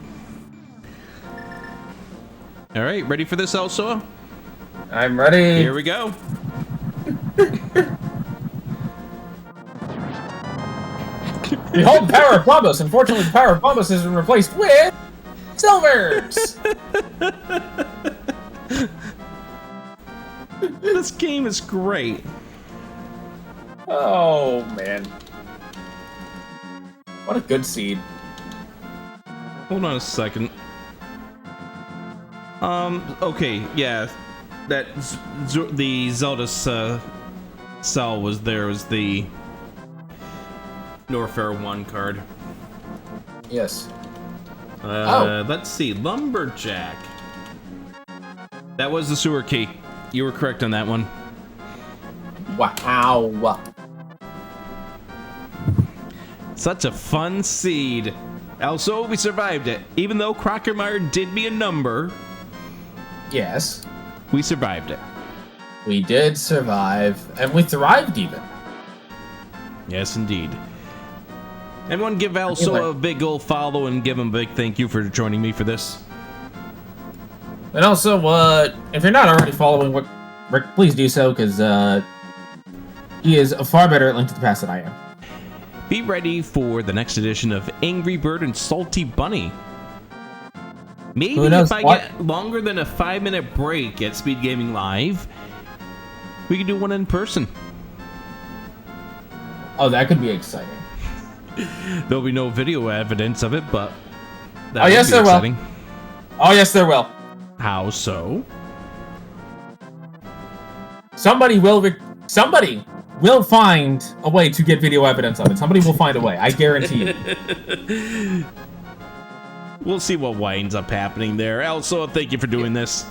All right, ready for this, Elsoa? I'm ready. Here we go. Behold the power of Bombos! Unfortunately, the power of Bombos has been replaced with silvers! This game is great. Oh, man. What a good seed. Hold on a second. Okay, yeah. That the Zelda cell was there was the Norfair 1 card. Yes. Let's see. Lumberjack. That was the sewer key. You were correct on that one. Wow. Such a fun seed. Also, we survived it. Even though Crockermeyer did me a number, Yes. we survived it. We did survive, and we thrived even. Yes, indeed. Everyone give Also a big old follow and give him a big thank you for joining me for this. And also, if you're not already following Rick, please do so, because he is far better at Link to the Past than I am. Be ready for the next edition of Angry Bird and Salty Bunny. Maybe if I get longer than a 5-minute break at Speed Gaming Live, we can do one in person. Oh, that could be exciting. There'll be no video evidence of it, but oh yes, there will. Oh yes, there will. How so? Somebody will find a way to get video evidence of it. Somebody will find a way. I guarantee it. We'll see what winds up happening there. Also, thank you for doing this.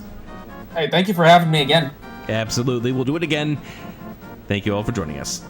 Hey, thank you for having me again. Absolutely. We'll do it again. Thank you all for joining us.